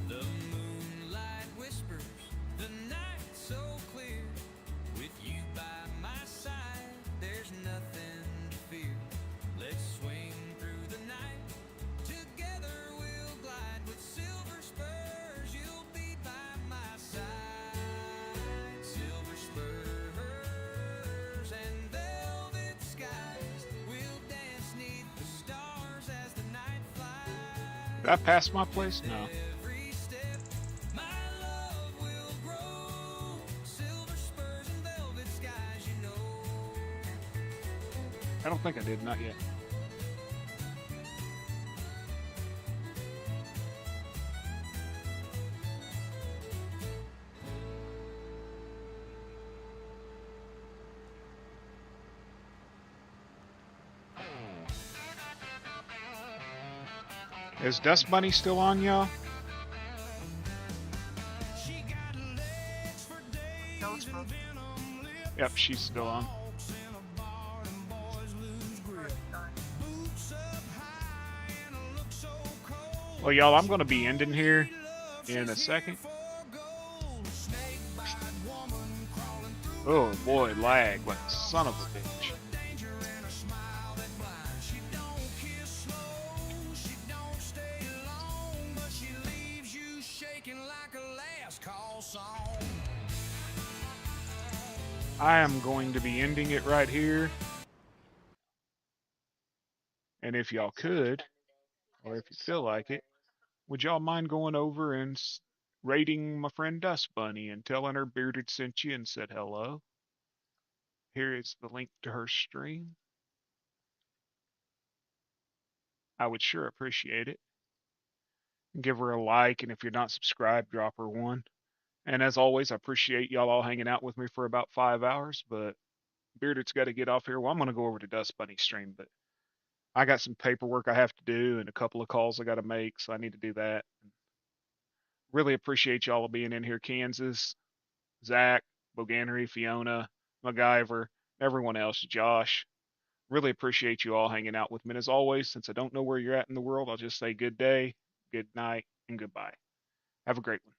The moonlight whispers, the night so clear. With you by my side, there's nothing to fear. Let's swing through the night. Together we'll glide with silver spurs. You'll be by my side. Silver spurs and velvet skies. We'll dance neath the stars as the night flies. Did I pass my place? No. Every step, my love will grow. Silver spurs and velvet skies, you know. I don't think I did. Not yet. Is Dust Bunny still on, y'all? She got legs for days and venom lips. Yep, she's still on. Walks in a bar and boys lose grip. Boots up high and a look so cold. Well, y'all, I'm going to be ending here in a second. For gold. Snake-bite woman crawling through Oh boy, lag like a son of a bitch. danger and a smile that blinds. She don't kiss slow, she don't stay long, but she leaves you shaking like a last call song. I am going to be ending it right here. And if y'all could, or if you feel like it, would y'all mind going over and rating my friend Dust Bunny and telling her Bearded sent you and said hello? Here is the link to her stream. I would sure appreciate it. Give her a like, and if you're not subscribed, drop her one. And as always, I appreciate y'all all hanging out with me for about 5 hours, but Bearded's got to get off here. Well, I'm going to go over to Dust Bunny's stream, but I got some paperwork I have to do and a couple of calls I got to make, so I need to do that. Really appreciate y'all being in here, Kansas, Zach, Boganery, Fiona, MacGyver, everyone else, Josh. Really appreciate you all hanging out with me. And as always, since I don't know where you're at in the world, I'll just say good day, good night, and goodbye. Have a great one.